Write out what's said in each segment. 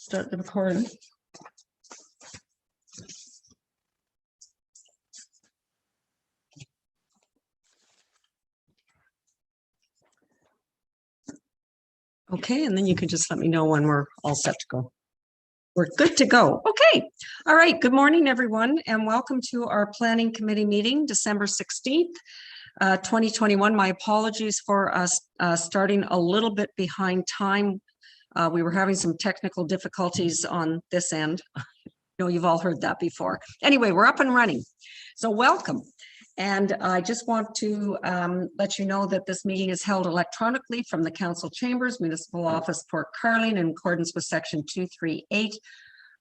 Start the recording. Okay, and then you can just let me know when we're all set to go. We're good to go. Okay. All right. Good morning, everyone, and welcome to our Planning Committee meeting, December 16th, 2021. My apologies for us starting a little bit behind time. We were having some technical difficulties on this end. I know you've all heard that before. Anyway, we're up and running. So welcome. And I just want to let you know that this meeting is held electronically from the Council Chambers, Municipal Office, Port Carling, in accordance with Section 238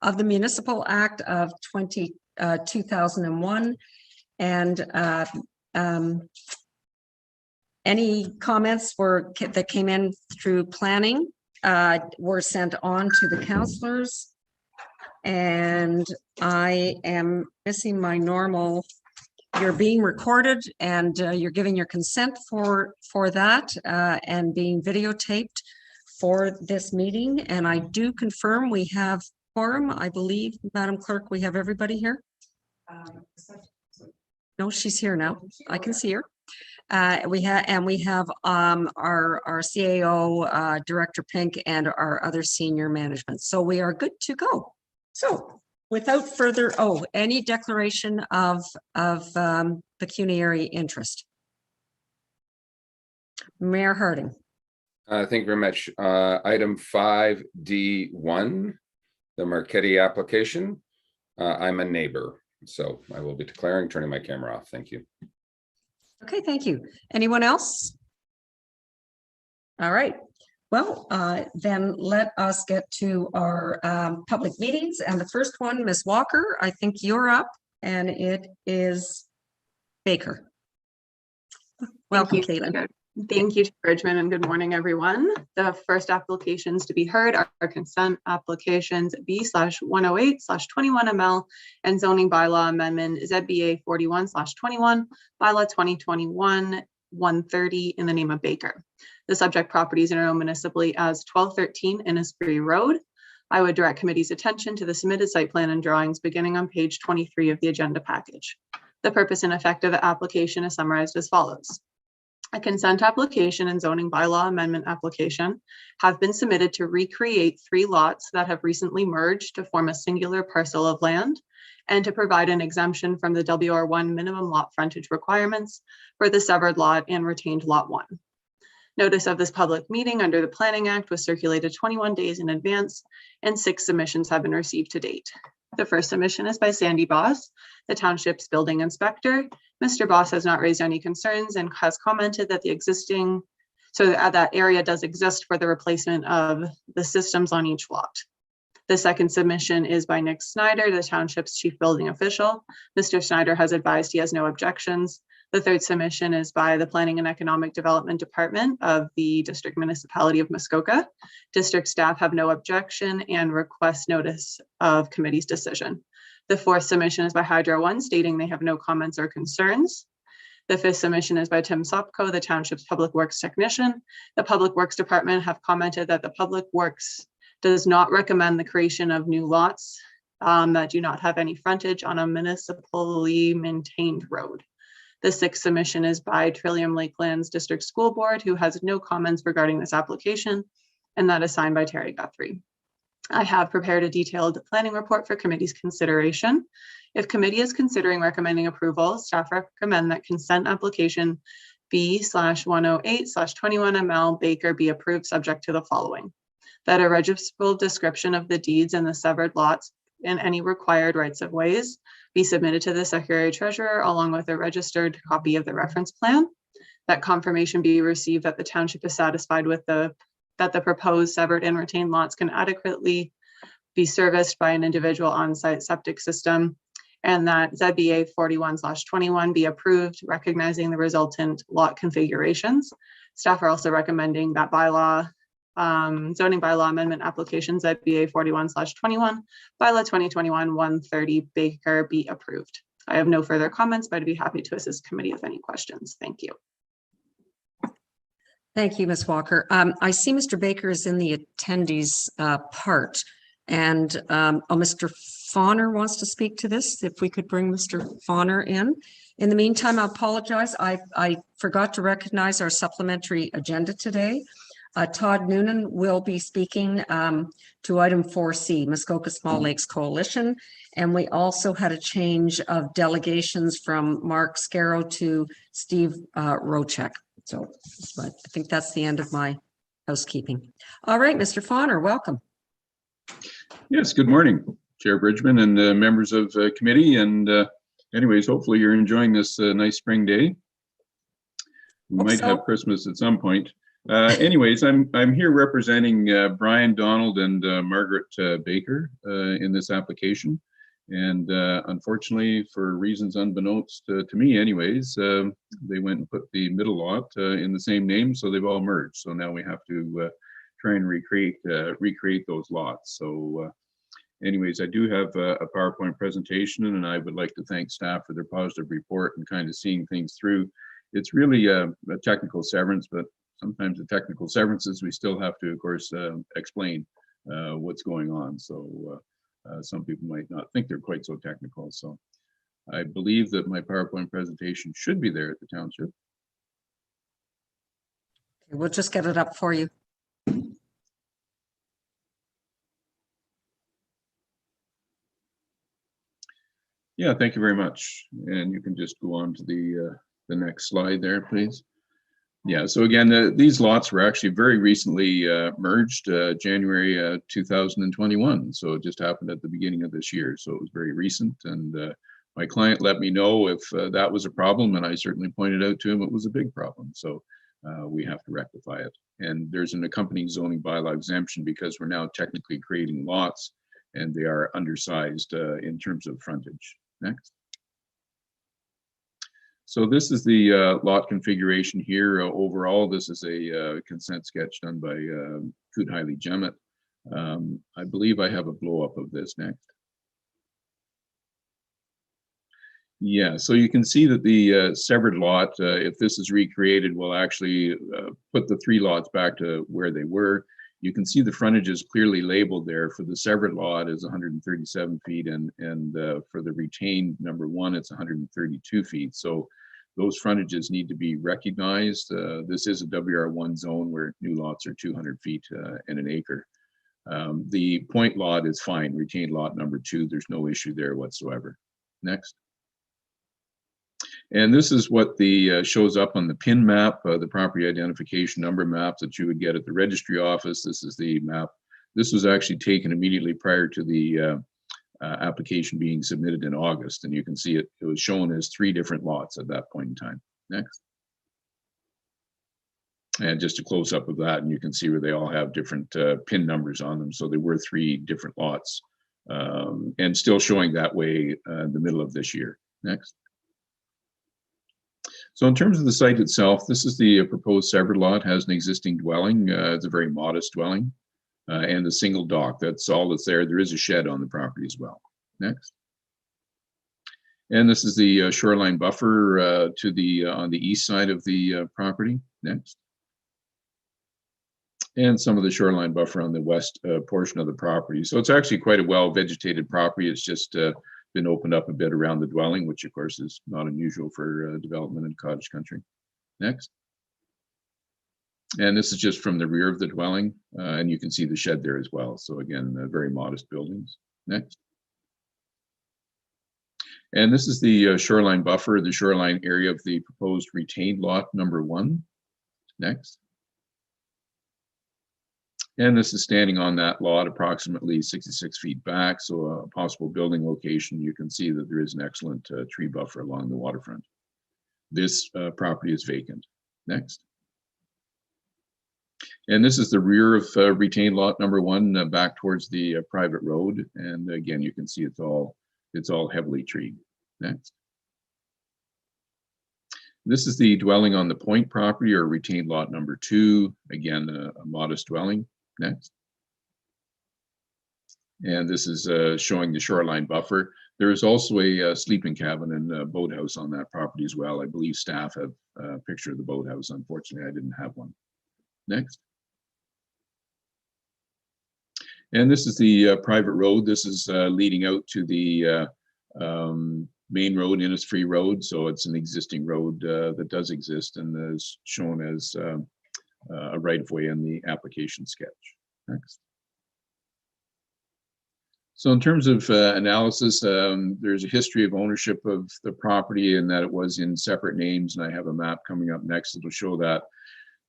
of the Municipal Act of 2001. And any comments that came in through planning were sent on to the councillors. And I am missing my normal. You're being recorded and you're giving your consent for that and being videotaped for this meeting. And I do confirm we have quorum. I believe, Madam Clerk, we have everybody here. No, she's here now. I can see her. We have our CAO, Director Pink, and our other senior management. So we are good to go. So without further, any declaration of pecuniary interest? Mayor Harding. Thank you very much. Item 5D1, the Marchetti application. I'm a neighbor, so I will be declaring, turning my camera off. Thank you. Okay, thank you. Anyone else? All right. Well, then let us get to our public meetings. And the first one, Ms. Walker, I think you're up, and it is Baker. Welcome, Caitlin. Thank you, Bridgman, and good morning, everyone. The first applications to be heard are consent applications B/108/21ML and zoning bylaw amendment ZBA 41/21, bylaw 2021-130 in the name of Baker. The subject properties are known municipally as 1213 Innisfree Road. I would direct committee's attention to the submitted site plan and drawings beginning on page 23 of the agenda package. The purpose and effect of the application is summarized as follows. A consent application and zoning bylaw amendment application have been submitted to recreate 3 lots that have recently merged to form a singular parcel of land and to provide an exemption from the WR1 minimum lot frontage requirements for the severed lot and retained lot 1. Notice of this public meeting under the Planning Act was circulated 21 days in advance, and 6 submissions have been received to date. The first submission is by Sandy Boss, the township's building inspector. Mr. Boss has not raised any concerns and has commented that that area does exist for the replacement of the systems on each lot. The second submission is by Nick Snyder, the township's chief building official. Mr. Snyder has advised he has no objections. The third submission is by the Planning and Economic Development Department of the District Municipality of Muskoka. District staff have no objection and request notice of committee's decision. The fourth submission is by Hydro One, stating they have no comments or concerns. The fifth submission is by Tim Sopko, the township's public works technician. The Public Works Department have commented that the Public Works does not recommend the creation of new lots that do not have any frontage on a municipally maintained road. The sixth submission is by Trillium Lakelands District School Board, who has no comments regarding this application, and that is signed by Terry Guthrie. I have prepared a detailed planning report for committee's consideration. If committee is considering recommending approval, staff recommend that consent application B/108/21ML Baker be approved subject to the following. That a registrable description of the deeds and the severed lots and any required rights of ways be submitted to the Secretary Treasurer along with a registered copy of the reference plan. That confirmation be received that the township is satisfied with that the proposed severed and retained lots can adequately be serviced by an individual on-site septic system, and that ZBA 41/21 be approved, recognizing the resultant lot configurations. Staff are also recommending that zoning bylaw amendment application ZBA 41/21, bylaw 2021-130 Baker be approved. I have no further comments, but I'd be happy to assist committee with any questions. Thank you. Thank you, Ms. Walker. I see Mr. Baker is in the attendees part. And, Mr. Fawner wants to speak to this. If we could bring Mr. Fawner in. In the meantime, I apologize. I forgot to recognize our supplementary agenda today. Todd Noonan will be speaking to item 4C, Muskoka Small Lakes Coalition. And we also had a change of delegations from Mark Scarrow to Steve Rochek. So I think that's the end of my housekeeping. All right, Mr. Fawner, welcome. Yes, good morning, Chair Bridgman and members of committee. And anyways, hopefully you're enjoying this nice spring day. We might have Christmas at some point. Anyways, I'm here representing Brian Donald and Margaret Baker in this application. And unfortunately, for reasons unbeknownst to me anyways, they went and put the middle lot in the same name, so they've all merged. So now we have to try and recreate those lots. So anyways, I do have a PowerPoint presentation, and I would like to thank staff for their positive report and kind of seeing things through. It's really a technical severance, but sometimes the technical severances, we still have to, of course, explain what's going on. So some people might not think they're quite so technical. So I believe that my PowerPoint presentation should be there at the township. We'll just get it up for you. Yeah, thank you very much. And you can just go on to the next slide there, please. Yeah, so again, these lots were actually very recently merged, January 2021. So it just happened at the beginning of this year. So it was very recent. And my client let me know if that was a problem. And I certainly pointed out to him it was a big problem. So we have to rectify it. And there's an accompanying zoning bylaw exemption because we're now technically creating lots and they are undersized in terms of frontage. Next. So this is the lot configuration here. Overall, this is a consent sketch done by Kudhaili Jemmet. I believe I have a blow up of this next. Yeah, so you can see that the severed lot, if this is recreated, will actually put the three lots back to where they were. You can see the frontage is clearly labeled there. For the severed lot is 137 feet, and for the retained number one, it's 132 feet. So those frontages need to be recognized. This is a WR1 zone where new lots are 200 feet and an acre. The point lot is fine, retained lot number 2. There's no issue there whatsoever. Next. And this is what the shows up on the PIN map, the property identification number map that you would get at the registry office. This is the map. This was actually taken immediately prior to the application being submitted in August. And you can see it was shown as 3 different lots at that point in time. Next. And just a close up of that, and you can see where they all have different PIN numbers on them. So there were 3 different lots and still showing that way in the middle of this year. Next. So in terms of the site itself, this is the proposed severed lot, has an existing dwelling. It's a very modest dwelling and a single dock. That's all that's there. There is a shed on the property as well. Next. And this is the shoreline buffer to the on the east side of the property. Next. And some of the shoreline buffer on the west portion of the property. So it's actually quite a well vegetated property. It's just been opened up a bit around the dwelling, which of course is not unusual for development in cottage country. Next. And this is just from the rear of the dwelling, and you can see the shed there as well. So again, very modest buildings. Next. And this is the shoreline buffer, the shoreline area of the proposed retained lot number 1. Next. And this is standing on that lot approximately 66 feet back. So a possible building location, you can see that there is an excellent tree buffer along the waterfront. This property is vacant. Next. And this is the rear of retained lot number 1 back towards the private road. And again, you can see it's all heavily treed. Next. This is the dwelling on the point property or retained lot number 2. Again, a modest dwelling. Next. And this is showing the shoreline buffer. There is also a sleeping cabin and a boathouse on that property as well. I believe staff have a picture of the boathouse. Unfortunately, I didn't have one. Next. And this is the private road. This is leading out to the main road, Innisfree Road. So it's an existing road that does exist and is shown as a right-of-way in the application sketch. Next. So in terms of analysis, there's a history of ownership of the property and that it was in separate names. And I have a map coming up next that will show that.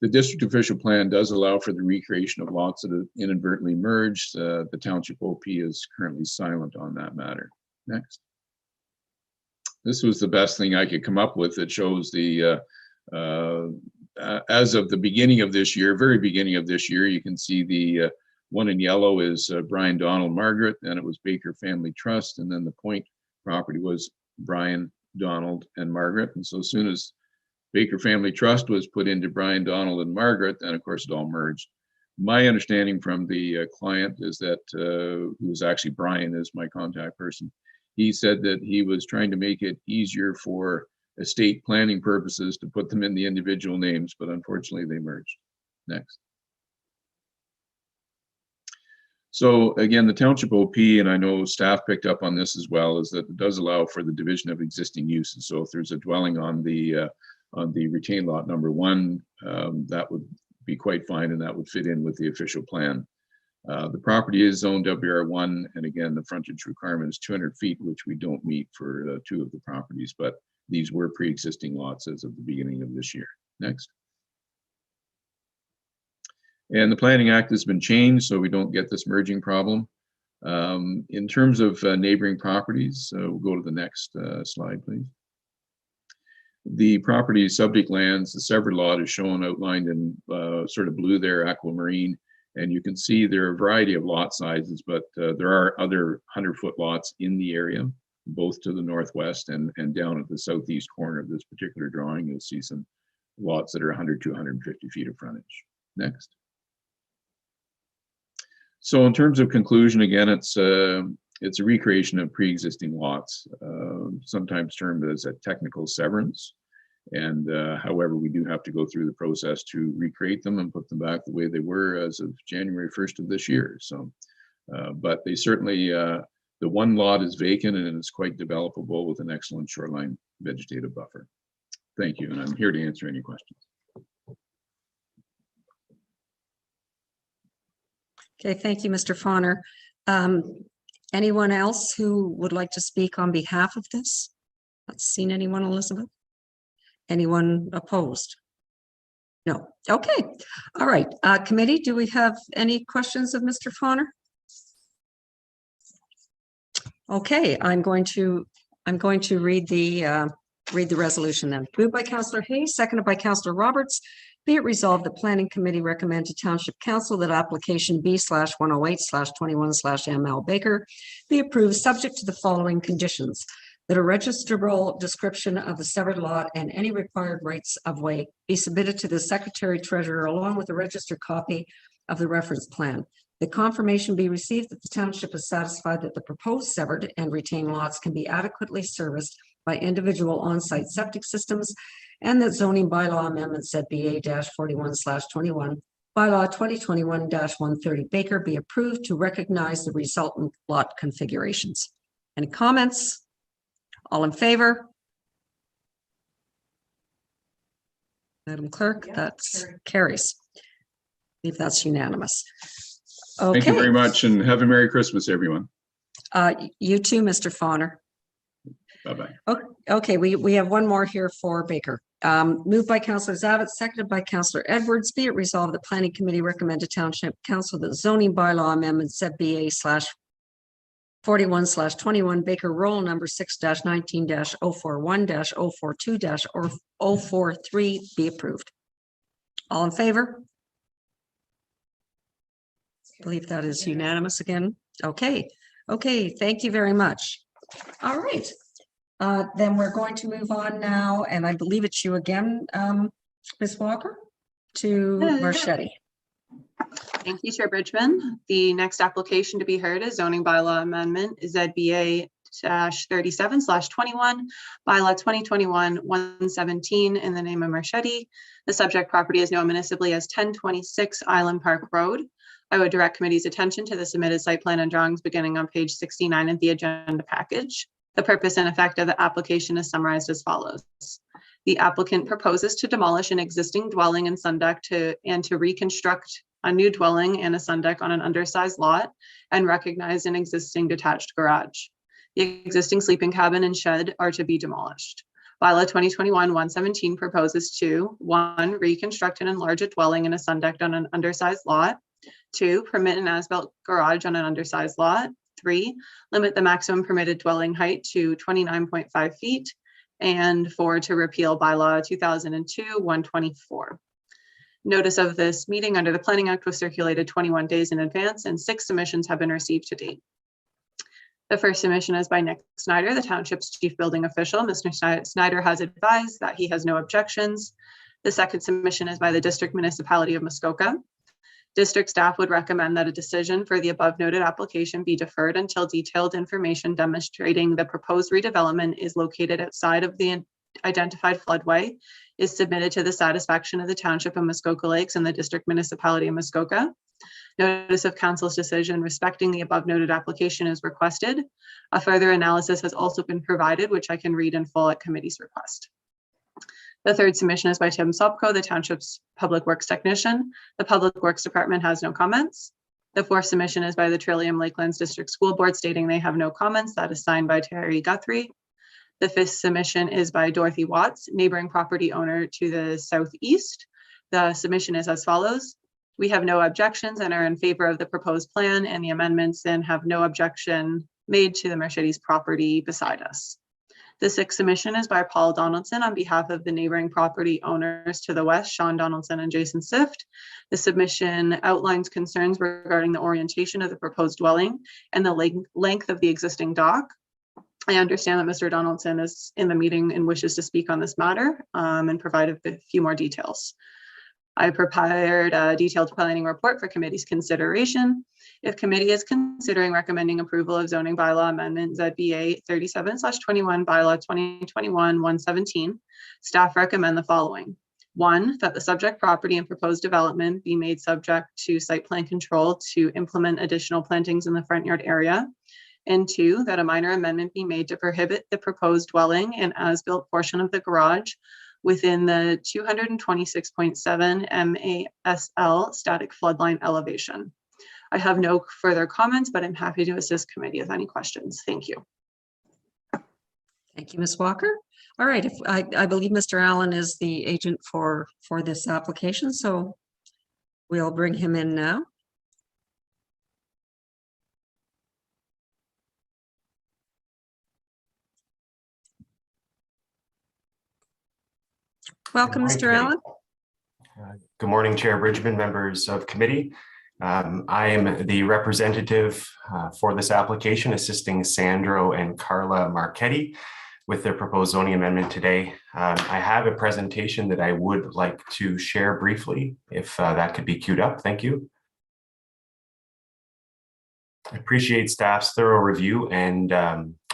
The district official plan does allow for the recreation of lots that have inadvertently merged. The township OP is currently silent on that matter. Next. This was the best thing I could come up with that shows the, as of the beginning of this year, very beginning of this year, you can see the one in yellow is Brian, Donald, Margaret, and it was Baker Family Trust. And then the point property was Brian, Donald, and Margaret. And so as soon as Baker Family Trust was put into Brian, Donald, and Margaret, and of course it all merged. My understanding from the client is that, who was actually Brian is my contact person, he said that he was trying to make it easier for estate planning purposes to put them in the individual names, but unfortunately they merged. Next. So again, the township OP, and I know staff picked up on this as well, is that it does allow for the division of existing uses. So if there's a dwelling on the retained lot number 1, that would be quite fine and that would fit in with the official plan. The property is zoned WR1, and again, the frontage requirement is 200 feet, which we don't meet for 2 of the properties, but these were pre-existing lots as of the beginning of this year. Next. And the Planning Act has been changed, so we don't get this merging problem. In terms of neighboring properties, we'll go to the next slide, please. The property subject lands, the severed lot is shown outlined in sort of blue there, aquamarine, and you can see there are a variety of lot sizes, but there are other 100-foot lots in the area, both to the northwest and down at the southeast corner of this particular drawing. You'll see some lots that are 100 to 150 feet of frontage. Next. So in terms of conclusion, again, it's a recreation of pre-existing lots, sometimes termed as a technical severance. And however, we do have to go through the process to recreate them and put them back the way they were as of January 1st of this year. So, but they certainly, the one lot is vacant and it's quite developable with an excellent shoreline vegetative buffer. Thank you, and I'm here to answer any questions. Okay, thank you, Mr. Fauner. Anyone else who would like to speak on behalf of this? Not seen anyone, Elizabeth? Anyone opposed? No. Okay. All right. Committee, do we have any questions of Mr. Fauner? Okay, I'm going to read the resolution then. Moved by Councillor Hayes, seconded by Councillor Roberts. Be it resolved, the Planning Committee recommend to Township Council that application B/108/21/ML Baker be approved subject to the following conditions: that a registrable description of the severed lot and any required rights of way be submitted to the Secretary Treasurer along with a registered copy of the reference plan. The confirmation be received that the Township is satisfied that the proposed severed and retained lots can be adequately serviced by individual on-site septic systems, and that zoning bylaw amendment ZBA-41/21 bylaw 2021-130 Baker be approved to recognize the resultant lot configurations. Any comments? All in favor? Madam Clerk, that's carries. I believe that's unanimous. Okay. Thank you very much and have a Merry Christmas, everyone. You too, Mr. Fauner. Bye-bye. Okay, we have one more here for Baker. Moved by Councillor Zavitz, seconded by Councillor Edwards. Be it resolved, the Planning Committee recommend to Township Council that zoning bylaw amendment ZBA/41/21 Baker roll number 6-19-041-042-043 be approved. All in favor? I believe that is unanimous again. Okay, thank you very much. All right. Then we're going to move on now, and I believe it's you again, Ms. Walker, to Marchetti. Thank you, Chair Bridgman. The next application to be heard is zoning bylaw amendment ZBA-37/21, bylaw 2021-117 in the name of Marchetti. The subject property is known municipally as 1026 Island Park Road. I would direct committee's attention to the submitted site plan and drawings beginning on page 69 of the agenda package. The purpose and effect of the application is summarized as follows. The applicant proposes to demolish an existing dwelling and sun deck and to reconstruct a new dwelling and a sun deck on an undersized lot and recognize an existing detached garage. The existing sleeping cabin and shed are to be demolished. Bylaw 2021-117 proposes to 1, reconstruct and enlarge a dwelling and a sun deck on an undersized lot. 2, permit an as-built garage on an undersized lot. 3, limit the maximum permitted dwelling height to 29.5 feet. And 4, to repeal bylaw 2002-124. Notice of this meeting under the Planning Act was circulated 21 days in advance, and 6 submissions have been received to date. The first submission is by Nick Snyder, the township's chief building official. Mr. Snyder has advised that he has no objections. The second submission is by the district municipality of Muskoka. District staff would recommend that a decision for the above noted application be deferred until detailed information demonstrating the proposed redevelopment is located outside of the identified floodway is submitted to the satisfaction of the township of Muskoka Lakes and the district municipality of Muskoka. Notice of council's decision respecting the above noted application is requested. A further analysis has also been provided, which I can read in full at committee's request. The third submission is by Tim Sopko, the township's public works technician. The public works department has no comments. The fourth submission is by the Trillium Lakelands District School Board stating they have no comments. That is signed by Terry Guthrie. The fifth submission is by Dorothy Watts, neighboring property owner to the southeast. The submission is as follows. We have no objections and are in favor of the proposed plan and the amendments and have no objection made to the Mercedes property beside us. The sixth submission is by Paul Donaldson on behalf of the neighboring property owners to the west, Sean Donaldson and Jason Sift. The submission outlines concerns regarding the orientation of the proposed dwelling and the length of the existing dock. I understand that Mr. Donaldson is in the meeting and wishes to speak on this matter and provide a few more details. I prepared a detailed planning report for committee's consideration. If committee is considering recommending approval of zoning bylaw amendment ZBA 37/21 bylaw 2021-117, staff recommend the following. 1, that the subject property and proposed development be made subject to site plan control to implement additional plantings in the front yard area. And 2, that a minor amendment be made to prohibit the proposed dwelling and as-built portion of the garage within the 226.7 MASL static floodline elevation. I have no further comments, but I'm happy to assist committee with any questions. Thank you. Thank you, Ms. Walker. All right, if I believe Mr. Allen is the agent for this application, so we'll bring him in now. Welcome, Mr. Allen. Good morning, Chair Bridgman, members of committee. I am the representative for this application, assisting Sandro and Carla Marchetti with their proposed zoning amendment today. I have a presentation that I would like to share briefly, if that could be queued up. Thank you. I appreciate staff's thorough review and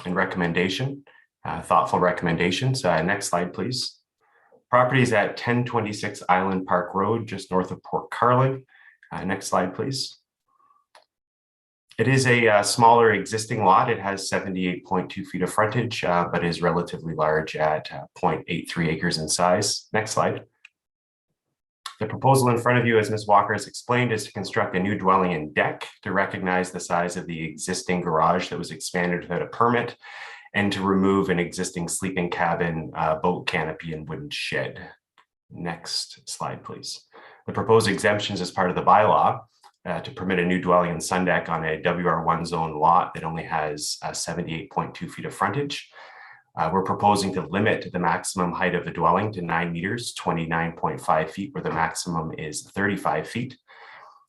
recommendation, thoughtful recommendations. Next slide, please. Properties at 1026 Island Park Road, just north of Port Carling. Next slide, please. It is a smaller existing lot. It has 78.2 feet of frontage, but is relatively large at 0.83 acres in size. Next slide. The proposal in front of you, as Ms. Walker has explained, is to construct a new dwelling and deck to recognize the size of the existing garage that was expanded without a permit, and to remove an existing sleeping cabin, boat canopy, and wooden shed. Next slide, please. The proposed exemptions as part of the bylaw to permit a new dwelling and sun deck on a WR1 zone lot that only has 78.2 feet of frontage. We're proposing to limit the maximum height of the dwelling to 9 meters, 29.5 feet, where the maximum is 35 feet.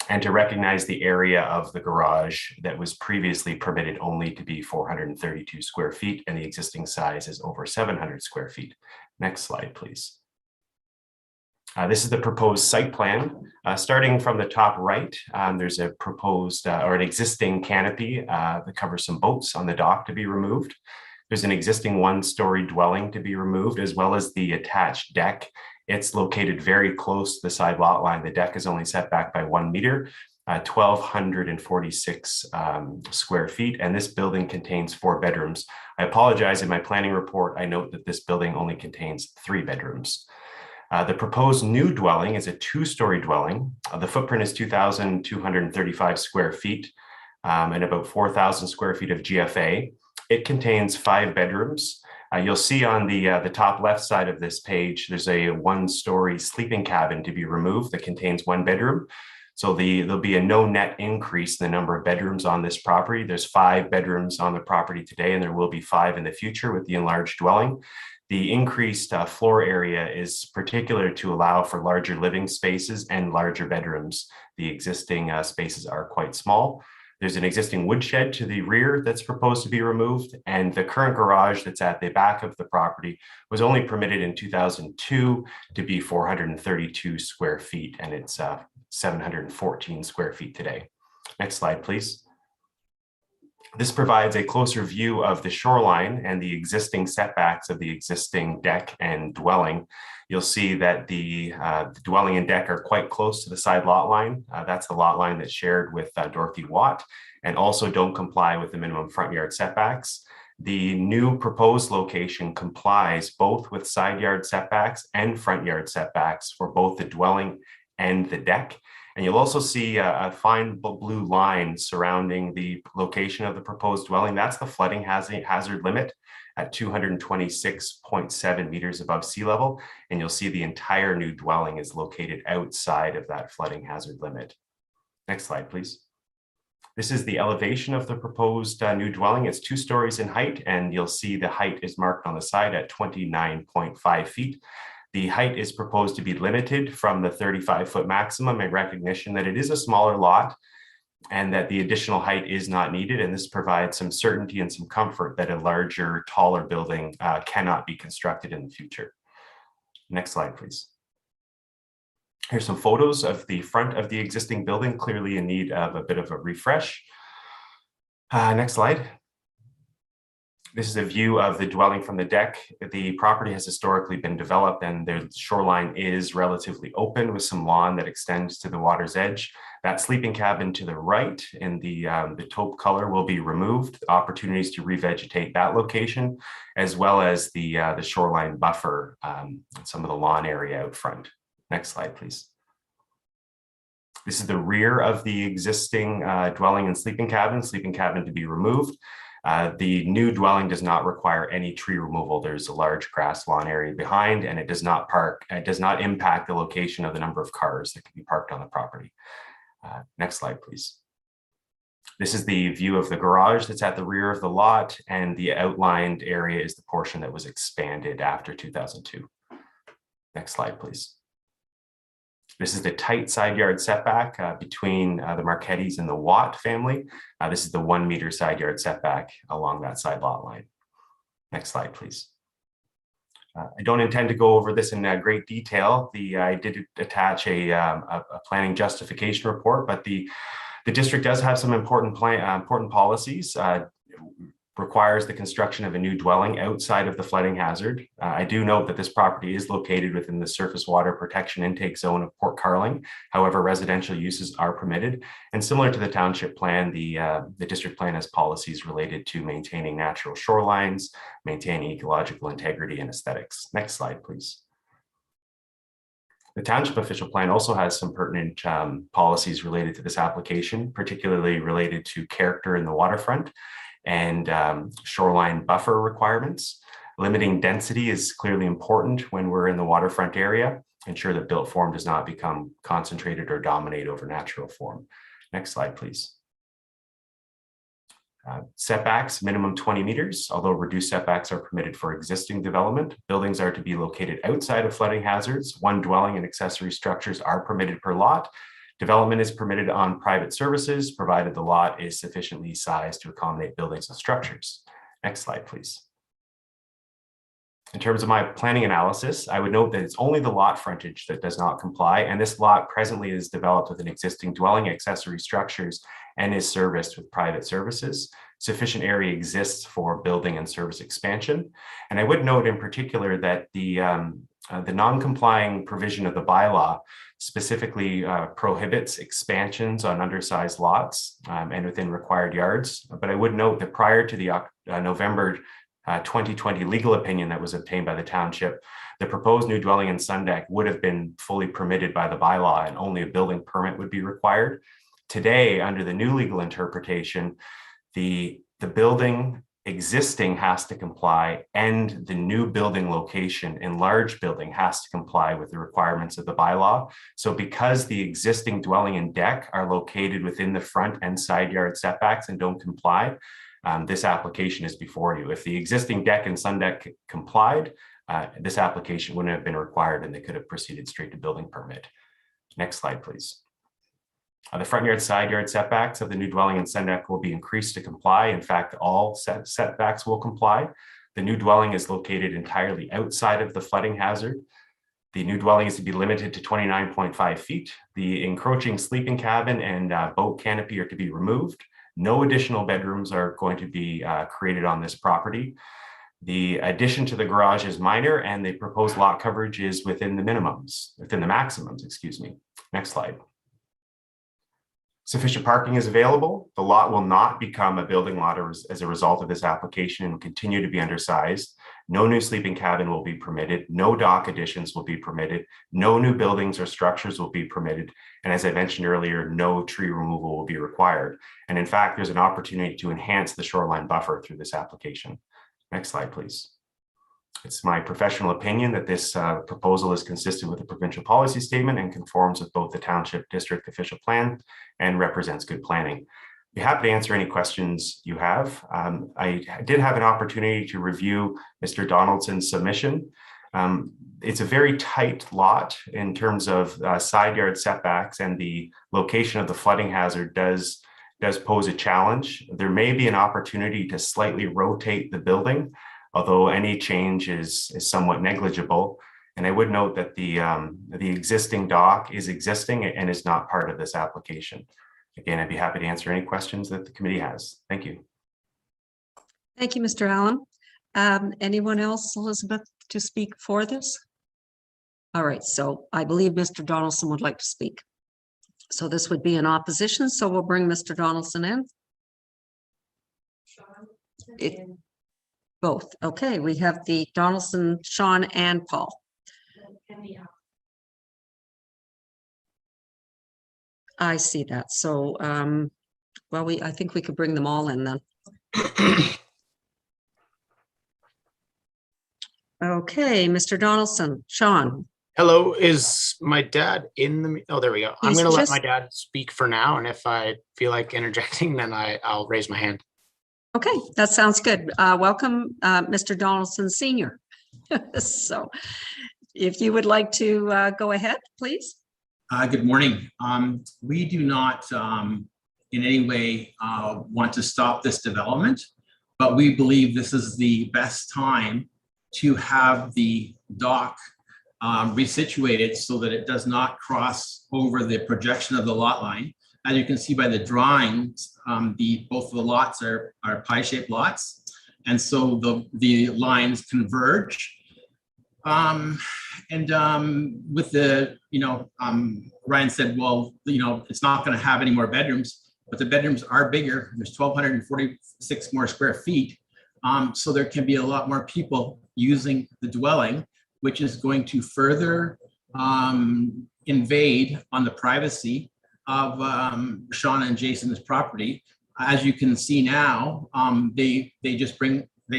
And to recognize the area of the garage that was previously permitted only to be 432 square feet, and the existing size is over 700 square feet. Next slide, please. This is the proposed site plan. Starting from the top right, there's a proposed or an existing canopy that covers some boats on the dock to be removed. There's an existing one-story dwelling to be removed, as well as the attached deck. It's located very close to the side lot line. The deck is only set back by 1 meter, 1,246 square feet, and this building contains 4 bedrooms. I apologize, in my planning report, I note that this building only contains 3 bedrooms. The proposed new dwelling is a 2-story dwelling. The footprint is 2,235 square feet and about 4,000 square feet of GFA. It contains 5 bedrooms. You'll see on the top left side of this page, there's a 1-story sleeping cabin to be removed that contains 1 bedroom. So there'll be a no net increase in the number of bedrooms on this property. There's 5 bedrooms on the property today, and there will be 5 in the future with the enlarged dwelling. The increased floor area is particular to allow for larger living spaces and larger bedrooms. The existing spaces are quite small. There's an existing woodshed to the rear that's proposed to be removed, and the current garage that's at the back of the property was only permitted in 2002 to be 432 square feet, and it's 714 square feet today. Next slide, please. This provides a closer view of the shoreline and the existing setbacks of the existing deck and dwelling. You'll see that the dwelling and deck are quite close to the side lot line. That's the lot line that's shared with Dorothy Watt, and also don't comply with the minimum front yard setbacks. The new proposed location complies both with side yard setbacks and front yard setbacks for both the dwelling and the deck. And you'll also see a fine blue line surrounding the location of the proposed dwelling. That's the flooding hazard limit at 226.7 meters above sea level. And you'll see the entire new dwelling is located outside of that flooding hazard limit. Next slide, please. This is the elevation of the proposed new dwelling. It's 2 stories in height, and you'll see the height is marked on the side at 29.5 feet. The height is proposed to be limited from the 35-foot maximum in recognition that it is a smaller lot and that the additional height is not needed. And this provides some certainty and some comfort that a larger, taller building cannot be constructed in the future. Next slide, please. Here's some photos of the front of the existing building, clearly in need of a bit of a refresh. Next slide. This is a view of the dwelling from the deck. The property has historically been developed, and the shoreline is relatively open with some lawn that extends to the water's edge. That sleeping cabin to the right in the taupe color will be removed. Opportunities to revegetate that location, as well as the shoreline buffer, some of the lawn area out front. Next slide, please. This is the rear of the existing dwelling and sleeping cabin to be removed. The new dwelling does not require any tree removal. There's a large grass lawn area behind, and it does not impact the location of the number of cars that can be parked on the property. Next slide, please. This is the view of the garage that's at the rear of the lot, and the outlined area is the portion that was expanded after 2002. Next slide, please. This is the tight side yard setback between the Marchettis and the Watt family. This is the 1 meter side yard setback along that side lot line. Next slide, please. I don't intend to go over this in great detail. I did attach a planning justification report, but the district does have some important policies. Requires the construction of a new dwelling outside of the flooding hazard. I do note that this property is located within the surface water protection intake zone of Port Carling. However, residential uses are permitted. And similar to the township plan, the district plan has policies related to maintaining natural shorelines, maintaining ecological integrity and aesthetics. Next slide, please. The township official plan also has some pertinent policies related to this application, particularly related to character in the waterfront and shoreline buffer requirements. Limiting density is clearly important when we're in the waterfront area. Ensure that built form does not become concentrated or dominate over natural form. Next slide, please. Setbacks, minimum 20 meters, although reduced setbacks are permitted for existing development. Buildings are to be located outside of flooding hazards. 1 dwelling and accessory structures are permitted per lot. Development is permitted on private services, provided the lot is sufficiently sized to accommodate buildings and structures. Next slide, please. In terms of my planning analysis, I would note that it's only the lot frontage that does not comply, and this lot presently is developed with an existing dwelling, accessory structures, and is serviced with private services. Sufficient area exists for building and service expansion. And I would note in particular that the The non-complying provision of the bylaw specifically prohibits expansions on undersized lots and within required yards. But I would note that prior to the November 2020 legal opinion that was obtained by the township, the proposed new dwelling in Sundeck would have been fully permitted by the bylaw and only a building permit would be required. Today, under the new legal interpretation, the building existing has to comply and the new building location, enlarged building, has to comply with the requirements of the bylaw. So because the existing dwelling and deck are located within the front and side yard setbacks and don't comply, this application is before you. If the existing deck and sun deck complied, this application wouldn't have been required and they could have proceeded straight to building permit. Next slide, please. The front yard, side yard setbacks of the new dwelling and sun deck will be increased to comply. In fact, all setbacks will comply. The new dwelling is located entirely outside of the flooding hazard. The new dwelling is to be limited to 29.5 feet. The encroaching sleeping cabin and boat canopy are to be removed. No additional bedrooms are going to be created on this property. The addition to the garage is minor and the proposed lot coverage is within the maximums, excuse me. Next slide. Sufficient parking is available. The lot will not become a building lot as a result of this application and will continue to be undersized. No new sleeping cabin will be permitted. No dock additions will be permitted. No new buildings or structures will be permitted. And as I mentioned earlier, no tree removal will be required. And in fact, there's an opportunity to enhance the shoreline buffer through this application. Next slide, please. It's my professional opinion that this proposal is consistent with the provincial policy statement and conforms with both the township district official plan and represents good planning. I'd be happy to answer any questions you have. I did have an opportunity to review Mr. Donaldson's submission. It's a very tight lot in terms of side yard setbacks, and the location of the flooding hazard does pose a challenge. There may be an opportunity to slightly rotate the building, although any change is somewhat negligible. And I would note that the existing dock is existing and is not part of this application. Again, I'd be happy to answer any questions that the committee has. Thank you. Thank you, Mr. Allen. Anyone else, Elizabeth, to speak for this? All right, so I believe Mr. Donaldson would like to speak. So this would be in opposition, so we'll bring Mr. Donaldson in. Both. Okay, we have the Donaldson, Sean, and Paul. I see that. So, well, I think we could bring them all in then. Okay, Mr. Donaldson, Sean. Hello, is my dad in the, oh, there we go. I'm going to let my dad speak for now. And if I feel like interjecting, then I'll raise my hand. Okay, that sounds good. Welcome, Mr. Donaldson Sr. So if you would like to go ahead, please. Good morning. We do not in any way want to stop this development, but we believe this is the best time to have the dock resituated so that it does not cross over the projection of the lot line. As you can see by the drawings, both of the lots are pie-shaped lots, and so the lines converge. With the, Ryan said, well, it's not going to have any more bedrooms, but the bedrooms are bigger. There's 1,246 more square feet, so there can be a lot more people using the dwelling, which is going to further invade on the privacy of Sean and Jason's property. As you can see now, they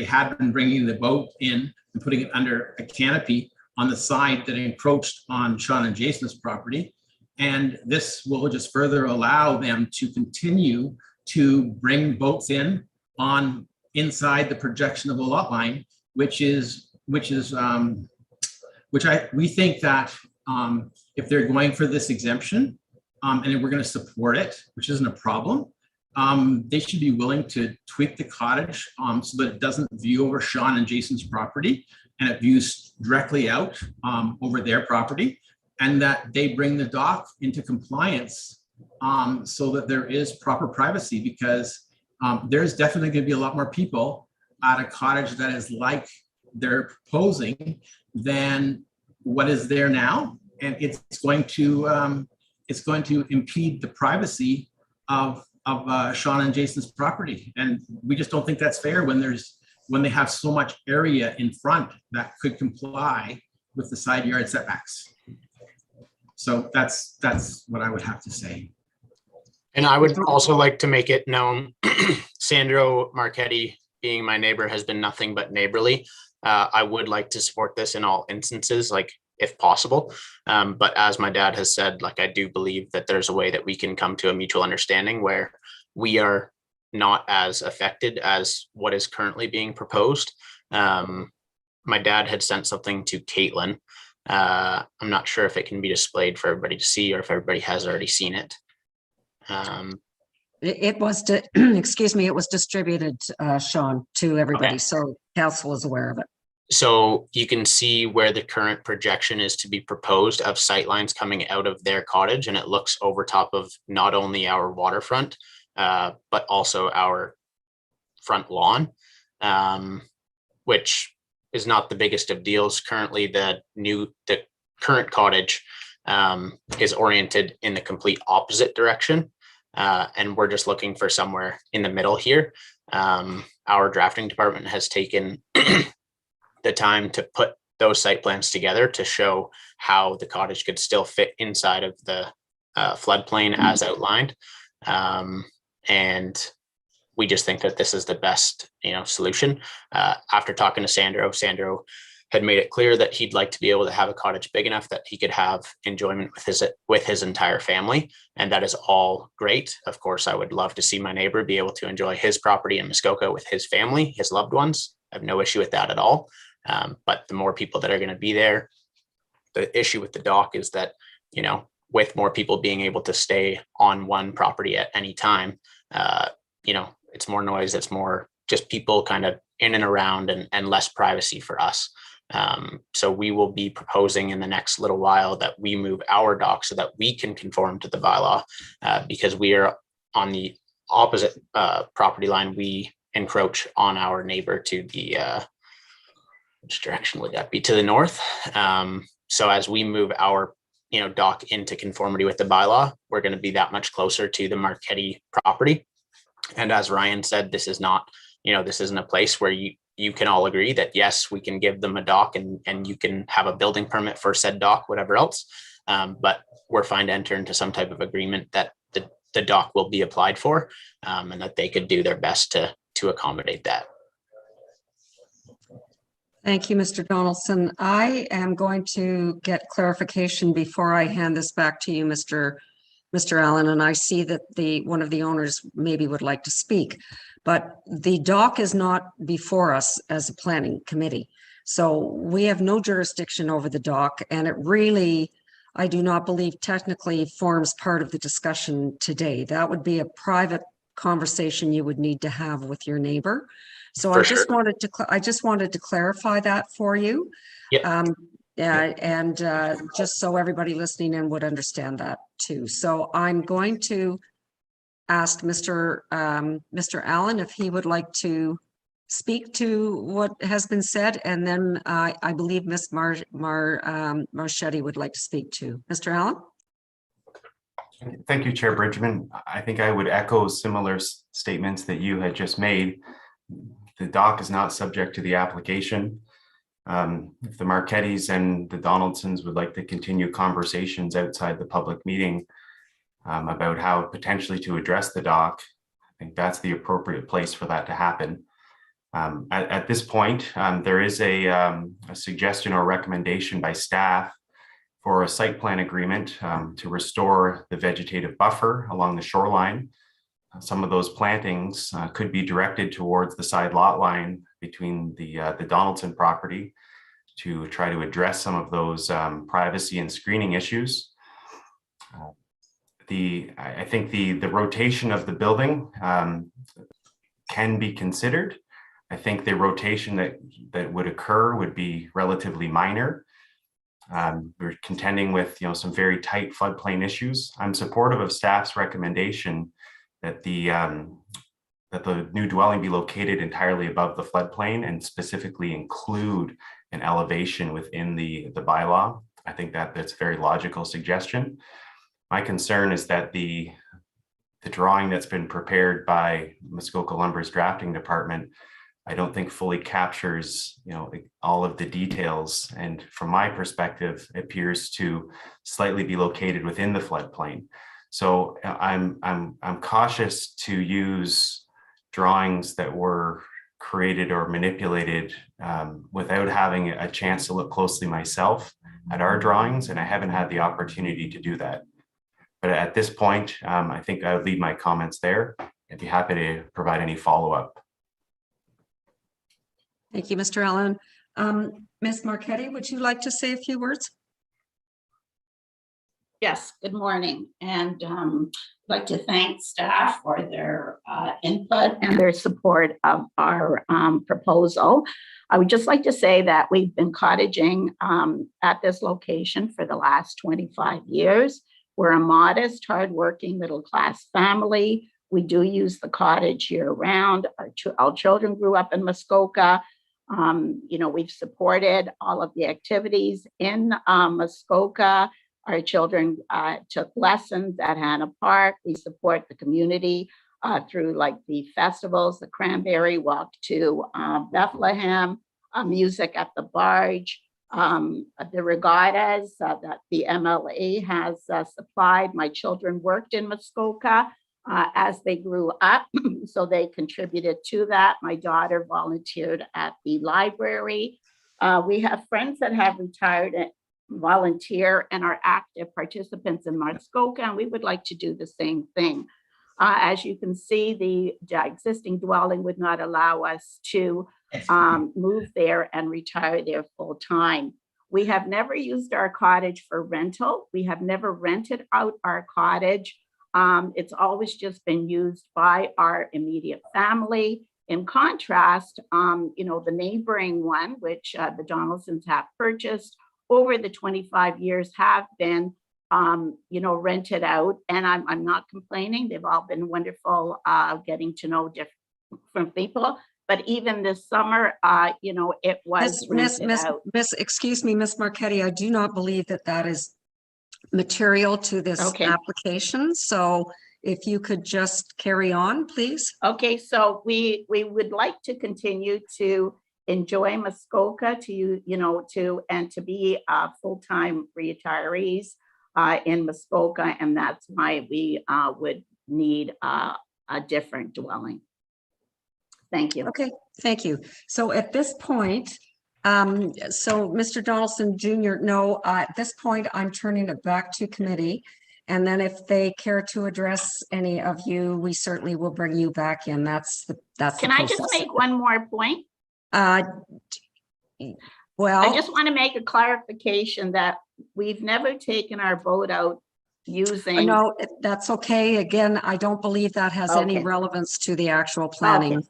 had been bringing the boat in and putting it under a canopy on the side that encroached on Sean and Jason's property. And this will just further allow them to continue to bring boats in on inside the projection of the lot line, we think that if they're going for this exemption, and we're going to support it, which isn't a problem, they should be willing to tweak the cottage so that it doesn't view over Sean and Jason's property and it views directly out over their property, and that they bring the dock into compliance so that there is proper privacy, because there's definitely going to be a lot more people at a cottage that is like they're proposing than what is there now, and it's going to impede the privacy of Sean and Jason's property, and we just don't think that's fair when they have so much area in front that could comply with the side yard setbacks. So that's what I would have to say. And I would also like to make it known, Sandro Marchetti, being my neighbor, has been nothing but neighborly. I would like to support this in all instances, like if possible. But as my dad has said, like, I do believe that there's a way that we can come to a mutual understanding where we are not as affected as what is currently being proposed. My dad had sent something to Caitlin. I'm not sure if it can be displayed for everybody to see or if everybody has already seen it. It was, excuse me, it was distributed, Sean, to everybody. Okay. So council is aware of it. So you can see where the current projection is to be proposed of sightlines coming out of their cottage, and it looks over top of not only our waterfront, but also our front lawn, which is not the biggest of deals. Currently, the current cottage is oriented in the complete opposite direction, and we're just looking for somewhere in the middle here. Our drafting department has taken the time to put those site plans together to show how the cottage could still fit inside of the floodplain as outlined. And we just think that this is the best, solution. After talking to Sandro had made it clear that he'd like to be able to have a cottage big enough that he could have enjoyment with his entire family. And that is all great. Of course, I would love to see my neighbor be able to enjoy his property in Muskoka with his family, his loved ones. I have no issue with that at all. But the more people that are going to be there, the issue with the dock is that, with more people being able to stay on one property at any time, it's more noise, it's more just people kind of in and around and less privacy for us. So we will be proposing in the next little while that we move our dock so that we can conform to the bylaw, because we are on the opposite property line. We encroach on our neighbor to the which direction would that be? To the north. So as we move our dock into conformity with the bylaw, we're going to be that much closer to the Marchetti property. And as Ryan said, this is not, this isn't a place where you can all agree that yes, we can give them a dock and you can have a building permit for said dock, whatever else. But we're fine to enter into some type of agreement that the dock will be applied for, and that they could do their best to accommodate that. Thank you, Mr. Donaldson. I am going to get clarification before I hand this back to you, Mr. Allen, and I see that one of the owners maybe would like to speak, but the dock is not before us as a planning committee. So we have no jurisdiction over the dock, and it really, I do not believe technically forms part of the discussion today. That would be a private conversation you would need to have with your neighbor. So I just wanted to clarify that for you. Yep. And just so everybody listening in would understand that too. So I'm going to ask Mr. Allen if he would like to speak to what has been said, and then I believe Ms. Marchetti would like to speak to. Mr. Allen? Thank you, Chair Bridgman. I think I would echo similar statements that you had just made. The dock is not subject to the application. If the Marchettis and the Donaldsons would like to continue conversations outside the public meeting about how potentially to address the dock, I think that's the appropriate place for that to happen. At this point, there is a suggestion or recommendation by staff for a site plan agreement to restore the vegetative buffer along the shoreline. Some of those plantings could be directed towards the side lot line between the Donaldson property to try to address some of those privacy and screening issues. I think the rotation of the building can be considered. I think the rotation that would occur would be relatively minor. We're contending with some very tight floodplain issues. I'm supportive of staff's recommendation that the new dwelling be located entirely above the floodplain and specifically include an elevation within the bylaw. I think that that's a very logical suggestion. My concern is that the drawing that's been prepared by Muskoka Lumber's drafting department, I don't think fully captures, all of the details. And from my perspective, appears to slightly be located within the floodplain. So I'm cautious to use drawings that were created or manipulated without having a chance to look closely myself at our drawings. And I haven't had the opportunity to do that. But at this point, I think I would leave my comments there. I'd be happy to provide any follow-up. Thank you, Mr. Allen. Ms. Marchetti, would you like to say a few words? Yes, good morning. And I'd like to thank staff for their input and their support of our proposal. I would just like to say that we've been cottaging at this location for the last 25 years. We're a modest, hardworking, middle-class family. We do use the cottage year-round. Our children grew up in Muskoka. We've supported all of the activities in Muskoka. Our children took lessons at Hannah Park. We support the community through like the festivals, the Cranberry Walk to Bethlehem, music at the barge, the regattas that the MLA has supplied. My children worked in Muskoka as they grew up, so they contributed to that. My daughter volunteered at the library. We have friends that have retired and volunteer and are active participants in Muskoka, and we would like to do the same thing. As you can see, the existing dwelling would not allow us to move there and retire there full time. We have never used our cottage for rental. We have never rented out our cottage. It's always just been used by our immediate family. In contrast, the neighboring one, which the Donaldsons have purchased over the 25 years, have been rented out, and I'm not complaining. They've all been wonderful, getting to know different people. But even this summer, it was rented out. Excuse me, Ms. Marchetti, I do not believe that is material to this application. So if you could just carry on, please. Okay, so we would like to continue to enjoy Muskoka, to be full-time retirees in Muskoka, and that's why we would need a different dwelling. Thank you. Okay, thank you. So at this point, so Mr. Donaldson Jr., no, at this point, I'm turning it back to committee. And then if they care to address any of you, we certainly will bring you back in. That's Can I just make one more point? Well, I just want to make a clarification that we've never taken our boat out using. No, that's okay. Again, I don't believe that has any relevance to the actual planning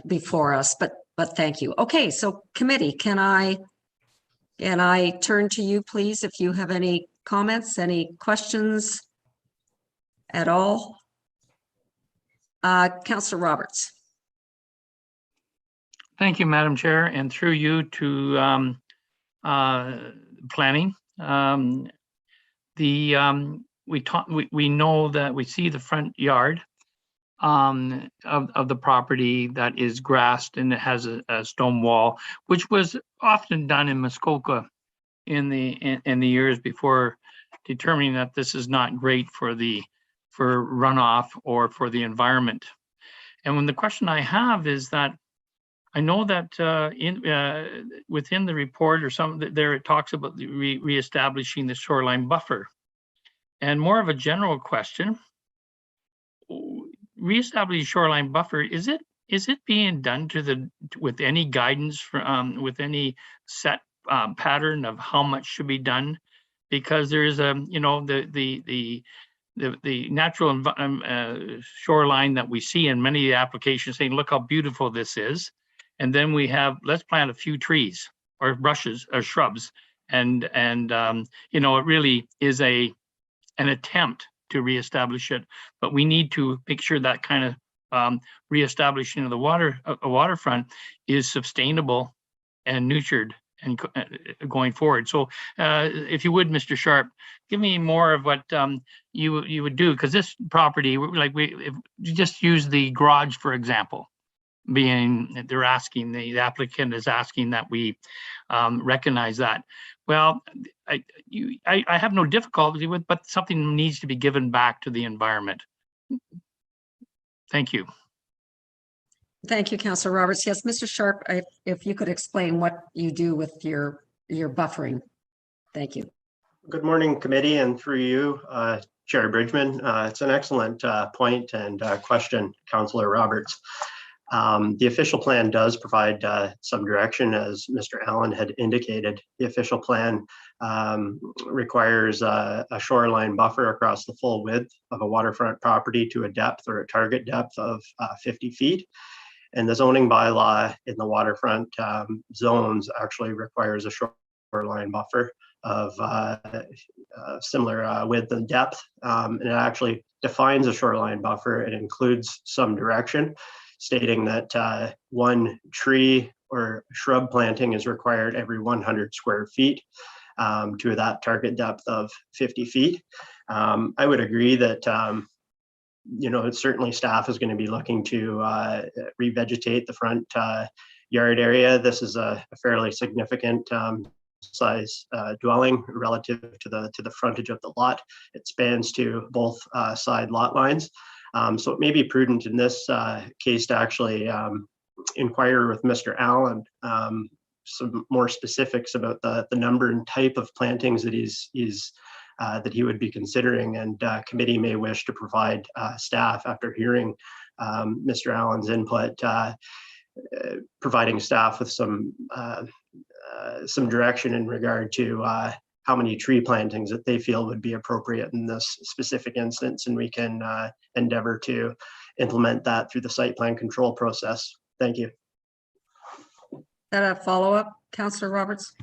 before us, but thank you. Okay, so committee, can I turn to you, please, if you have any comments, any questions at all? Councillor Roberts. Thank you, Madam Chair, and through you to planning. We know that we see the front yard of the property that is grassed and it has a stone wall, which was often done in Muskoka in the years before, determining that this is not great for runoff or for the environment. And when the question I have is that I know that within the report or there it talks about the reestablishing the shoreline buffer, and more of a general question. Reestablishing shoreline buffer, is it being done with any guidance from with any set pattern of how much should be done? Because there is the natural shoreline that we see in many of the applications saying, look how beautiful this is. And then we have, let's plant a few trees or bushes or shrubs. And it really is an attempt to reestablish it, but we need to make sure that kind of reestablishing of the waterfront is sustainable and nurtured and going forward. So if you would, Mr. Sharp, give me more of what you would do, because this property, like if you just use the garage, for example, being they're asking, the applicant is asking that we recognize that. Well, I have no difficulty with, but something needs to be given back to the environment. Thank you. Thank you, Councillor Roberts. Yes, Mr. Sharp, if you could explain what you do with your buffering. Thank you. Good morning, committee, and through you, Chair Bridgman. It's an excellent point and question, Councillor Roberts. The official plan does provide some direction, as Mr. Allen had indicated. The official plan requires a shoreline buffer across the full width of a waterfront property to a depth or a target depth of 50 feet. And the zoning bylaw in the waterfront zones actually requires a shoreline buffer of similar width and depth. And it actually defines a shoreline buffer. It includes some direction, stating that one tree or shrub planting is required every 100 square feet to that target depth of 50 feet. I would agree that certainly staff is going to be looking to revegetate the front yard area. This is a fairly significant size dwelling relative to the frontage of the lot. It spans to both side lot lines. So it may be prudent in this case to actually inquire with Mr. Allen some more specifics about the number and type of plantings that that he would be considering, and committee may wish to provide staff, after hearing Mr. Allen's input, providing staff with some direction in regard to how many tree plantings that they feel would be appropriate in this specific instance, and we can endeavor to implement that through the site plan control process. Thank you. That a follow-up, Councillor Roberts?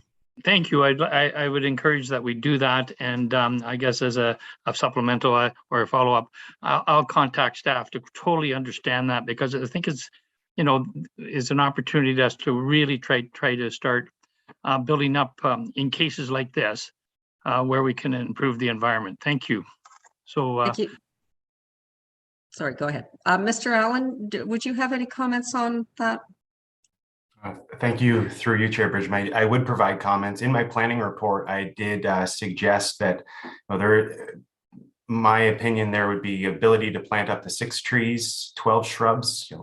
Thank you. I would encourage that we do that. And I guess as a supplemental or a follow-up, I'll contact staff to totally understand that, because I think it's an opportunity to us to really try to start building up in cases like this where we can improve the environment. Thank you. So thank you. Sorry, go ahead. Mr. Allen, would you have any comments on that? Thank you. Through you, Chair Bridgman, I would provide comments. In my planning report, I did suggest that my opinion, there would be ability to plant up to 6 trees, 12 shrubs,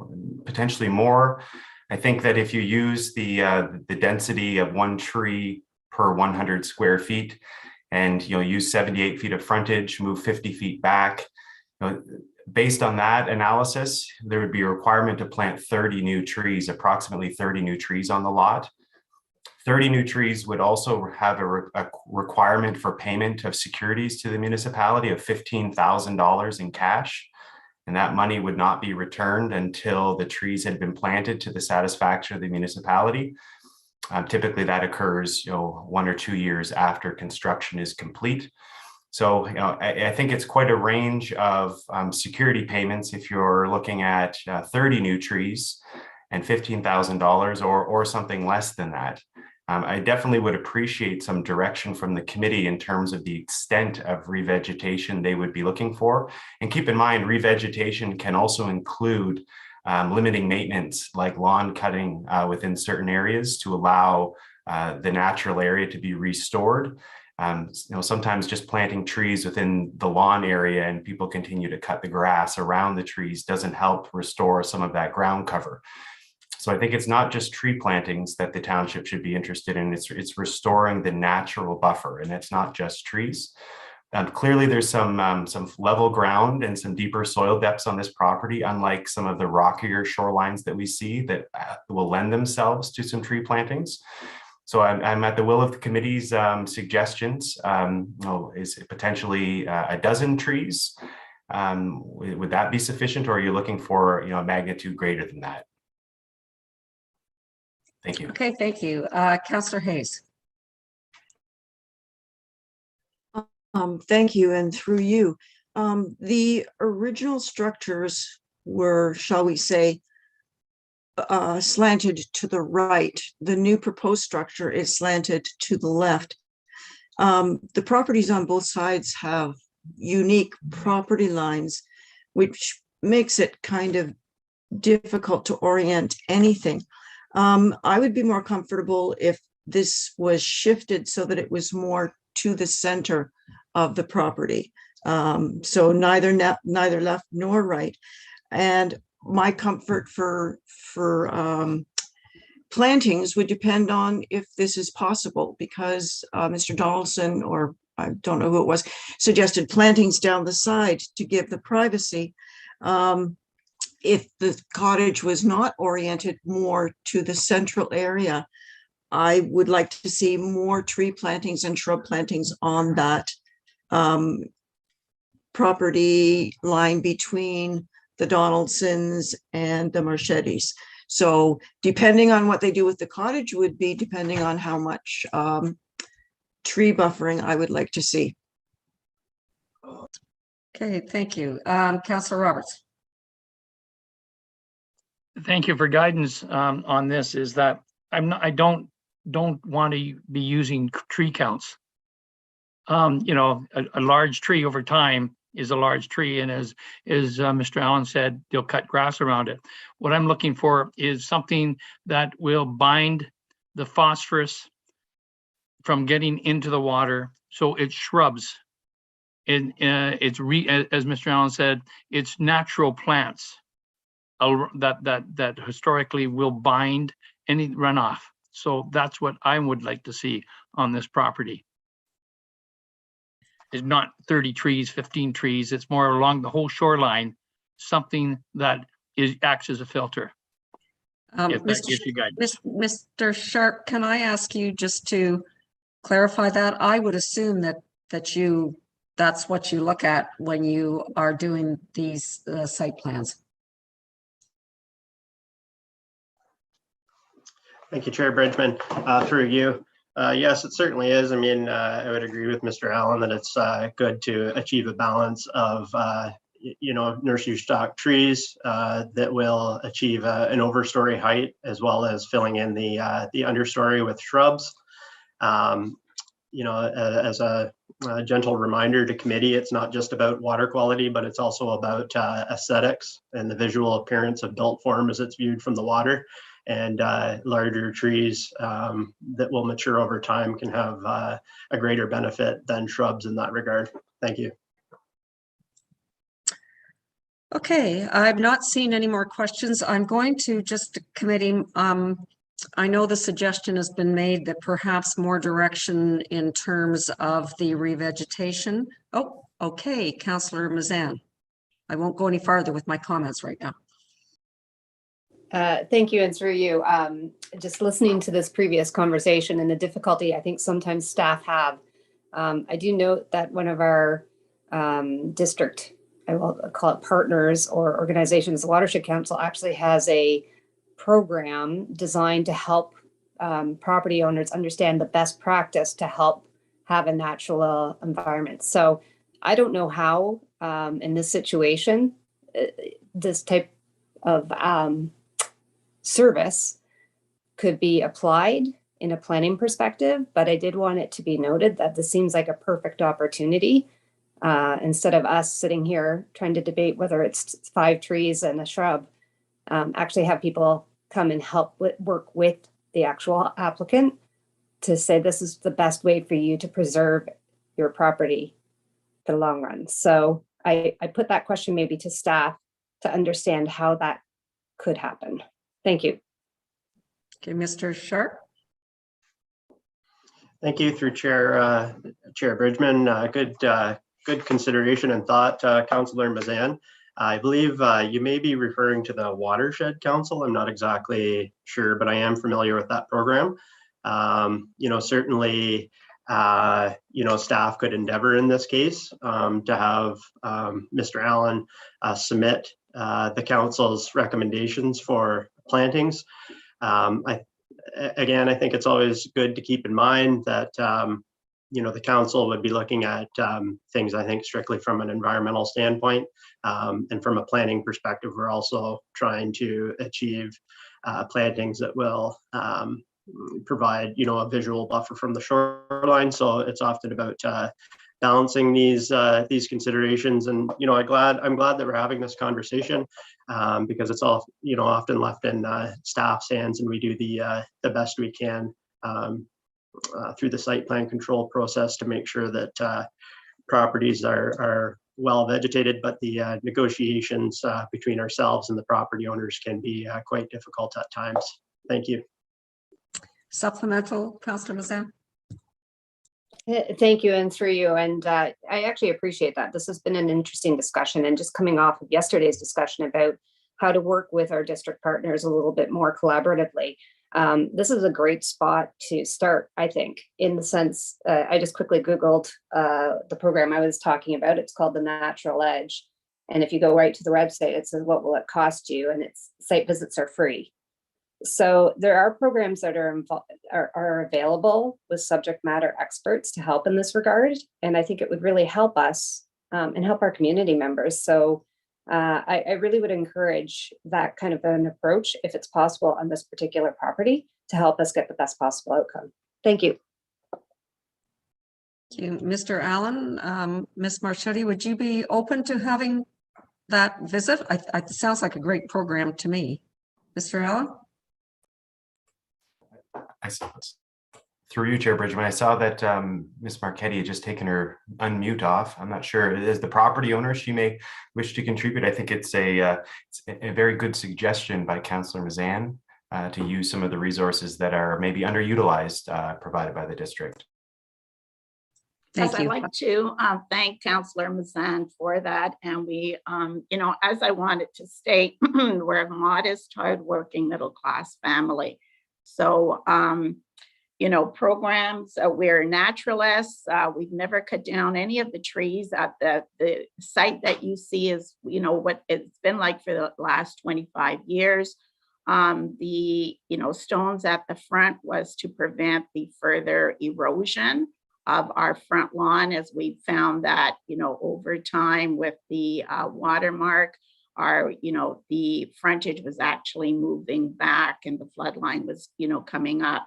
potentially more. I think that if you use the density of 1 tree per 100 square feet, and use 78 feet of frontage, move 50 feet back, based on that analysis, there would be a requirement to plant 30 new trees, approximately 30 new trees on the lot. 30 new trees would also have a requirement for payment of securities to the municipality of $15,000 in cash. And that money would not be returned until the trees had been planted to the satisfaction of the municipality. Typically that occurs 1 or 2 years after construction is complete. So, I think it's quite a range of security payments if you're looking at 30 new trees and $15,000 or something less than that. I definitely would appreciate some direction from the committee in terms of the extent of revegetation they would be looking for. And keep in mind, revegetation can also include limiting maintenance, like lawn cutting within certain areas to allow the natural area to be restored. Sometimes just planting trees within the lawn area and people continue to cut the grass around the trees doesn't help restore some of that ground cover. So I think it's not just tree plantings that the township should be interested in. It's restoring the natural buffer, and it's not just trees. Clearly, there's some level ground and some deeper soil depths on this property, unlike some of the rockier shorelines that we see that will lend themselves to some tree plantings. So I'm at the will of the committee's suggestions. Is it potentially a dozen trees? Would that be sufficient, or are you looking for a magnitude greater than that? Thank you. Okay, thank you. Councillor Hayes. Thank you, and through you. The original structures were, shall we say, slanted to the right. The new proposed structure is slanted to the left. The properties on both sides have unique property lines, which makes it kind of difficult to orient anything. I would be more comfortable if this was shifted so that it was more to the center of the property. So neither left nor right. And my comfort for plantings would depend on if this is possible, because Mr. Donaldson, or I don't know who it was, suggested plantings down the side to give the privacy. If the cottage was not oriented more to the central area, I would like to see more tree plantings and shrub plantings on that property line between the Donaldsons and the Marchettis. So depending on what they do with the cottage would be depending on how much tree buffering I would like to see. Okay, thank you. Councillor Roberts. Thank you for guidance on this. Is that I don't want to be using tree counts. You know, a large tree over time is a large tree, and as Mr. Allen said, they'll cut grass around it. What I'm looking for is something that will bind the phosphorus from getting into the water, so it shrubs. And as Mr. Allen said, it's natural plants that historically will bind any runoff. So that's what I would like to see on this property. It's not 30 trees, 15 trees. It's more along the whole shoreline, something that acts as a filter. If that gives you guidance. Mr. Sharp, can I ask you just to clarify that? I would assume that's what you look at when you are doing these site plans. Thank you, Chair Bridgman. Through you. Yes, it certainly is. I mean, I would agree with Mr. Allen that it's good to achieve a balance of, nursery stock trees that will achieve an overstory height, as well as filling in the understory with shrubs. As a gentle reminder to committee, it's not just about water quality, but it's also about aesthetics and the visual appearance of built form as it's viewed from the water. And larger trees that will mature over time can have a greater benefit than shrubs in that regard. Thank you. Okay, I've not seen any more questions. I'm going to just committee. I know the suggestion has been made that perhaps more direction in terms of the revegetation. Oh, okay, Councillor Mazan. I won't go any farther with my comments right now. Thank you, and through you. Just listening to this previous conversation and the difficulty I think sometimes staff have. I do note that one of our district, I will call it partners or organizations, the Watershed Council actually has a program designed to help property owners understand the best practice to help have a natural environment. So I don't know how in this situation, this type of service could be applied in a planning perspective, but I did want it to be noted that this seems like a perfect opportunity instead of us sitting here trying to debate whether it's 5 trees and a shrub, actually have people come and help work with the actual applicant to say this is the best way for you to preserve your property for the long run. So I put that question maybe to staff to understand how that could happen. Thank you. Okay, Mr. Sharp. Thank you, through Chair Bridgman. Good consideration and thought, Councillor Mazan. I believe you may be referring to the Watershed Council. I'm not exactly sure, but I am familiar with that program. Certainly, staff could endeavor in this case to have Mr. Allen submit the council's recommendations for plantings. I think it's always good to keep in mind that the council would be looking at things, I think, strictly from an environmental standpoint. And from a planning perspective, we're also trying to achieve plantings that will provide, a visual buffer from the shoreline. So it's often about balancing these considerations. And, I'm glad that we're having this conversation because it's all, often left in staff's hands, and we do the best we can through the site plan control process to make sure that properties are well vegetated, but the negotiations between ourselves and the property owners can be quite difficult at times. Thank you. Supplemental, Councillor Mazan. Thank you, and through you. And I actually appreciate that. This has been an interesting discussion, and just coming off of yesterday's discussion about how to work with our district partners a little bit more collaboratively. This is a great spot to start, I think, in the sense, I just quickly Googled the program I was talking about. It's called the Natural Edge. And if you go right to the website, it says, what will it cost you? And its site visits are free. So there are programs that are available with subject matter experts to help in this regard. And I think it would really help us and help our community members. So I really would encourage that kind of an approach, if it's possible, on this particular property to help us get the best possible outcome. Thank you. Thank you. Mr. Allen, Ms. Marchetti, would you be open to having that visit? It sounds like a great program to me. Mr. Allen? I saw this. Through you, Chair Bridgman, I saw that Ms. Marchetti had just taken her unmute off. I'm not sure. As the property owner, she may wish to contribute. I think it's a very good suggestion by Councillor Mazan to use some of the resources that are maybe underutilized provided by the district. Yes, I'd like to thank Councillor Mazan for that. And we, as I wanted to state, we're a modest, hardworking, middle-class family. So, programs, we're naturalists. We've never cut down any of the trees at the site that you see is, what it's been like for the last 25 years. The, stones at the front was to prevent the further erosion of our front lawn, as we found that, over time with the watermark, the frontage was actually moving back and the flood line was, coming up.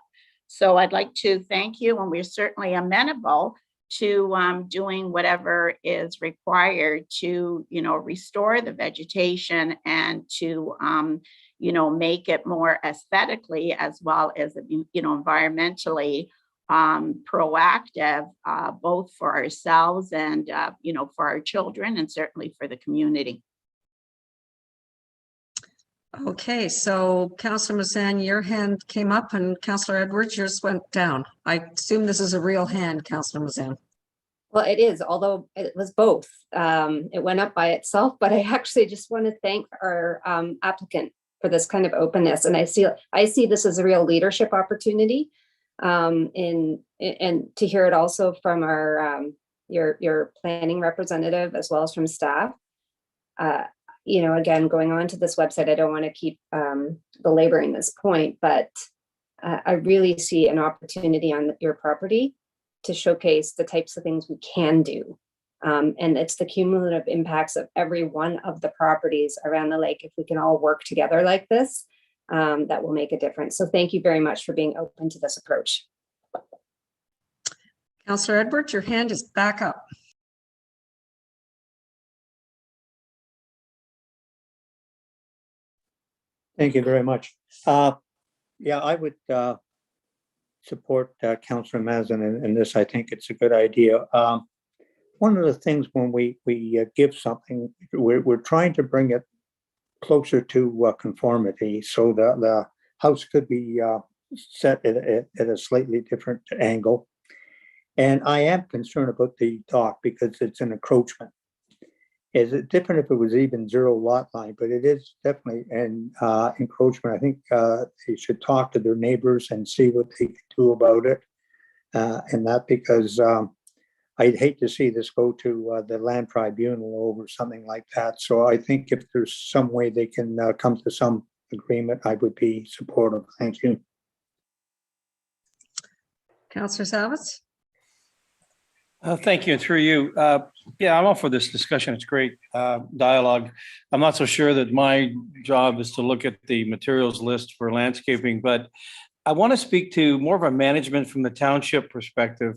So I'd like to thank you, and we're certainly amenable to doing whatever is required to, restore the vegetation and to, make it more aesthetically as well as, environmentally proactive, both for ourselves and, for our children and certainly for the community. Okay, so Councillor Mazan, your hand came up, and Councillor Edwards, yours went down. I assume this is a real hand, Councillor Mazan. Well, it is, although it was both. It went up by itself, but I actually just want to thank our applicant for this kind of openness. And I see this as a real leadership opportunity, and to hear it also from our your planning representative as well as from staff. Again, going on to this website, I don't want to keep belaboring this point, but I really see an opportunity on your property to showcase the types of things we can do. And it's the cumulative impacts of every one of the properties around the lake. If we can all work together like this, that will make a difference. So thank you very much for being open to this approach. Councillor Edwards, your hand is back up. Thank you very much. Yeah, I would support Councillor Mazan in this. I think it's a good idea. One of the things when we give something, we're trying to bring it closer to conformity, so that the house could be set at a slightly different angle. And I am concerned about the dock because it's an encroachment. Is it different if it was even zero lot line? But it is definitely an encroachment. I think they should talk to their neighbors and see what they can do about it. And that because I'd hate to see this go to the land tribunal over something like that. So I think if there's some way they can come to some agreement, I would be supportive. Thank you. Councillor Savitz? Thank you. And through you. Yeah, I'm all for this discussion. It's great dialogue. I'm not so sure that my job is to look at the materials list for landscaping, but I want to speak to more of a management from the township perspective.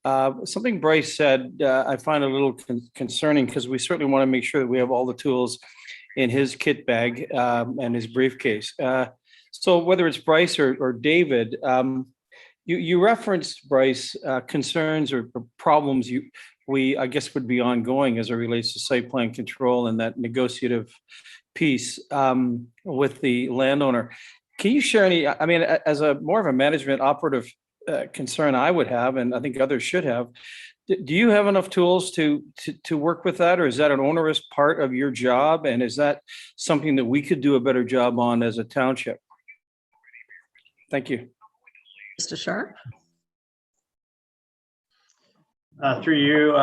Something Bryce said, I find a little concerning because we certainly want to make sure that we have all the tools in his kit bag and his briefcase. So whether it's Bryce or David, you referenced, Bryce, concerns or problems I guess would be ongoing as it relates to site plan control and that negotiative piece with the landowner. Can you share any, I mean, as a more of a management operative concern I would have, and I think others should have, do you have enough tools to work with that, or is that an onerous part of your job? And is that something that we could do a better job on as a township? Thank you. Mr. Sharp? Through you,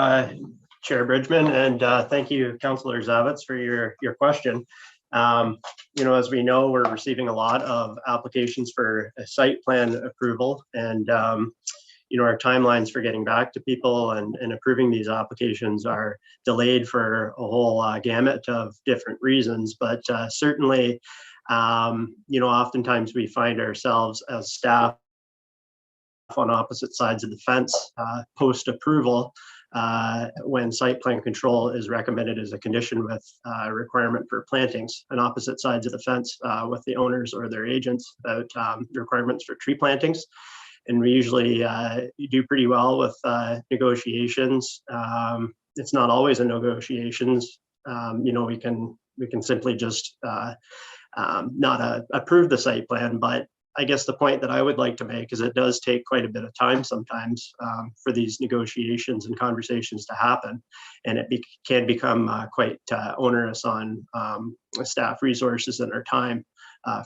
Chair Bridgman, and thank you, Councillor Zavitz, for your question. As we know, we're receiving a lot of applications for a site plan approval, and our timelines for getting back to people and approving these applications are delayed for a whole gamut of different reasons. But certainly, oftentimes we find ourselves as staff on opposite sides of the fence post-approval when site plan control is recommended as a condition with requirement for plantings, and opposite sides of the fence with the owners or their agents about requirements for tree plantings. And we usually do pretty well with negotiations. It's not always a negotiations. We can simply just not approve the site plan, but I guess the point that I would like to make is it does take quite a bit of time sometimes for these negotiations and conversations to happen, and it can become quite onerous on staff resources and our time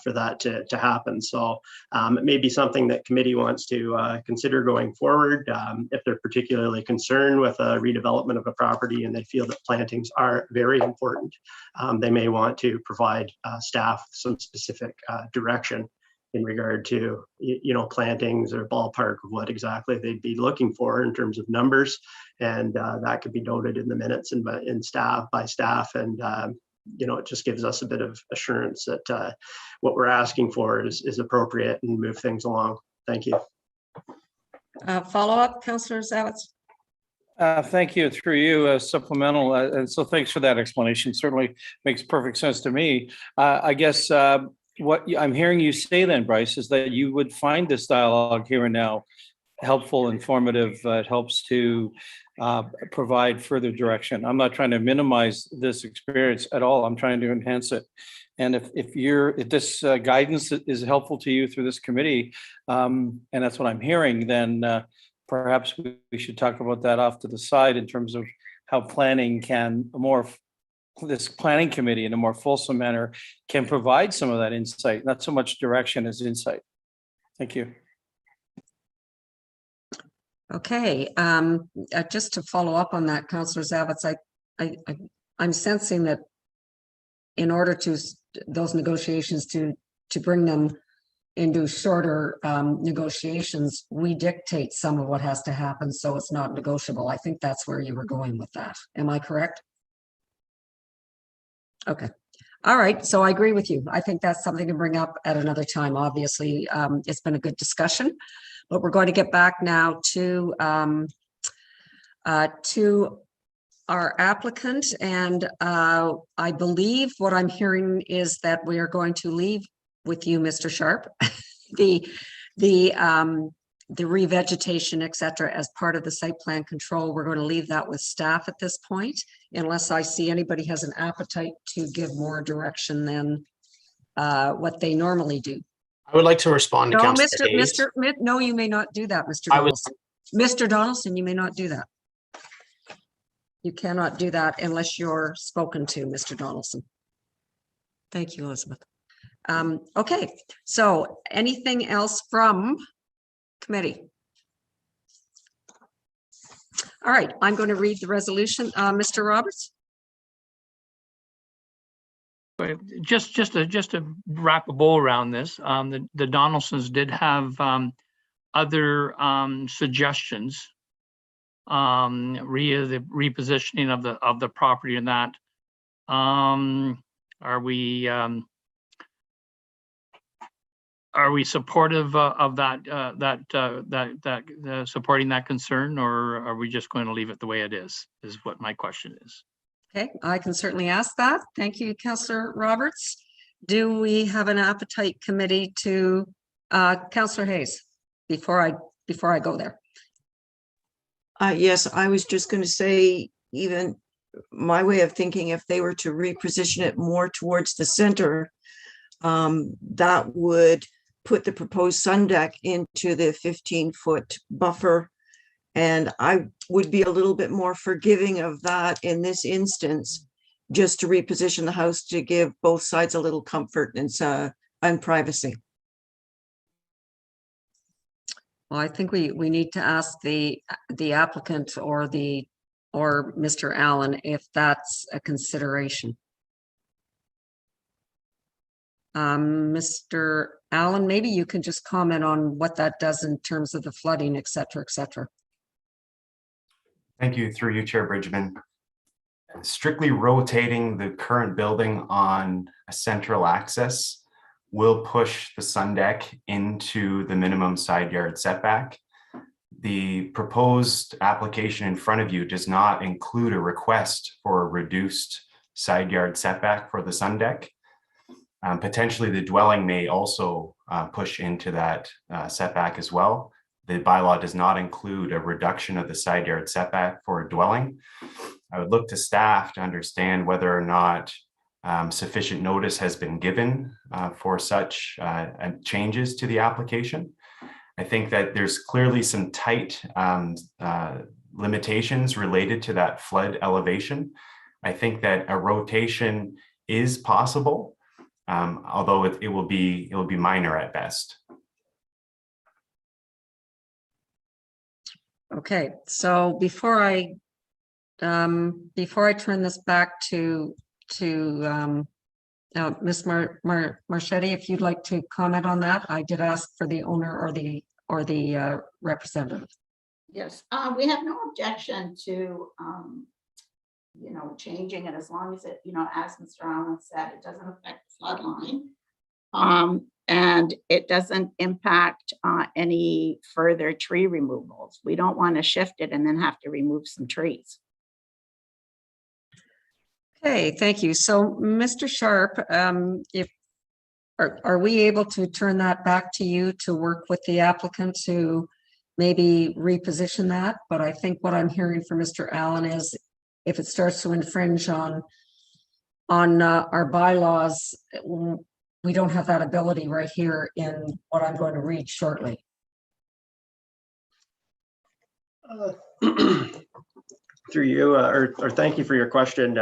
for that to happen. So it may be something that committee wants to consider going forward. If they're particularly concerned with a redevelopment of a property and they feel that plantings are very important, they may want to provide staff some specific direction in regard to, plantings or ballpark of what exactly they'd be looking for in terms of numbers. And that could be noted in the minutes and by staff. And, it just gives us a bit of assurance that what we're asking for is appropriate and move things along. Thank you. Follow up, Councillor Zavitz? Thank you. Through you, supplemental. And so thanks for that explanation. Certainly makes perfect sense to me. I guess what I'm hearing you say then, Bryce, is that you would find this dialogue here and now helpful, informative. It helps to provide further direction. I'm not trying to minimize this experience at all. I'm trying to enhance it. And if this guidance is helpful to you through this committee, and that's what I'm hearing, then perhaps we should talk about that off to the side in terms of how planning this planning committee in a more fulsome manner can provide some of that insight, not so much direction as insight. Thank you. Okay, just to follow up on that, Councillor Zavitz, I'm sensing that in order to those negotiations to bring them into shorter negotiations, we dictate some of what has to happen, so it's not negotiable. I think that's where you were going with that. Am I correct? Okay. All right. So I agree with you. I think that's something to bring up at another time. Obviously, it's been a good discussion, but we're going to get back now to our applicant. And I believe what I'm hearing is that we are going to leave with you, Mr. Sharp, the revegetation, et cetera, as part of the site plan control. We're going to leave that with staff at this point, unless I see anybody has an appetite to give more direction than what they normally do. I would like to respond to No, Councillor Hayes. no, you may not do that, Mr. Donaldson. Mr. Donaldson, you may not do that. You cannot do that unless you're spoken to, Mr. Donaldson. Thank you, Elizabeth. Okay, so anything else from committee? All right, I'm going to read the resolution. Mr. Roberts? Just to wrap a bow around this, the Donaldsons did have other suggestions the repositioning of the property and that. Are we supportive of that supporting that concern, or are we just going to leave it the way it is what my question is. Okay, I can certainly ask that. Thank you, Councillor Roberts. Do we have an appetite committee to, Councillor Hayes, before I go there? Yes, I was just going to say, even my way of thinking, if they were to reposition it more towards the center, that would put the proposed sun deck into the 15-foot buffer. And I would be a little bit more forgiving of that in this instance, just to reposition the house to give both sides a little comfort and privacy. Well, I think we need to ask the applicant or Mr. Allen if that's a consideration. Mr. Allen, maybe you can just comment on what that does in terms of the flooding, et cetera, et cetera. Thank you, through you, Chair Bridgman. Strictly rotating the current building on a central axis will push the sun deck into the minimum side yard setback. The proposed application in front of you does not include a request for a reduced side yard setback for the sun deck. Potentially the dwelling may also push into that setback as well. The bylaw does not include a reduction of the side yard setback for a dwelling. I would look to staff to understand whether or not sufficient notice has been given for such changes to the application. I think that there's clearly some tight limitations related to that flood elevation. I think that a rotation is possible, although it will be minor at best. Okay, so before I turn this back to Ms. Marchetti, if you'd like to comment on that, I did ask for the owner or the representative. Yes, we have no objection to, changing it as long as it, as Mr. Allen said, it doesn't affect the flood line. And it doesn't impact any further tree removals. We don't want to shift it and then have to remove some trees. Okay, thank you. So, Mr. Sharp, are we able to turn that back to you to work with the applicant to maybe reposition that? But I think what I'm hearing from Mr. Allen is if it starts to infringe on our bylaws, we don't have that ability right here in what I'm going to read shortly. Through you, or thank you for your question,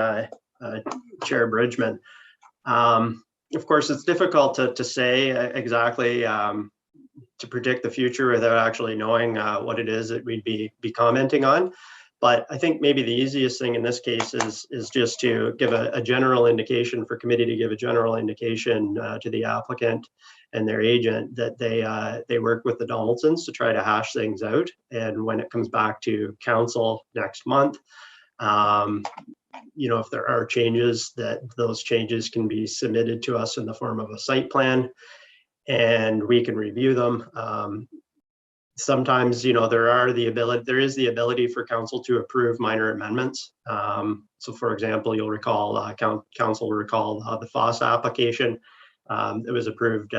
Chair Bridgman. Of course, it's difficult to say exactly to predict the future without actually knowing what it is that we'd be commenting on. But I think maybe the easiest thing in this case is just to give a general indication for committee to give a general indication to the applicant and their agent that they work with the Donaldsons to try to hash things out. And when it comes back to council next month, if there are changes, that those changes can be submitted to us in the form of a site plan and we can review them. Sometimes, there is the ability for council to approve minor amendments. So for example, you'll recall, council will recall the FOSS application. It was approved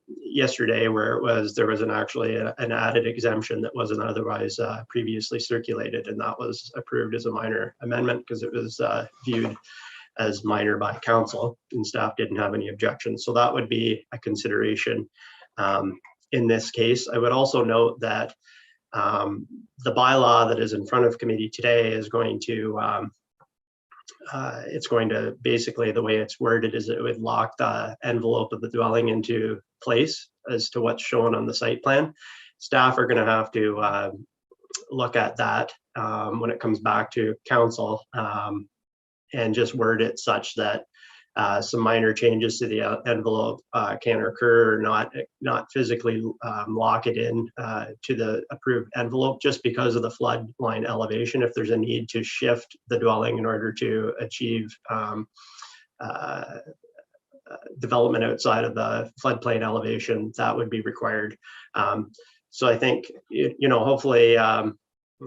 yesterday where there was actually an added exemption that wasn't otherwise previously circulated, and that was approved as a minor amendment because it was viewed as minor by council and staff didn't have any objections. So that would be a consideration in this case. I would also note that the bylaw that is in front of committee today is going to it's going to basically, the way it's worded is it would lock the envelope of the dwelling into place as to what's shown on the site plan. Staff are going to have to look at that when it comes back to council and just word it such that some minor changes to the envelope can occur, or not physically lock it in to the approved envelope just because of the flood line elevation. If there's a need to shift the dwelling in order to achieve development outside of the floodplain elevation, that would be required. So I think, hopefully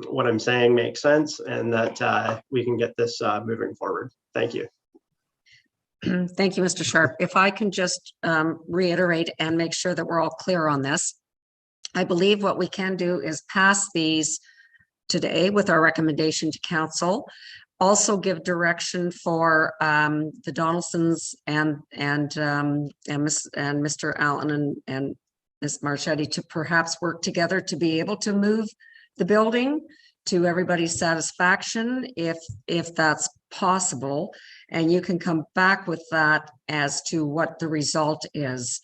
what I'm saying makes sense, and that we can get this moving forward. Thank you. Thank you, Mr. Sharp. If I can just reiterate and make sure that we're all clear on this. I believe what we can do is pass these today with our recommendation to council. Also give direction for the Donaldsons and Mr. Allen and Ms. Marchetti to perhaps work together to be able to move the building to everybody's satisfaction, if that's possible. And you can come back with that as to what the result is.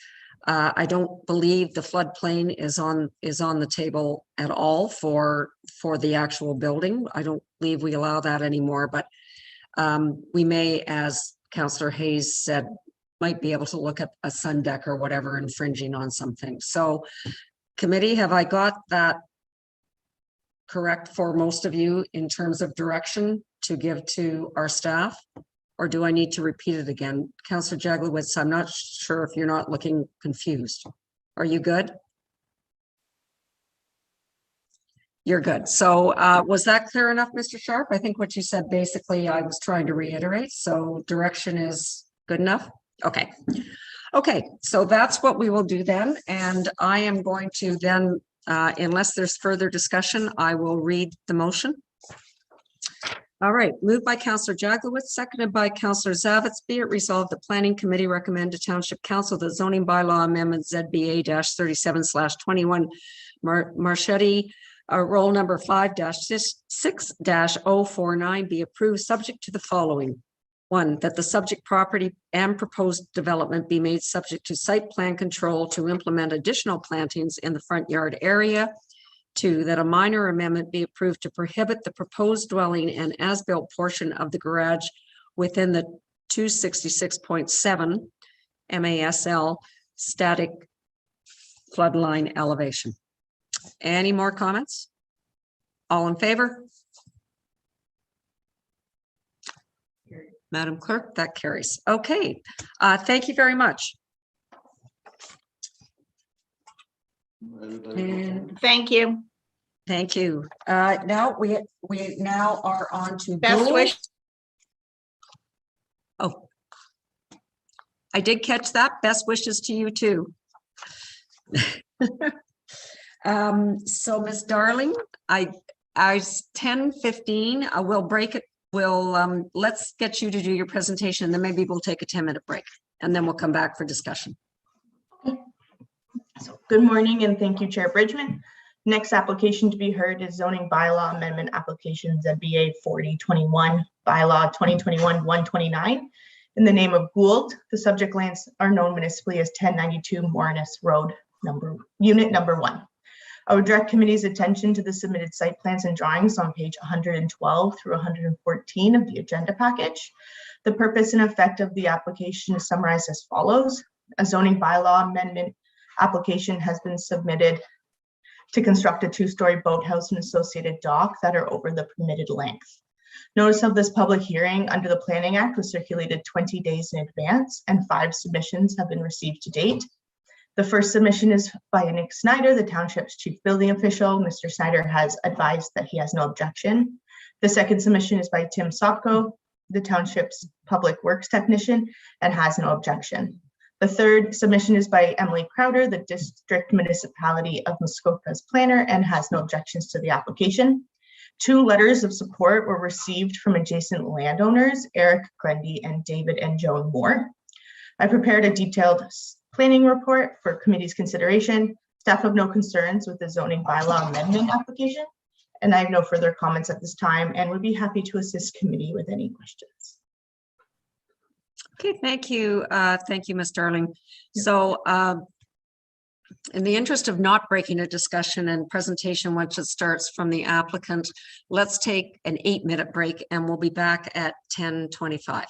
I don't believe the floodplain is on the table at all for the actual building. I don't believe we allow that anymore, but we may, as Councillor Hayes said, might be able to look at a sun deck or whatever infringing on something. So committee, have I got that correct for most of you in terms of direction to give to our staff? Or do I need to repeat it again? Councillor Jaglowitz, I'm not sure if you're not looking confused. Are you good? You're good. So was that clear enough, Mr. Sharp? I think what you said basically I was trying to reiterate. So direction is good enough? Okay. Okay, so that's what we will do then. And I am going to then, unless there's further discussion, I will read the motion. All right, moved by Councillor Jaglowitz, seconded by Councillor Zavitz. Be it resolved, the Planning Committee recommend to Township Council the zoning bylaw amendment ZBA-37/21 Marchetti, roll number 5-6-049 be approved, subject to the following. 1, that the subject property and proposed development be made subject to site plan control to implement additional plantings in the front yard area. 2, that a minor amendment be approved to prohibit the proposed dwelling and as-built portion of the garage within the 266.7 MASL static floodline elevation. Any more comments? All in favor? Madam Clerk, that carries. Okay, thank you very much. And Thank you. thank you. Now we now are on to Best goals. wish. Oh, I did catch that. Best wishes to you too. So Ms. Darling, I 10:15. I will break it. We'll let's get you to do your presentation, and then maybe we'll take a 10-minute break, and then we'll come back for discussion. So good morning and thank you, Chair Bridgman. Next application to be heard is zoning bylaw amendment application ZBA 4021, bylaw 2021-129. In the name of Gould, the subject lands are known municipally as 1092 Morinus Road, unit number 1. I would direct committee's attention to the submitted site plans and drawings on page 112 through 114 of the agenda package. The purpose and effect of the application is summarized as follows. A zoning bylaw amendment application has been submitted to construct a 2-story boathouse and associated dock that are over the permitted length. Notice of this public hearing under the Planning Act was circulated 20 days in advance, and 5 submissions have been received to date. The first submission is by Nick Snyder, the township's chief building official. Mr. Snyder has advised that he has no objection. The second submission is by Tim Sopko, the township's public works technician, and has no objection. The third submission is by Emily Crowder, the district municipality of Muskoka's planner, and has no objections to the application. 2 letters of support were received from adjacent landowners, Eric Grundy and David and Joan Moore. I prepared a detailed planning report for committee's consideration. Staff have no concerns with the zoning bylaw amendment application, and I have no further comments at this time and would be happy to assist committee with any questions. Okay, thank you. Thank you, Ms. Darling. So in the interest of not breaking a discussion and presentation once it starts from the applicant, let's take an 8-minute break and we'll be back at 10:25.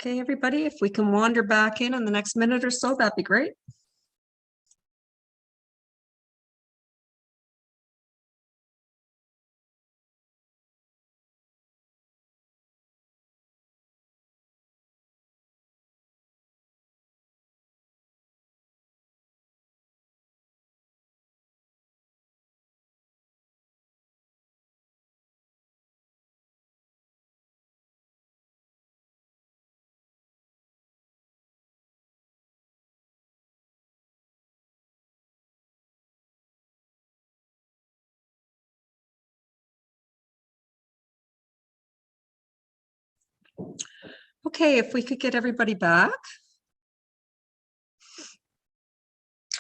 Okay, everybody, if we can wander back in the next minute or so, that'd be great. Okay, if we could get everybody back.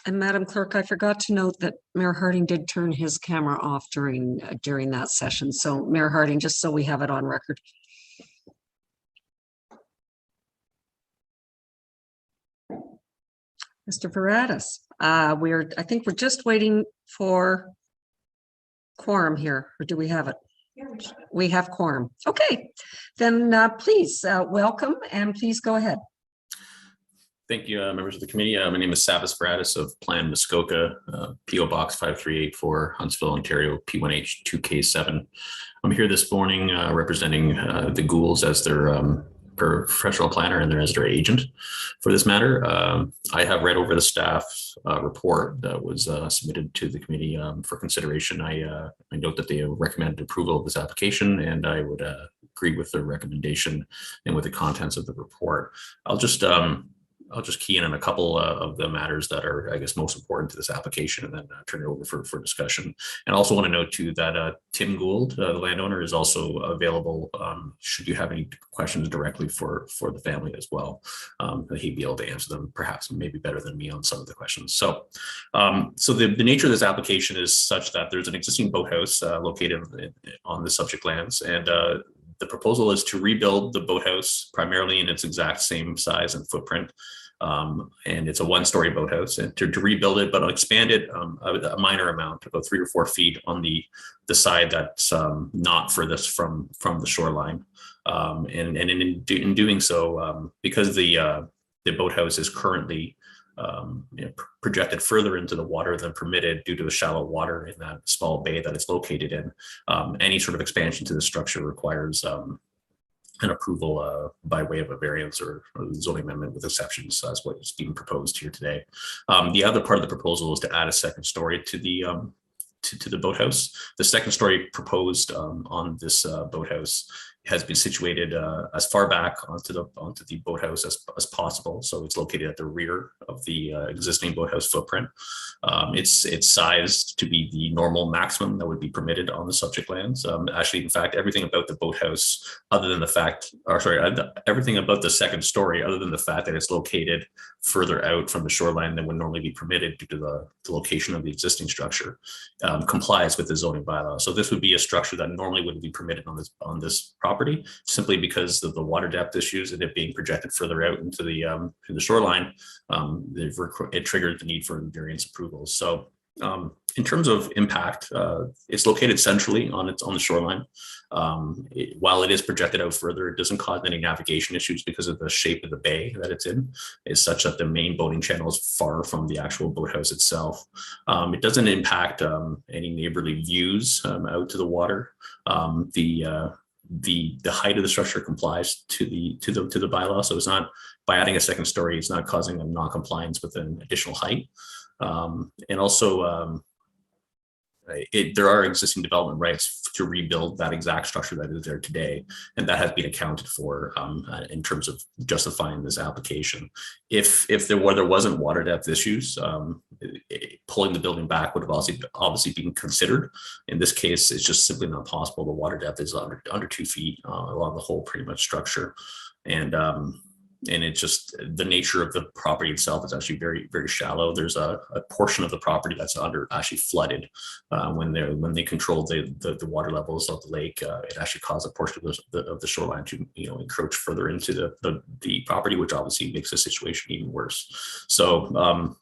And Madam Clerk, I forgot to note that Mayor Harding did turn his camera off during that session. So Mayor Harding, just so we have it on record. Mr. Veratis, I think we're just waiting for quorum here, or do we have it? We have quorum. Okay, then please welcome and please go ahead. Thank you, members of the committee. My name is Savas Veratis of Plan Muskoka, PO Box 5384, Huntsville, Ontario, P1H2K7. I'm here this morning representing the Goulds as their professional planner and as their agent for this matter. I have read over the staff report that was submitted to the committee for consideration. I note that they recommended approval of this application, and I would agree with the recommendation and with the contents of the report. I'll just key in on a couple of the matters that are, I guess, most important to this application, and then turn it over for discussion. And I also want to note too that Tim Gould, the landowner, is also available should you have any questions directly for the family as well. He'd be able to answer them perhaps maybe better than me on some of the questions. So, the nature of this application is such that there's an existing boathouse located on the subject lands, and the proposal is to rebuild the boathouse primarily in its exact same size and footprint. And it's a one-story boathouse, and to rebuild it, but expand it a minor amount, about 3 or 4 feet on the side that's not furthest from the shoreline. And in doing so, because the boathouse is currently projected further into the water than permitted due to the shallow water in that small bay that it's located in, any sort of expansion to the structure requires an approval by way of a variance or zoning amendment with exceptions, as what is being proposed here today. The other part of the proposal is to add a second story to the boathouse. The second story proposed on this boathouse has been situated as far back onto the boathouse as possible. So it's located at the rear of the existing boathouse footprint. It's sized to be the normal maximum that would be permitted on the subject lands. Actually, in fact, everything about the boathouse, other than the fact, everything about the second story, other than the fact that it's located further out from the shoreline than would normally be permitted due to the location of the existing structure, complies with the zoning bylaw. So this would be a structure that normally wouldn't be permitted on this property, simply because of the water depth issues and it being projected further out into the shoreline. It triggered the need for variance approvals. So in terms of impact, it's located centrally on the shoreline. While it is projected out further, it doesn't cause any navigation issues because of the shape of the bay that it's in. Is such that the main boating channel is far from the actual boathouse itself. It doesn't impact any neighborly views out to the water. The height of the structure complies to the bylaw, so it's not, by adding a second story, it's not causing a non-compliance with an additional height. And also, there are existing development rights to rebuild that exact structure that is there today, and that has been accounted for in terms of justifying this application. If there wasn't water depth issues, pulling the building back would have obviously been considered. In this case, it's just simply not possible. The water depth is under 2 feet along the whole pretty much structure, and it's just the nature of the property itself is actually very, very shallow. There's a portion of the property that's actually flooded when they controlled the water levels of the lake. It actually caused a portion of the shoreline to encroach further into the property, which obviously makes the situation even worse. So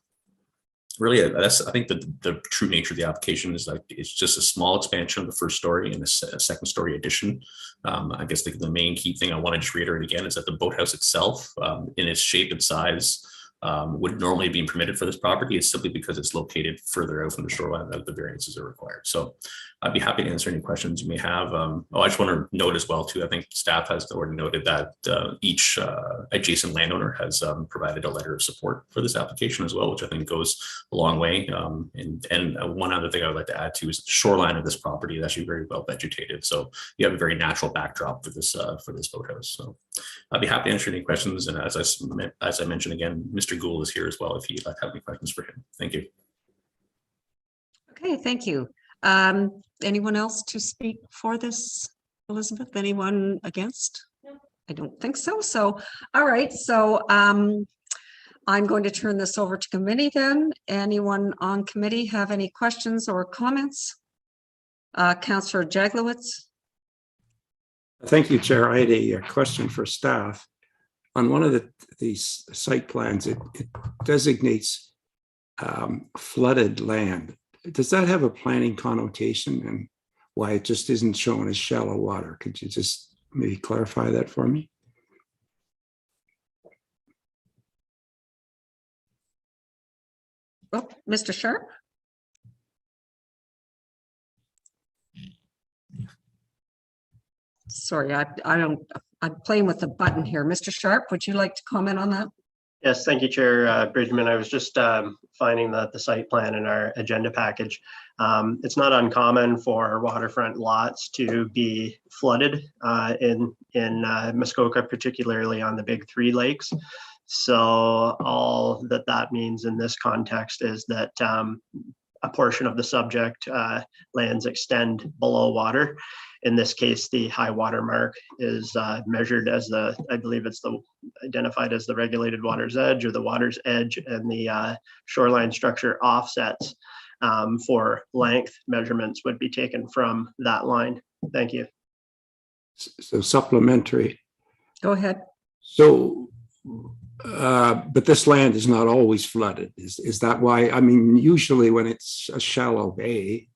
really, I think the true nature of the application is like it's just a small expansion of the first story and a second story addition. I guess the main key thing I want to just reiterate again is that the boathouse itself, in its shape and size, would normally be permitted for this property. It's simply because it's located further out from the shoreline that the variances are required. So I'd be happy to answer any questions you may have. I just want to note as well too, I think staff has already noted that each adjacent landowner has provided a letter of support for this application as well, which I think goes a long way. And one other thing I would like to add to is the shoreline of this property is actually very well vegetated. So you have a very natural backdrop for this boathouse. So I'd be happy to answer any questions. And as I mentioned again, Mr. Gould is here as well if you'd like to have any questions for him. Thank you. Okay, thank you. Anyone else to speak for this, Elizabeth? Anyone against? No. I don't think so. So, all right. So I'm going to turn this over to committee then. Anyone on committee have any questions or comments? Councillor Jaglowitz. Thank you, Chair. I had a question for staff. On one of these site plans, it designates flooded land. Does that have a planning connotation, and why it just isn't shown as shallow water? Could you just maybe clarify that for me? Oh, Mr. Sharp. Sorry, I'm playing with the button here. Mr. Sharp, would you like to comment on that? Yes, thank you, Chair Bridgman. I was just finding the site plan in our agenda package. It's not uncommon for waterfront lots to be flooded in Muskoka, particularly on the big three lakes. So all that means in this context is that a portion of the subject lands extend below water. In this case, the high water mark is measured as I believe it's identified as the regulated water's edge or the water's edge, and the shoreline structure offsets for length measurements would be taken from that line. Thank you. So supplementary. Go ahead. So, but this land is not always flooded. Is that why? I mean, usually when it's a shallow bay,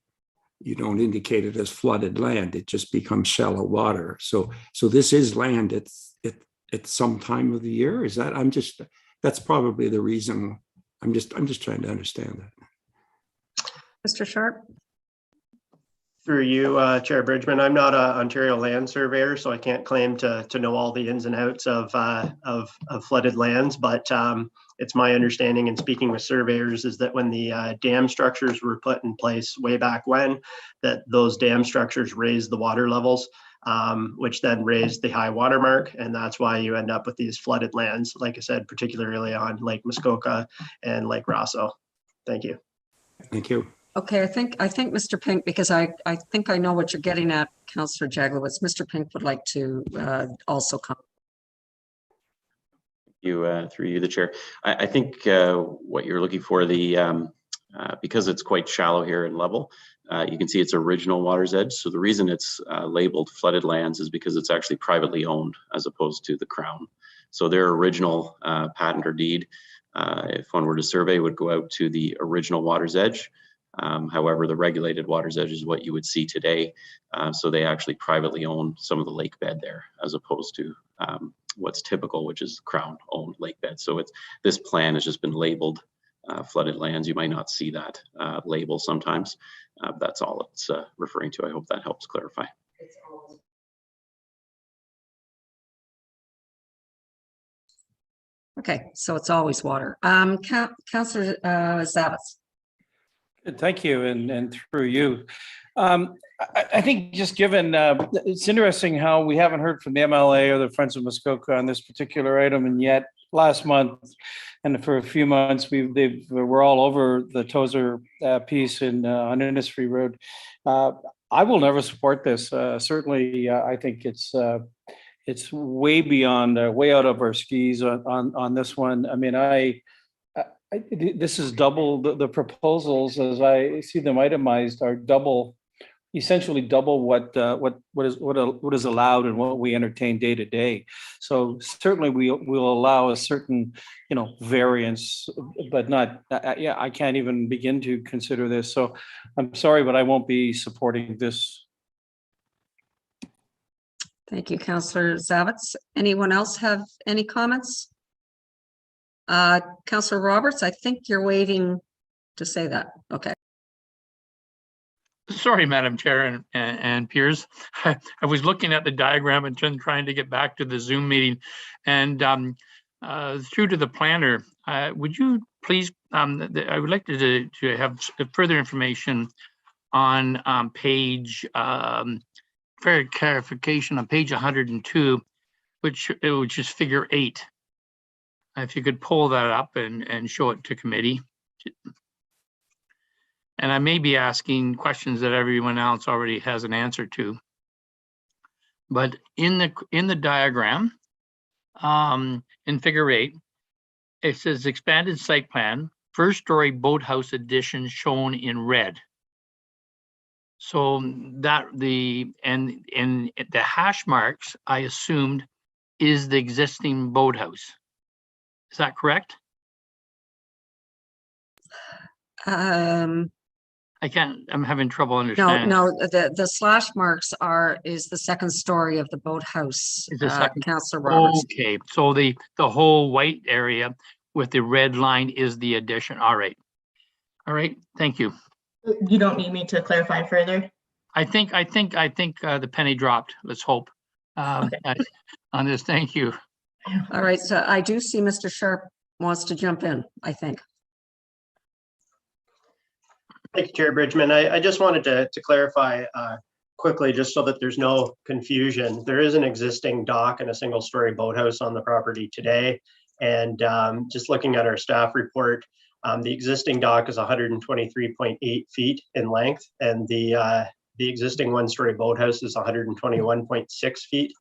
you don't indicate it as flooded land. It just becomes shallow water. So this is land at some time of the year. Is that? That's probably the reason. I'm just trying to understand that. Mr. Sharp. Through you, Chair Bridgman, I'm not an Ontario land surveyor, so I can't claim to know all the ins and outs of flooded lands. But it's my understanding, and speaking with surveyors, is that when the dam structures were put in place way back when, that those dam structures raised the water levels, which then raised the high water mark, and that's why you end up with these flooded lands. Like I said, particularly on Lake Muskoka and Lake Rosso. Thank you. Thank you. Okay, I think Mr. Pink, because I think I know what you're getting at, Councillor Jaglowitz. Mr. Pink would like to also comment. Through you, the chair. I think what you're looking for, because it's quite shallow here and level, you can see its original water's edge. So the reason it's labeled flooded lands is because it's actually privately owned as opposed to the Crown. So their original patent or deed, if one were to survey, would go out to the original water's edge. However, the regulated water's edge is what you would see today. So they actually privately own some of the lake bed there, as opposed to what's typical, which is Crown owned lake bed. So this plan has just been labeled flooded lands. You might not see that label sometimes. That's all it's referring to. I hope that helps clarify. Okay, so it's always water. Councillor Zavitz. Thank you, and through you. I think just given, it's interesting how we haven't heard from the MLA or the Friends of Muskoka on this particular item, and yet last month and for a few months we're all over the Tozer piece on Industry Road. I will never support this. Certainly, I think it's way beyond, way out of our skis on this one. I mean, this is double the proposals as I see them itemized are double essentially double what is allowed and what we entertain day to day. So certainly we will allow a certain, variance, but not, yeah, I can't even begin to consider this. So I'm sorry, but I won't be supporting this. Thank you, Councillor Zavitz. Anyone else have any comments? Councillor Roberts, I think you're waiting to say that. Okay. Sorry, Madam Chair and peers. I was looking at the diagram and trying to get back to the Zoom meeting, and through to the planner. Would you please? I would like to have further information on page for clarification on page 102, which is figure 8. If you could pull that up and show it to committee. And I may be asking questions that everyone else already has an answer to. But in the diagram, in figure 8, it says expanded site plan, first story boathouse addition shown in red. So that the hash marks, I assumed, is the existing boathouse. Is that correct? I'm having trouble understanding. No, the slash marks is the second story of the boathouse. Councillor Roberts. Okay, so the whole white area with the red line is the addition. All right, thank you. You don't need me to clarify further? I think the penny dropped. Let's hope on this. Thank you. All right, so I do see Mr. Sharp wants to jump in, I think. Thank you, Chair Bridgman. I just wanted to clarify quickly, just so that there's no confusion. There is an existing dock and a single-story boathouse on the property today. And just looking at our staff report, the existing dock is 123.8 feet in length, and the existing one-story boathouse is 121.6 feet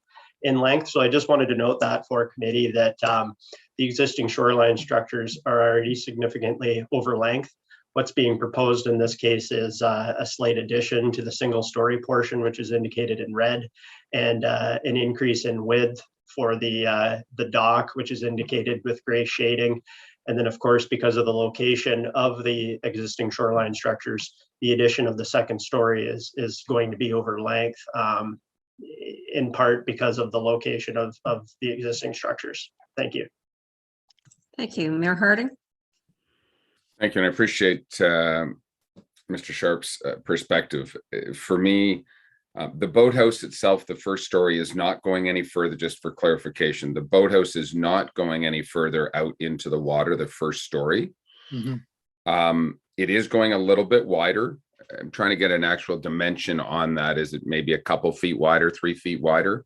in length. So I just wanted to note that for committee that the existing shoreline structures are already significantly over length. What's being proposed in this case is a slight addition to the single story portion, which is indicated in red, and an increase in width for the dock, which is indicated with gray shading. And then, of course, because of the location of the existing shoreline structures, the addition of the second story is going to be over length, in part because of the location of the existing structures. Thank you. Thank you. Mayor Harding. Thank you, and I appreciate Mr. Sharp's perspective. For me, the boathouse itself, the first story, is not going any further. Just for clarification, the boathouse is not going any further out into the water, the first story. Mm-hmm. It is going a little bit wider. I'm trying to get an actual dimension on that. Is it maybe a couple feet wider, 3 feet wider?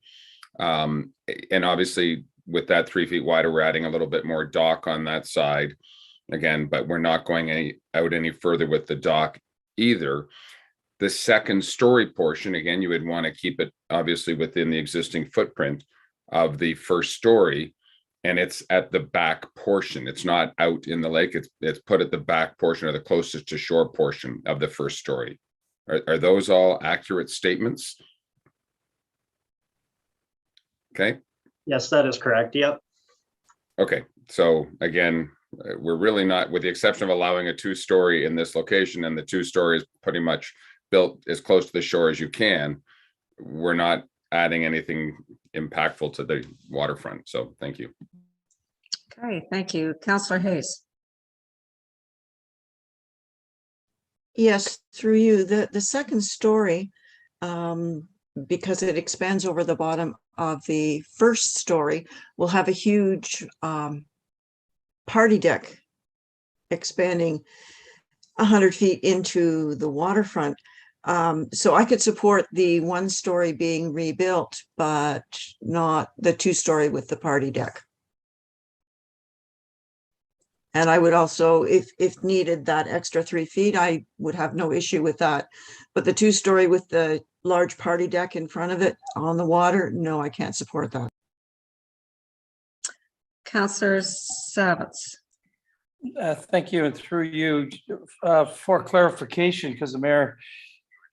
And obviously with that 3 feet wider, we're adding a little bit more dock on that side. Again, but we're not going out any further with the dock either. The second story portion, again, you would want to keep it obviously within the existing footprint of the first story, and it's at the back portion. It's not out in the lake. It's put at the back portion or the closest to shore portion of the first story. Are those all accurate statements? Okay. Yes, that is correct. Yep. Okay. So again, we're really not, with the exception of allowing a 2-story in this location, and the 2-story is pretty much built as close to the shore as you can, we're not adding anything impactful to the waterfront. So thank you. Okay, thank you. Councillor Hayes. Yes, through you. The second story, because it expands over the bottom of the first story, will have a huge party deck expanding 100 feet into the waterfront. So I could support the 1-story being rebuilt, but not the 2-story with the party deck. And I would also, if needed, that extra 3 feet, I would have no issue with that. But the 2-story with the large party deck in front of it on the water, no, I can't support that. Councillor Savitz. Thank you, and through you, for clarification, because the mayor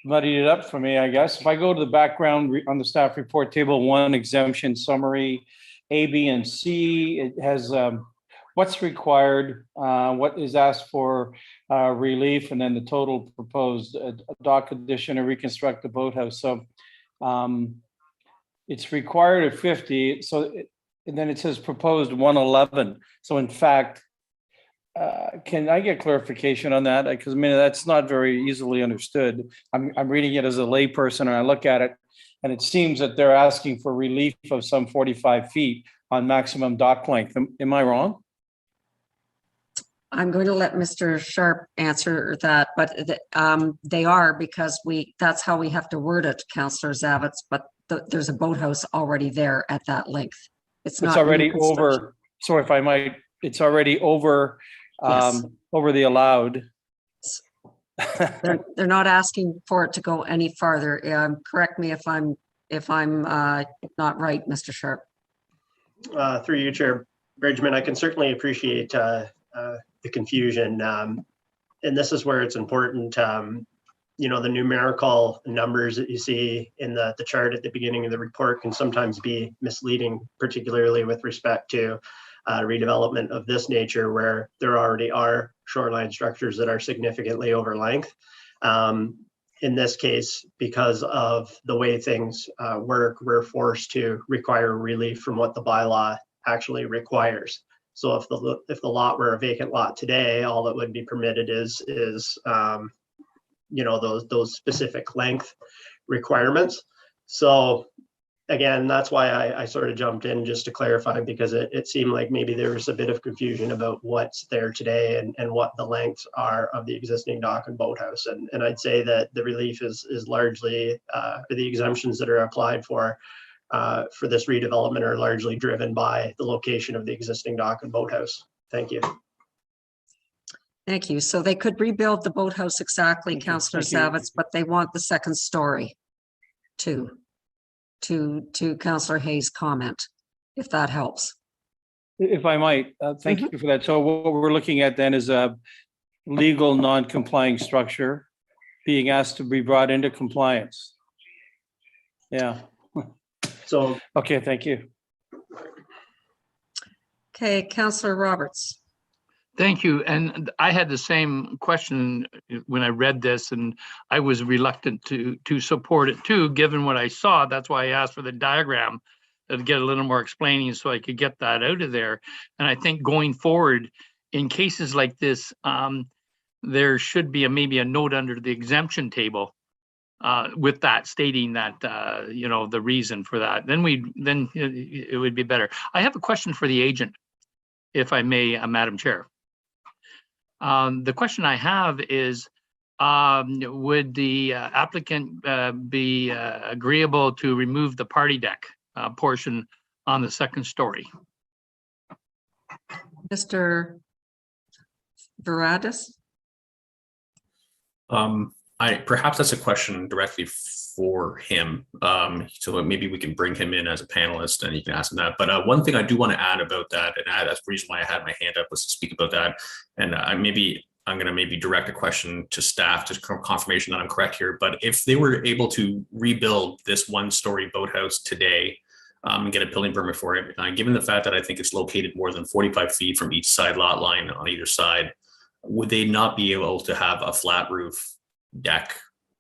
muddied it up for me, I guess. If I go to the background on the staff report, table 1, exemption summary, A, B, and C, it has what's required, what is asked for relief, and then the total proposed dock addition and reconstruct the boathouse. So it's required at 50. So and then it says proposed 111. So in fact, can I get clarification on that? Because I mean, that's not very easily understood. I'm reading it as a layperson, and I look at it, and it seems that they're asking for relief of some 45 feet on maximum dock length. Am I wrong? I'm going to let Mr. Sharp answer that, but they are, because that's how we have to word it, Councillor Zavitz, but there's a boathouse already there at that length. It's already over. So if I might, it's already over. Yes. Over the allowed. They're not asking for it to go any farther. Correct me if I'm not right, Mr. Sharp. Through you, Chair Bridgman, I can certainly appreciate the confusion, and this is where it's important. You know, the numerical numbers that you see in the chart at the beginning of the report can sometimes be misleading, particularly with respect to redevelopment of this nature, where there already are shoreline structures that are significantly over length. In this case, because of the way things work, we're forced to require relief from what the bylaw actually requires. So if the lot were a vacant lot today, all that would be permitted is you know, those specific length requirements. So again, that's why I sort of jumped in just to clarify, because it seemed like maybe there was a bit of confusion about what's there today and what the lengths are of the existing dock and boathouse. And I'd say that the relief is largely, the exemptions that are applied for this redevelopment are largely driven by the location of the existing dock and boathouse. Thank you. Thank you. So they could rebuild the boathouse exactly, Councillor Zavitz, but they want the second story too. To Councillor Hayes' comment, if that helps. If I might, thank you for that. So what we're looking at then is a legal non-complying structure being asked to be brought into compliance. Yeah. So, okay, thank you. Okay, Councillor Roberts. Thank you. And I had the same question when I read this, and I was reluctant to support it too, given what I saw. That's why I asked for the diagram to get a little more explaining so I could get that out of there. And I think going forward, in cases like this, there should be maybe a note under the exemption table with that stating that, you know, the reason for that. Then it would be better. I have a question for the agent, if I may, Madam Chair. The question I have is, would the applicant be agreeable to remove the party deck portion on the second story? Mr. Varadis? Perhaps that's a question directly for him. So maybe we can bring him in as a panelist and you can ask him that. But one thing I do want to add about that, and that's the reason why I had my hand up, was to speak about that. And I'm going to maybe direct a question to staff, just confirmation that I'm correct here. But if they were able to rebuild this one-story boathouse today and get a building permit for it, given the fact that I think it's located more than 45 feet from each side lot line on either side, would they not be able to have a flat roof deck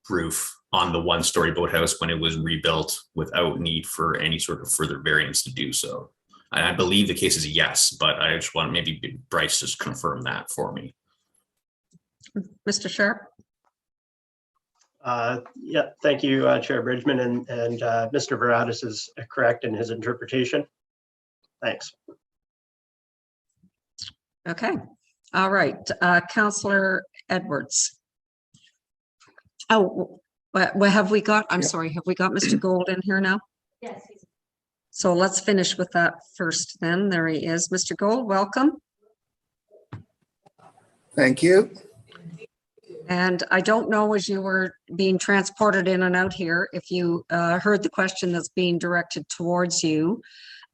roof on the one-story boathouse when it was rebuilt without need for any sort of further variance to do so? And I believe the case is yes, but I just want maybe Bryce just confirm that for me. Mr. Sharp? Yeah, thank you, Chair Bridgman, and Mr. Varadis is correct in his interpretation. Thanks. Okay, all right, Councillor Edwards. Oh, what have we got? I'm sorry, have we got Mr. Gold in here now? Yes. So let's finish with that first then. There he is. Mr. Gold, welcome. Thank you. And I don't know, as you were being transported in and out here, if you heard the question that's being directed towards you.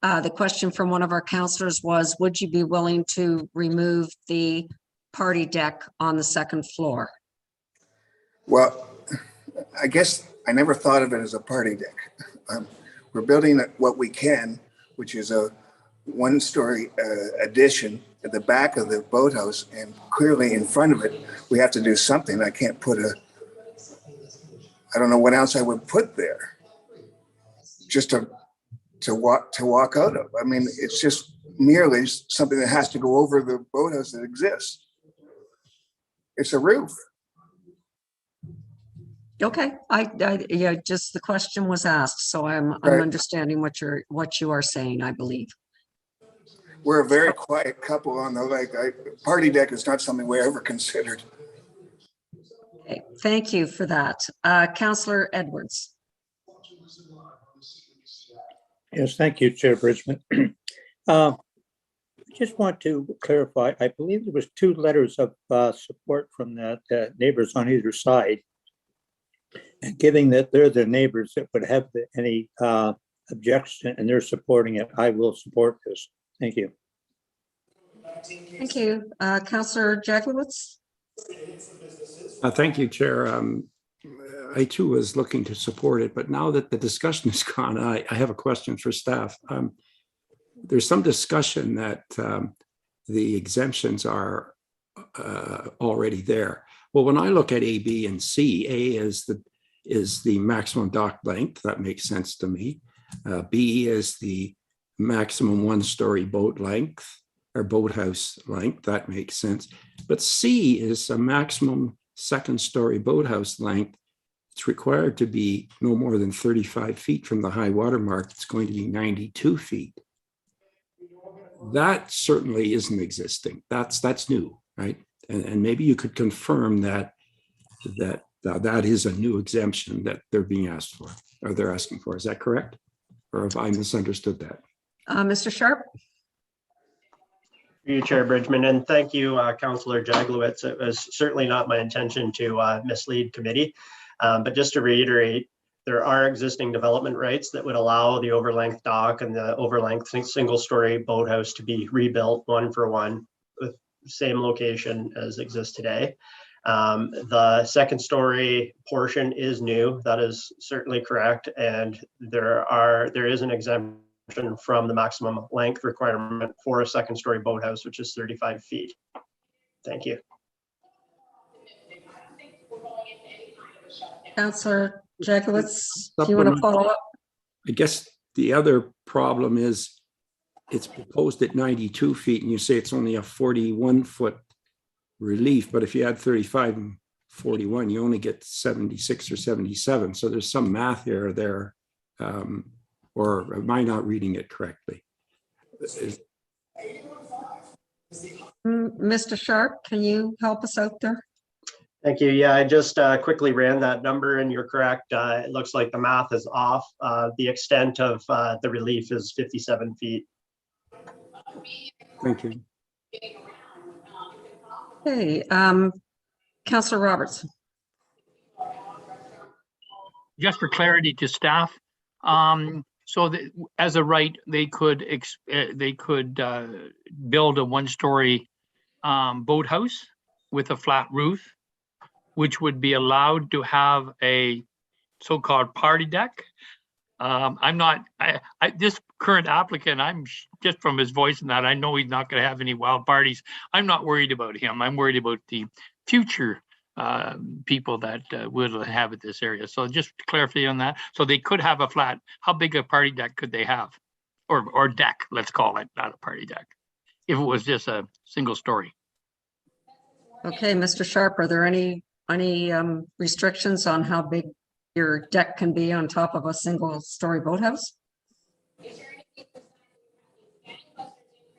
The question from one of our councillors was, would you be willing to remove the party deck on the second floor? Well, I guess I never thought of it as a party deck. We're building what we can, which is a one-story addition at the back of the boathouse, and clearly in front of it, we have to do something. I can't put I don't know what else I would put there, just to walk out of. I mean, it's just merely something that has to go over the boathouse that exists. It's a roof. Okay, yeah, just the question was asked, so I'm Right. understanding what you are saying, I believe. We're a very quiet couple on the lake. Party deck is not something we ever considered. Okay, thank you for that. Councillor Edwards. Yes, thank you, Chair Bridgman. Just want to clarify, I believe there was 2 letters of support from the neighbors on either side. And given that they're the neighbors that would have any objection and they're supporting it, I will support this. Thank you. Thank you. Councillor Jaglowitz. Thank you, Chair. I too was looking to support it, but now that the discussion is gone, I have a question for staff. There's some discussion that the exemptions are already there. Well, when I look at A, B, and C, A is the maximum dock length. That makes sense to me. B is the maximum one-story boat length or boathouse length. That makes sense. But C is a maximum second-story boathouse length. It's required to be no more than 35 feet from the high water mark. It's going to be 92 feet. That certainly isn't existing. That's new, right? And maybe you could confirm that is a new exemption that they're being asked for, or they're asking for. Is that correct? Or have I misunderstood that? Mr. Sharp. Through you, Chair Bridgman, and thank you, Councillor Jaglowitz. It was certainly not my intention to mislead committee, but just to reiterate, there are existing development rights that would allow the overlength dock and the overlength single-story boathouse to be rebuilt 1-for-1 with the same location as exists today. The second story portion is new. That is certainly correct, and there is an exemption from the maximum length requirement for a second story boathouse, which is 35 feet. Thank you. Councillor Jaglowitz, do you want to follow up? I guess the other problem is it's proposed at 92 feet and you say it's only a 41-foot relief, but if you add 35 and 41, you only get 76 or 77. So there's some math error there. Or am I not reading it correctly? Mr. Sharp, can you help us out there? Thank you. Yeah, I just quickly ran that number and you're correct. It looks like the math is off. The extent of the relief is 57 feet. Thank you. Okay, Councillor Roberts. Just for clarity to staff, so that as a right, they could build a one-story boathouse with a flat roof, which would be allowed to have a so-called party deck. This current applicant, I'm just from his voice and that, I know he's not going to have any wild parties. I'm not worried about him. I'm worried about the future people that will inhabit this area. So just to clarify on that. So they could have a flat, how big a party deck could they have? Or deck, let's call it, not a party deck, if it was just a single story. Okay, Mr. Sharp, are there any restrictions on how big your deck can be on top of a single story boathouse?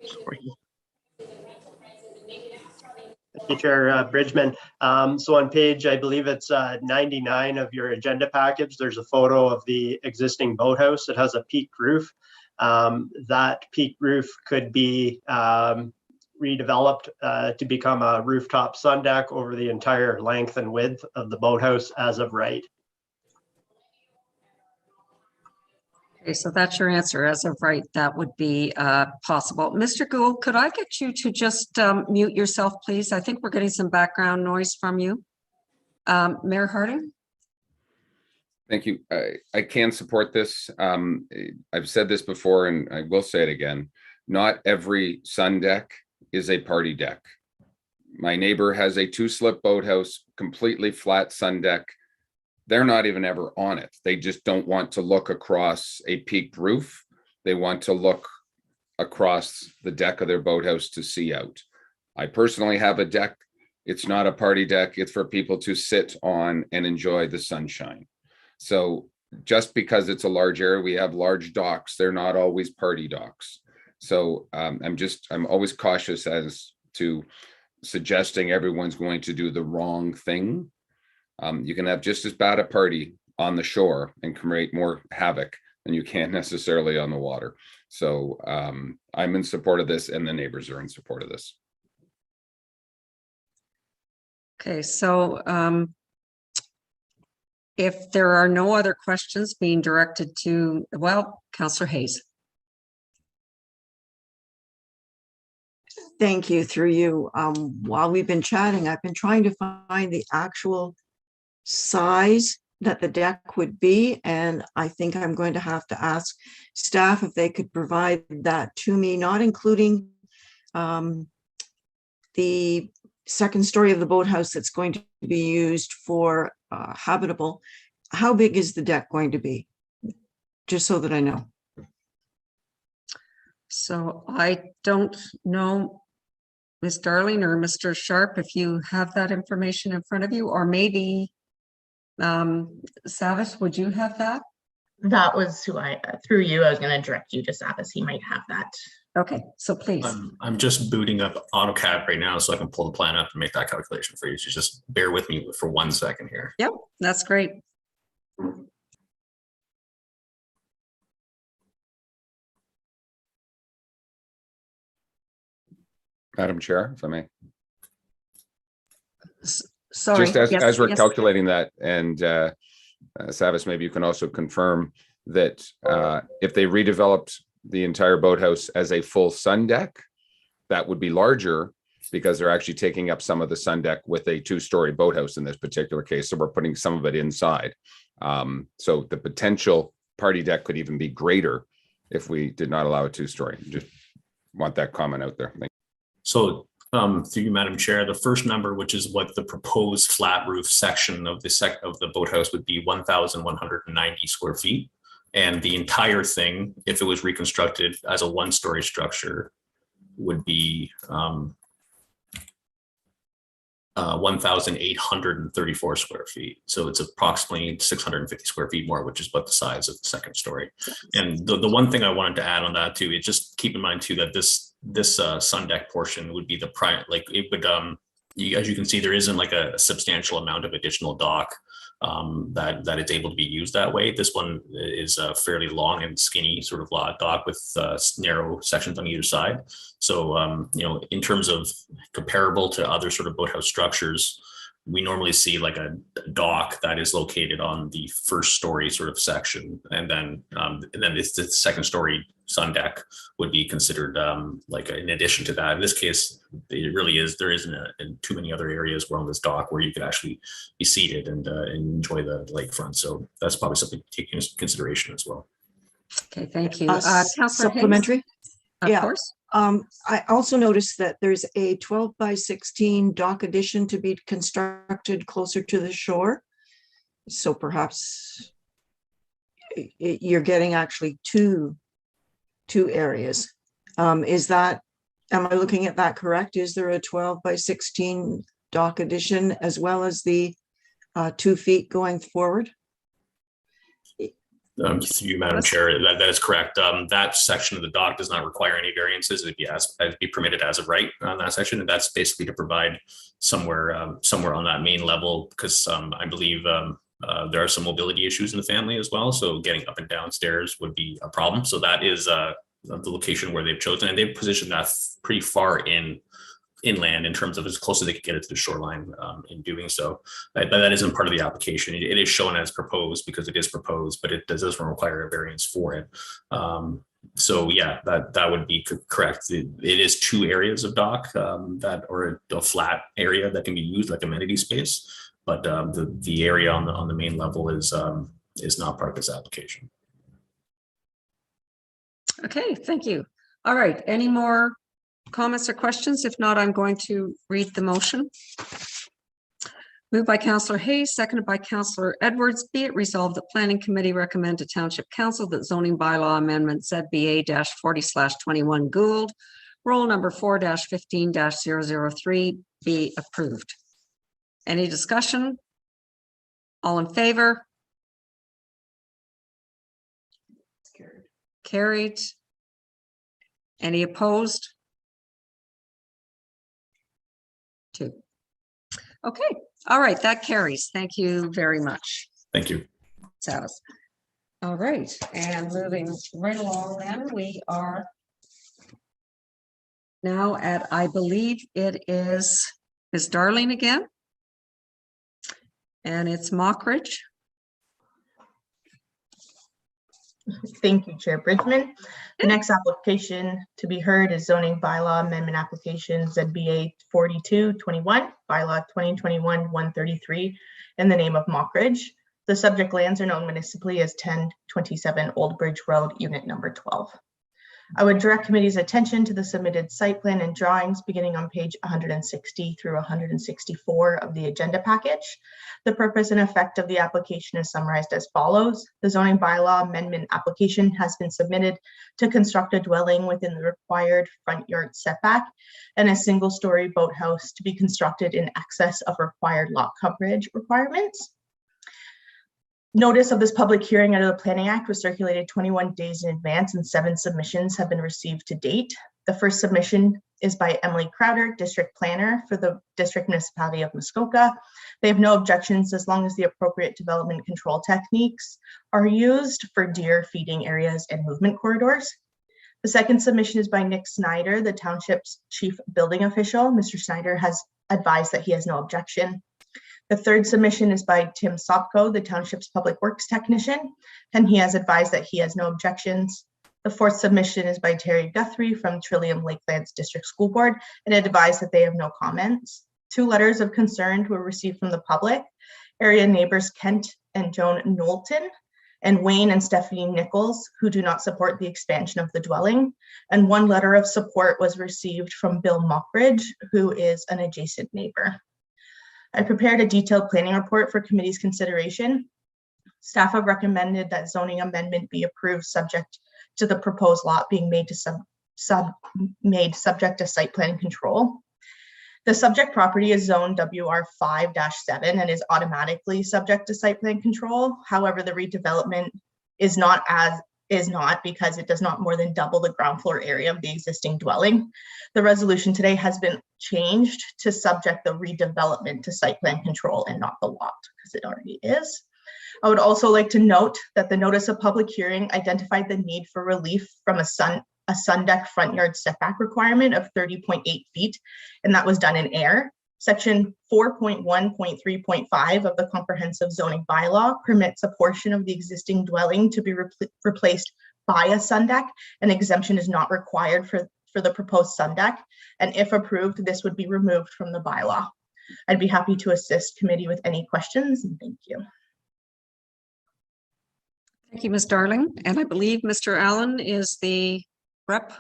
Sorry. Thank you, Chair Bridgman. So on page, I believe it's 99 of your agenda package, there's a photo of the existing boathouse. It has a peaked roof. That peaked roof could be redeveloped to become a rooftop sun deck over the entire length and width of the boathouse as of right. Okay, so that's your answer. As of right, that would be possible. Mr. Gould, could I get you to just mute yourself, please? I think we're getting some background noise from you. Mayor Harding? Thank you. I can support this. I've said this before and I will say it again. Not every sun deck is a party deck. My neighbor has a 2-slip boathouse, completely flat sun deck. They're not even ever on it. They just don't want to look across a peaked roof. They want to look across the deck of their boathouse to see out. I personally have a deck. It's not a party deck. It's for people to sit on and enjoy the sunshine. So just because it's a large area, we have large docks. They're not always party docks. So I'm always cautious as to suggesting everyone's going to do the wrong thing. You can have just as bad a party on the shore and create more havoc than you can necessarily on the water. So I'm in support of this, and the neighbors are in support of this. Okay, so if there are no other questions being directed to, well, Councillor Hayes. Thank you, through you. While we've been chatting, I've been trying to find the actual size that the deck would be, and I think I'm going to have to ask staff if they could provide that to me, not including the second story of the boathouse that's going to be used for habitable. How big is the deck going to be? Just so that I know. So I don't know, Ms. Darling or Mr. Sharp, if you have that information in front of you, or maybe Savas, would you have that? That was who through you, I was going to direct you to Savas. He might have that. Okay, so please. I'm just booting up AutoCAD right now so I can pull the plan up and make that calculation for you. So just bear with me for 1 second here. Yep, that's great. Madam Chair, if I may. Sorry. Just yes, as we're yes. calculating that, and Savas, maybe you can also confirm that if they redeveloped the entire boathouse as a full sun deck, that would be larger because they're actually taking up some of the sun deck with a 2-story boathouse in this particular case. So we're putting some of it inside. So the potential party deck could even be greater if we did not allow a 2-story. Just want that comment out there. Thank you. So through you, Madam Chair, the first number, which is what the proposed flat roof section of the boathouse would be, 1,190 square feet. And the entire thing, if it was reconstructed as a 1-story structure, would be 1,834 square feet. So it's approximately 650 square feet more, which is about the size of the second story. And the one thing I wanted to add on that too, is just keep in mind too that this sun deck portion would be the prime, like it would, as you can see, there isn't like a substantial amount of additional dock that it's able to be used that way. This one is a fairly long and skinny sort of dock with narrow sections on either side. So, in terms of comparable to other sort of boathouse structures, we normally see like a dock that is located on the first story sort of section, and then it's the second story sun deck would be considered like in addition to that. In this case, it really is, there isn't too many other areas where on this dock where you could actually be seated and enjoy the lakefront. So that's probably something to take into consideration as well. Okay, thank you. Councillor Supplementary? Hayes? Of course. I also noticed that there's a 12 by 16 dock addition to be constructed closer to the shore. So perhaps you're getting actually two areas. Is that, am I looking at that correct? Is there a 12 by 16 dock addition as well as the 2 feet going forward? Through you, Madam Chair, that is correct. That section of the dock does not require any variances. It'd be permitted as of right on that section, and that's basically to provide somewhere on that main level, because I believe there are some mobility issues in the family as well. So getting up and down stairs would be a problem. So that is the location where they've chosen, and they've positioned that pretty far inland in terms of as close as they could get it to the shoreline in doing so. But that isn't part of the application. It is shown as proposed because it is proposed, but it doesn't require a variance for it. So yeah, that would be correct. It is 2 areas of dock or a flat area that can be used like amenity space. But the area on the main level is is not part of this application. Okay, thank you. All right, any more comments or questions? If not, I'm going to read the motion. Moved by Councillor Hayes, seconded by Councillor Edwards. Be it resolved that Planning Committee recommend to Township Council that zoning bylaw amendment ZBA-40/21 Gould, roll number 4-15-003 be approved. Any discussion? All in favor? Carried. Any opposed? 2. Okay. All right, that carries. Thank you very much. Thank you. Savis. All right, and moving right along then, we are now at, I believe it is Ms. Darling again. And it's Mockridge. Thank you, Chair Bridgman. The next application to be heard is zoning bylaw amendment application ZBA 4221, bylaw 2021-133 in the name of Mockridge. The subject lands are known municipally as 1027 Old Bridge Road, unit number 12. I would direct committee's attention to the submitted site plan and drawings beginning on page 160 through 164 of the agenda package. The purpose and effect of the application is summarized as follows. The zoning bylaw amendment application has been submitted to construct a dwelling within the required front yard setback and a single-story boathouse to be constructed in excess of required lot coverage requirements. Notice of this public hearing under the Planning Act was circulated 21 days in advance and 7 submissions have been received to date. The first submission is by Emily Crowder, District Planner for the District Municipality of Muskoka. They have no objections as long as the appropriate development control techniques are used for deer feeding areas and movement corridors. The second submission is by Nick Snyder, the Township's Chief Building Official. Mr. Snyder has advised that he has no objection. The third submission is by Tim Sopko, the Township's Public Works Technician, and he has advised that he has no objections. The fourth submission is by Terry Guthrie from Trillium Lakelands District School Board and advised that they have no comments. 2 letters of concern were received from the public. Area neighbors Kent and Joan Knowlton and Wayne and Stephanie Nichols, who do not support the expansion of the dwelling. And 1 letter of support was received from Bill Mockridge, who is an adjacent neighbor. I prepared a detailed planning report for committee's consideration. Staff have recommended that zoning amendment be approved subject to the proposed lot being made to subject to site plan control. The subject property is zone WR5-7 and is automatically subject to site plan control. However, the redevelopment is not because it does not more than double the ground floor area of the existing dwelling. The resolution today has been changed to subject the redevelopment to site plan control and not the lot, because it already is. I would also like to note that the notice of public hearing identified the need for relief from a sun deck front yard setback requirement of 30.8 feet, and that was done in air. Section 4.1.3.5 of the comprehensive zoning bylaw permits a portion of the existing dwelling to be replaced by a sun deck. An exemption is not required for the proposed sun deck, and if approved, this would be removed from the bylaw. I'd be happy to assist committee with any questions, and thank you. Thank you, Ms. Darling. And I believe Mr. Allen is the rep,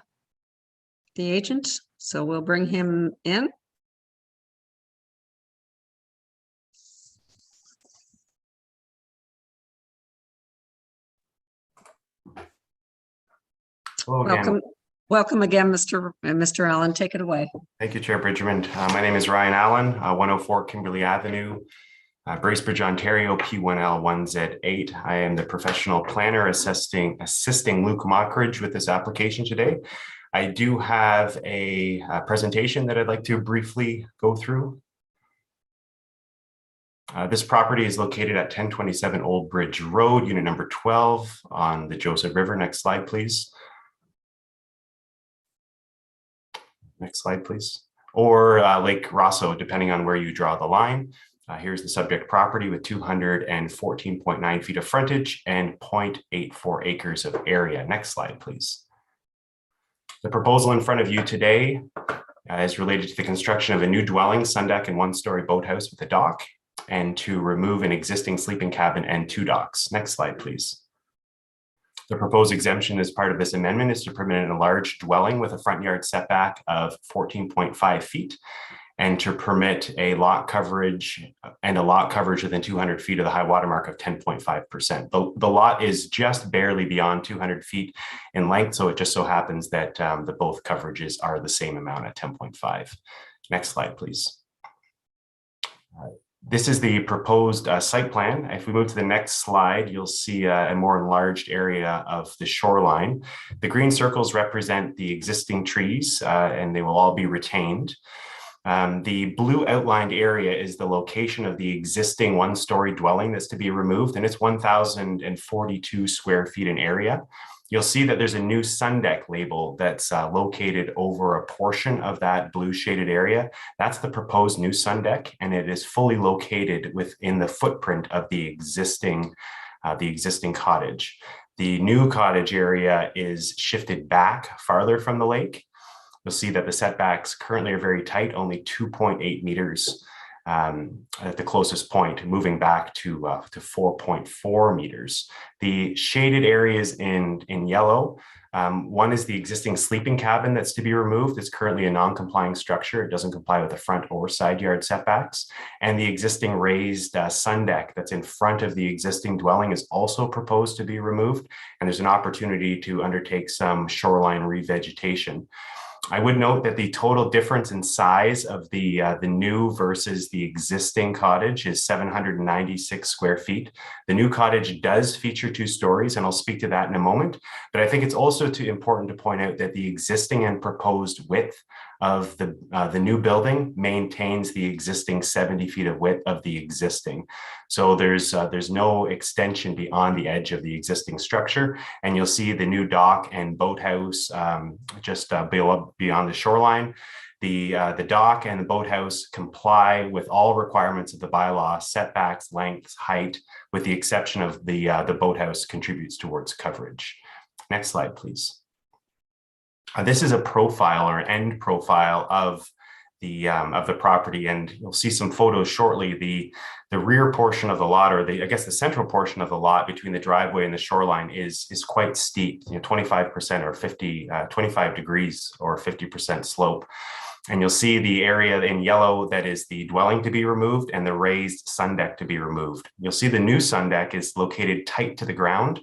the agent, so we'll bring him in. Hello again. Welcome again, Mr. Allen. Take it away. Thank you, Chair Bridgman. My name is Ryan Allen, 104 Kimberley Avenue, Bracebridge, Ontario, P1L1Z8. I am the professional planner assisting Luke Mockridge with this application today. I do have a presentation that I'd like to briefly go through. This property is located at 1027 Old Bridge Road, unit number 12 on the Joseph River. Next slide, please. Next slide, please. Or Lake Rosso, depending on where you draw the line. Here's the subject property with 214.9 feet of frontage and 0.84 acres of area. Next slide, please. The proposal in front of you today is related to the construction of a new dwelling, sun deck, and 1-story boathouse with a dock. and to remove an existing sleeping cabin and 2 docks. Next slide, please. The proposed exemption as part of this amendment is to permit an enlarged dwelling with a front yard setback of 14.5 feet and to permit a lot coverage within 200 feet of the high water mark of 10.5%. The lot is just barely beyond 200 feet in length, so it just so happens that the both coverages are the same amount at 10.5. Next slide, please. This is the proposed site plan. If we move to the next slide, you'll see a more enlarged area of the shoreline. The green circles represent the existing trees, and they will all be retained. The blue outlined area is the location of the existing 1-story dwelling that's to be removed, and it's 1,042 square feet in area. You'll see that there's a new sun deck label that's located over a portion of that blue shaded area. That's the proposed new sun deck, and it is fully located within the footprint of the existing cottage. The new cottage area is shifted back farther from the lake. You'll see that the setbacks currently are very tight, only 2.8 meters at the closest point, moving back to 4.4 meters. The shaded areas in yellow, one is the existing sleeping cabin that's to be removed. It's currently a non-complying structure. It doesn't comply with the front or side yard setbacks. And the existing raised sun deck that's in front of the existing dwelling is also proposed to be removed. And there's an opportunity to undertake some shoreline revegetation. I would note that the total difference in size of the new versus the existing cottage is 796 square feet. The new cottage does feature 2 stories, and I'll speak to that in a moment. But I think it's also important to point out that the existing and proposed width of the new building maintains the existing 70 feet of width of the existing. So there's no extension beyond the edge of the existing structure. And you'll see the new dock and boathouse just beyond the shoreline. The dock and the boathouse comply with all requirements of the bylaw, setbacks, lengths, height, with the exception of the boathouse contributes towards coverage. Next slide, please. This is a profile or an end profile of the property, and you'll see some photos shortly. The rear portion of the lot, or I guess the central portion of the lot between the driveway and the shoreline is quite steep, 25% or 25 degrees or 50% slope. And you'll see the area in yellow that is the dwelling to be removed and the raised sun deck to be removed. You'll see the new sun deck is located tight to the ground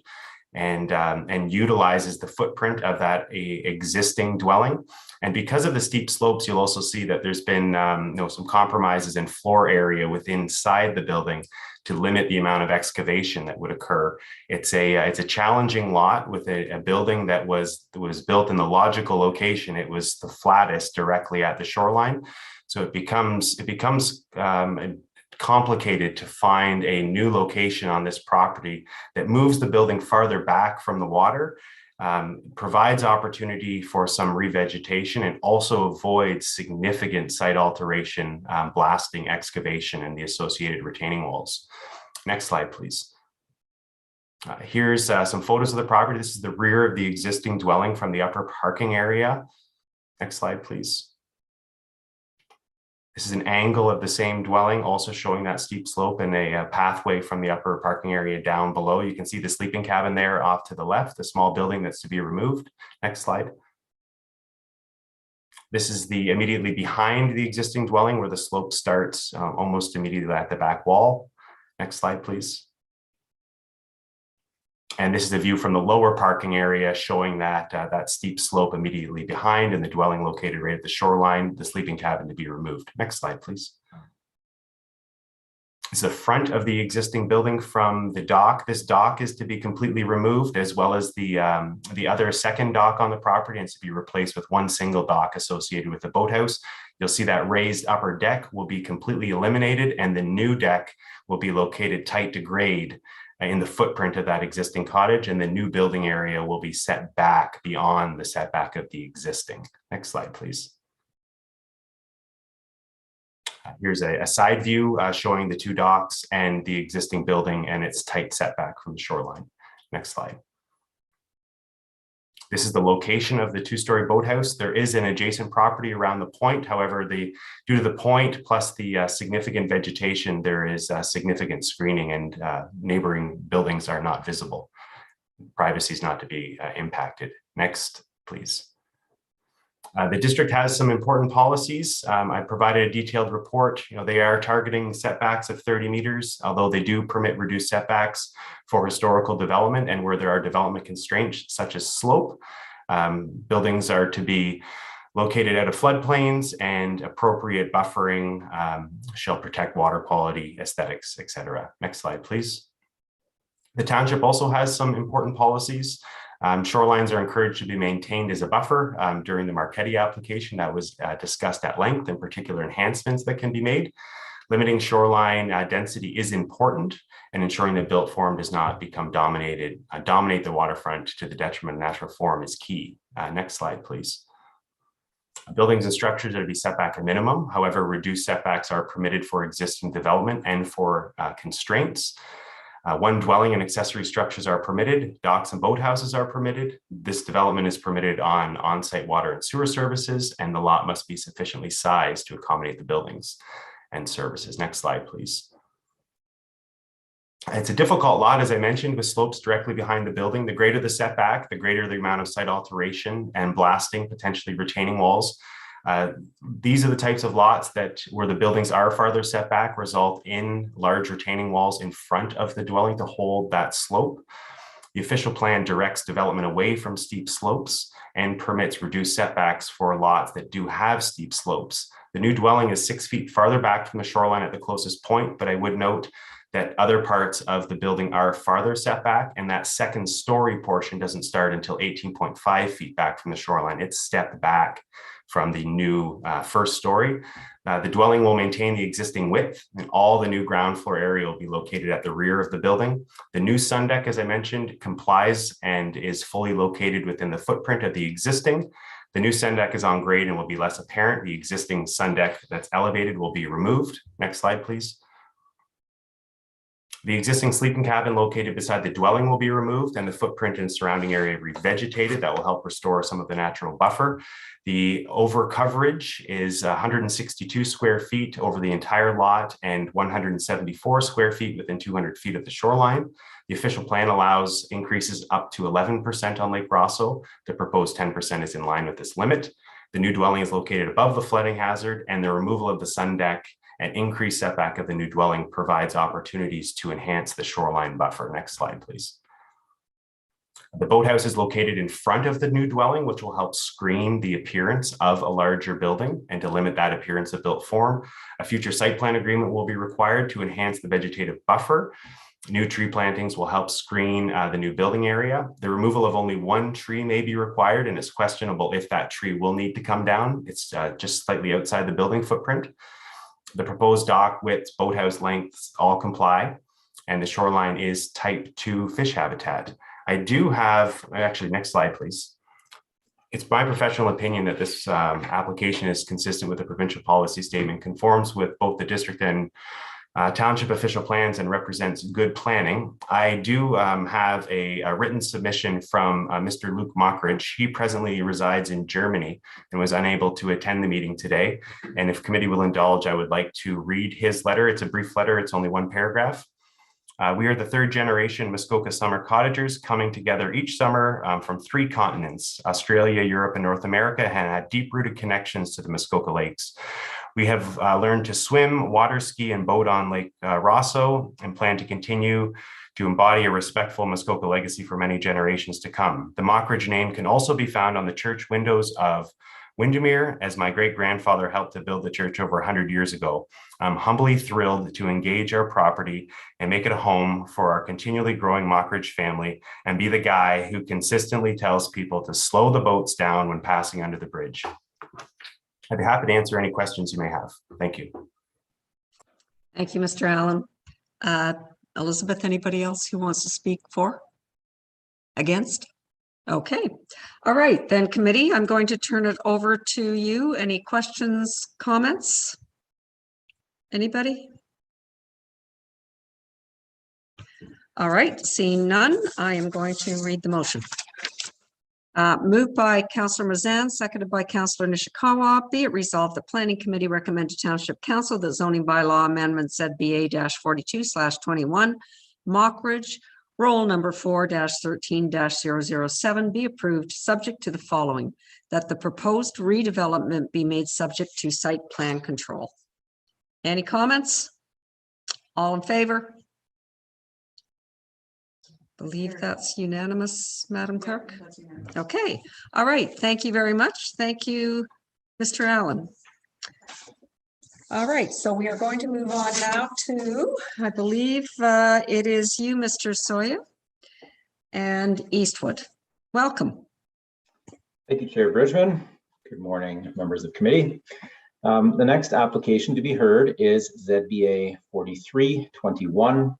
and utilizes the footprint of that existing dwelling. And because of the steep slopes, you'll also see that there's been some compromises in floor area inside the building to limit the amount of excavation that would occur. It's a challenging lot with a building that was built in the logical location. It was the flattest directly at the shoreline. So it becomes complicated to find a new location on this property that moves the building farther back from the water, provides opportunity for some revegetation, and also avoids significant site alteration, blasting, excavation, and the associated retaining walls. Next slide, please. Here's some photos of the property. This is the rear of the existing dwelling from the upper parking area. Next slide, please. This is an angle of the same dwelling, also showing that steep slope and a pathway from the upper parking area down below. You can see the sleeping cabin there off to the left, the small building that's to be removed. Next slide. This is immediately behind the existing dwelling where the slope starts almost immediately at the back wall. Next slide, please. And this is a view from the lower parking area showing that steep slope immediately behind and the dwelling located right at the shoreline, the sleeping cabin to be removed. Next slide, please. This is the front of the existing building from the dock. This dock is to be completely removed, as well as the other second dock on the property, and it's to be replaced with one single dock associated with the boathouse. You'll see that raised upper deck will be completely eliminated, and the new deck will be located tight to grade in the footprint of that existing cottage, and the new building area will be set back beyond the setback of the existing. Next slide, please. Here's a side view showing the 2 docks and the existing building and its tight setback from the shoreline. Next slide. This is the location of the two-story boathouse. There is an adjacent property around the point. However, due to the point plus the significant vegetation, there is significant screening and neighboring buildings are not visible. Privacy is not to be impacted. Next, please. The district has some important policies. I provided a detailed report. They are targeting setbacks of 30 meters, although they do permit reduced setbacks for historical development and where there are development constraints such as slope. Buildings are to be located out of floodplains, and appropriate buffering shall protect water quality, aesthetics, etc. Next slide, please. The township also has some important policies. Shorelines are encouraged to be maintained as a buffer. During the Marchetti application, that was discussed at length, in particular enhancements that can be made. Limiting shoreline density is important, and ensuring that built form does not become dominate the waterfront to the detriment of natural form is key. Next slide, please. Buildings and structures are to be set back a minimum. However, reduced setbacks are permitted for existing development and for constraints. One dwelling and accessory structures are permitted. Docks and boathouses are permitted. This development is permitted on on-site water and sewer services, and the lot must be sufficiently sized to accommodate the buildings and services. Next slide, please. It's a difficult lot, as I mentioned, with slopes directly behind the building. The greater the setback, the greater the amount of site alteration and blasting, potentially retaining walls. These are the types of lots that where the buildings are farther set back result in large retaining walls in front of the dwelling to hold that slope. The official plan directs development away from steep slopes and permits reduced setbacks for lots that do have steep slopes. The new dwelling is 6 feet farther back from the shoreline at the closest point, but I would note that other parts of the building are farther set back, and that second story portion doesn't start until 18.5 feet back from the shoreline. It's stepped back from the new first story. The dwelling will maintain the existing width, and all the new ground floor area will be located at the rear of the building. The new sun deck, as I mentioned, complies and is fully located within the footprint of the existing. The new sun deck is on grade and will be less apparent. The existing sun deck that's elevated will be removed. Next slide, please. The existing sleeping cabin located beside the dwelling will be removed, and the footprint and surrounding area revegetated. That will help restore some of the natural buffer. The over coverage is 162 square feet over the entire lot and 174 square feet within 200 feet of the shoreline. The official plan allows increases up to 11% on Lake Rosso. The proposed 10% is in line with this limit. The new dwelling is located above the flooding hazard, and the removal of the sun deck and increased setback of the new dwelling provides opportunities to enhance the shoreline buffer. Next slide, please. The boathouse is located in front of the new dwelling, which will help screen the appearance of a larger building and to limit that appearance of built form. A future site plan agreement will be required to enhance the vegetative buffer. New tree plantings will help screen the new building area. The removal of only one tree may be required, and it's questionable if that tree will need to come down. It's just slightly outside the building footprint. The proposed dock widths, boathouse lengths all comply, and the shoreline is type 2 fish habitat. I do have, actually, next slide, please. It's my professional opinion that this application is consistent with the provincial policy statement, conforms with both the district and township official plans, and represents good planning. I do have a written submission from Mr. Luke Mockridge. He presently resides in Germany and was unable to attend the meeting today. And if committee will indulge, I would like to read his letter. It's a brief letter. It's only one paragraph. We are the third generation Muskoka summer cottagers coming together each summer from 3 continents, Australia, Europe, and North America, and had deep-rooted connections to the Muskoka Lakes. We have learned to swim, water ski, and boat on Lake Rosso, and plan to continue to embody a respectful Muskoka legacy for many generations to come. The Mockridge name can also be found on the church windows of Windermere, as my great-grandfather helped to build the church over 100 years ago. I'm humbly thrilled to engage our property and make it a home for our continually growing Mockridge family, and be the guy who consistently tells people to slow the boats down when passing under the bridge. I'd be happy to answer any questions you may have. Thank you. Thank you, Mr. Allen. Elizabeth, anybody else who wants to speak for? Against? Okay. All right, then committee, I'm going to turn it over to you. Any questions, comments? Anybody? All right, seeing none, I am going to read the motion. Moved by Councillor Mazan, seconded by Councillor Nishikawa. Be it resolved, the Planning Committee recommend to Township Council that zoning bylaw amendment ZBA-42/21 Mockridge, roll number 4-13-007 be approved, subject to the following: that the proposed redevelopment be made subject to site plan control. Any comments? All in favor? Believe that's unanimous, Madam Clerk. Okay, all right. Thank you very much. Thank you, Mr. Allen. All right, so we are going to move on now to, I believe it is you, Mr. Soya and Eastwood. Welcome. Thank you, Chair Bridgman. Good morning, members of committee. The next application to be heard is ZBA 4321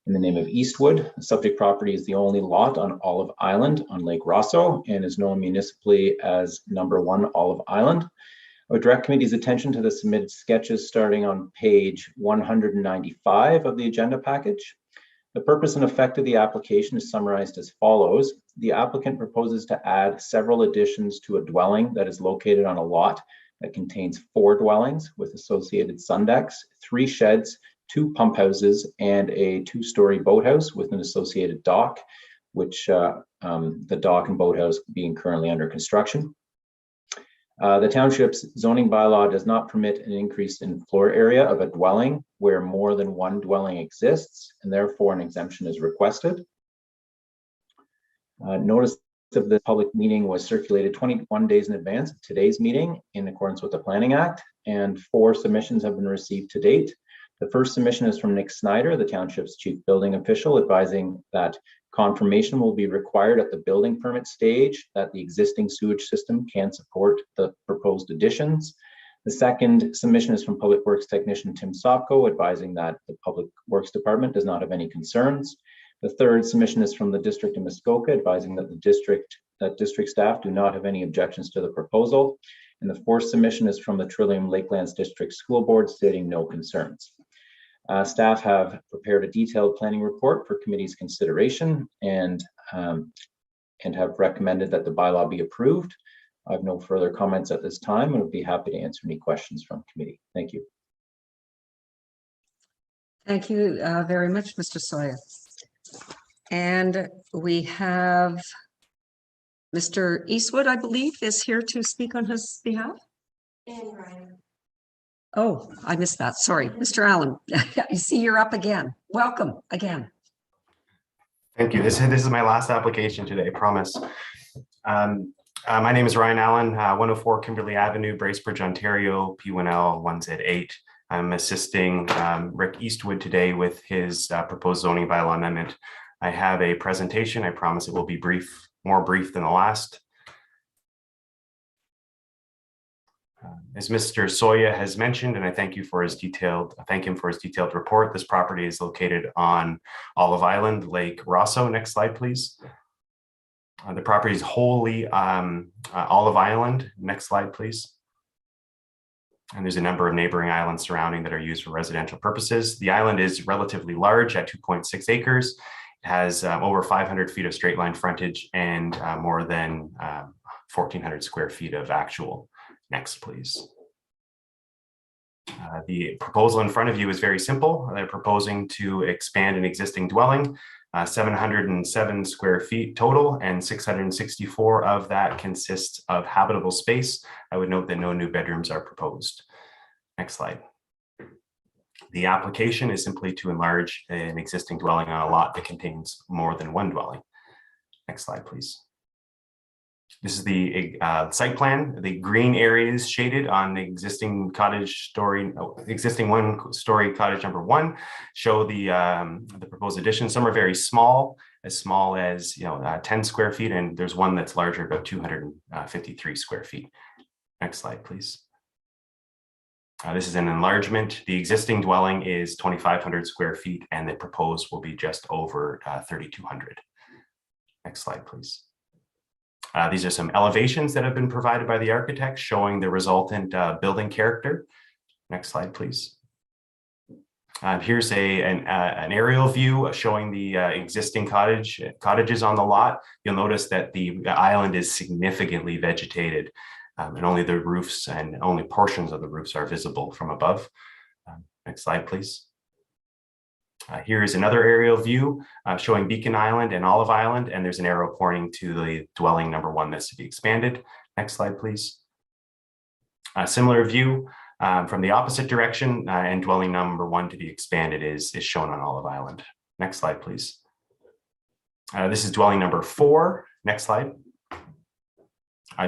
in the name of Eastwood. The subject property is the only lot on Olive Island on Lake Rosso and is known municipally as number 1 Olive Island. I would direct committee's attention to the submitted sketches starting on page 195 of the agenda package. The purpose and effect of the application is summarized as follows. The applicant proposes to add several additions to a dwelling that is located on a lot that contains 4 dwellings with associated sun decks, 3 sheds, 2 pump houses, and a 2-story boathouse with an associated dock, which the dock and boathouse being currently under construction. The township's zoning bylaw does not permit an increase in floor area of a dwelling where more than 1 dwelling exists, and therefore an exemption is requested. Notice of the public meeting was circulated 21 days in advance of today's meeting in accordance with the Planning Act, and 4 submissions have been received to date. The first submission is from Nick Snyder, the township's chief building official, advising that confirmation will be required at the building permit stage that the existing sewage system can support the proposed additions. The second submission is from Public Works technician Tim Sopko, advising that the Public Works Department does not have any concerns. The third submission is from the District of Muskoka, advising that district staff do not have any objections to the proposal. And the fourth submission is from the Trillium Lakelands District School Board, stating no concerns. Staff have prepared a detailed planning report for committee's consideration and have recommended that the bylaw be approved. I have no further comments at this time and would be happy to answer any questions from committee. Thank you. Thank you very much, Mr. Soya. And we have Mr. Eastwood, I believe, is here to speak on his behalf. And Ryan. Oh, I missed that. Sorry, Mr. Allen. I see you're up again. Welcome again. Thank you. This is my last application today, I promise. My name is Ryan Allen, 104 Kimberley Avenue, Bracebridge, Ontario, P1L 1Z8. I'm assisting Rick Eastwood today with his proposed zoning bylaw amendment. I have a presentation. I promise it will be brief, more brief than the last. As Mr. Soya has mentioned, and I thank him for his detailed report, this property is located on Olive Island, Lake Rosso. Next slide, please. The property is wholly Olive Island. Next slide, please. And there's a number of neighboring islands surrounding that are used for residential purposes. The island is relatively large at 2.6 acres. It has over 500 feet of straight line frontage and more than 1,400 square feet of actual. Next, please. The proposal in front of you is very simple. They're proposing to expand an existing dwelling, 707 square feet total, and 664 of that consists of habitable space. I would note that no new bedrooms are proposed. Next slide. The application is simply to enlarge an existing dwelling on a lot that contains more than 1 dwelling. Next slide, please. This is the site plan. The green areas shaded on the existing existing 1-story cottage number 1 show the proposed addition. Some are very small as 10 square feet, and there's one that's larger, about 253 square feet. Next slide, please. This is an enlargement. The existing dwelling is 2,500 square feet, and the proposed will be just over 3,200. Next slide, please. These are some elevations that have been provided by the architect showing the resultant building character. Next slide, please. Here's an aerial view showing the existing cottages on the lot. You'll notice that the island is significantly vegetated, and only the roofs and only portions of the roofs are visible from above. Next slide, please. Here is another aerial view showing Beacon Island and Olive Island, and there's an arrow pointing to the dwelling number 1 that's to be expanded. Next slide, please. A similar view from the opposite direction, and dwelling number 1 to be expanded is shown on Olive Island. Next slide, please. This is dwelling number 4. Next slide.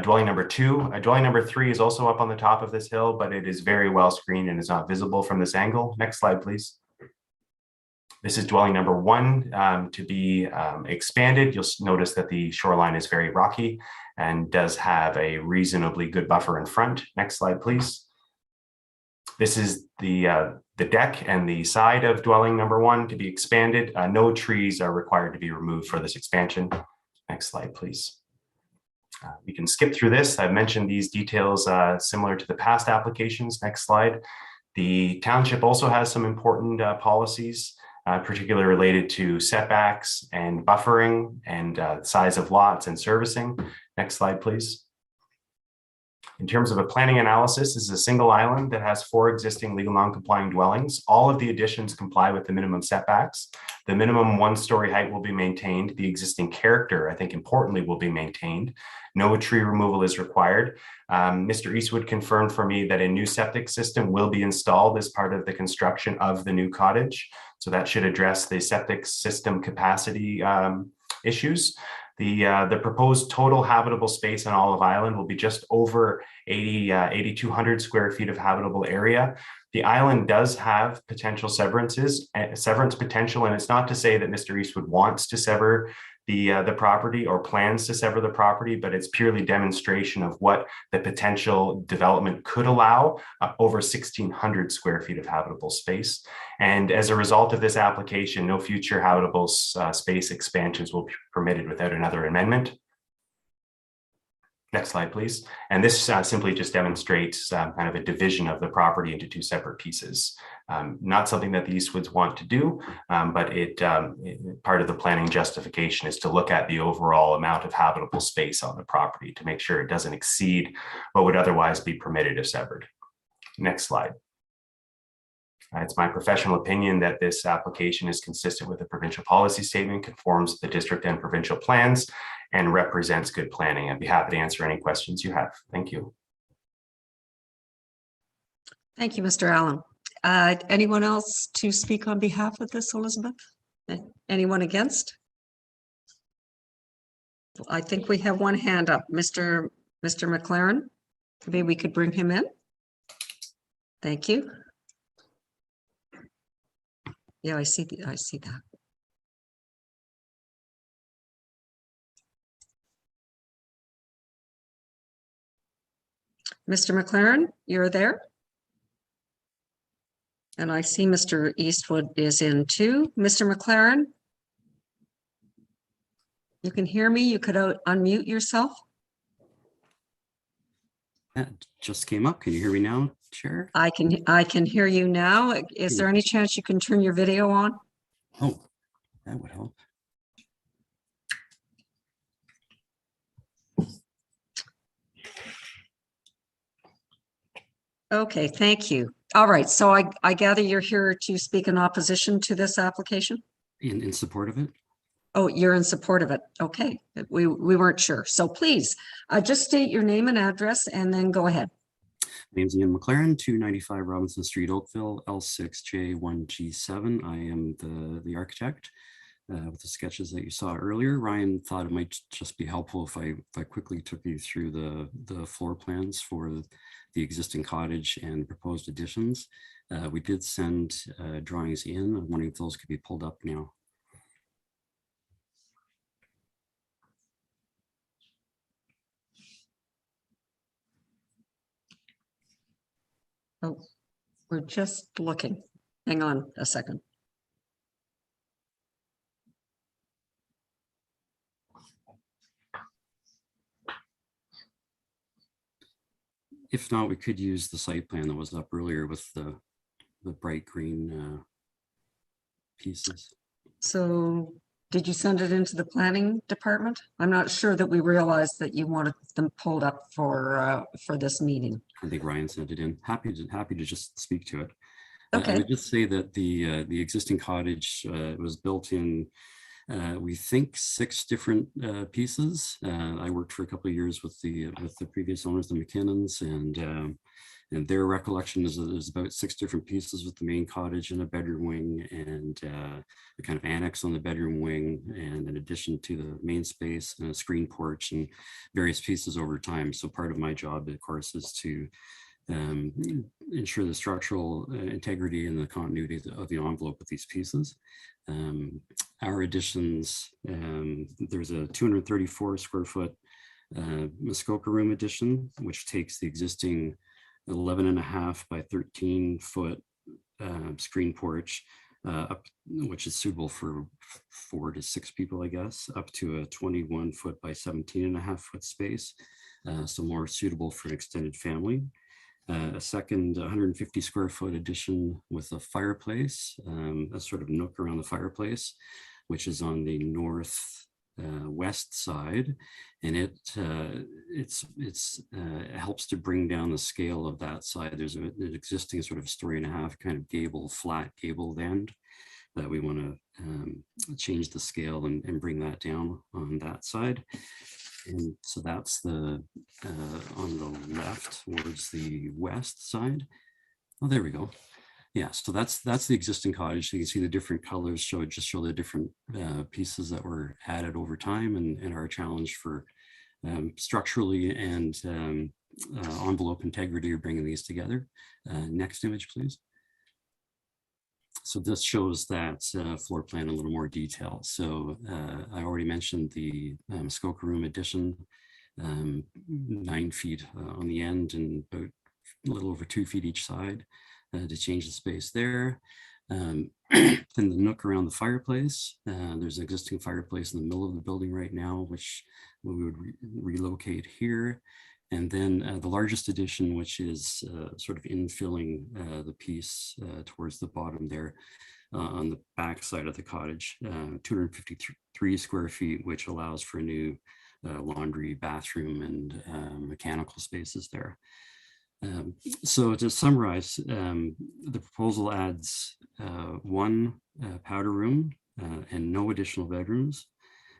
Dwelling number 2. Dwelling number 3 is also up on the top of this hill, but it is very well screened and is not visible from this angle. Next slide, please. This is dwelling number 1 to be expanded. You'll notice that the shoreline is very rocky and does have a reasonably good buffer in front. Next slide, please. This is the deck and the side of dwelling number 1 to be expanded. No trees are required to be removed for this expansion. Next slide, please. We can skip through this. I've mentioned these details similar to the past applications. Next slide. The township also has some important policies, particularly related to setbacks and buffering and size of lots and servicing. Next slide, please. In terms of a planning analysis, this is a single island that has 4 existing legal non-complying dwellings. All of the additions comply with the minimum setbacks. The minimum 1-story height will be maintained. The existing character, I think importantly, will be maintained. No tree removal is required. Mr. Eastwood confirmed for me that a new septic system will be installed as part of the construction of the new cottage. So that should address the septic system capacity issues. The proposed total habitable space on Olive Island will be just over 8,200 square feet of habitable area. The island does have potential severance potential, and it's not to say that Mr. Eastwood wants to sever the property or plans to sever the property, but it's purely demonstration of what the potential development could allow, over 1,600 square feet of habitable space. And as a result of this application, no future habitable space expansions will be permitted without another amendment. Next slide, please. And this simply just demonstrates kind of a division of the property into 2 separate pieces. Not something that the Eastwoods want to do, but part of the planning justification is to look at the overall amount of habitable space on the property to make sure it doesn't exceed what would otherwise be permitted if severed. Next slide. It's my professional opinion that this application is consistent with the provincial policy statement, conforms to the district and provincial plans, and represents good planning. I'd be happy to answer any questions you have. Thank you. Thank you, Mr. Allen. Anyone else to speak on behalf of this, Elizabeth? Anyone against? I think we have one hand up. Mr. McLaren, maybe we could bring him in. Thank you. Yeah, I see that. Mr. McLaren, you're there? And I see Mr. Eastwood is in too. Mr. McLaren? You can hear me? You could unmute yourself? That just came up. Can you hear me now, Chair? I can hear you now. Is there any chance you can turn your video on? Oh, that would help. Okay, thank you. All right, so I gather you're here to speak in opposition to this application? In support of it? Oh, you're in support of it. Okay, we weren't sure. So please, just state your name and address and then go ahead. My name's Ian McLaren, 295 Robinson Street, Oakville, L6J1G7. I am the architect with the sketches that you saw earlier. Ryan thought it might just be helpful if I quickly took you through the floor plans for the existing cottage and proposed additions. We did send drawings in. I'm wondering if those could be pulled up now. Oh, we're just looking. Hang on a second. If not, we could use the site plan that was up earlier with the bright green pieces. So did you send it into the planning department? I'm not sure that we realized that you wanted them pulled up for this meeting. I think Ryan sent it in. Happy to just speak to it. I Okay. would just say that the existing cottage was built in, we think, 6 different pieces. I worked for a couple of years with the previous owners, the McKennans, and their recollection is that there's about 6 different pieces with the main cottage and a bedroom wing and a kind of annex on the bedroom wing, and in addition to the main space and a screen porch and various pieces over time. So part of my job, of course, is to ensure the structural integrity and the continuity of the envelope with these pieces. Our additions, there's a 234 square foot Muskoka room addition, which takes the existing 11.5 by 13 foot screen porch up, which is suitable for 4 to 6 people, I guess, up to a 21 foot by 17.5 foot space. So more suitable for an extended family. A second 150 square foot addition with a fireplace, a sort of nook around the fireplace, which is on the north west side, and it helps to bring down the scale of that side. There's an existing sort of 1.5-story kind of gable, flat gabled end that we want to change the scale and bring that down on that side. And so that's the on the left towards the west side. Oh, there we go. Yeah, so that's the existing cottage. So you can see the different colors show the different pieces that were added over time and our challenge for structurally and envelope integrity of bringing these together. Next image, please. So this shows that floor plan in a little more detail. So I already mentioned the Muskoka room addition, 9 feet on the end and about a little over 2 feet each side to change the space there. And the nook around the fireplace, there's an existing fireplace in the middle of the building right now, which we would relocate here. And then the largest addition, which is sort of infilling the piece towards the bottom there on the back side of the cottage, 253 square feet, which allows for a new laundry, bathroom, and mechanical spaces there. So to summarize, the proposal adds 1 powder room and no additional bedrooms.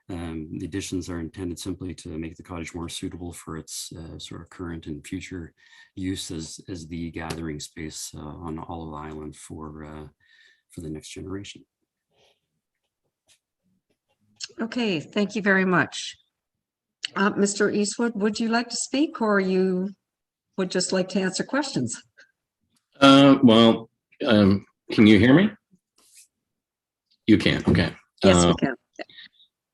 The additions are intended simply to make the cottage more suitable for its sort of current and future use as the gathering space on Olive Island for the next generation. Okay, thank you very much. Mr. Eastwood, would you like to speak, or you would just like to answer questions? Well, can you hear me? You can, okay. Yes, we can.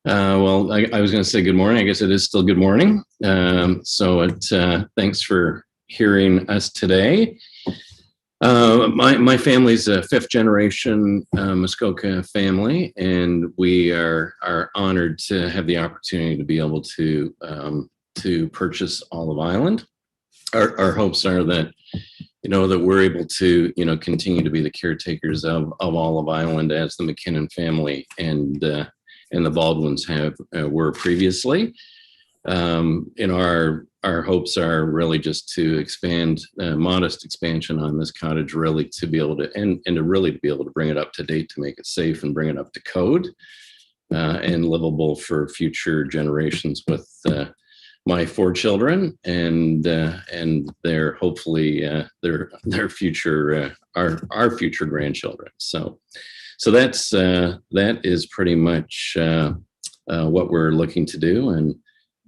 Well, I was going to say good morning. I guess it is still good morning. Thanks for hearing us today. My family's a 5th generation Muskoka family, and we are honored to have the opportunity to be able to purchase Olive Island. Our hopes are that that we're able to continue to be the caretakers of Olive Island as the McKenna family and the Baldwins were previously. Our hopes are really just to expand, modest expansion on this cottage, really to be able to, and to really be able to bring it up to date, to make it safe and bring it up to code and livable for future generations with my 4 children and their hopefully their future our future grandchildren. So that is pretty much what we're looking to do,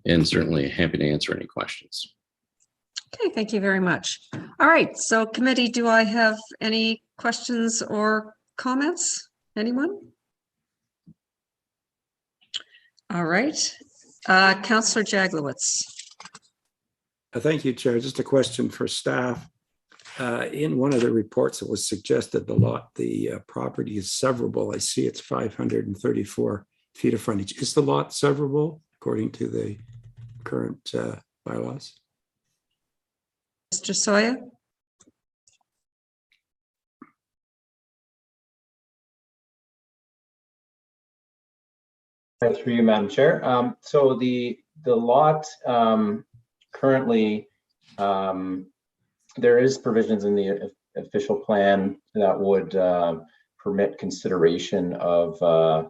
and certainly happy to answer any questions. Okay, thank you very much. All right, so committee, do I have any questions or comments? Anyone? All right, Councillor Jaglowitz. Thank you, Chair. Just a question for staff. In one of the reports, it was suggested the property is severable. I see it's 534 feet of frontage. Is the lot severable according to the current bylaws? Mr. Sawyer? Through you, Madam Chair. So the lot currently, there is provisions in the official plan that would permit consideration of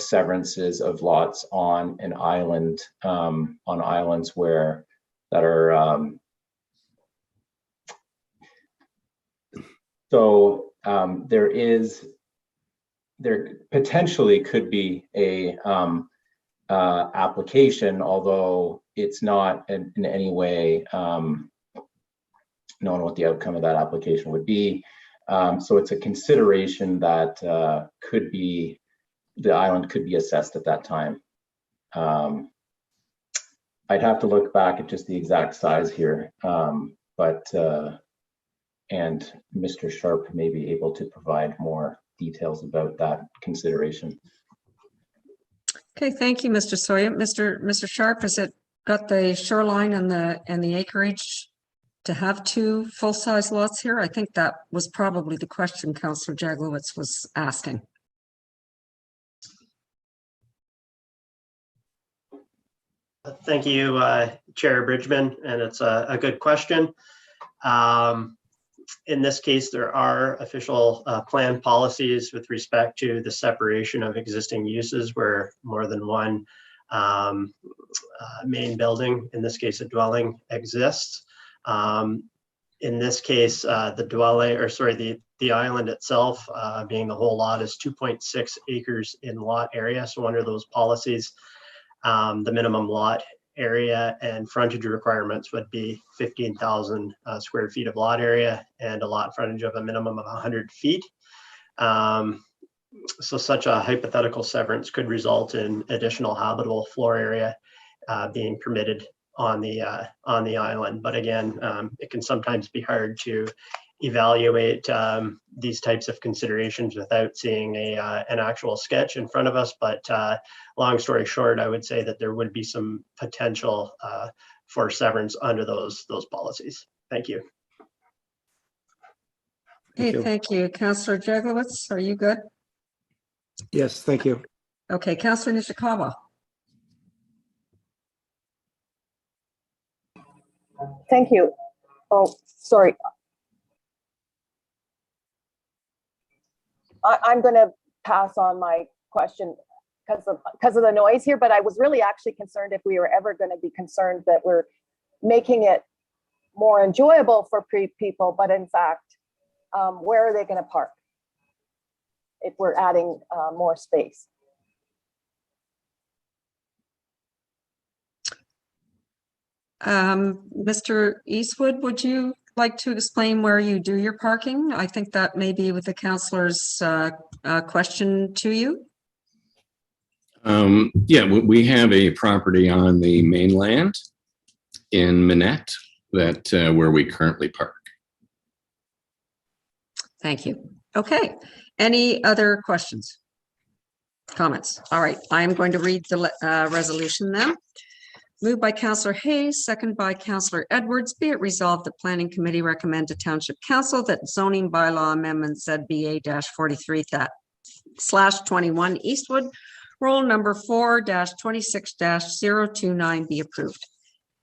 severances of lots on an island, on islands where that are there potentially could be a application, although it's not in any way known what the outcome of that application would be. So it's a consideration that could be, the island could be assessed at that time. I'd have to look back at just the exact size here, and Mr. Sharp may be able to provide more details about that consideration. Okay, thank you, Mr. Sawyer. Mr. Sharp, has it got the shoreline and the acreage to have 2 full-size lots here? I think that was probably the question Councillor Jaglowitz was asking. Thank you, Chair Bridgman, and it's a good question. In this case, there are official plan policies with respect to the separation of existing uses where more than one main building, in this case a dwelling, exists. In this case, the island itself, being the whole lot, is 2.6 acres in lot area. So under those policies, the minimum lot area and frontage requirements would be 15,000 square feet of lot area and a lot frontage of a minimum of 100 feet. So such a hypothetical severance could result in additional habitable floor area being permitted on the island. But again, it can sometimes be hard to evaluate these types of considerations without seeing an actual sketch in front of us. But long story short, I would say that there would be some potential for severance under those policies. Thank you. Okay, thank you. Councillor Jaglowitz, are you good? Yes, thank you. Okay, Councillor Nishikawa. Thank you. Oh, sorry. I'm going to pass on my question because of the noise here, but I was really actually concerned if we were ever going to be concerned that we're making it more enjoyable for people, but in fact, where are they going to park if we're adding more space? Mr. Eastwood, would you like to explain where you do your parking? I think that may be with the councillor's question to you. Yeah, we have a property on the mainland in Minette that where we currently park. Thank you. Okay, any other questions? Comments? All right, I'm going to read the resolution then. Moved by Councillor Hayes, second by Councillor Edwards. Be it resolved, the Planning Committee recommend to Township Council that zoning bylaw amendment ZBA-43/21 Eastwood, roll number 4-26-029 be approved.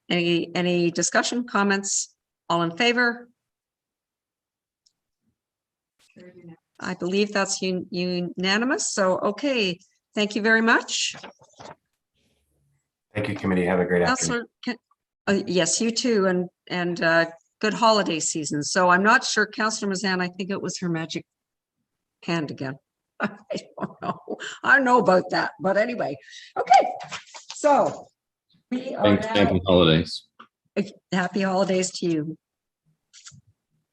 Any discussion, comments? All in favor? I believe that's unanimous. So, okay, thank you very much. Thank you, committee. Have a great afternoon. Yes, you too, and good holiday season. So I'm not sure, Councillor Mazan, I think it was her magic hand again. I don't know. I don't know about that, but anyway. Okay, so we are Thanks. Happy holidays. Happy holidays to you.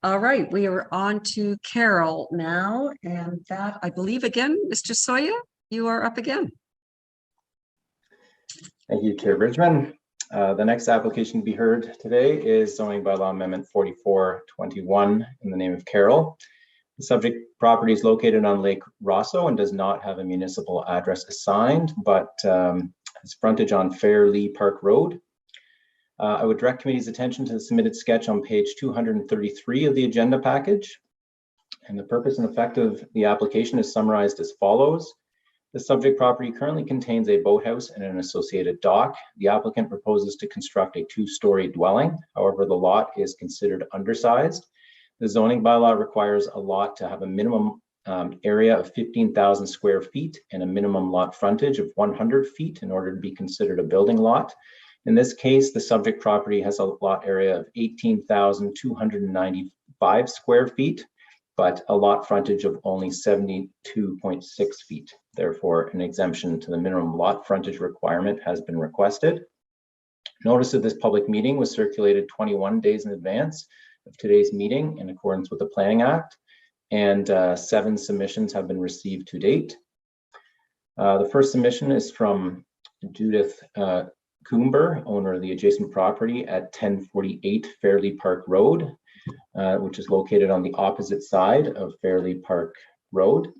All right, we are on to Carol now, and that I believe again, Mr. Soya, you are up again. Thank you, Chair Bridgman. The next application to be heard today is zoning bylaw amendment 4421 in the name of Carol. The subject property is located on Lake Rosso and does not have a municipal address assigned, but has frontage on Fairlea Park Road. I would direct committee's attention to the submitted sketch on page 233 of the agenda package. And the purpose and effect of the application is summarized as follows. The subject property currently contains a boathouse and an associated dock. The applicant proposes to construct a 2-story dwelling. However, the lot is considered undersized. The zoning bylaw requires a lot to have a minimum area of 15,000 square feet and a minimum lot frontage of 100 feet in order to be considered a building lot. In this case, the subject property has a lot area of 18,295 square feet, but a lot frontage of only 72.6 feet. Therefore, an exemption to the minimum lot frontage requirement has been requested. Notice of this public meeting was circulated 21 days in advance of today's meeting in accordance with the Planning Act, and 7 submissions have been received to date. The first submission is from Judith Coomber, owner of the adjacent property at 1048 Fairley Park Road, which is located on the opposite side of Fairley Park Road.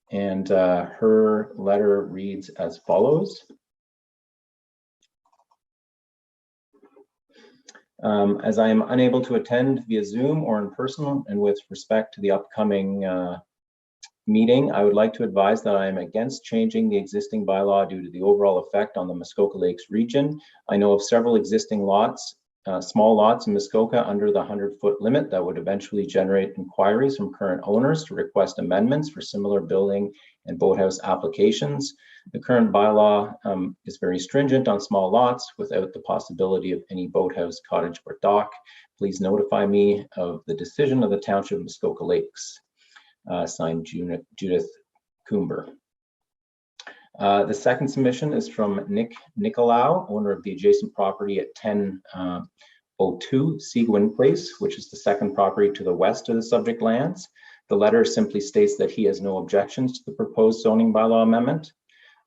And her letter reads as follows. As I am unable to attend via Zoom or in person, and with respect to the upcoming meeting, I would like to advise that I am against changing the existing bylaw due to the overall effect on the Muskoka Lakes region. I know of several existing lots, small lots in Muskoka under the 100-foot limit that would eventually generate inquiries from current owners to request amendments for similar building and boathouse applications. The current bylaw is very stringent on small lots without the possibility of any boathouse, cottage, or dock. Please notify me of the decision of the Township of Muskoka Lakes. Signed, Judith Coomber. The second submission is from Nick Nicolau, owner of the adjacent property at 1002 Seguin Place, which is the second property to the west of the subject lands. The letter simply states that he has no objections to the proposed zoning bylaw amendment.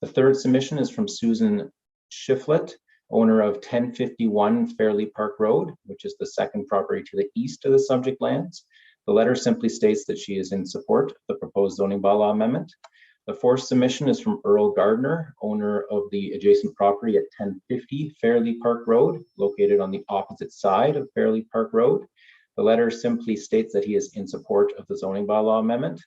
The third submission is from Susan Shiflett, owner of 1051 Fairley Park Road, which is the second property to the east of the subject lands. The letter simply states that she is in support of the proposed zoning bylaw amendment. The fourth submission is from Earl Gardner, owner of the adjacent property at 1050 Fairley Park Road, located on the opposite side of Fairley Park Road. The letter simply states that he is in support of the zoning bylaw amendment.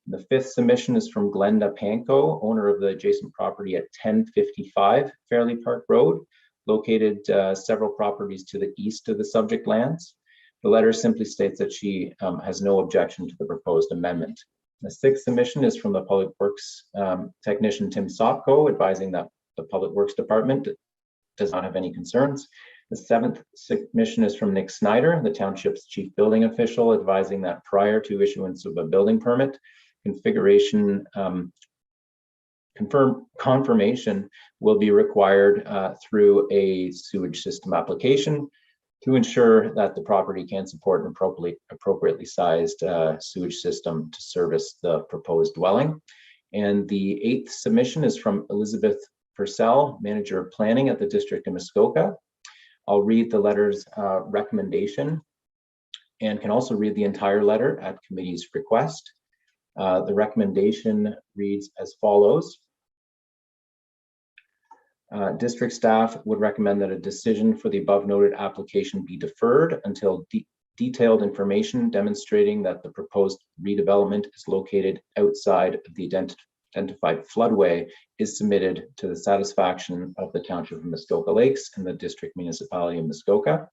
The fifth submission is from Glenda Panko, owner of the adjacent property at 1055 Fairley Park Road, located several properties to the east of the subject lands. The letter simply states that she has no objection to the proposed amendment. The sixth submission is from the Public Works technician, Tim Sopko, advising that the Public Works Department does not have any concerns. The seventh submission is from Nick Snyder, the Township's chief building official, advising that prior to issuance of a building permit, configuration confirmation will be required through a sewage system application to ensure that the property can support an appropriately sized sewage system to service the proposed dwelling. And the eighth submission is from Elizabeth Purcell, Manager of Planning at the District of Muskoka. I'll read the letter's recommendation and can also read the entire letter at committee's request. The recommendation reads as follows. District staff would recommend that a decision for the above noted application be deferred until detailed information demonstrating that the proposed redevelopment is located outside of the identified floodway is submitted to the satisfaction of the Township of Muskoka Lakes and the District Municipality of Muskoka.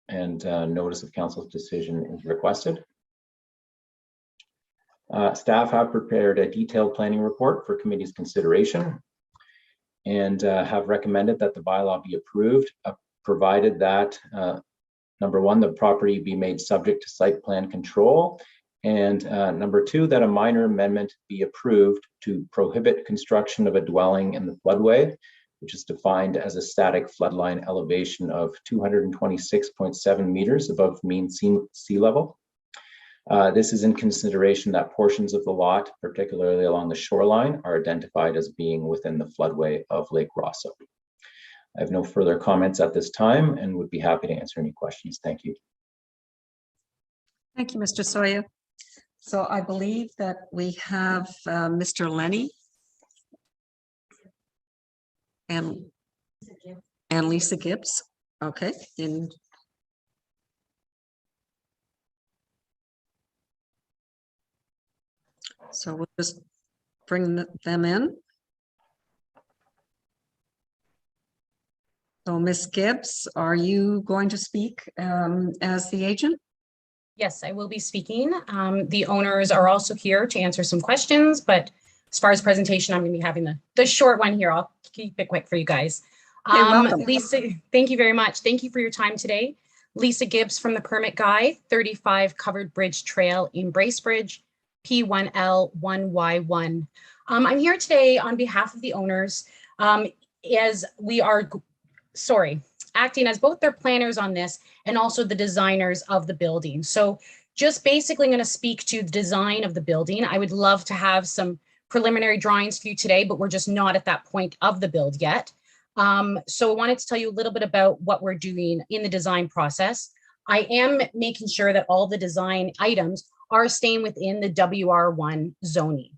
And notice of council's decision is requested. Staff have prepared a detailed planning report for committee's consideration and have recommended that the bylaw be approved, provided that number one, the property be made subject to site plan control, and number two, that a minor amendment be approved to prohibit construction of a dwelling in the floodway, which is defined as a static floodline elevation of 226.7 meters above mean sea level. This is in consideration that portions of the lot, particularly along the shoreline, are identified as being within the floodway of Lake Rosso. I have no further comments at this time and would be happy to answer any questions. Thank you. Thank you, Mr. Soya. So I believe that we have Mr. Lenny and Lisa Gibbs. Okay. And So we'll just bring them in. So Ms. Gibbs, are you going to speak as the agent? Yes, I will be speaking. The owners are also here to answer some questions, but as far as presentation, I'm going to be having the short one here. I'll keep it quick for you guys. Welcome. Lisa, thank you very much. Thank you for your time today. Lisa Gibbs from the Permit Guy, 35 Covered Bridge Trail in Bracebridge, P1L1Y1. I'm here today on behalf of the owners as we are, acting as both their planners on this and also the designers of the building. So just basically going to speak to the design of the building. I would love to have some preliminary drawings for you today, but we're just not at that point of the build yet. So I wanted to tell you a little bit about what we're doing in the design process. I am making sure that all the design items are staying within the WR1 zoning.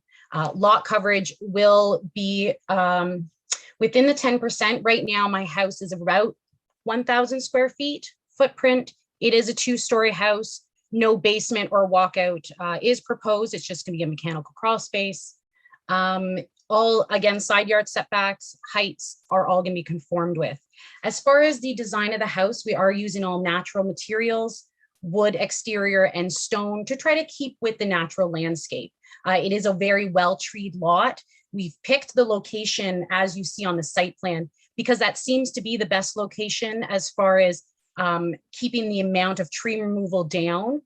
Lot coverage will be within the 10%. Right now, my house is about 1,000 square feet footprint. It is a 2-story house. No basement or walkout is proposed. It's just going to be a mechanical crawl space. All, again, side yard setbacks, heights are all going to be conformed with. As far as the design of the house, we are using all natural materials, wood exterior and stone to try to keep with the natural landscape. It is a very well-treed lot. We've picked the location as you see on the site plan because that seems to be the best location as far as keeping the amount of tree removal down,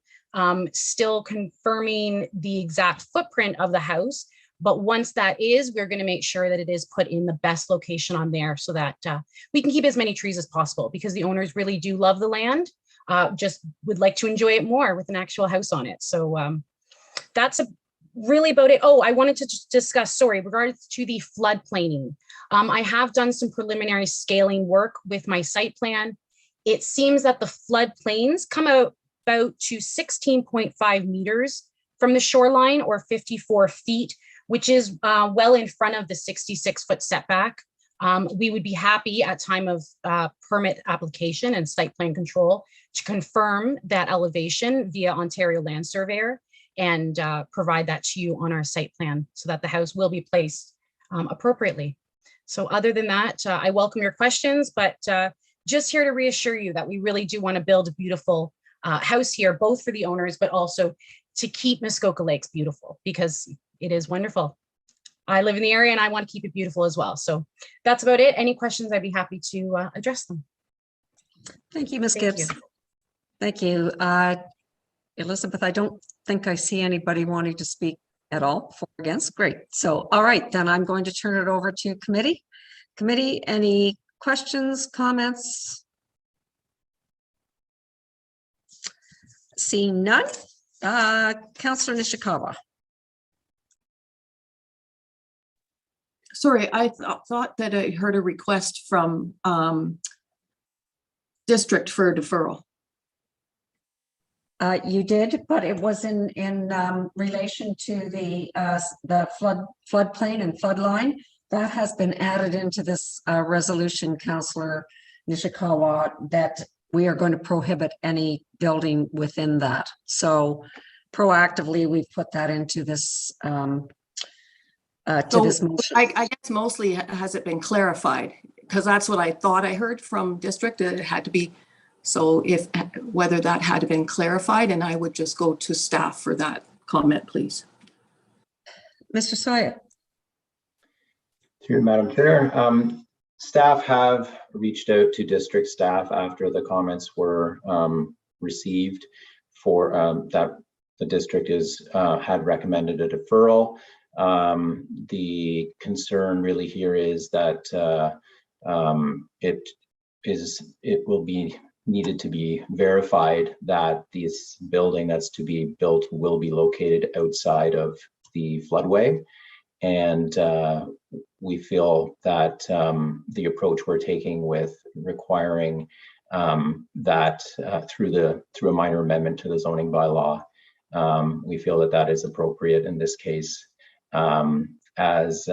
still confirming the exact footprint of the house. But once that is, we're going to make sure that it is put in the best location on there so that we can keep as many trees as possible because the owners really do love the land, just would like to enjoy it more with an actual house on it. So that's really about it. Oh, I wanted to just discuss, regards to the floodplaining. I have done some preliminary scaling work with my site plan. It seems that the floodplains come out about to 16.5 meters from the shoreline or 54 feet, which is well in front of the 66-foot setback. We would be happy at time of permit application and site plan control to confirm that elevation via Ontario Land Surveyor and provide that to you on our site plan so that the house will be placed appropriately. So other than that, I welcome your questions, but just here to reassure you that we really do want to build a beautiful house here, both for the owners, but also to keep Muskoka Lakes beautiful because it is wonderful. I live in the area and I want to keep it beautiful as well. So that's about it. Any questions, I'd be happy to address them. Thank you, Ms. Gibbs. Thank you. Elizabeth, I don't think I see anybody wanting to speak at all for or against. Great. So, all right, then I'm going to turn it over to committee. Committee, any questions, comments? Seeing none. Councillor Nishikawa. Sorry, I thought that I heard a request from district for a deferral. You did, but it was in relation to the floodplain and flood line. That has been added into this resolution, Councillor Nishikawa, that we are going to prohibit any building within that. So proactively, we've put that into this this motion. I guess mostly has it been clarified? Because that's what I thought I heard from district, that it had to be. So if whether that had been clarified, and I would just go to staff for that comment, please. Mr. Sawyer. Through Madam Chair, staff have reached out to district staff after the comments were received for that the district had recommended a deferral. The concern really here is that it will be needed to be verified that this building that's to be built will be located outside of the floodway. And we feel that the approach we're taking with requiring that through a minor amendment to the zoning bylaw, we feel that that is appropriate in this case, as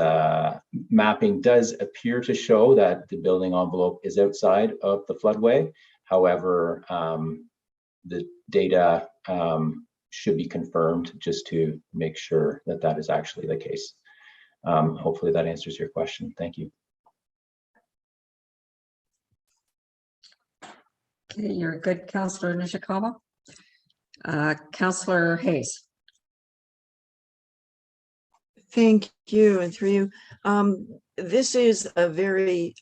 mapping does appear to show that the building envelope is outside of the floodway. However, the data should be confirmed just to make sure that that is actually the case. Hopefully that answers your question. Thank you. Okay, you're good, Councillor Nishikawa. Councillor Hayes. Thank you, and through you. This is a very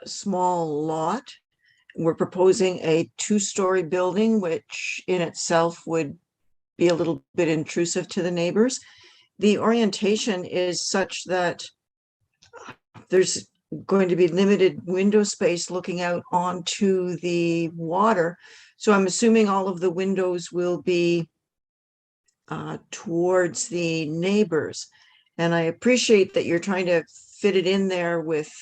small lot. We're proposing a 2-story building, which in itself would be a little bit intrusive to the neighbors. The orientation is such that there's going to be limited window space looking out onto the water. So I'm assuming all of the windows will be towards the neighbors. And I appreciate that you're trying to fit it in there with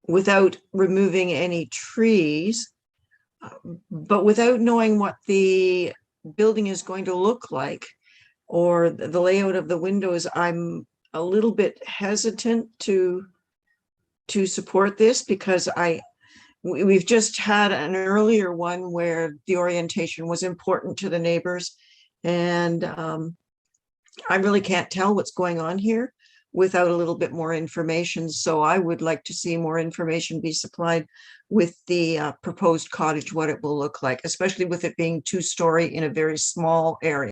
without removing any trees, but without knowing what the building is going to look like or the layout of the windows, I'm a little bit hesitant to support this, because we've just had an earlier one where the orientation was important to the neighbors, and I really can't tell what's going on here without a little bit more information. So I would like to see more information be supplied with the proposed cottage, what it will look like, especially with it being 2-story in a very small area.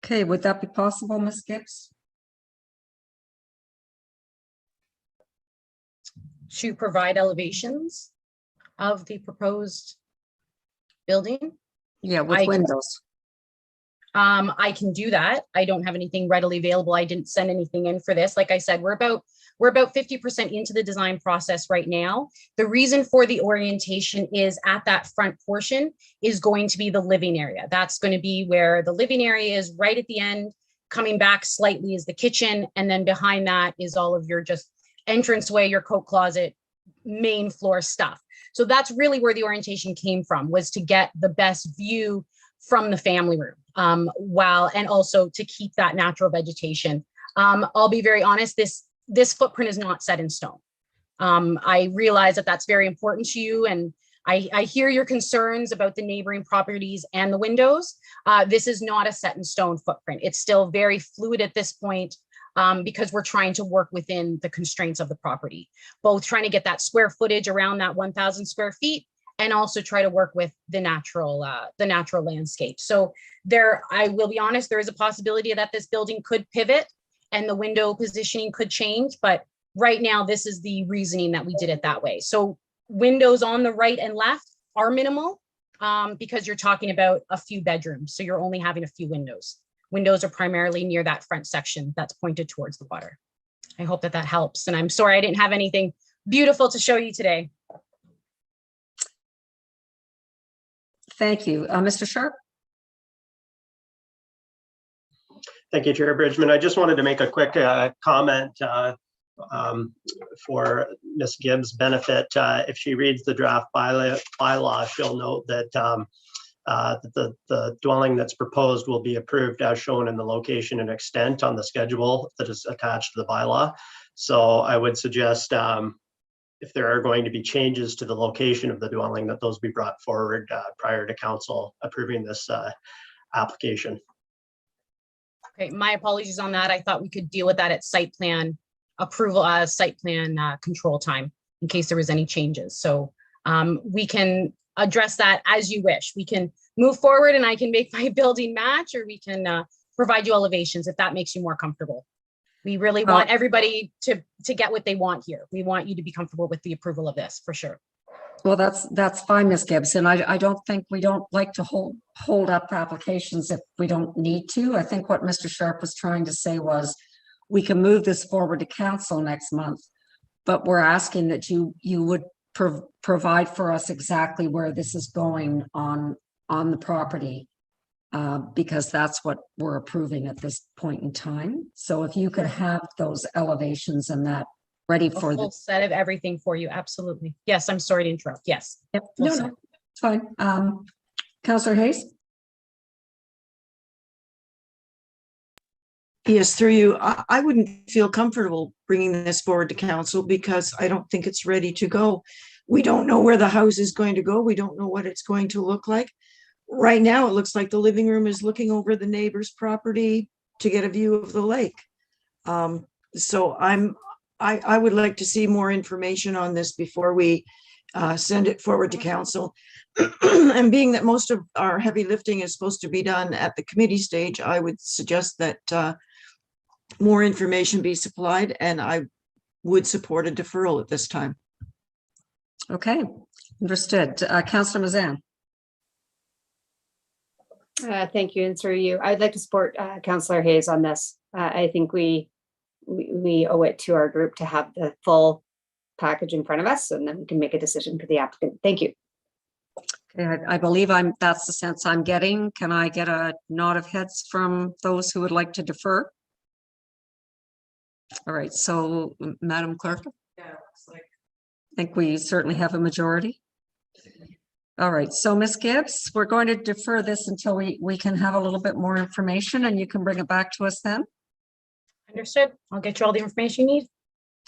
Okay, would that be possible, Ms. Gibbs? To provide elevations of the proposed building? Yeah, with windows. I can do that. I don't have anything readily available. I didn't send anything in for this. Like I said, we're about 50% into the design process right now. The reason for the orientation is at that front portion is going to be the living area. That's going to be where the living area is, right at the end. Coming back slightly is the kitchen. And then behind that is all of your just entranceway, your coat closet, main floor stuff. So that's really where the orientation came from, was to get the best view from the family room, and also to keep that natural vegetation. I'll be very honest, this footprint is not set in stone. I realize that that's very important to you, and I hear your concerns about the neighboring properties and the windows. This is not a set in stone footprint. It's still very fluid at this point, because we're trying to work within the constraints of the property, both trying to get that square footage around that 1,000 square feet, and also try to work with the natural landscape. So I will be honest, there is a possibility that this building could pivot and the window positioning could change, but right now this is the reasoning that we did it that way. So windows on the right and left are minimal, because you're talking about a few bedrooms. So you're only having a few windows. Windows are primarily near that front section that's pointed towards the water. I hope that helps. And I'm sorry I didn't have anything beautiful to show you today. Thank you. Mr. Sharp? Thank you, Chair Bridgman. I just wanted to make a quick comment for Ms. Gibbs' benefit. If she reads the draft bylaw, she'll note that the dwelling that's proposed will be approved as shown in the location and extent on the schedule that is attached to the bylaw. So I would suggest if there are going to be changes to the location of the dwelling, that those be brought forward prior to council approving this application. Okay, my apologies on that. I thought we could deal with that at site plan approval, site plan control time, in case there was any changes. So we can address that as you wish. We can move forward and I can make my building match, or we can provide you elevations if that makes you more comfortable. We really want everybody to get what they want here. We want you to be comfortable with the approval of this, for sure. Well, that's fine, Ms. Gibson. I don't think we don't like to hold up applications if we don't need to. I think what Mr. Sharp was trying to say was we can move this forward to council next month, but we're asking that you would provide for us exactly where this is going on the property, because that's what we're approving at this point in time. So if you could have those elevations and that ready for the full set of everything for you. Absolutely. Yes. I'm sorry to interrupt. Yes. Yep. No, it's fine. Councillor Hayes. Yes, through you. I wouldn't feel comfortable bringing this forward to council because I don't think it's ready to go. We don't know where the house is going to go. We don't know what it's going to look like. Right now, it looks like the living room is looking over the neighbor's property to get a view of the lake. So I would like to see more information on this before we send it forward to council. And being that most of our heavy lifting is supposed to be done at the committee stage, I would suggest that more information be supplied, and I would support a deferral at this time. Okay, understood. Councillor Mazan. Thank you, and through you, I'd like to support Councillor Hayes on this. I think we owe it to our group to have the full package in front of us, and then we can make a decision for the applicant. Thank you. Okay, I believe that's the sense I'm getting. Can I get a nod of heads from those who would like to defer? All right, so Madam Clerk. Yeah, looks like. I think we certainly have a majority. All right, so Ms. Gibbs, we're going to defer this until we can have a little bit more information, and you can bring it back to us then. Understood. I'll get you all the information you need.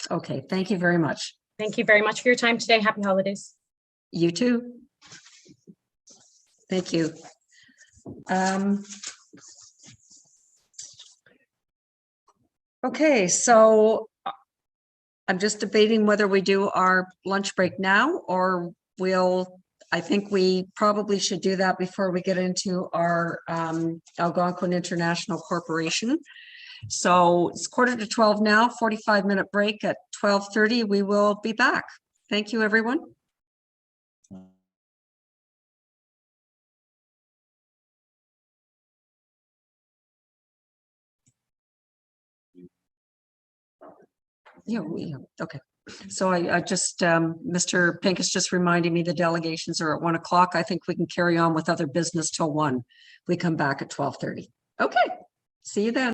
Okay, thank you very much. Thank you very much for your time today. Happy holidays. You too. Thank you. Okay, so I'm just debating whether we do our lunch break now, or I think we probably should do that before we get into our Algonquin International Corporation. So it's 11:45 now, 45-minute break. At 12:30, we will be back. Thank you, everyone. Yeah, okay. So I just, Mr. Pink is just reminding me the delegations are at 1 o'clock. I think we can carry on with other business till 1. We come back at 12:30. Okay, see you then.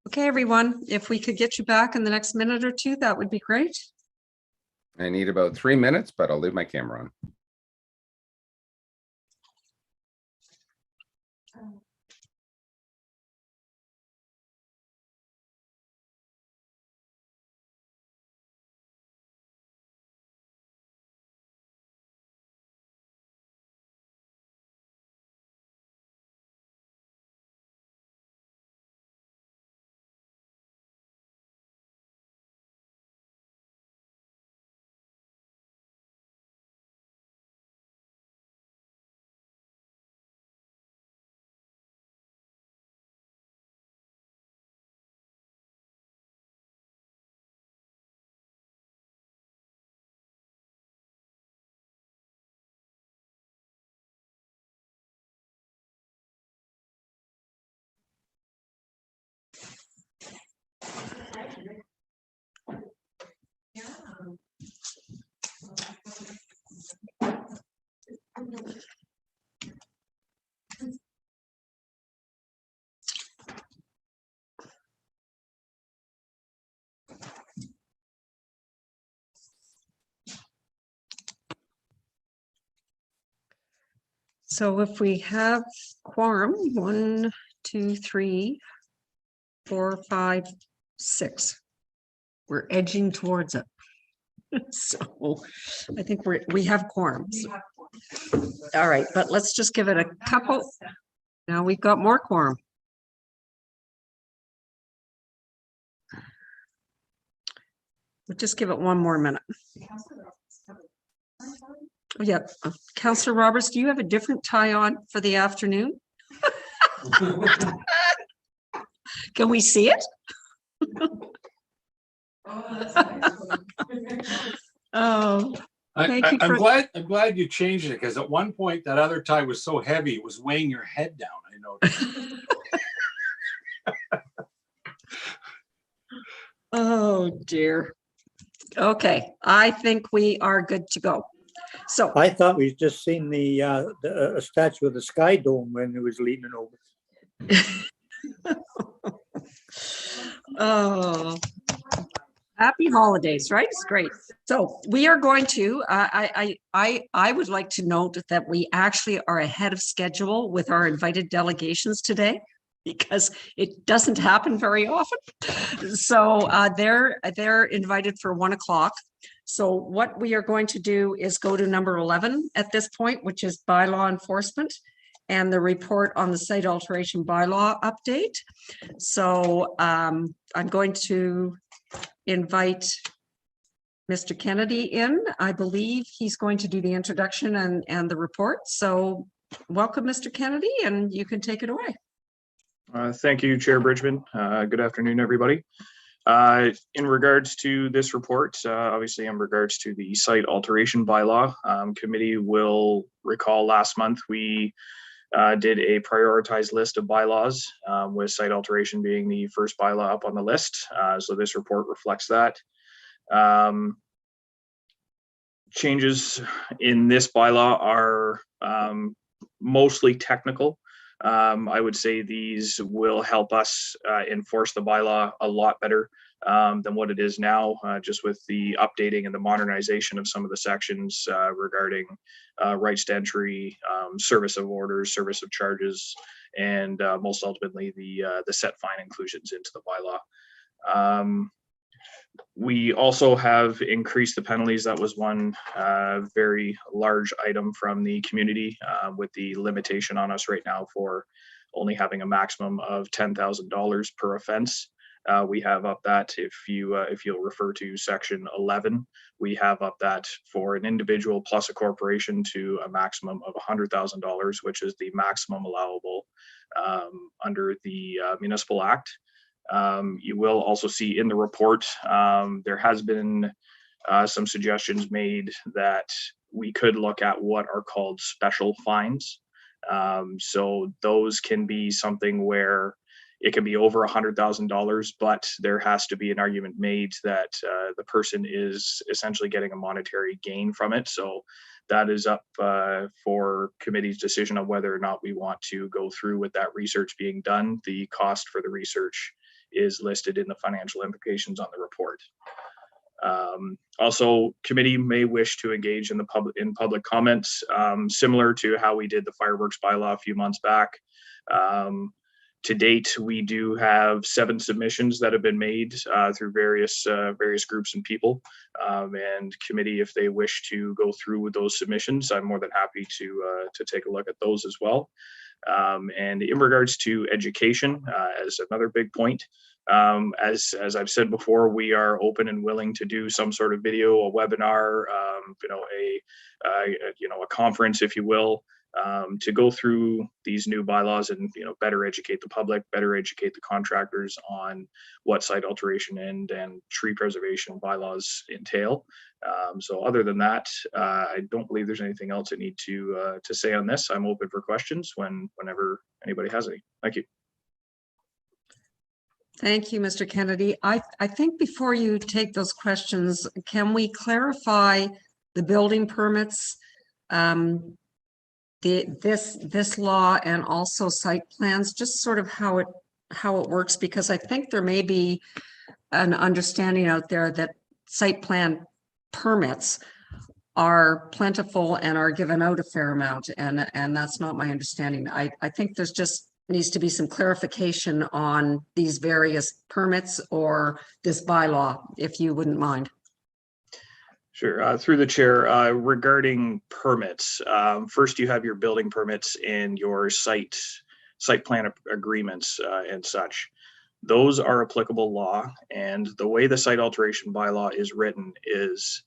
Okay, everyone, if we could get you back in the next minute or two, that would be great. I need about 3 minutes, but I'll leave my camera on. So if we have quorum, 1, 2, 3, 4, 5, 6, we're edging towards it. So I think we have quorums. All right, but let's just give it a couple. Now we've got more quorum. We'll just give it one more minute. Oh, yeah, Councillor Roberts, do you have a different tie on for the afternoon? Can we see it? Oh, thank you. I'm glad you changed it, because at one point that other tie was so heavy it was weighing your head down. I noticed. Oh dear. Okay, I think we are good to go. So I thought we'd just seen the statue of the Sky Dome when it was leaning over. Oh, happy holidays, right? It's great. So we are going to, I would like to note that we actually are ahead of schedule with our invited delegations today, because it doesn't happen very often. So they're invited for 1 o'clock. So what we are going to do is go to number 11 at this point, which is bylaw enforcement and the report on the site alteration bylaw update. So I'm going to invite Mr. Kennedy in. I believe he's going to do the introduction and the report. So welcome, Mr. Kennedy, and you can take it away. Thank you, Chair Bridgman. Good afternoon, everybody. In regards to this report, obviously in regards to the site alteration bylaw, committee will recall last month we did a prioritized list of bylaws, with site alteration being the first bylaw up on the list. So this report reflects that. Changes in this bylaw are mostly technical. I would say these will help us enforce the bylaw a lot better than what it is now, just with the updating and the modernization of some of the sections regarding rights to entry, service of orders, service of charges, and most ultimately the set fine inclusions into the bylaw. We also have increased the penalties. That was one very large item from the community, with the limitation on us right now for only having a maximum of $10,000 per offense. We have up that, if you'll refer to section 11, we have up that for an individual plus a corporation to a maximum of $100,000, which is the maximum allowable under the Municipal Act. You will also see in the report, there has been some suggestions made that we could look at what are called special fines. So those can be something where it can be over $100,000, but there has to be an argument made that the person is essentially getting a monetary gain from it. So that is up for committee's decision on whether or not we want to go through with that research being done. The cost for the research is listed in the financial implications on the report. Also, committee may wish to engage in public comments, similar to how we did the fireworks bylaw a few months back. To date, we do have 7 submissions that have been made through various groups and people. And committee, if they wish to go through with those submissions, I'm more than happy to take a look at those as well. And in regards to education, as another big point, as I've said before, we are open and willing to do some sort of video, a webinar, a conference, if you will, to go through these new bylaws and better educate the public, better educate the contractors on what site alteration and tree preservation bylaws entail. So other than that, I don't believe there's anything else I need to say on this. I'm open for questions whenever anybody has any. Thank you. Thank you, Mr. Kennedy. I think before you take those questions, can we clarify the building permits, this law, and also site plans, just sort of how it works? Because I think there may be an understanding out there that site plan permits are plentiful and are given out a fair amount, and that's not my understanding. I think there's just needs to be some clarification on these various permits or this bylaw, if you wouldn't mind. Sure. Through the chair, regarding permits, first you have your building permits and your site plan agreements and such. Those are applicable law, and the way the site alteration bylaw is written is,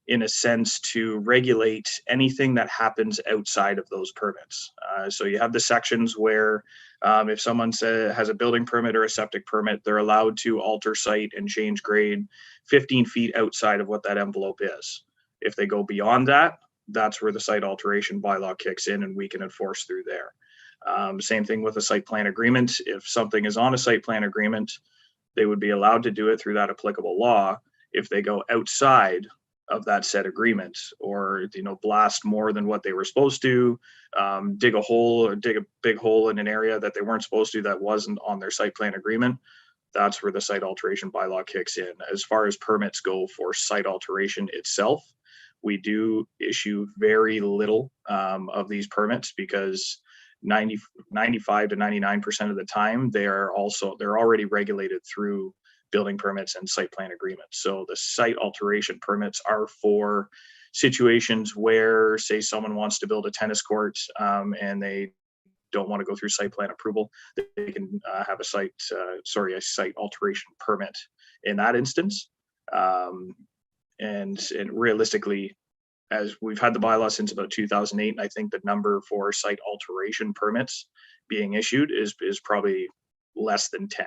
in a sense, to regulate anything that happens outside of those permits. So you have the sections where if someone has a building permit or a septic permit, they're allowed to alter site and change grade 15 feet outside of what that envelope is. If they go beyond that, that's where the site alteration bylaw kicks in and we can enforce through there. Same thing with a site plan agreement. If something is on a site plan agreement, they would be allowed to do it through that applicable law. If they go outside of that said agreement, or blast more than what they were supposed to, dig a big hole in an area that they weren't supposed to, that wasn't on their site plan agreement, that's where the site alteration bylaw kicks in. As far as permits go for site alteration itself, we do issue very little of these permits, because 95 to 99% of the time they're already regulated through building permits and site plan agreements. So the site alteration permits are for situations where, say, someone wants to build a tennis court and they don't want to go through site plan approval, they can have a site alteration permit in that instance. And realistically, as we've had the bylaw since about 2008, and I think the number for site alteration permits being issued is probably less than 10.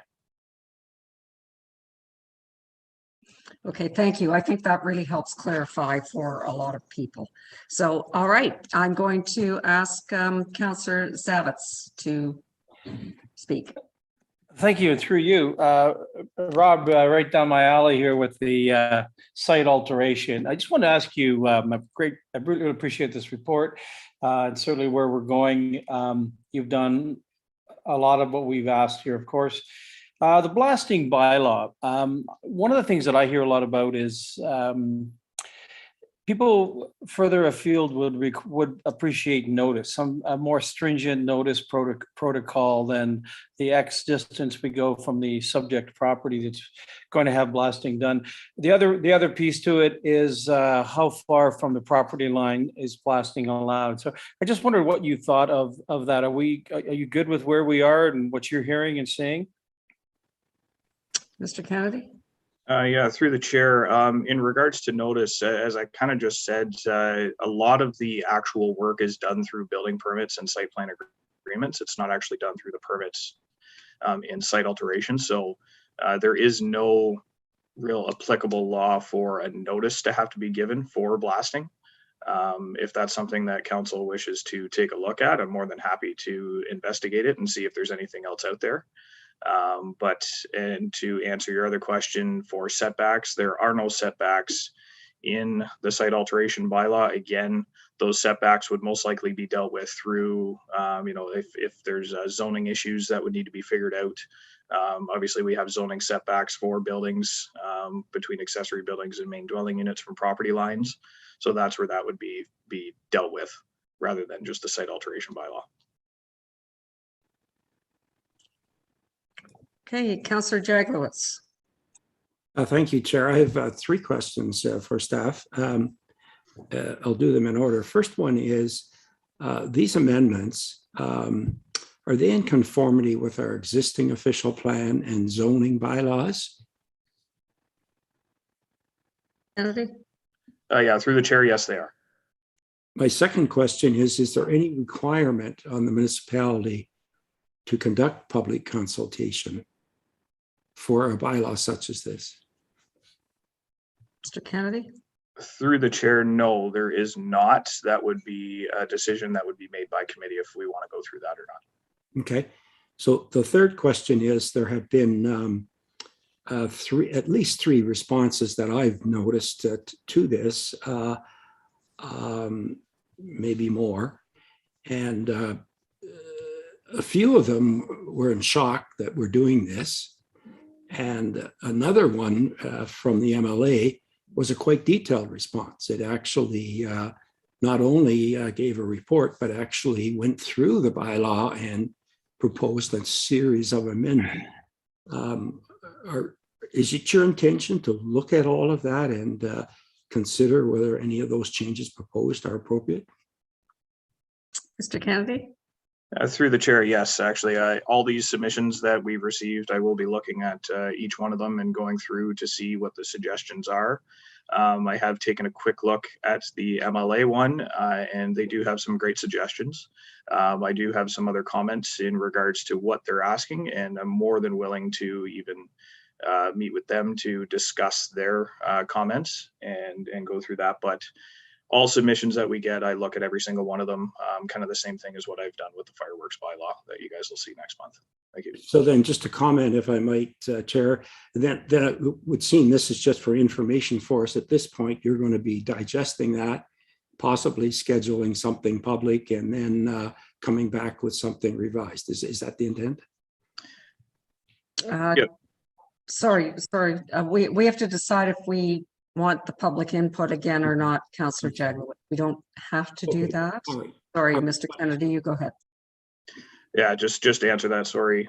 Okay, thank you. I think that really helps clarify for a lot of people. So, all right, I'm going to ask Councillor Zavitz to speak. Thank you, and through you, Rob, right down my alley here with the site alteration. I just want to ask you, I really appreciate this report, and certainly where we're going. You've done a lot of what we've asked here, of course. The blasting bylaw, one of the things that I hear a lot about is people further afield would appreciate notice, a more stringent notice protocol than the X distance we go from the subject property that's going to have blasting done. The other piece to it is how far from the property line is blasting allowed. So I just wondered what you thought of that. Are you good with where we are and what you're hearing and seeing? Mr. Kennedy? Yeah, through the chair, in regards to notice, as I kind of just said, a lot of the actual work is done through building permits and site plan agreements. It's not actually done through the permits in site alteration. So there is no real applicable law for a notice to have to be given for blasting. If that's something that council wishes to take a look at, I'm more than happy to investigate it and see if there's anything else out there. And to answer your other question, for setbacks, there are no setbacks in the site alteration bylaw. Again, those setbacks would most likely be dealt with through, if there's zoning issues that would need to be figured out, Obviously, we have zoning setbacks for buildings between accessory buildings and main dwelling units from property lines. So that's where that would be dealt with rather than just the site alteration bylaw. Okay, Councillor Jaglowitz. Thank you, Chair. I have three questions for staff. I'll do them in order. First one is, these amendments, are they in conformity with our existing official plan and zoning bylaws? Kennedy? Yeah, through the chair, yes, they are. My second question is there any requirement on the municipality to conduct public consultation for a bylaw such as this? Mr. Kennedy? Through the chair, no, there is not. That would be a decision that would be made by committee if we want to go through that or not. Okay. So the third question is, there have been at least three responses that I've noticed to this, maybe more. And a few of them were in shock that we're doing this. And another one from the MLA was a quite detailed response. It actually not only gave a report, but actually went through the bylaw and proposed a series of amendments. Is it your intention to look at all of that and consider whether any of those changes proposed are appropriate? Mr. Kennedy? Through the chair, yes. Actually, all these submissions that we've received, I will be looking at each one of them and going through to see what the suggestions are. I have taken a quick look at the MLA one, and they do have some great suggestions. I do have some other comments in regards to what they're asking, and I'm more than willing to even meet with them to discuss their comments and go through that. But all submissions that we get, I look at every single one of them, kind of the same thing as what I've done with the fireworks bylaw that you guys will see next month. Thank you. So then just to comment, if I might, Chair, then it would seem this is just for information for us at this point. You're going to be digesting that, possibly scheduling something public, and then coming back with something revised. Is that the intent? Yep. Sorry. We have to decide if we want the public input again or not, Councillor Jaglowitz. We don't have to do that. Sorry, Mr. Kennedy, you go ahead. Yeah, just to answer that, sorry.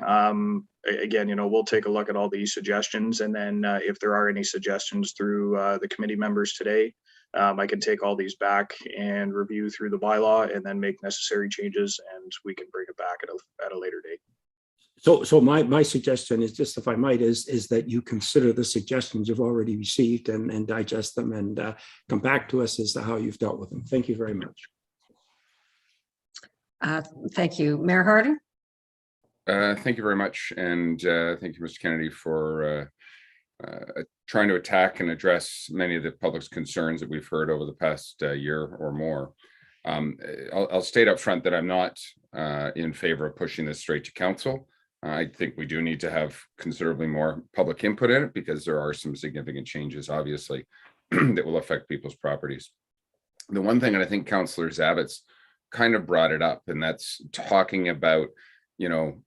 Again, we'll take a look at all these suggestions, and then if there are any suggestions through the committee members today, I can take all these back and review through the bylaw and then make necessary changes, and we can bring it back at a later date. So my suggestion is, just if I might, is that you consider the suggestions you've already received and digest them and come back to us as to how you've dealt with them. Thank you very much. Thank you. Mayor Harding? Thank you very much. And thank you, Mr. Kennedy, for trying to attack and address many of the public's concerns that we've heard over the past year or more. I'll state up front that I'm not in favor of pushing this straight to council. I think we do need to have considerably more public input in it, because there are some significant changes, obviously, that will affect people's properties. The one thing, and I think Councillor Zavitz kind of brought it up, and that's talking about,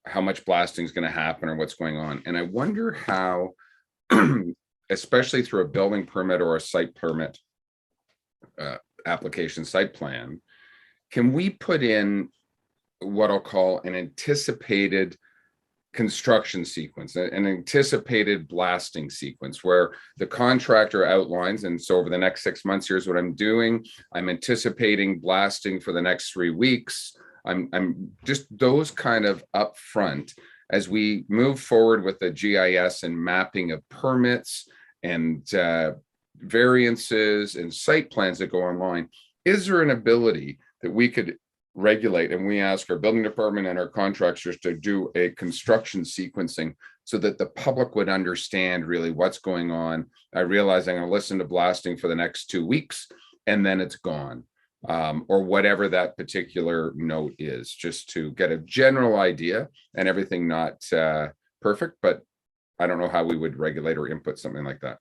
how much blasting is going to happen or what's going on. And I wonder how, especially through a building permit or a site permit application site plan, can we put in what I'll call an anticipated construction sequence, an anticipated blasting sequence, where the contractor outlines, and so over the next 6 months, here's what I'm doing. I'm anticipating blasting for the next 3 weeks. I'm just those kind of upfront as we move forward with the GIS and mapping of permits and variances and site plans that go online. Is there an ability that we could regulate, and we ask our building department and our contractors to do a construction sequencing so that the public would understand really what's going on? I realize I'm going to listen to blasting for the next 2 weeks and then it's gone, or whatever that particular note is, just to get a general idea, and everything not perfect, but I don't know how we would regulate or input something like that.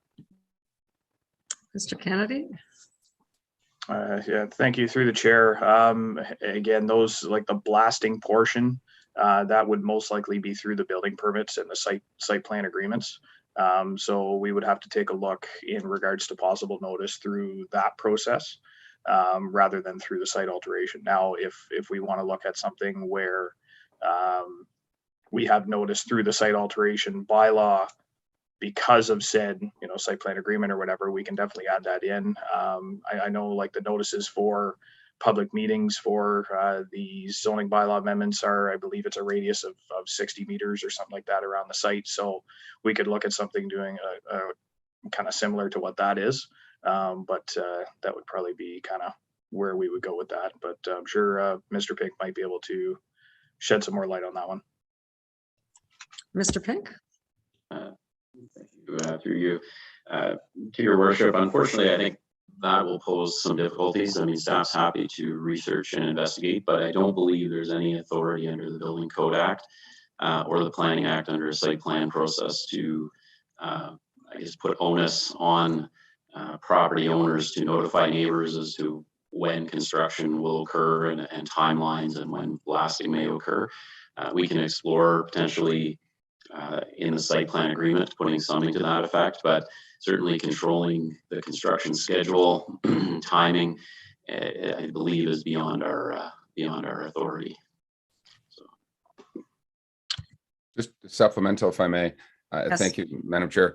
Mr. Kennedy? Yeah, thank you. Through the chair. Again, those, like the blasting portion, that would most likely be through the building permits and the site plan agreements. So we would have to take a look in regards to possible notice through that process, rather than through the site alteration. Now, if we want to look at something where we have notice through the site alteration bylaw because of said, site plan agreement or whatever, we can definitely add that in. I know like the notices for public meetings for the zoning bylaw amendments are, I believe it's a radius of 60 meters or something like that around the site. So we could look at something doing a kind of similar to what that is. But that would probably be kind of where we would go with that. But I'm sure Mr. Pink might be able to shed some more light on that one. Mr. Pink? Thank you, through you. To your worship, unfortunately, I think that will pose some difficulties. I mean, staff's happy to research and investigate, but I don't believe there's any authority under the Building Code Act or the Planning Act under a site plan process to, I guess, put onus on property owners to notify neighbors as to when construction will occur and timelines and when blasting may occur. We can explore potentially in the site plan agreement, putting something to that effect, but certainly controlling the construction schedule, timing, I believe is beyond our authority. So. Just supplemental, if I may. Yes. Thank you, Madam Chair.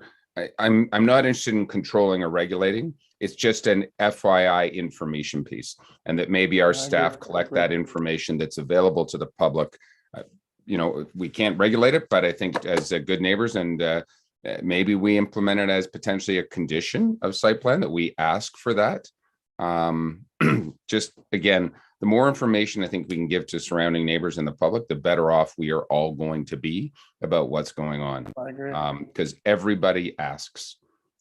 I'm not interested in controlling or regulating. It's just an FYI information piece, and that maybe our staff collect that information that's available to the public. We can't regulate it, but I think as good neighbors, and maybe we implement it as potentially a condition of site plan that we ask for that. Just again, the more information I think we can give to surrounding neighbors and the public, the better off we are all going to be about what's going on. I agree. Because everybody asks,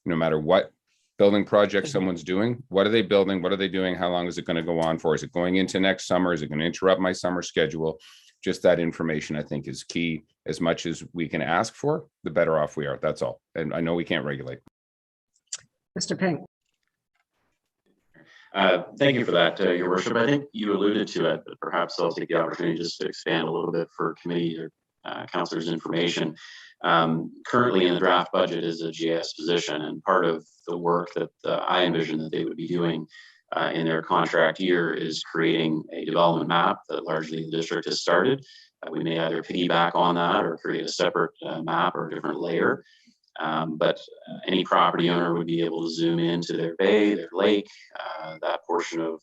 no matter what building project someone's doing, what are they building? What are they doing? How long is it going to go on for? Is it going into next summer? Is it going to interrupt my summer schedule? Just that information, I think, is key. As much as we can ask for, the better off we are. That's all. And I know we can't regulate. Mr. Pink? Thank you for that, Your Worship. I think you alluded to it, but perhaps I'll take the opportunity just to expand a little bit for committee or councillors' information. Currently in the draft budget is a GIS position, and part of the work that I envision that they would be doing in their contract year is creating a development map that largely the district has started. We may either piggyback on that or create a separate map or a different layer. But any property owner would be able to zoom into their bay, their lake, that portion of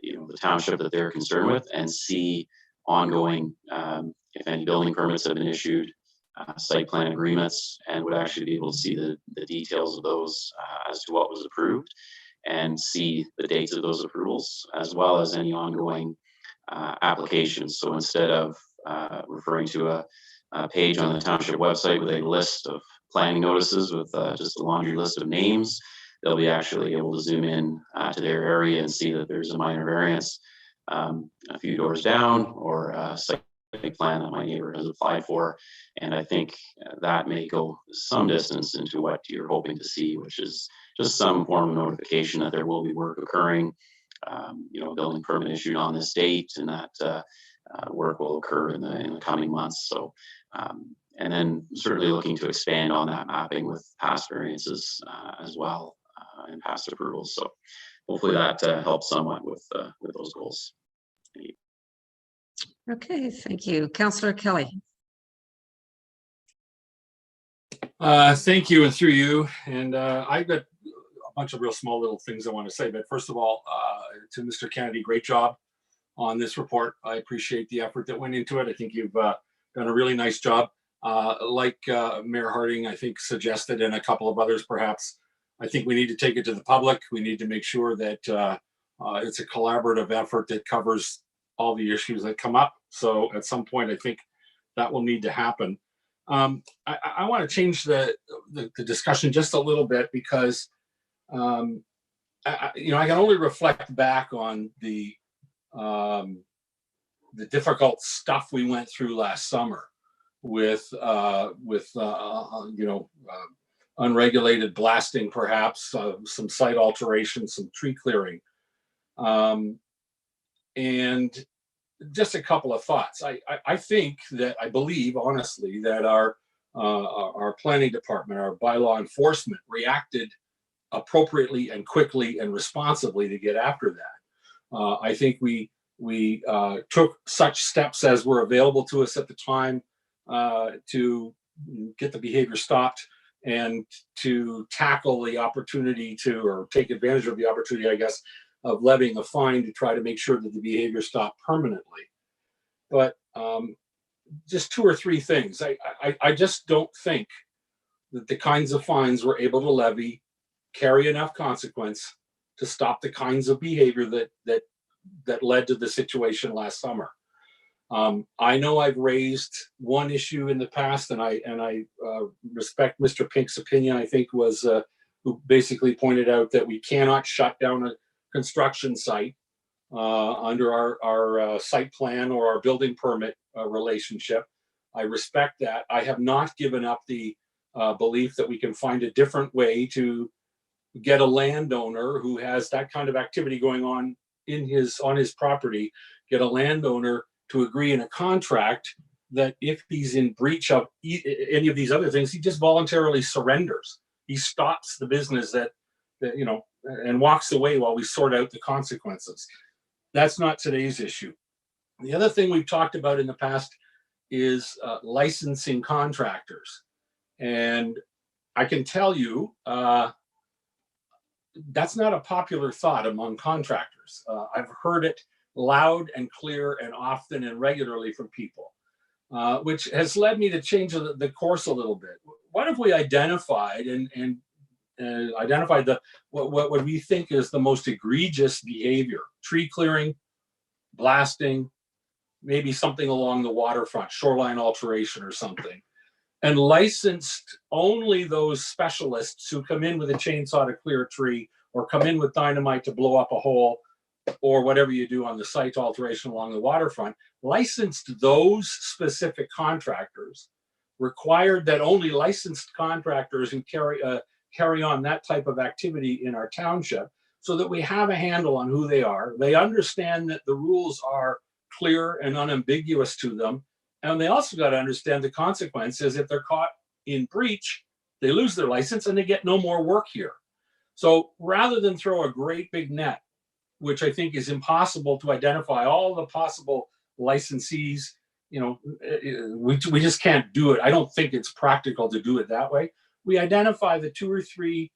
the township that they're concerned with, and see ongoing, if any building permits have been issued, site plan agreements, and would actually be able to see the details of those as to what was approved, and see the dates of those approvals, as well as any ongoing applications. So instead of referring to a page on the township website with a list of planning notices with just a laundry list of names, they'll be actually able to zoom in to their area and see that there's a minor variance a few doors down, or a site plan that my neighbor has applied for. And I think that may go some distance into what you're hoping to see, which is just some form of notification that there will be work occurring, building permit issued on this date, and that work will occur in the coming months. So, and then certainly looking to expand on that mapping with past variances as well, and past approvals. So hopefully that helps somewhat with those goals. Thank you. Okay, thank you. Councillor Kelly. Thank you, and through you. And I've got a bunch of real small little things I want to say. But first of all, to Mr. Kennedy, great job on this report. I appreciate the effort that went into it. I think you've done a really nice job. Like Mayor Harding, I think, suggested, and a couple of others perhaps, I think we need to take it to the public. We need to make sure that it's a collaborative effort that covers all the issues that come up. So at some point, I think that will need to happen. I want to change the discussion just a little bit, because I can only reflect back on the difficult stuff we went through last summer with unregulated blasting, perhaps some site alteration, some tree clearing, and just a couple of thoughts. I think that, I believe honestly that our planning department, our bylaw enforcement reacted appropriately and quickly and responsibly to get after that. I think we took such steps as were available to us at the time to get the behavior stopped and to tackle the opportunity to, or take advantage of the opportunity, I guess, of levying a fine to try to make sure that the behavior stopped permanently. But just two or three things. I just don't think that the kinds of fines we're able to levy carry enough consequence to stop the kinds of behavior that led to the situation last summer. I know I've raised one issue in the past, and I respect Mr. Pink's opinion. I think was who basically pointed out that we cannot shut down a construction site under our site plan or our building permit relationship. I respect that. I have not given up the belief that we can find a different way to get a landowner who has that kind of activity going on on his property, get a landowner to agree in a contract that if he's in breach of any of these other things, he just voluntarily surrenders. He stops the business that and walks away while we sort out the consequences. That's not today's issue. The other thing we've talked about in the past is licensing contractors. And I can tell you, that's not a popular thought among contractors. I've heard it loud and clear and often and regularly from people, which has led me to change the course a little bit. What if we identified and identified what we think is the most egregious behavior? Tree clearing, blasting, maybe something along the waterfront, shoreline alteration or something, and licensed only those specialists who come in with a chainsaw to clear a tree or come in with dynamite to blow up a hole or whatever you do on the site alteration along the waterfront, licensed those specific contractors, required that only licensed contractors who carry on that type of activity in our township, so that we have a handle on who they are. They understand that the rules are clear and unambiguous to them. And they also got to understand the consequences. If they're caught in breach, they lose their license and they get no more work here. So rather than throw a great big net, which I think is impossible to identify all the possible licensees, we just can't do it. I don't think it's practical to do it that way. We identify the 2 or 3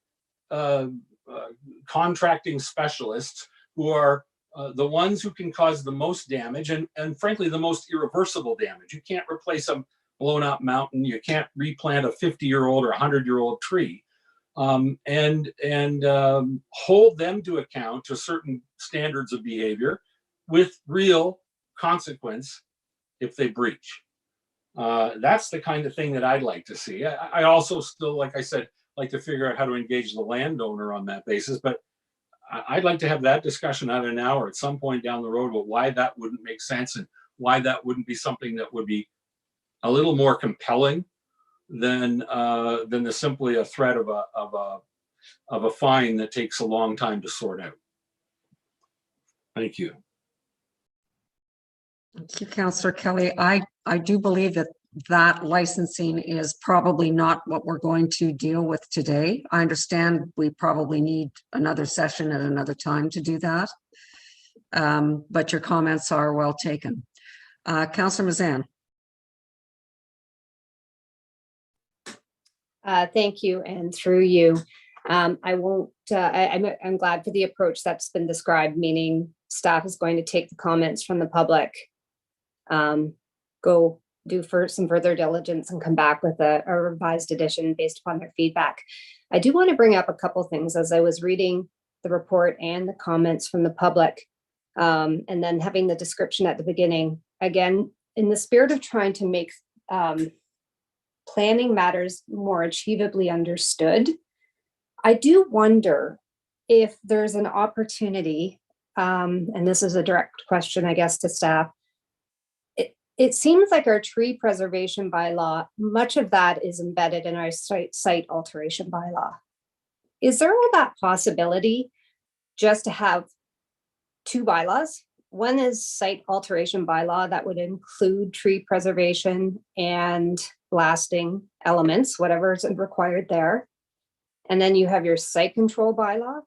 contracting specialists who are the ones who can cause the most damage and frankly, the most irreversible damage. You can't replace a blown up mountain. You can't replant a 50-year-old or 100-year-old tree. And hold them to account to certain standards of behavior with real consequence if they breach. That's the kind of thing that I'd like to see. I also still, like I said, like to figure out how to engage the landowner on that basis, but I'd like to have that discussion either now or at some point down the road about why that wouldn't make sense and why that wouldn't be something that would be a little more compelling than the simply a threat of a fine that takes a long time to sort out. Thank you. Thank you, Councillor Kelly. I do believe that licensing is probably not what we're going to deal with today. I understand we probably need another session at another time to do that. But your comments are well taken. Councillor Mazan. Thank you, and through you. I won't, I'm glad for the approach that's been described, meaning staff is going to take the comments from the public, go do some further diligence and come back with a revised edition based upon their feedback. I do want to bring up a couple things as I was reading the report and the comments from the public, and then having the description at the beginning. Again, in the spirit of trying to make planning matters more achievably understood, I do wonder if there's an opportunity, and this is a direct question, I guess, to staff. It seems like our tree preservation bylaw, much of that is embedded in our site alteration bylaw. Is there that possibility just to have 2 bylaws, One is site alteration bylaw that would include tree preservation and blasting elements, whatever is required there. And then you have your site control bylaw,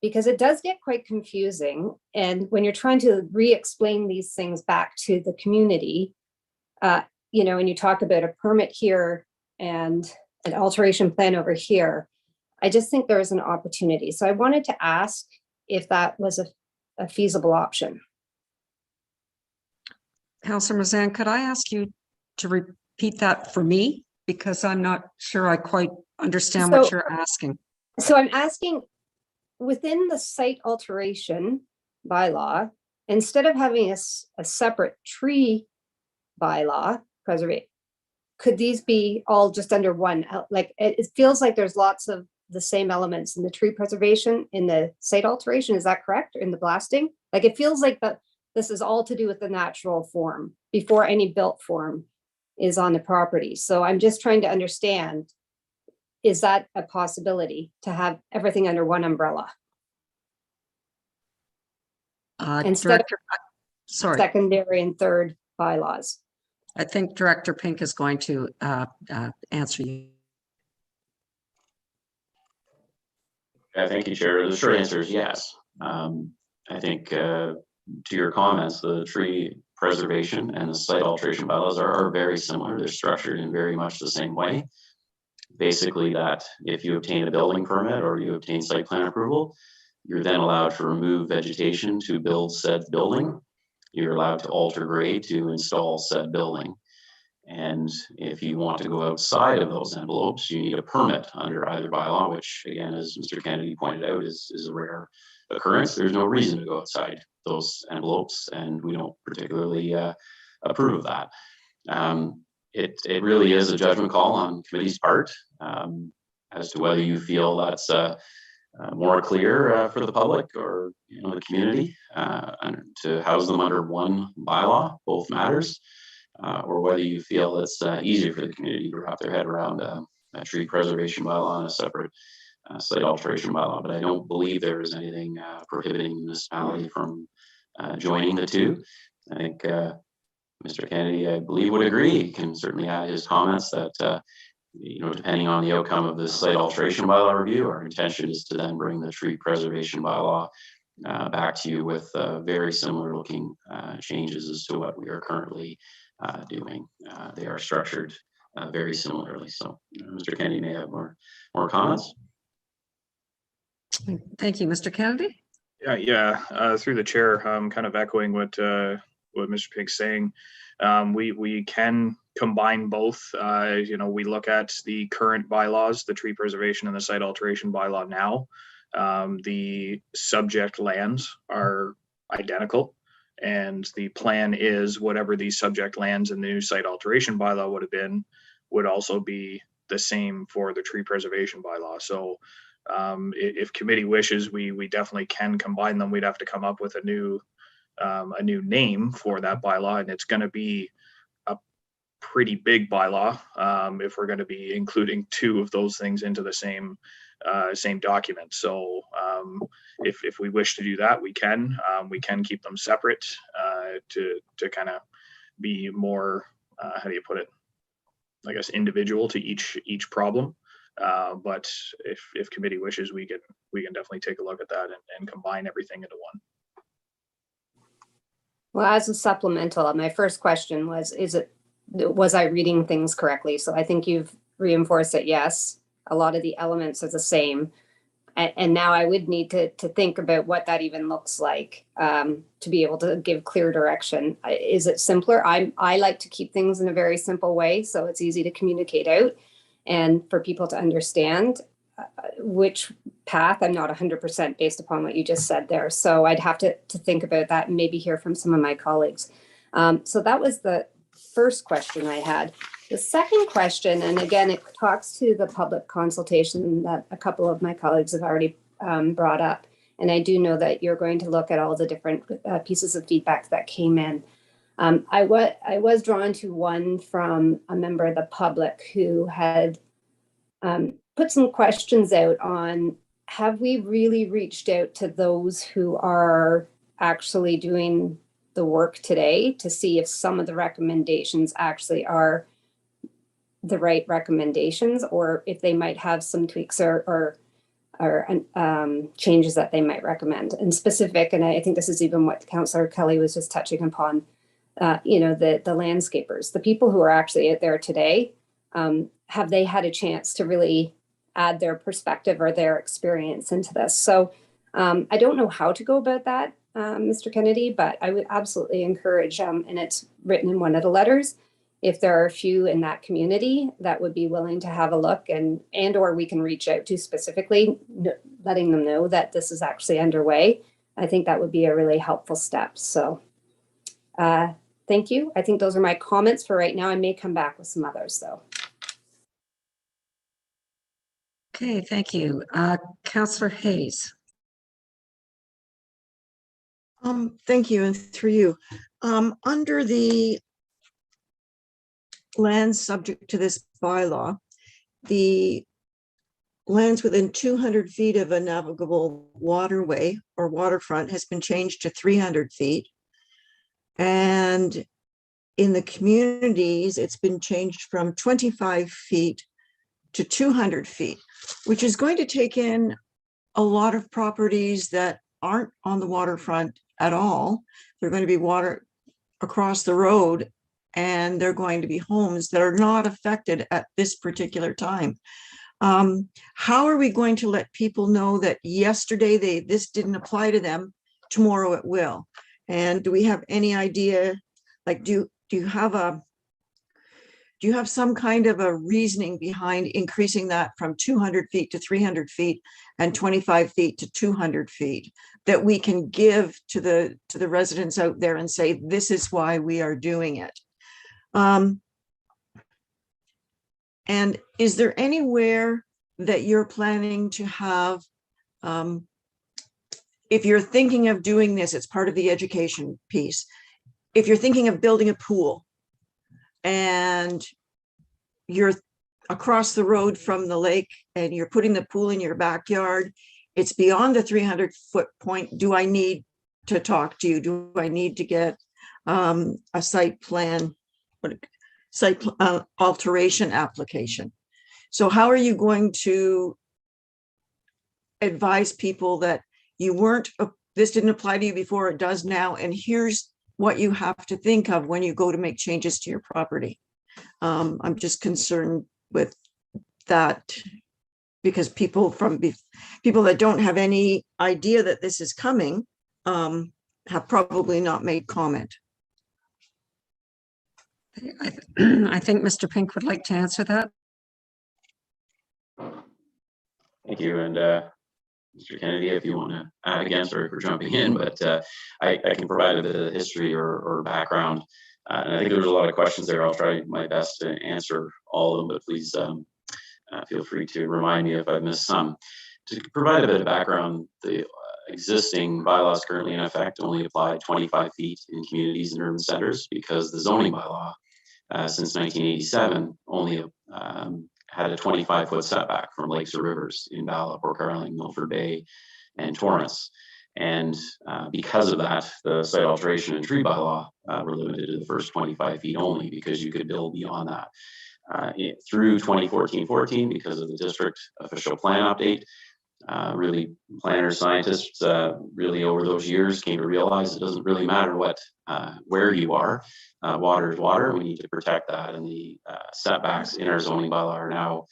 because it does get quite confusing. And when you're trying to re-explain these things back to the community, you know, and you talk about a permit here and an alteration plan over here, I just think there is an opportunity. So I wanted to ask if that was a feasible option. Councillor Mazan, could I ask you to repeat that for me? Because I'm not sure I quite understand what you're asking. So I'm asking, within the site alteration bylaw, instead of having a separate tree bylaw, preservation, could these be all just under one? Like, it feels like there's lots of the same elements in the tree preservation, in the site alteration, is that correct? Or in the blasting? Like, it feels like this is all to do with the natural form before any built form is on the property. So I'm just trying to understand, is that a possibility to have everything under one umbrella? Instead of secondary and third bylaws. I think Director Pink is going to answer you. Thank you, Chair. The short answer is yes. I think to your comments, the tree preservation and the site alteration bylaws are very similar. They're structured in very much the same way. Basically, that if you obtain a building permit or you obtain site plan approval, you're then allowed to remove vegetation to build said building. You're allowed to alter grade to install said building. And if you want to go outside of those envelopes, you need a permit under either bylaw, which again, as Mr. Kennedy pointed out, is a rare occurrence. There's no reason to go outside those envelopes, and we don't particularly approve of that. It really is a judgment call on committee's part as to whether you feel that's more clear for the public or the community to house them under one bylaw. Both matters. Or whether you feel it's easier for the community to wrap their head around a tree preservation bylaw and a separate site alteration bylaw. But I don't believe there is anything prohibiting the municipality from joining the two. I think Mr. Kennedy, I believe, would agree. He can certainly add his comments that, depending on the outcome of this site alteration bylaw review, our intention is to then bring the tree preservation bylaw back to you with very similar looking changes as to what we are currently doing. They are structured very similarly. So Mr. Kennedy may have more comments. Thank you, Mr. Kennedy. Yeah. Through the chair, kind of echoing what Mr. Pink's saying. We can combine both. We look at the current bylaws, the tree preservation and the site alteration bylaw now. The subject lands are identical. And the plan is whatever the subject lands in the new site alteration bylaw would have been, would also be the same for the tree preservation bylaw. So if committee wishes, we definitely can combine them. We'd have to come up with a new name for that bylaw, and it's going to be a pretty big bylaw if we're going to be including two of those things into the same document. So if we wish to do that, we can keep them separate to kind of be more how do you put it, I guess, individual to each problem. But if committee wishes, we can definitely take a look at that and combine everything into one. Well, as a supplemental, my first question was I reading things correctly? So I think you've reinforced that yes, a lot of the elements are the same. And now I would need to think about what that even looks like to be able to give clear direction. Is it simpler? I like to keep things in a very simple way, so it's easy to communicate out and for people to understand which path. I'm not 100% based upon what you just said there. So I'd have to think about that and maybe hear from some of my colleagues. So that was the first question I had. The second question, and again, it talks to the public consultation that a couple of my colleagues have already brought up. And I do know that you're going to look at all the different pieces of feedback that came in. I was drawn to one from a member of the public who had put some questions out on, have we really reached out to those who are actually doing the work today to see if some of the recommendations actually are the right recommendations, or if they might have some tweaks or changes that they might recommend. And specific, and I think this is even what Councillor Kelly was just touching upon, you know, the landscapers, the people who are actually out there today, have they had a chance to really add their perspective or their experience into this? So I don't know how to go about that, Mr. Kennedy, but I would absolutely encourage, and it's written in one of the letters, if there are a few in that community that would be willing to have a look, and or we can reach out to specifically, letting them know that this is actually underway. I think that would be a really helpful step. So thank you. I think those are my comments for right now. I may come back with some others though. Okay, thank you. Councillor Hayes. Thank you, and through you. Under the lands subject to this bylaw, the lands within 200 feet of a navigable waterway or waterfront has been changed to 300 feet. And in the communities, it's been changed from 25 feet to 200 feet, which is going to take in a lot of properties that aren't on the waterfront at all. They're going to be water across the road, and they're going to be homes that are not affected at this particular time. How are we going to let people know that yesterday this didn't apply to them, tomorrow it will? And do we have any idea, like, do you have some kind of a reasoning behind increasing that from 200 feet to 300 feet and 25 feet to 200 feet that we can give to the residents out there and say, this is why we are doing it? And is there anywhere that you're planning to have, if you're thinking of doing this, it's part of the education piece. If you're thinking of building a pool and you're across the road from the lake and you're putting the pool in your backyard, it's beyond the 300-foot point. Do I need to talk to you? Do I need to get a site plan, alteration application? So how are you going to advise people that you weren't, this didn't apply to you before, it does now, and here's what you have to think of when you go to make changes to your property? I'm just concerned with that, because people that don't have any idea that this is coming have probably not made comment. I think Mr. Pink would like to answer that. Thank you. And Mr. Kennedy, if you want to add again, sorry for jumping in, but I can provide a bit of history or background. And I think there's a lot of questions there. I'll try my best to answer all of them, but please feel free to remind me if I missed some. To provide a bit of background, the existing bylaws currently in effect only apply 25 feet in communities and urban centers, because the zoning bylaw since 1987 only had a 25-foot setback from lakes or rivers in Bala, Port Carling, Milford Bay, and Torrance. And because of that, the site alteration and tree bylaw were limited to the first 25 feet only, because you could build beyond that. Through 2014-14, because of the district official plan update, really planners, scientists, really over those years came to realize it doesn't really matter where you are. Water is water. We need to protect that, and the setbacks in our zoning bylaw are now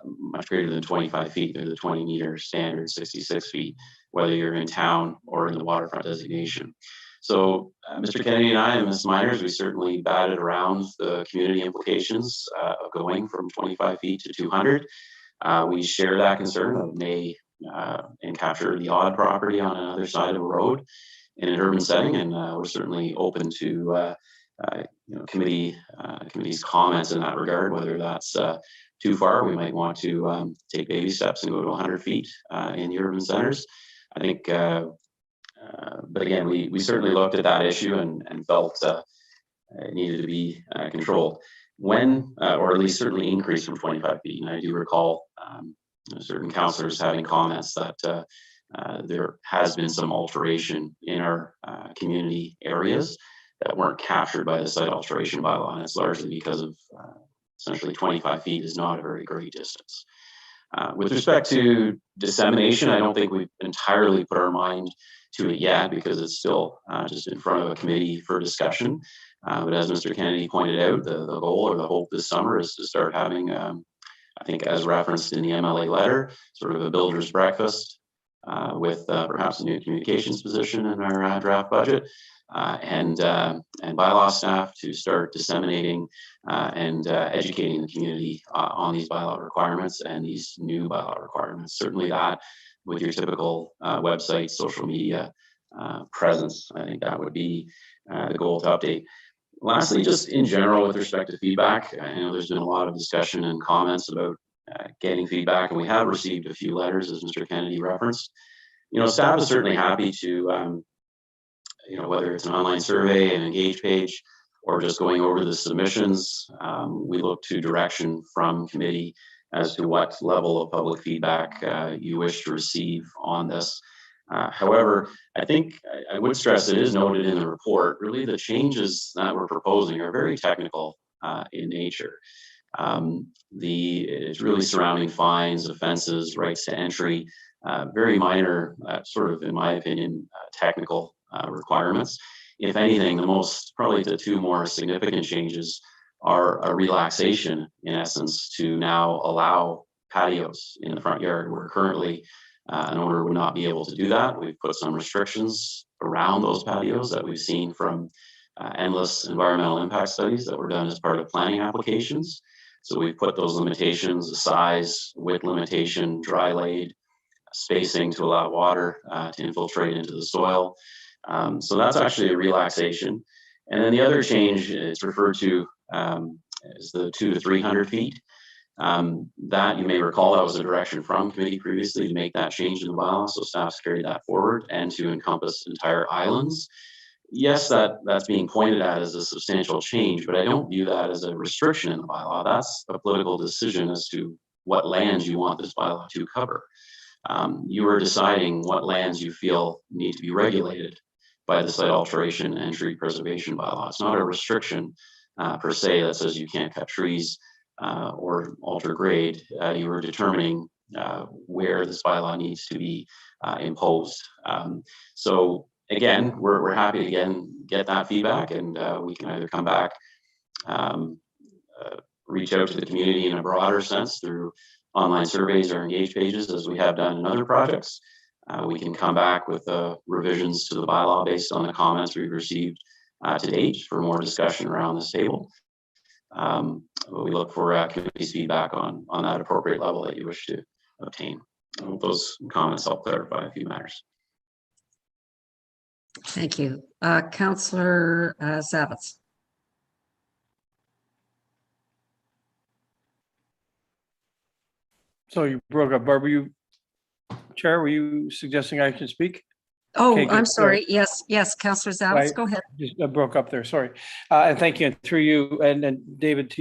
much greater than 25 feet. They're the 20-meter standard, 66 feet, whether you're in town or in the waterfront designation. So Mr. Kennedy and I and Ms. Miners, we certainly batted around the community implications of going from 25 feet to 200. We share that concern of may capture the odd property on another side of a road in an urban setting, and we're certainly open to committee's comments in that regard. Whether that's too far, we might want to take baby steps and go to 100 feet in the urban centers. I think, but again, we certainly looked at that issue and felt it needed to be controlled. When, or at least certainly increase from 25 feet. And I do recall certain councillors having comments that there has been some alteration in our community areas that weren't captured by the site alteration bylaw, and it's largely because of essentially 25 feet is not a very great distance. With respect to dissemination, I don't think we've entirely put our mind to it yet because it's still just in front of a committee for discussion. But as Mr. Kennedy pointed out, the goal or the hope this summer is to start having, I think as referenced in the MLA letter, sort of a builder's breakfast with perhaps a new communications position in our draft budget. And bylaw staff to start disseminating and educating the community on these bylaw requirements and these new bylaw requirements. Certainly that with your typical website, social media presence, I think that would be the goal to update. Lastly, just in general with respect to feedback, I know there's been a lot of discussion and comments about getting feedback, and we have received a few letters, as Mr. Kennedy referenced. You know, staff is certainly happy to you know, whether it's an online survey, an engage page, or just going over the submissions, we look to direction from committee as to what level of public feedback you wish to receive on this. However, I think I would stress it is noted in the report, really the changes that we're proposing are very technical in nature. It's really surrounding fines, offenses, rights to entry, very minor, sort of, in my opinion, technical requirements. If anything, probably the two more significant changes are a relaxation, in essence, to now allow patios in the front yard, where currently an owner would not be able to do that. We've put some restrictions around those patios that we've seen from endless environmental impact studies that were done as part of planning applications. So we've put those limitations, the size, width limitation, dry laid, spacing to allow water to infiltrate into the soil. So that's actually a relaxation. And then the other change is referred to as the 200 to 300 feet. That you may recall, that was a direction from committee previously to make that change in the bylaw. So staff's carried that forward and to encompass entire islands. Yes, that's being pointed at as a substantial change, but I don't view that as a restriction in the bylaw. That's a political decision as to what lands you want this bylaw to cover. You are deciding what lands you feel need to be regulated by the site alteration and tree preservation bylaw. It's not a restriction per se that says you can't cut trees or alter grade. You are determining where this bylaw needs to be imposed. So again, we're happy to again get that feedback, and we can either come back, reach out to the community in a broader sense through online surveys or engage pages, as we have done in other projects. We can come back with revisions to the bylaw based on the comments we've received to date for more discussion around this table. We look for committee's feedback on that appropriate level that you wish to obtain. I hope those comments help clarify a few matters. Thank you. Councillor Zavitz. So you broke up, Barbara. Chair, were you suggesting I should speak? Oh, Okay, I'm good. sorry. Yes, Councillor Zavitz, go ahead. Just broke up there, sorry. And thank you, and through you, and David,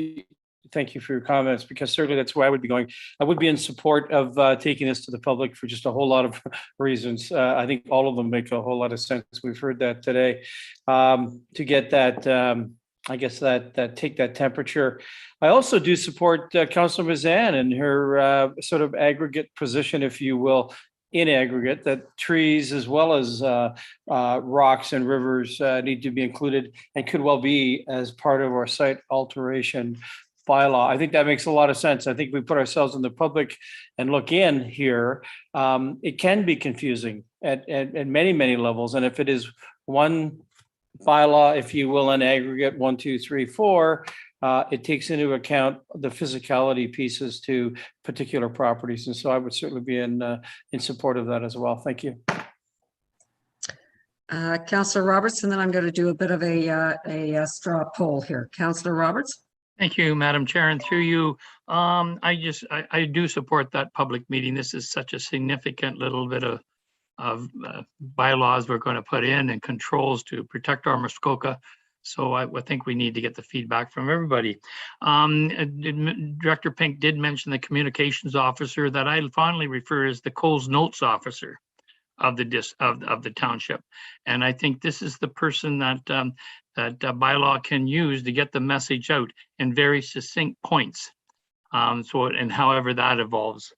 thank you for your comments, because certainly that's where I would be going. I would be in support of taking this to the public for just a whole lot of reasons. I think all of them make a whole lot of sense. We've heard that today. To get that, I guess that take that temperature. I also do support Councillor Mazan and her sort of aggregate position, if you will, in aggregate, that trees as well as rocks and rivers need to be included and could well be as part of our site alteration bylaw. I think that makes a lot of sense. I think we put ourselves in the public and look in here. It can be confusing at many, many levels. And if it is one bylaw, if you will, in aggregate 1, 2, 3, 4, it takes into account the physicality pieces to particular properties. And so I would certainly be in support of that as well. Thank you. Councillor Roberts, and then I'm going to do a bit of a straw poll here. Councillor Roberts. Thank you, Madam Chair, and through you, I do support that public meeting. This is such a significant little bit of bylaws we're going to put in and controls to protect our Muskoka. So I think we need to get the feedback from everybody. Director Pink did mention the communications officer that I fondly refer as the Coles Notes officer. of the township. And I think this is the person that bylaw can use to get the message out in very succinct points. And however that evolves.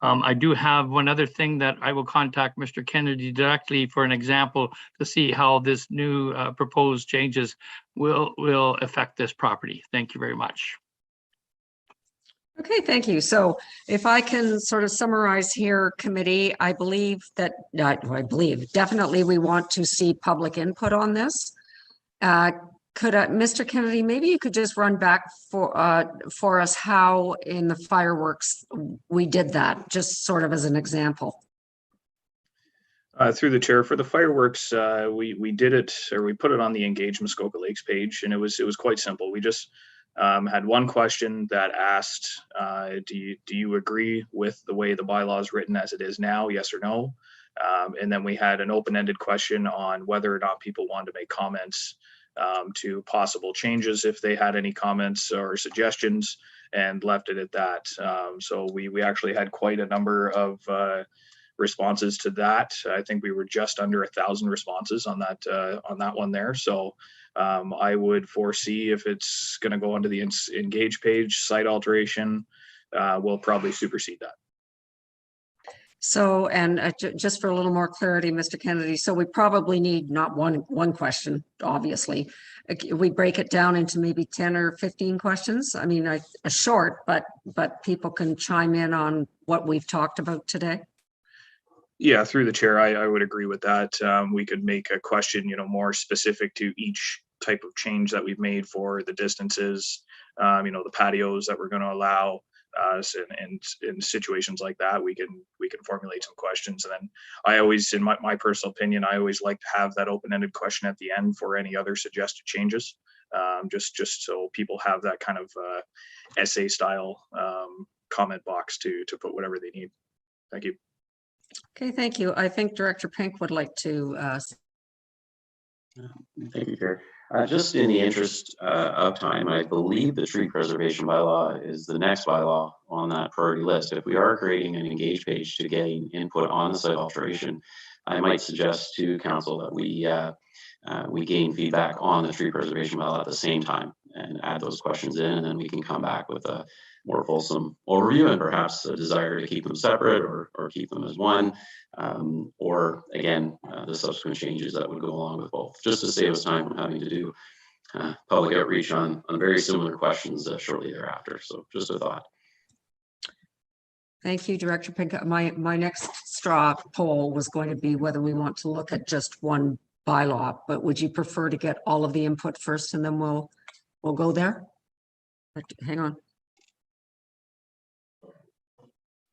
I do have one other thing that I will contact Mr. Kennedy directly for an example to see how this new proposed changes will affect this property. Thank you very much. Okay, thank you. So if I can sort of summarize here, committee, I believe that, definitely we want to see public input on this. Could Mr. Kennedy, maybe you could just run back for us how in the fireworks we did that, just sort of as an example. Through the chair, for the fireworks, we did it, or we put it on the Engage Muskoka Lakes page, and it was quite simple. We just had one question that asked, do you agree with the way the bylaw is written as it is now, yes or no? And then we had an open-ended question on whether or not people wanted to make comments to possible changes if they had any comments or suggestions, and left it at that. So we actually had quite a number of responses to that. I think we were just under 1,000 responses on that one there. So I would foresee if it's going to go onto the Engage page, site alteration will probably supersede that. So, and just for a little more clarity, Mr. Kennedy, so we probably need not one question, obviously. We break it down into maybe 10 or 15 questions. I mean, a short, but people can chime in on what we've talked about today. Yeah, through the chair, I would agree with that. We could make a question, more specific to each type of change that we've made for the distances, the patios that we're going to allow. And in situations like that, we can formulate some questions. And then I always, in my personal opinion, I always like to have that open-ended question at the end for any other suggested changes, just so people have that kind of essay style comment box to put whatever they need. Thank you. Okay, thank you. I think Director Pink would like to. Thank you, Chair. Just in the interest of time, I believe the tree preservation bylaw is the next bylaw on that priority list. If we are creating an Engage page to gain input on the site alteration, I might suggest to council that we gain feedback on the tree preservation bylaw at the same time and add those questions in, and then we can come back with a more fulsome overview and perhaps a desire to keep them separate or keep them as one, or again, the subsequent changes that would go along with both, just to save us time from having to do public outreach on very similar questions shortly thereafter. So just a thought. Thank you, Director Pink. My next straw poll was going to be whether we want to look at just one bylaw, but would you prefer to get all of the input first and then we'll go there? Hang on.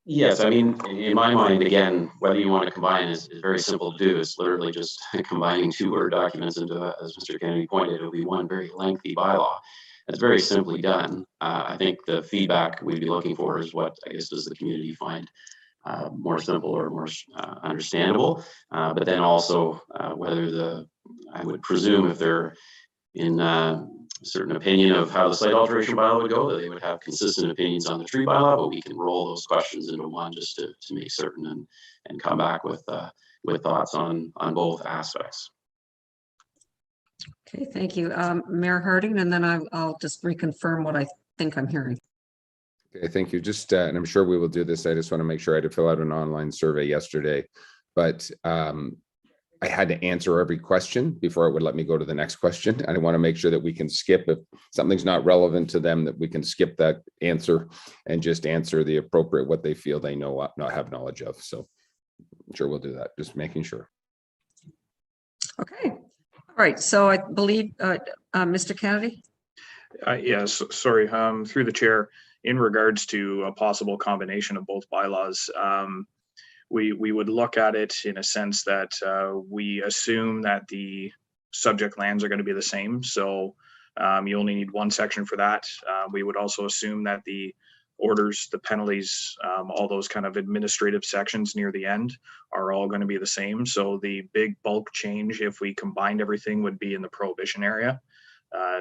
Yes, I mean, in my mind, again, whether you want to combine is very simple to do. It's literally just combining two Word documents into, as Mr. Kennedy pointed, it'll be one very lengthy bylaw. It's very simply done. I think the feedback we'd be looking for is what, I guess, does the community find more simple or more understandable, but then also whether I would presume if they're in a certain opinion of how the site alteration bylaw would go, that they would have consistent opinions on the tree bylaw, but we can roll those questions into one just to make certain and come back with thoughts on both aspects. Okay, thank you. Mayor Harding, and then I'll just reconfirm what I think I'm hearing. Okay, thank you. Just, and I'm sure we will do this. I just want to make sure I had to fill out an online survey yesterday, but I had to answer every question before it would let me go to the next question. And I want to make sure that we can skip, if something's not relevant to them, that we can skip that answer and just answer the appropriate, what they feel they know, not have knowledge of. So I'm sure we'll do that, just making sure. Okay. All right. So I believe, Mr. Kennedy. Yes, sorry, through the chair, in regards to a possible combination of both bylaws, we would look at it in a sense that we assume that the subject lands are going to be the same. So you only need one section for that. We would also assume that the orders, the penalties, all those kind of administrative sections near the end are all going to be the same. So the big bulk change, if we combined everything, would be in the prohibition area.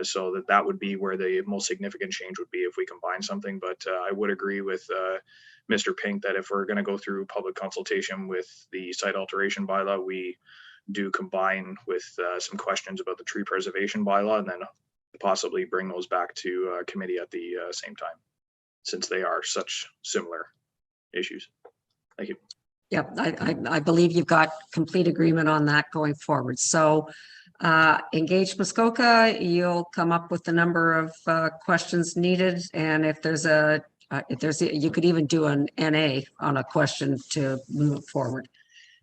So that would be where the most significant change would be if we combine something. But I would agree with Mr. Pink that if we're going to go through public consultation with the site alteration bylaw, we do combine with some questions about the tree preservation bylaw, and then possibly bring those back to committee at the same time, since they are such similar issues. Thank you. Yep, I believe you've got complete agreement on that going forward. So engage Muskoka, you'll come up with the number of questions needed. And if there's you could even do an NA on a question to move it forward.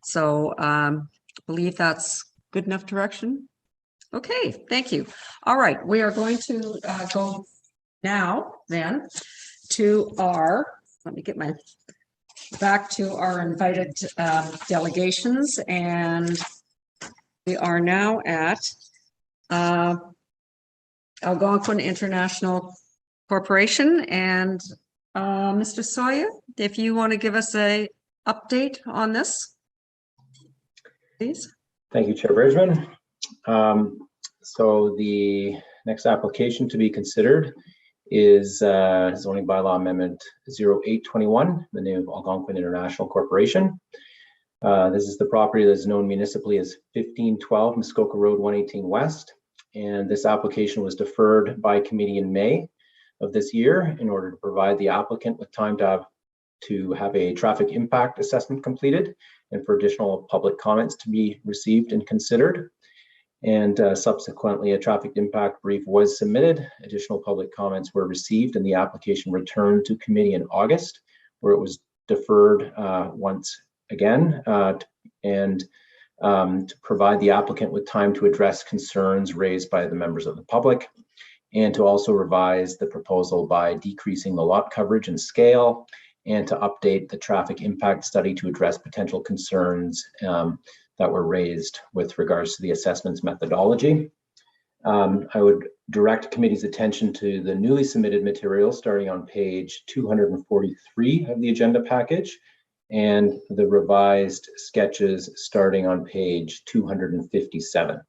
So I believe that's good enough direction. Okay, thank you. All right, we are going to go now then to our, let me get my back to our invited delegations, and we are now at Algonquin International Corporation. And Mr. Sawyer, if you want to give us a update on this, please. Thank you, Chair Bridgman. So the next application to be considered is zoning bylaw amendment 0821, the name of Algonquin International Corporation. This is the property that is known municipally as 1512 Muskoka Road 118 West. And this application was deferred by committee in May of this year in order to provide the applicant with time to have a traffic impact assessment completed and for additional public comments to be received and considered. And subsequently, a traffic impact brief was submitted. Additional public comments were received, and the application returned to committee in August, where it was deferred once again, and to provide the applicant with time to address concerns raised by the members of the public, and to also revise the proposal by decreasing the lot coverage and scale, and to update the traffic impact study to address potential concerns that were raised with regards to the assessment's methodology. I would direct committee's attention to the newly submitted material starting on page 243 of the agenda package, and the revised sketches starting on page 257.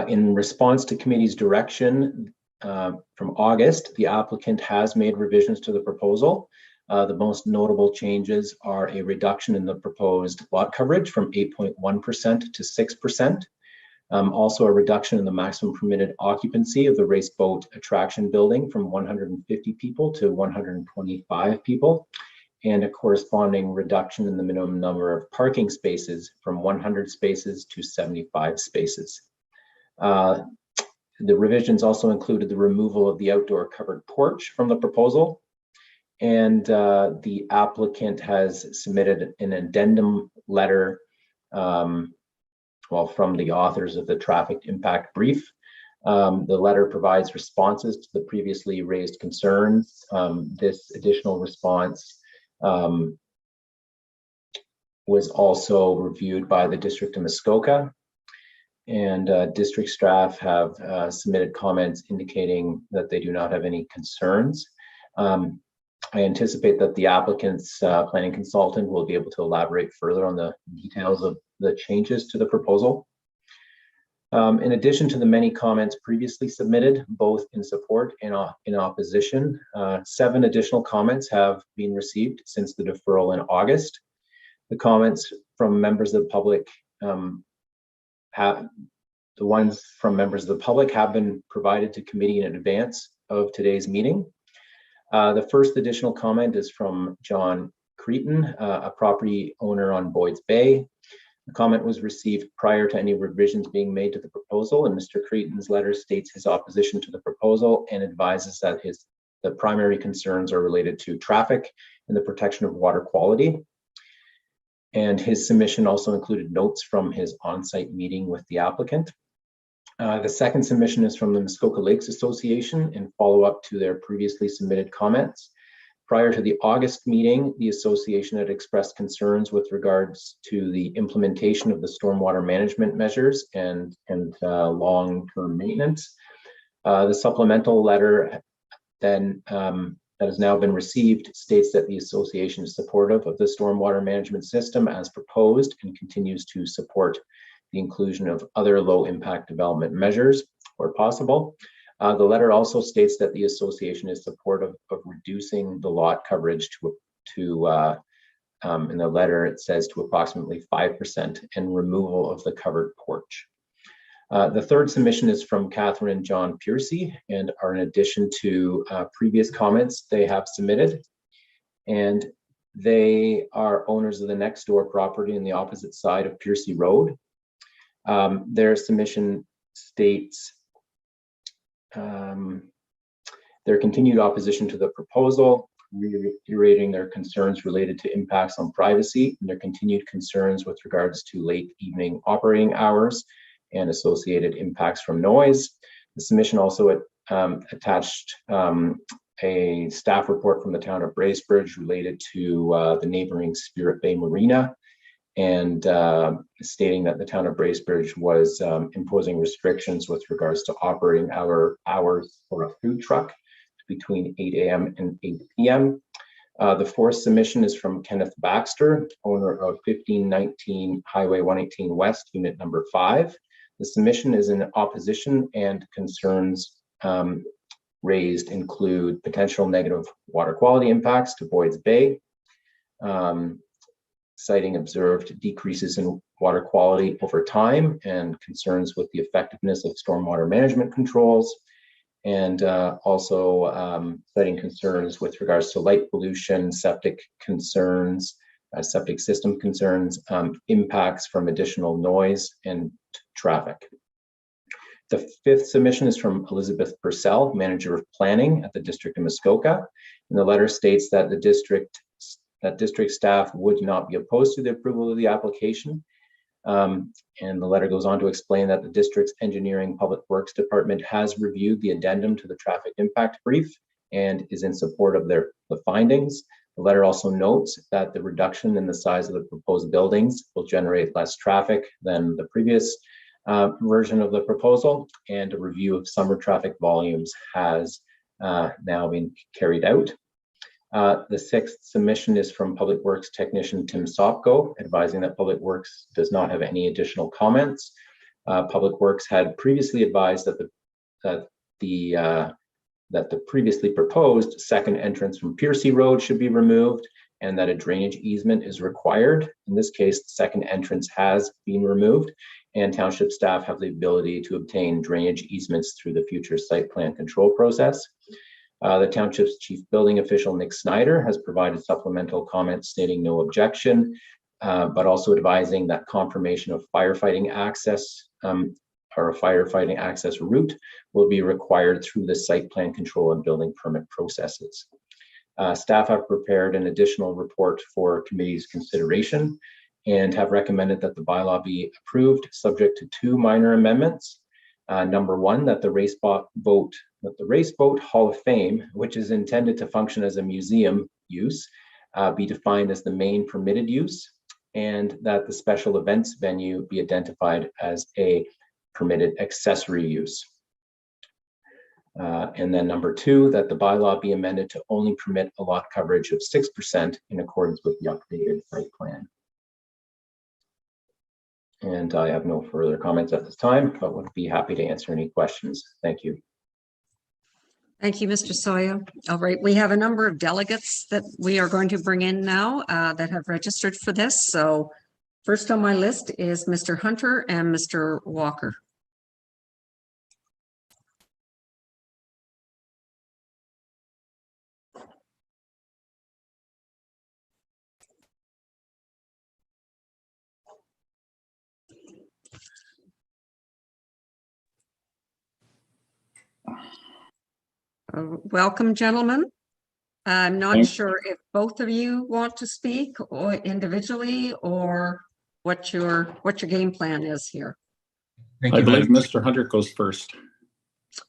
In response to committee's direction from August, the applicant has made revisions to the proposal. The most notable changes are a reduction in the proposed lot coverage from 8.1% to 6%. Also a reduction in the maximum permitted occupancy of the race boat attraction building from 150 people to 125 people, and a corresponding reduction in the minimum number of parking spaces from 100 spaces to 75 spaces. The revisions also included the removal of the outdoor covered porch from the proposal. And the applicant has submitted an addendum letter, from the authors of the traffic impact brief. The letter provides responses to the previously raised concerns. This additional response was also reviewed by the District of Muskoka, and district staff have submitted comments indicating that they do not have any concerns. I anticipate that the applicant's planning consultant will be able to elaborate further on the details of the changes to the proposal. In addition to the many comments previously submitted, both in support and in opposition, 7 additional comments have been received since the deferral in August. The comments from members of the public have been provided to committee in advance of today's meeting. The first additional comment is from John Cretin, a property owner on Boyd's Bay. The comment was received prior to any revisions being made to the proposal, and Mr. Cretin's letter states his opposition to the proposal and advises that the primary concerns are related to traffic and the protection of water quality. And his submission also included notes from his on-site meeting with the applicant. The second submission is from the Muskoka Lakes Association in follow-up to their previously submitted comments. Prior to the August meeting, the association had expressed concerns with regards to the implementation of the stormwater management measures and long-term maintenance. The supplemental letter then that has now been received states that the association is supportive of the stormwater management system as proposed and continues to support the inclusion of other low impact development measures where possible. The letter also states that the association is supportive of reducing the lot coverage in the letter it says to approximately 5% and removal of the covered porch. The third submission is from Catherine and John Piercy and are in addition to previous comments they have submitted. And they are owners of the next door property on the opposite side of Piercy Road. Their submission states their continued opposition to the proposal, reiterating their concerns related to impacts on privacy and their continued concerns with regards to late evening operating hours and associated impacts from noise. The submission also attached a staff report from the town of Bracebridge related to the neighboring Spirit Bay Marina, and stating that the town of Bracebridge was imposing restrictions with regards to operating hours for a food truck between 8 a.m. and 8 p.m. The fourth submission is from Kenneth Baxter, owner of 1519 Highway 118 West, unit number 5. The submission is in opposition, and concerns raised include potential negative water quality impacts to Boyd's Bay, citing observed decreases in water quality over time and concerns with the effectiveness of stormwater management controls, and also citing concerns with regards to light pollution, septic concerns, septic system concerns, impacts from additional noise and traffic. The fifth submission is from Elizabeth Purcell, Manager of Planning at the District of Muskoka. And the letter states that district staff would not be opposed to the approval of the application. And the letter goes on to explain that the district's Engineering Public Works Department has reviewed the addendum to the traffic impact brief and is in support of the findings. The letter also notes that the reduction in the size of the proposed buildings will generate less traffic than the previous version of the proposal, and a review of summer traffic volumes has now been carried out. The sixth submission is from Public Works Technician Tim Sopko, advising that Public Works does not have any additional comments. Public Works had previously advised that the previously proposed second entrance from Piercy Road should be removed and that a drainage easement is required. In this case, the second entrance has been removed, and township staff have the ability to obtain drainage easements through the future site plan control process. The township's chief building official, Nick Snyder, has provided supplemental comments stating no objection, but also advising that confirmation of firefighting access or a firefighting access route will be required through the site plan control and building permit processes. Staff have prepared an additional report for committee's consideration and have recommended that the bylaw be approved subject to 2 minor amendments. Number 1, that the Race Boat Hall of Fame, which is intended to function as a museum use, be defined as the main permitted use, and that the special events venue be identified as a permitted accessory use. And then number 2, that the bylaw be amended to only permit a lot coverage of 6% in accordance with the updated site plan. And I have no further comments at this time, but would be happy to answer any questions. Thank you. Thank you, Mr. Soya. All right, we have a number of delegates that we are going to bring in now that have registered for this. So first on my list is Mr. Hunter and Mr. Walker. Welcome, gentlemen. I'm not sure if both of you want to speak or individually, or what your game plan is here. I believe Mr. Hunter goes first.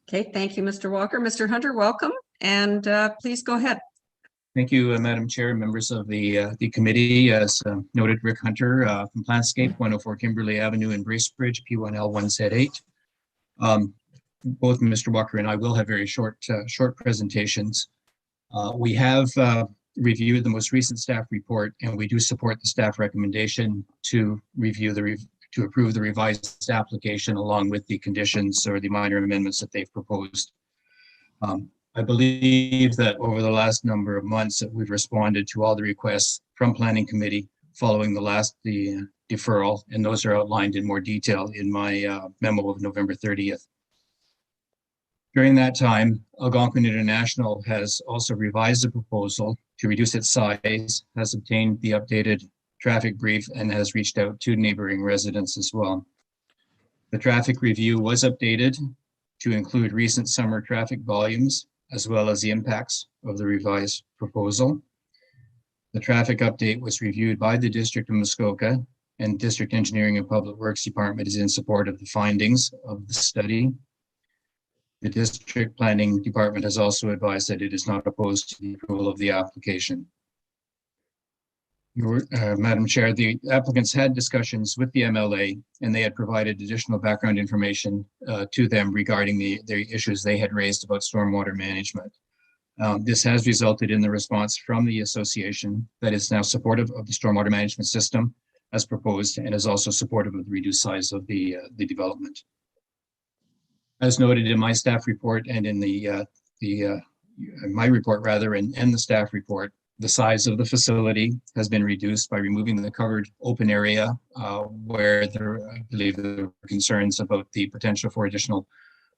Okay, thank you, Mr. Walker. Mr. Hunter, welcome, and please go ahead. Thank you, Madam Chair, members of the committee. As noted, Rick Hunter from Planscape, 104 Kimberley Avenue in Bracebridge, P1L1Z8. Both Mr. Walker and I will have very short presentations. We have reviewed the most recent staff report, and we do support the staff recommendation to approve the revised application along with the conditions or the minor amendments that they've proposed. I believe that over the last number of months that we've responded to all the requests from Planning Committee following the deferral, and those are outlined in more detail in my memo of November 30th. During that time, Algonquin International has also revised the proposal to reduce its size, has obtained the updated traffic brief, and has reached out to neighboring residents as well. The traffic review was updated to include recent summer traffic volumes, as well as the impacts of the revised proposal. The traffic update was reviewed by the District of Muskoka, and District Engineering and Public Works Department is in support of the findings of the study. The District Planning Department has also advised that it is not opposed to the approval of the application. Madam Chair, the applicants had discussions with the MLA, and they had provided additional background information to them regarding the issues they had raised about stormwater management. This has resulted in the response from the association that is now supportive of the stormwater management system as proposed, and is also supportive of the reduced size of the development. As noted in my staff report and in my report rather, and the staff report, the size of the facility has been reduced by removing the covered open area where I believe there were concerns about the potential for additional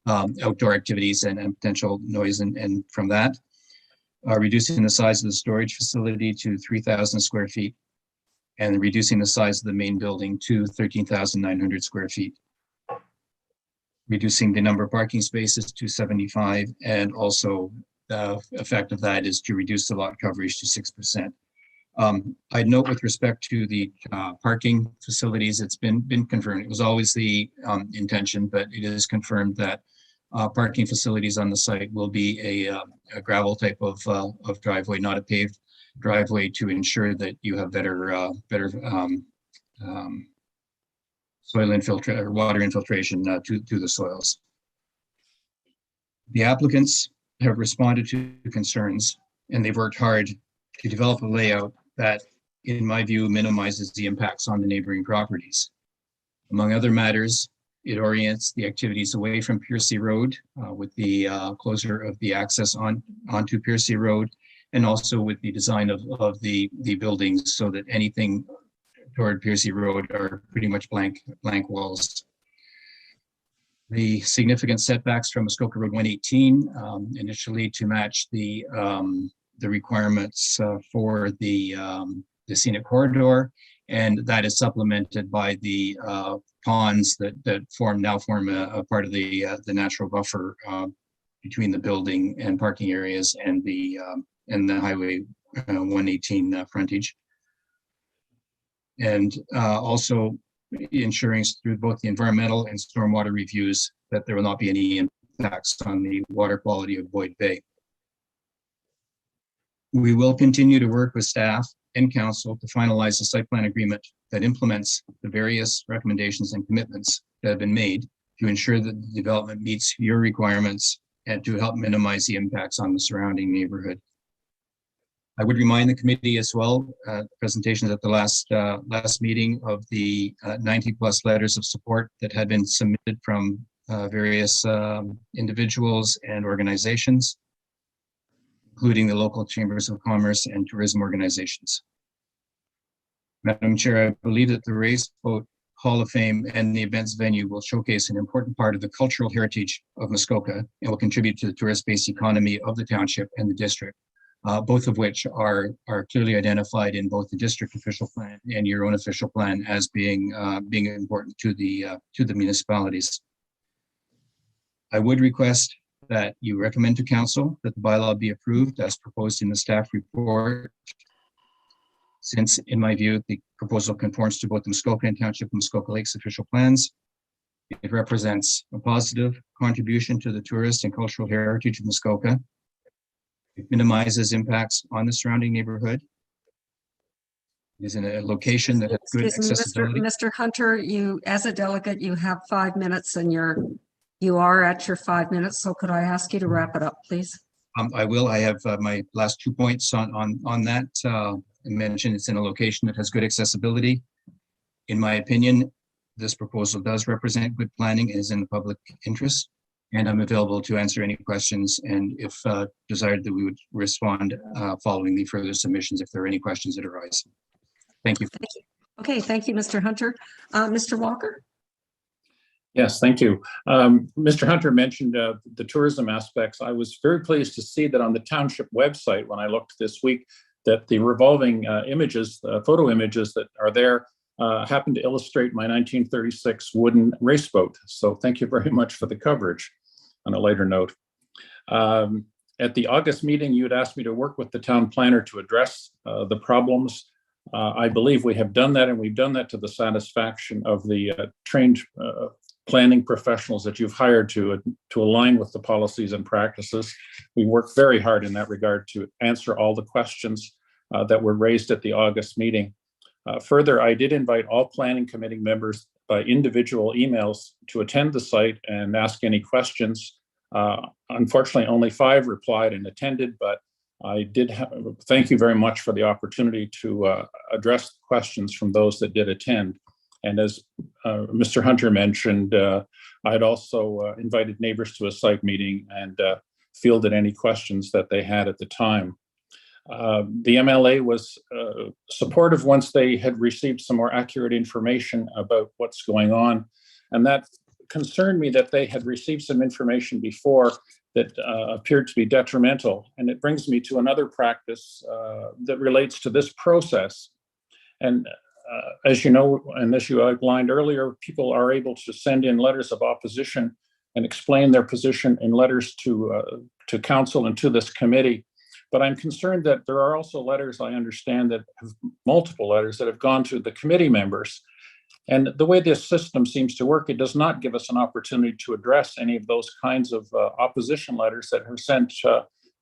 outdoor activities and potential noise and from that. Reducing the size of the storage facility to 3,000 square feet and reducing the size of the main building to 13,900 square feet. Reducing the number of parking spaces to 75, and also the effect of that is to reduce the lot coverage to 6%. I'd note with respect to the parking facilities, it's been confirmed. It was always the intention, but it is confirmed that parking facilities on the site will be a gravel type of driveway, not a paved driveway, to ensure that you have better soil infiltration or water infiltration to the soils. The applicants have responded to concerns, and they've worked hard to develop a layout that, in my view, minimizes the impacts on the neighboring properties. Among other matters, it orients the activities away from Piercy Road with the closure of the access onto Piercy Road, and also with the design of the buildings so that anything toward Piercy Road are pretty much blank walls. The significant setbacks from Muskoka Road 118 initially to match the requirements for the scenic corridor, and that is supplemented by the ponds that now form a part of the natural buffer between the building and parking areas and the Highway 118 frontage. And also ensuring through both the environmental and stormwater reviews that there will not be any impacts on the water quality of Boyd Bay. We will continue to work with staff and council to finalize a site plan agreement that implements the various recommendations and commitments that have been made to ensure that the development meets your requirements and to help minimize the impacts on the surrounding neighborhood. I would remind the committee as well, presentations at the last meeting of the 90+ letters of support that had been submitted from various individuals and organizations, including the local chambers of commerce and tourism organizations. Madam Chair, I believe that the Race Boat Hall of Fame and the events venue will showcase an important part of the cultural heritage of Muskoka and will contribute to the tourist-based economy of the township and the district. Both of which are clearly identified in both the district official plan and your own official plan as being important to the municipalities. I would request that you recommend to council that the bylaw be approved as proposed in the staff report, since in my view the proposal conforms to both the Muskoka and Township of Muskoka Lakes official plans. It represents a positive contribution to the tourist and cultural heritage of Muskoka. It minimizes impacts on the surrounding neighborhood. It is in a location that has good accessibility. Mr. Hunter, you, as a delegate, you have 5 minutes and you are at your 5 minutes. So could I ask you to wrap it up, please? I will. I have my last 2 points on that. I mentioned it's in a location that has good accessibility. In my opinion, this proposal does represent good planning and is in the public interest. and I'm available to answer any questions, and if desired, that we would respond following the further submissions if there are any questions that arise. Thank you. Thank you. Okay, thank you, Mr. Hunter. Mr. Walker? Yes, thank you. Mr. Hunter mentioned the tourism aspects. I was very pleased to see that on the township website, when I looked this week, that the revolving images, photo images that are there happen to illustrate my 1936 wooden race boat. So thank you very much for the coverage. On a lighter note, at the August meeting, you had asked me to work with the town planner to address the problems. I believe we have done that, and we've done that to the satisfaction of the trained planning professionals that you've hired to align with the policies and practices. We worked very hard in that regard to answer all the questions that were raised at the August meeting. Further, I did invite all planning committee members by individual emails to attend the site and ask any questions. Unfortunately, only 5 replied and attended, but I did thank you very much for the opportunity to address questions from those that did attend. And as Mr. Hunter mentioned, I had also invited neighbors to a site meeting and fielded any questions that they had at the time. The MLA was supportive once they had received some more accurate information about what's going on. And that concerned me that they had received some information before that appeared to be detrimental. And it brings me to another practice that relates to this process. And as you know, and as you outlined earlier, people are able to send in letters of opposition and explain their position in letters to council and to this committee. But I'm concerned that there are also letters, I understand, that have multiple letters that have gone to the committee members. And the way this system seems to work, it does not give us an opportunity to address any of those kinds of opposition letters that are sent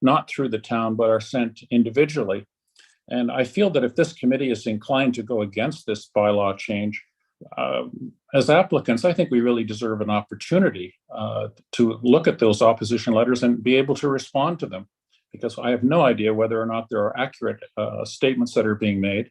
not through the town, but are sent individually. And I feel that if this committee is inclined to go against this bylaw change, as applicants, I think we really deserve an opportunity to look at those opposition letters and be able to respond to them, because I have no idea whether or not there are accurate statements that are being made.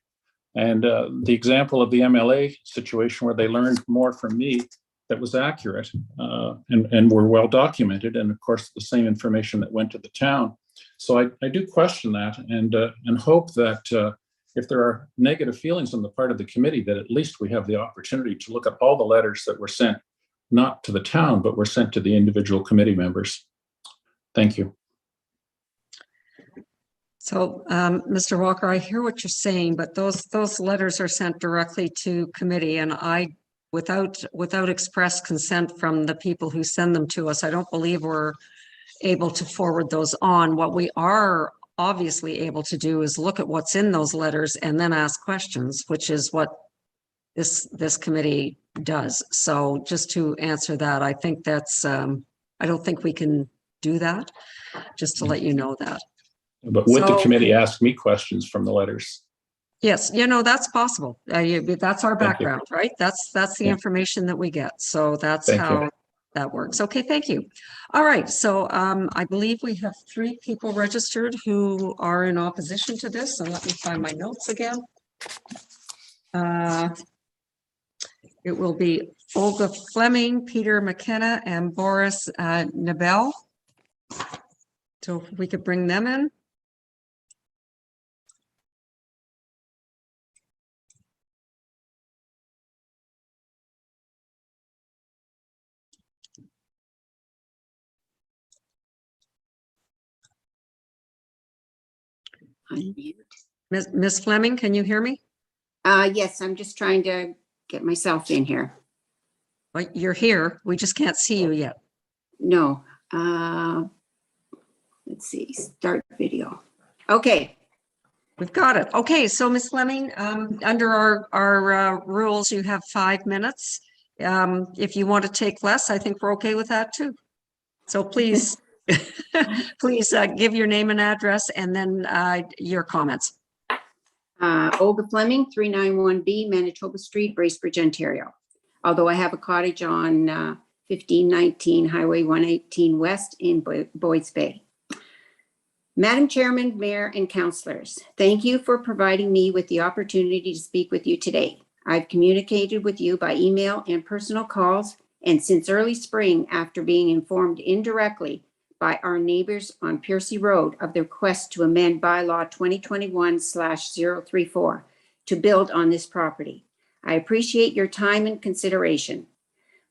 And the example of the MLA situation where they learned more from me that was accurate and were well documented, and of course the same information that went to the town. So I do question that and hope that if there are negative feelings on the part of the committee, that at least we have the opportunity to look at all the letters that were sent, not to the town, but were sent to the individual committee members. Thank you. So, Mr. Walker, I hear what you're saying, but those letters are sent directly to committee, and without express consent from the people who send them to us, I don't believe we're able to forward those on. What we are obviously able to do is look at what's in those letters and then ask questions, which is what this committee does. So just to answer that, I think that's, I don't think we can do that, just to let you know that. But would the committee ask me questions from the letters? Yes, that's possible. That's our background, right? That's the information that we get. So that's how that works. Okay, thank you. All right, so I believe we have 3 people registered who are in opposition to this. And let me find my notes again. It will be Olga Fleming, Peter McKenna, and Boris Znebel. So if we could bring them in. Unmute. Ms. Fleming, can you hear me? Yes, I'm just trying to get myself in here. Well, you're here. We just can't see you yet. No. Let's see. Start video. Okay. We've got it. Okay, so Ms. Fleming, under our rules, you have 5 minutes. If you want to take less, I think we're okay with that too. So please, please give your name and address and then your comments. Olga Fleming, 391B Manitoba Street, Bracebridge, Ontario. Although I have a cottage on 1519 Highway 118 West in Boyd's Bay. Madam Chairman, Mayor, and Councillors, thank you for providing me with the opportunity to speak with you today. I've communicated with you by email and personal calls And since early spring, after being informed indirectly by our neighbors on Piercy Road of the request to amend bylaw 2021/034 to build on this property. I appreciate your time and consideration.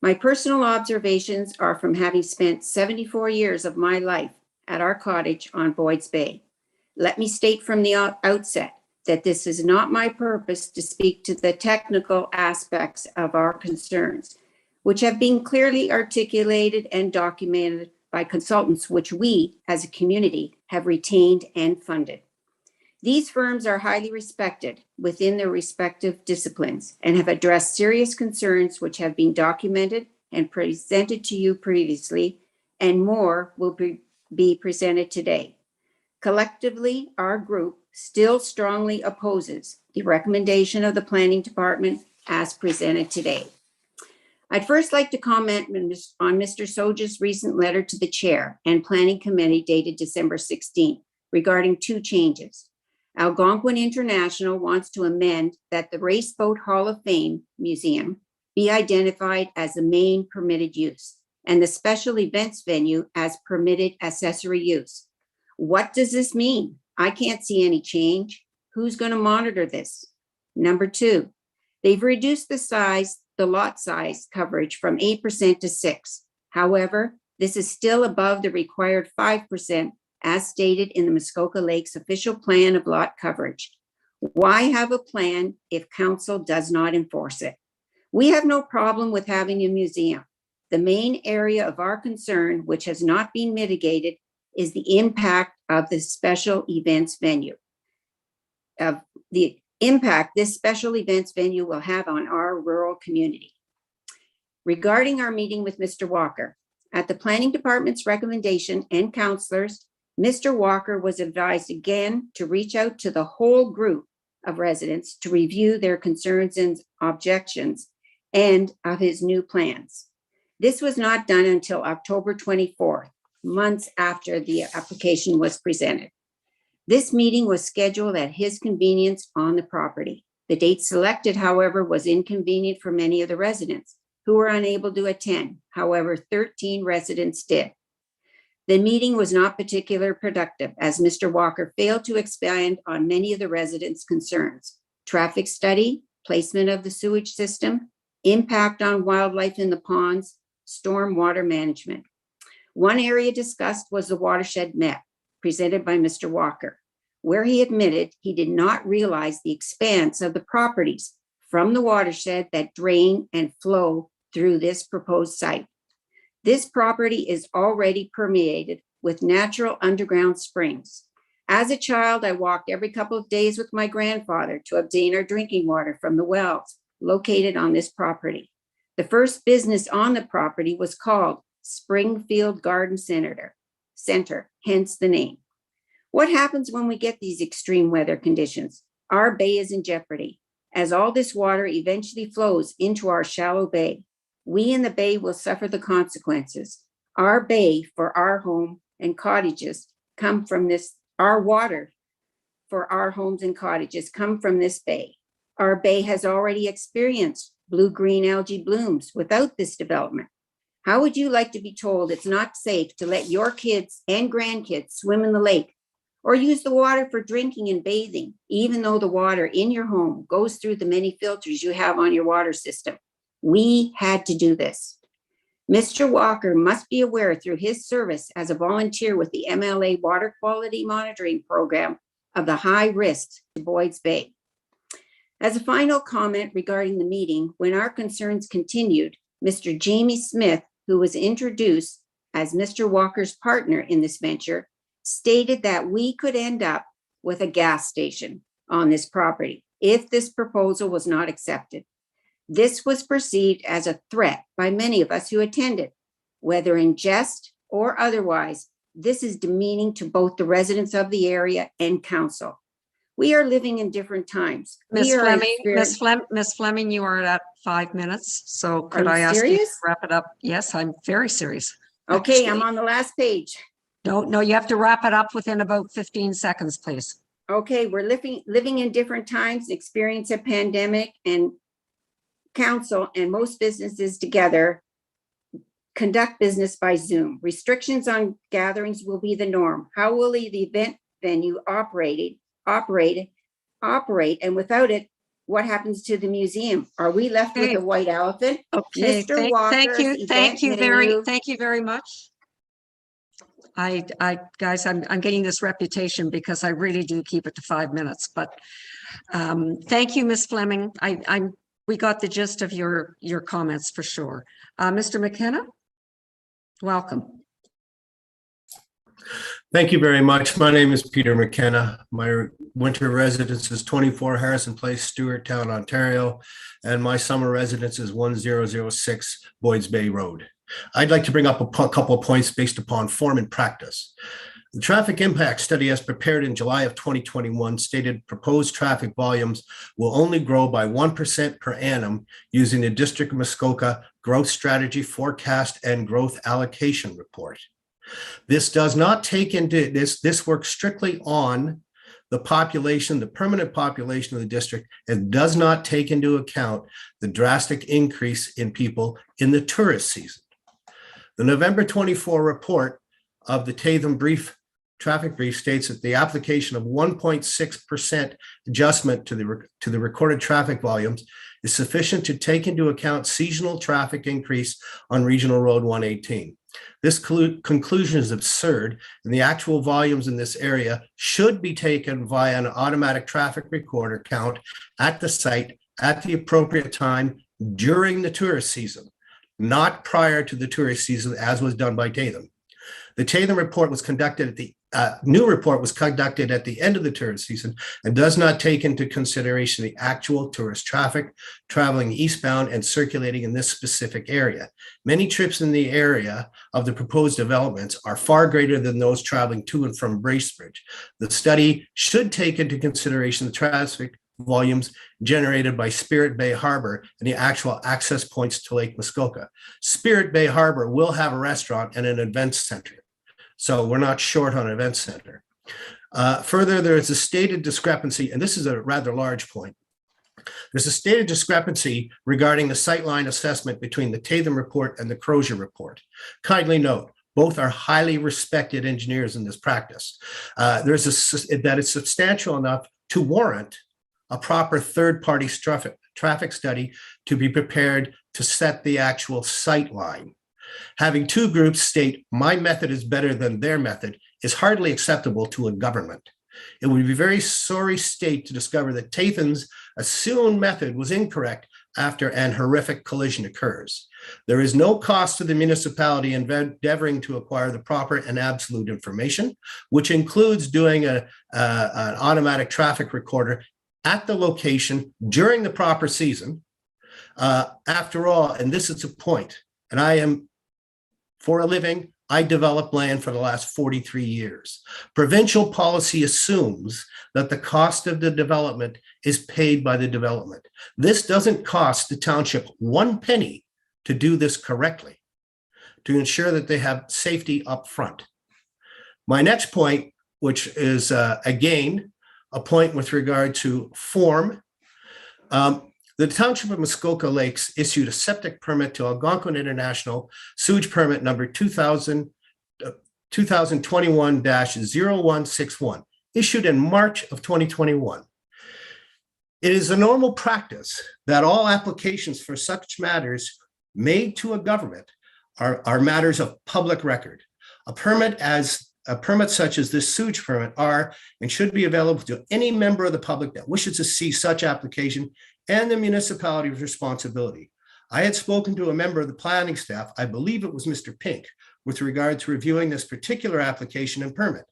My personal observations are from having spent 74 years of my life at our cottage on Boyd's Bay. Let me state from the outset that this is not my purpose to speak to the technical aspects of our concerns, which have been clearly articulated and documented by consultants which we, as a community, have retained and funded. These firms are highly respected within their respective disciplines and have addressed serious concerns which have been documented and presented to you previously, and more will be presented today. Collectively, our group still strongly opposes the recommendation of the Planning Department as presented today. I'd first like to comment on Mr. Soja's recent letter to the Chair and Planning Committee dated December 16th regarding two changes. Algonquin International wants to amend that the Raceboat Hall of Fame Museum be identified as the main permitted use and the special events venue as permitted accessory use. What does this mean? I can't see any change. Who's going to monitor this? Number two, they've reduced the lot size coverage from 8% to 6%. However, this is still above the required 5% as stated in the Muskoka Lakes official plan of lot coverage. Why have a plan if council does not enforce it? We have no problem with having a museum. The main area of our concern, which has not been mitigated, is the impact of the special events venue. The impact this special events venue will have on our rural community. Regarding our meeting with Mr. Walker, at the Planning Department's recommendation and councillors, Mr. Walker was advised again to reach out to the whole group of residents to review their concerns and objections and of his new plans. This was not done until October 24th, months after the application was presented. This meeting was scheduled at his convenience on the property. The date selected, however, was inconvenient for many of the residents who were unable to attend. However, 13 residents did. The meeting was not particularly productive as Mr. Walker failed to expand on many of the residents' concerns: traffic study, placement of the sewage system, impact on wildlife in the ponds, storm water management. One area discussed was the watershed map presented by Mr. Walker, where he admitted he did not realize the expanse of the properties from the watershed that drain and flow through this proposed site. This property is already permeated with natural underground springs. As a child, I walked every couple of days with my grandfather to obtain our drinking water from the wells located on this property. The first business on the property was called Springfield Garden Center, hence the name. What happens when we get these extreme weather conditions? Our bay is in jeopardy, as all this water eventually flows into our shallow bay. We in the bay will suffer the consequences. Our bay for our home and cottages come from this, our water for our homes and cottages come from this bay. Our bay has already experienced blue-green algae blooms without this development. How would you like to be told it's not safe to let your kids and grandkids swim in the lake or use the water for drinking and bathing, even though the water in your home goes through the many filters you have on your water system? We had to do this. Mr. Walker must be aware through his service as a volunteer with the MLA Water Quality Monitoring Program of the high risks to Boyd's Bay. As a final comment regarding the meeting, when our concerns continued, Mr. Jamie Smith, who was introduced as Mr. Walker's partner in this venture, stated that we could end up with a gas station on this property if this proposal was not accepted. This was perceived as a threat by many of us who attended. Whether in jest or otherwise, this is demeaning to both the residents of the area and council. We are living in different times. Miss Fleming, you are at 5 minutes. So could I ask you to wrap it up? Yes, I'm very serious. Okay, I'm on the last page. No, you have to wrap it up within about 15 seconds, please. Okay, we're living in different times, experience a pandemic, and council and most businesses together conduct business by Zoom. Restrictions on gatherings will be the norm. How will the event venue operate? And without it, what happens to the museum? Are we left with a white elephant? Okay, Mr. thank you, Walker's thank you event thank you very much. Guys, I'm getting this reputation because I really do keep it to 5 minutes, but thank you, Ms. Fleming. We got the gist of your comments for sure. Mr. McKenna, welcome. Thank you very much. My name is Peter McKenna. My winter residence is 24 Harrison Place, Stewarttown, Ontario, and my summer residence is 1006 Boyd's Bay Road. I'd like to bring up a couple of points based upon form and practice. The traffic impact study as prepared in July of 2021 stated proposed traffic volumes will only grow by 1% per annum using the District of Muskoka Growth Strategy Forecast and Growth Allocation Report. This does not take into this works strictly on the population, the permanent population of the district, and does not take into account the drastic increase in people in the tourist season. The November 24 report of the Tatham traffic brief states that the application of 1.6% adjustment to the recorded traffic volumes is sufficient to take into account seasonal traffic increase on Regional Road 118. This conclusion is absurd, and the actual volumes in this area should be taken via an automatic traffic recorder count at the site at the appropriate time during the tourist season, not prior to the tourist season, as was done by Tatham. The Tatham report was conducted at the new report was conducted at the end of the tourist season and does not take into consideration the actual tourist traffic traveling eastbound and circulating in this specific area. Many trips in the area of the proposed developments are far greater than those traveling to and from Bracebridge. The study should take into consideration the traffic volumes generated by Spirit Bay Harbor and the actual access points to Lake Muskoka. Spirit Bay Harbor will have a restaurant and an events center, so we're not short on an event center. Further, there is a stated discrepancy, and this is a rather large point. There's a stated discrepancy regarding the sightline assessment between the Tatham report and the Crozier report. Kindly note, both are highly respected engineers in this practice. That it's substantial enough to warrant a proper third-party traffic study to be prepared to set the actual sight line. Having two groups state my method is better than their method is hardly acceptable to a government. It would be a very sorry state to discover that Tatham's assumed method was incorrect after an horrific collision occurs. There is no cost to the municipality endeavoring to acquire the proper and absolute information, which includes doing an automatic traffic recorder at the location during the proper season. After all, and this is a point, and I am, for a living, I developed land for the last 43 years. Provincial policy assumes that the cost of the development is paid by the development. This doesn't cost the township 1 penny to do this correctly, to ensure that they have safety up front. My next point, which is again, a point with regard to form. The Township of Muskoka Lakes issued a septic permit to Algonquin International, sewage permit number 2021-0161, issued in March of 2021. It is a normal practice that all applications for such matters made to a government are matters of public record. A permit such as this sewage permit are and should be available to any member of the public that wishes to see such application and the municipality's responsibility. I had spoken to a member of the planning staff, I believe it was Mr. Pink, with regard to reviewing this particular application and permit.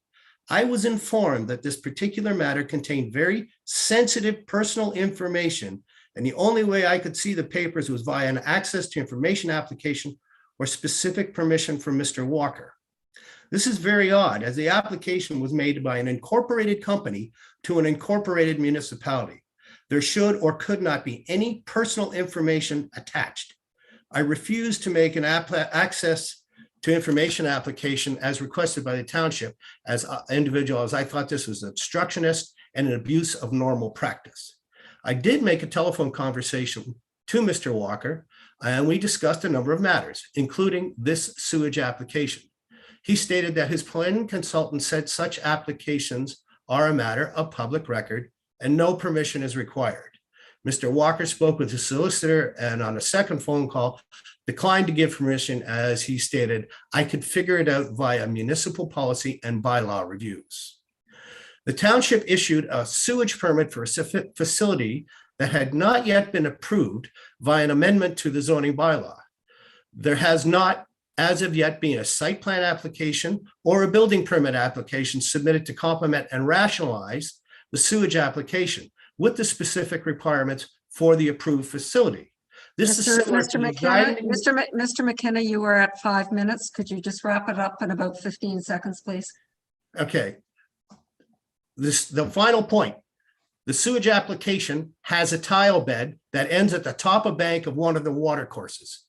I was informed that this particular matter contained very sensitive personal information, and the only way I could see the papers was via an access to information application or specific permission from Mr. Walker. This is very odd, as the application was made by an incorporated company to an incorporated municipality. There should or could not be any personal information attached. I refuse to make an access to information application as requested by the township as an individual, as I thought this was obstructionist and an abuse of normal practice. I did make a telephone conversation to Mr. Walker. and we discussed a number of matters, including this sewage application. He stated that his planning consultant said such applications are a matter of public record and no permission is required. Mr. Walker spoke with his solicitor and on a second phone call declined to give permission as he stated, I could figure it out via municipal policy and bylaw reviews. The township issued a sewage permit for a facility that had not yet been approved via an amendment to the zoning bylaw. There has not as of yet been a site plan application or a building permit application submitted to complement and rationalize the sewage application with the specific requirements for the approved facility. This is similar to Mr. McKenna, you were at 5 minutes. Could you just wrap it up in about 15 seconds, please? Okay. The final point. The sewage application has a tile bed that ends at the top of bank of one of the water courses.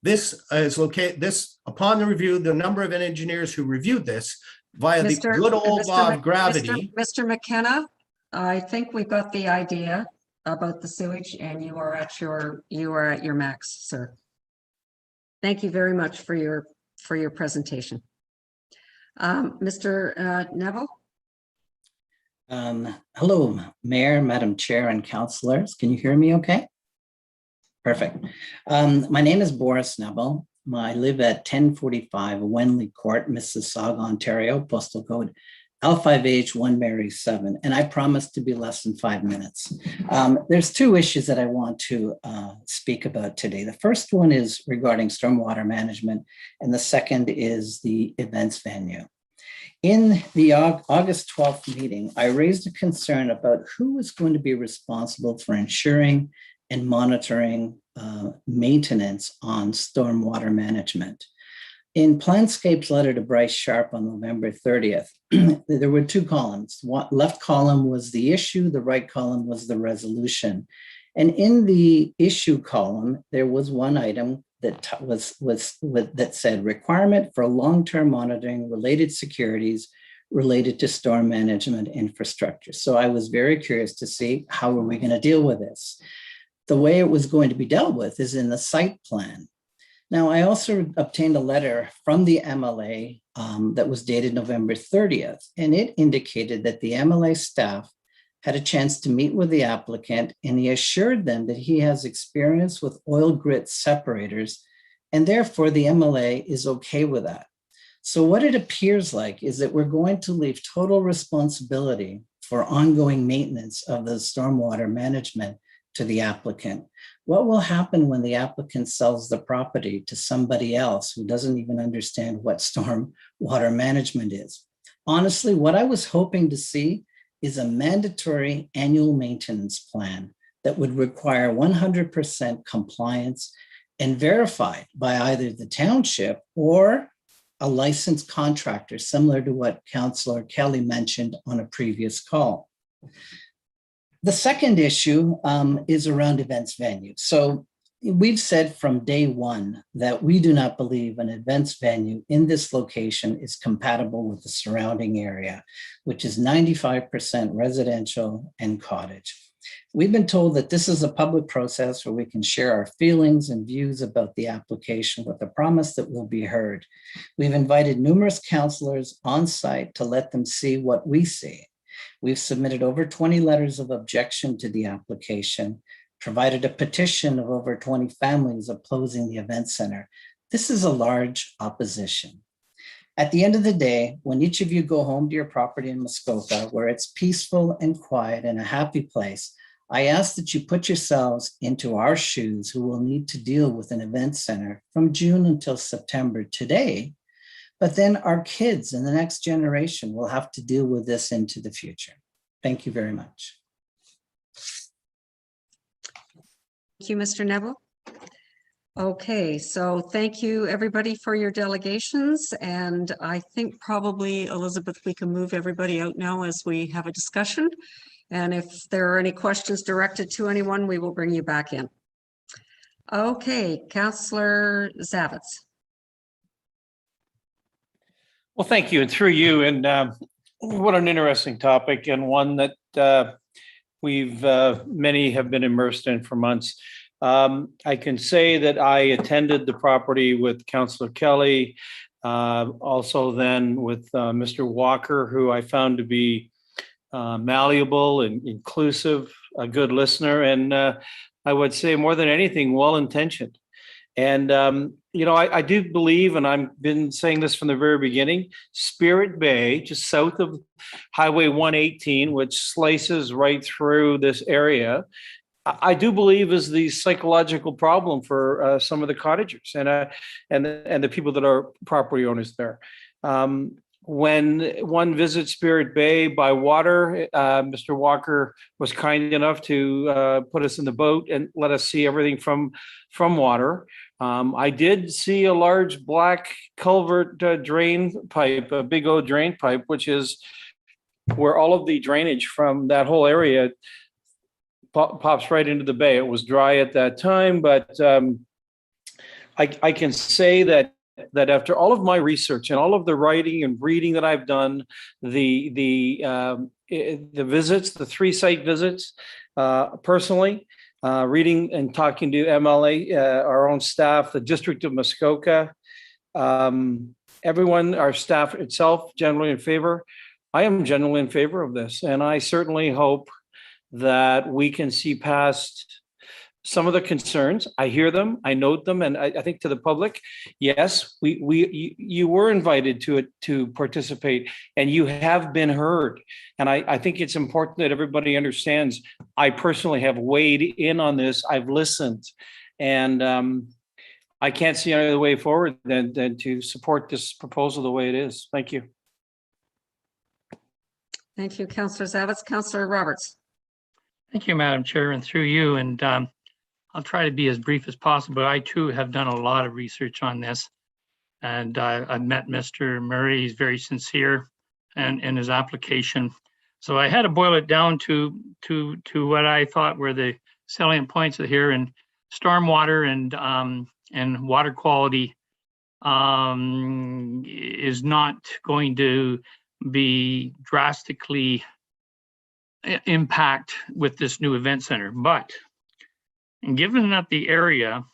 This is located, upon the review, the number of engineers who reviewed this via the good old law of gravity. Mr. McKenna, I think we've got the idea about the sewage and you are at your max, sir. Thank you very much for your presentation. Mr. Znebel? Hello, Mayor, Madam Chair, and councillors. Can you hear me okay? Perfect. My name is Boris Znebel. I live at 1045 Wenley Court, Mississauga, Ontario, postal code L5H1 Mary 7, and I promise to be less than 5 minutes. There's two issues that I want to speak about today. The first one is regarding stormwater management, and the second is the events venue. In the August 12th meeting, I raised a concern about who is going to be responsible for ensuring and monitoring maintenance on stormwater management. In Planscape's letter to Bryce Sharp on November 30th, there were two columns. One left column was the issue, the right column was the resolution. And in the issue column, there was one item that said requirement for long-term monitoring related securities related to storm management infrastructure. So I was very curious to see how are we going to deal with this. The way it was going to be dealt with is in the site plan. Now, I also obtained a letter from the MLA that was dated November 30th, and it indicated that the MLA staff had a chance to meet with the applicant, and he assured them that he has experience with oil grit separators, and therefore the MLA is okay with that. So what it appears like is that we're going to leave total responsibility for ongoing maintenance of the stormwater management to the applicant. What will happen when the applicant sells the property to somebody else who doesn't even understand what storm water management is? Honestly, what I was hoping to see is a mandatory annual maintenance plan that would require 100% compliance and verified by either the township or a licensed contractor, similar to what Councillor Kelly mentioned on a previous call. The second issue is around events venue. So we've said from day one that we do not believe an events venue in this location is compatible with the surrounding area, which is 95% residential and cottage. We've been told that this is a public process where we can share our feelings and views about the application with the promise that we'll be heard. We've invited numerous councillors on site to let them see what we see. We've submitted over 20 letters of objection to the application, provided a petition of over 20 families opposing the event center. This is a large opposition. At the end of the day, when each of you go home to your property in Muskoka, where it's peaceful and quiet and a happy place, I ask that you put yourselves into our shoes who will need to deal with an event center from June until September today. But then our kids and the next generation will have to deal with this into the future. Thank you very much. Thank you, Mr. Znebel. Okay, so thank you everybody for your delegations. And I think probably, Elizabeth, we can move everybody out now as we have a discussion. And if there are any questions directed to anyone, we will bring you back in. Okay, Councillor Zavitz. Well, thank you, and through you, and what an interesting topic, and one that many have been immersed in for months. I can say that I attended the property with Councillor Kelly, also then with Mr. Walker, who I found to be malleable and inclusive, a good listener, and I would say more than anything, well-intentioned. And, I do believe, and I've been saying this from the very beginning, Spirit Bay, just south of Highway 118, which slices right through this area, I do believe is the psychological problem for some of the cottagers and the people that are property owners there. When one visits Spirit Bay by water, Mr. Walker was kind enough to put us in the boat and let us see everything from water. I did see a large black culvert drain pipe, a big old drain pipe, which is where all of the drainage from that whole area pops right into the bay. It was dry at that time, but I can say that after all of my research and all of the writing and reading that I've done, the visits, the 3 site visits, personally, reading and talking to MLA, our own staff, the District of Muskoka, everyone, our staff itself, generally in favor. I am generally in favor of this, and I certainly hope that we can see past some of the concerns. I hear them, I note them, and I think to the public, yes, you were invited to participate, and you have been heard. And I think it's important that everybody understands. I personally have weighed in on this. I've listened, and I can't see any other way forward than to support this proposal the way it is. Thank you. Thank you, Councillor Zavitz. Councillor Roberts. Thank you, Madam Chair, and through you. And I'll try to be as brief as possible. I too have done a lot of research on this, and I've met Mr. Murray. He's very sincere and in his application. So I had to boil it down to what I thought were the salient points here. And stormwater and water quality is not going to be drastically impact with this new event center. But given that the area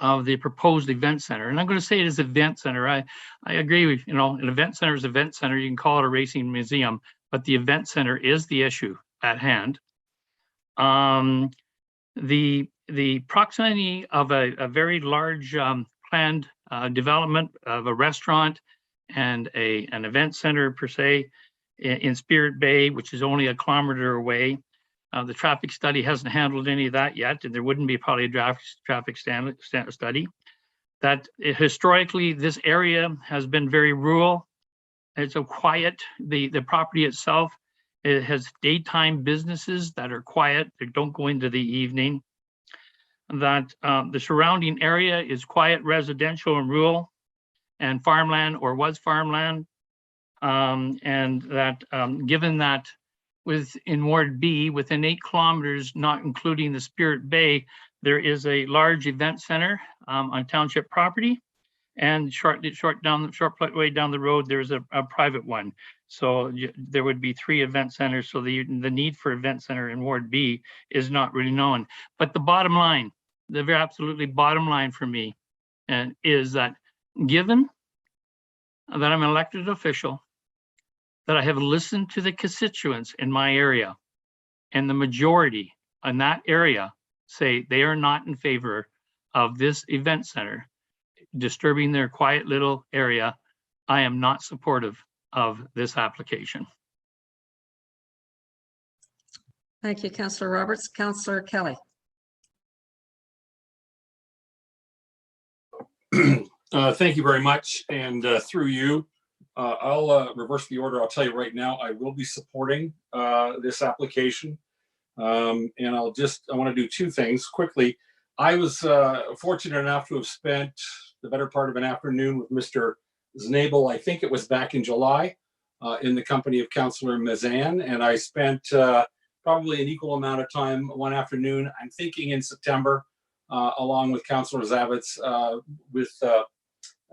of the proposed event center, and I'm going to say it is event center, I agree with, an event center is event center. You can call it a racing museum, but the event center is the issue at hand. The proximity of a very large planned development of a restaurant and an event center per se in Spirit Bay, which is only 1 kilometer away. The traffic study hasn't handled any of that yet, and there wouldn't be probably a traffic study. That historically, this area has been very rural. It's a quiet, the property itself, it has daytime businesses that are quiet, they don't go into the evening. That the surrounding area is quiet, residential and rural, and farmland or was farmland. And that given that in Ward B, within 8 kilometers, not including the Spirit Bay, there is a large event center on township property, and short way down the road, there's a private one. So there would be 3 event centers. So the need for event center in Ward B is not really known. But the bottom line, the very absolutely bottom line for me, is that given that I'm an elected official, that I have listened to the constituents in my area, and the majority in that area say they are not in favor of this event center disturbing their quiet little area, I am not supportive of this application. Thank you, Councillor Roberts. Councillor Kelly. Thank you very much. And through you, I'll reverse the order. I'll tell you right now, I will be supporting this application. And I want to do 2 things quickly. I was fortunate enough to have spent the better part of an afternoon with Mr. Znebel. I think it was back in July in the company of Councillor Mazan. And I spent probably an equal amount of time one afternoon, I'm thinking in September, along with Councillor Zavitz, with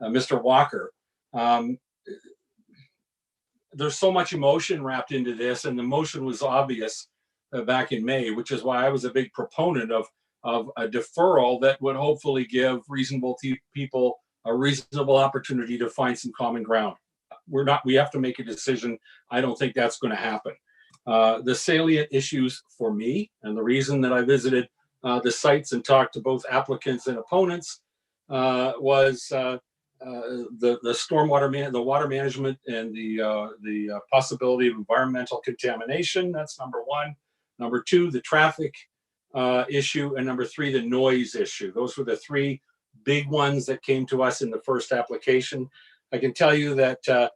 Mr. Walker. There's so much emotion wrapped into this, and the emotion was obvious back in May, which is why I was a big proponent of of a deferral that would hopefully give reasonable people a reasonable opportunity to find some common ground. We have to make a decision. I don't think that's going to happen. The salient issues for me, and the reason that I visited the sites and talked to both applicants and opponents, was the stormwater, the water management, and the possibility of environmental contamination. That's number one. Number two, the traffic issue, and number three, the noise issue. Those were the three big ones that came to us in the first application. I can tell you that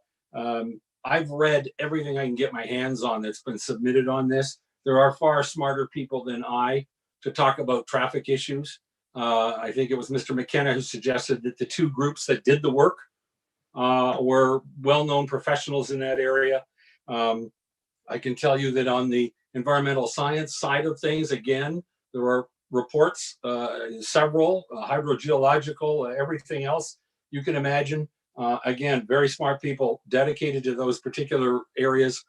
I've read everything I can get my hands on that's been submitted on this. There are far smarter people than I to talk about traffic issues. I think it was Mr. McKenna who suggested that the two groups that did the work were well-known professionals in that area. I can tell you that on the environmental science side of things, again, there are reports, several, hydrogeological, everything else you can imagine. Again, very smart people dedicated to those particular areas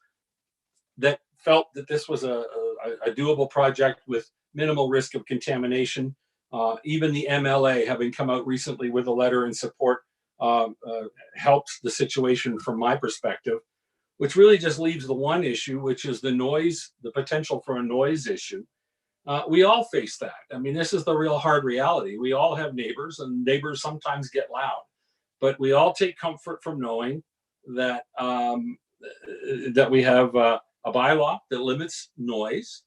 that felt that this was a doable project with minimal risk of contamination. Even the MLA, having come out recently with a letter in support, helps the situation from my perspective, which really just leaves the one issue, which is the noise, the potential for a noise issue. We all face that. I mean, this is the real hard reality. We all have neighbors, and neighbors sometimes get loud, but we all take comfort from knowing that that we have a bylaw that limits noise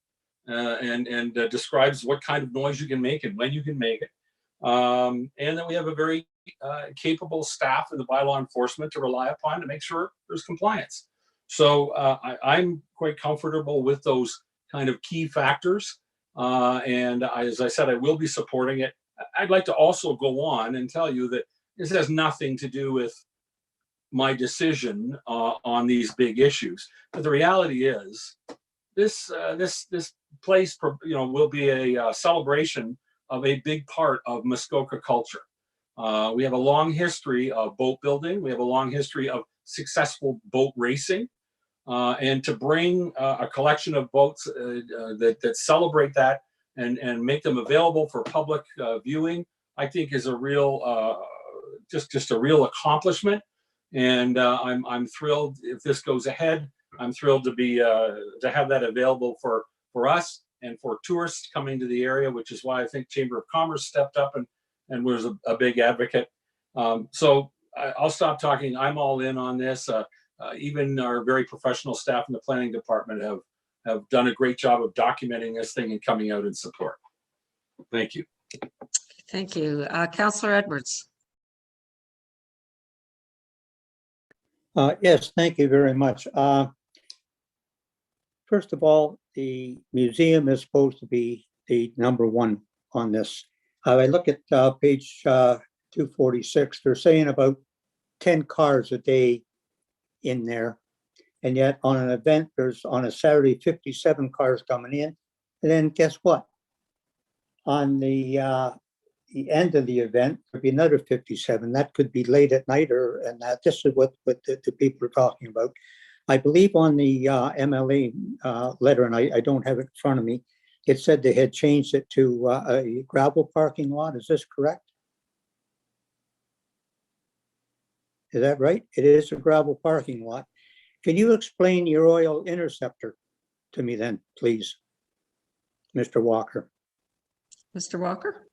and describes what kind of noise you can make and when you can make it. And that we have a very capable staff in the bylaw enforcement to rely upon to make sure there's compliance. So I'm quite comfortable with those kind of key factors. And as I said, I will be supporting it. I'd like to also go on and tell you that this has nothing to do with my decision on these big issues. But the reality is, this place, will be a celebration of a big part of Muskoka culture. We have a long history of boat building. We have a long history of successful boat racing. And to bring a collection of boats that celebrate that and make them available for public viewing, I think is a real, just a real accomplishment. And I'm thrilled if this goes ahead. I'm thrilled to have that available for us and for tourists coming to the area, which is why I think Chamber of Commerce stepped up and was a big advocate. So I'll stop talking. I'm all in on this. Even our very professional staff in the planning department have done a great job of documenting this thing and coming out in support. Thank you. Thank you. Councillor Edwards. Yes, thank you very much. First of all, the museum is supposed to be the number one on this. I look at page 246. They're saying about 10 cars a day in there. And yet on an event, there's on a Saturday, 57 cars coming in. And then guess what? On the end of the event, there'll be another 57. That could be late at night and that. This is what the people are talking about. I believe on the MLA letter, and I don't have it in front of me, it said they had changed it to a gravel parking lot. Is this correct? Is that right? It is a gravel parking lot. Can you explain your oil interceptor to me then, please, Mr. Walker? Mr. Walker?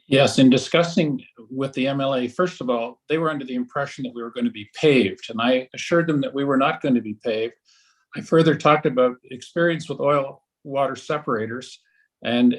Yes, in discussing with the MLA, first of all, they were under the impression that we were going to be paved, and I assured them that we were not going to be paved. I further talked about experience with oil water separators, and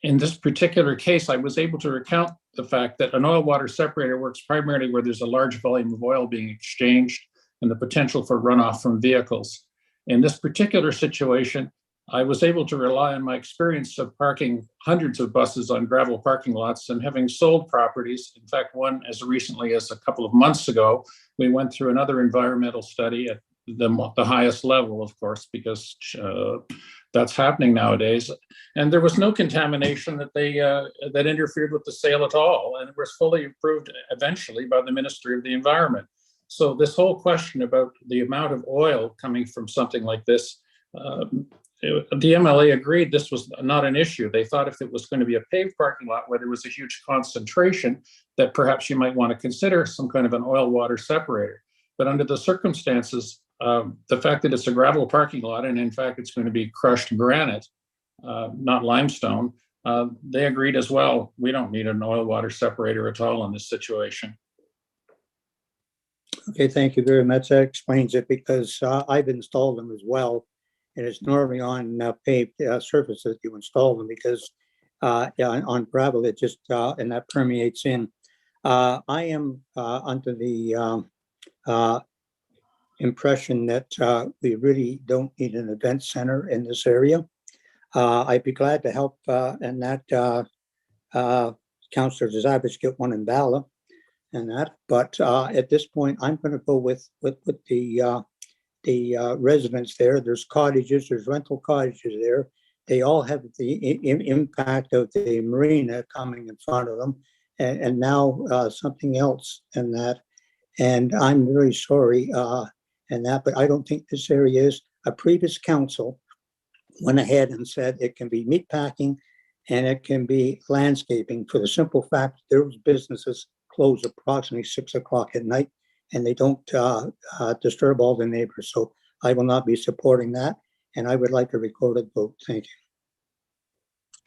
in this particular case, I was able to recount the fact that an oil water separator works primarily where there's a large volume of oil being exchanged and the potential for runoff from vehicles. In this particular situation, I was able to rely on my experience of parking hundreds of buses on gravel parking lots and having sold properties. In fact, one as recently as a couple of months ago, we went through another environmental study at the highest level, of course, because that's happening nowadays. And there was no contamination that interfered with the sale at all. And it was fully approved eventually by the Ministry of the Environment. So this whole question about the amount of oil coming from something like this The MLA agreed this was not an issue. They thought if it was going to be a paved parking lot where there was a huge concentration, that perhaps you might want to consider some kind of an oil water separator. But under the circumstances, the fact that it's a gravel parking lot, and in fact it's going to be crushed granite, not limestone, they agreed as well. We don't need an oil water separator at all in this situation. Okay, thank you very much. That explains it, because I've installed them as well. And it's normally on paved surfaces you install them, because yeah, on gravel, it just, and that permeates in. I am under the impression that we really don't need an event center in this area. I'd be glad to help in that Councillor Zavich get one in Bala and that, but at this point, I'm going to go with the residents there. There's cottages, there's rental cottages there. They all have the impact of the marina coming in front of them, and now something else in that. And I'm very sorry in that, but I don't think this area is. A previous council went ahead and said it can be meat packing and it can be landscaping, for the simple fact those businesses close approximately 6 o'clock at night, and they don't disturb all the neighbors. So I will not be supporting that, and I would like a recorded vote. Thank you.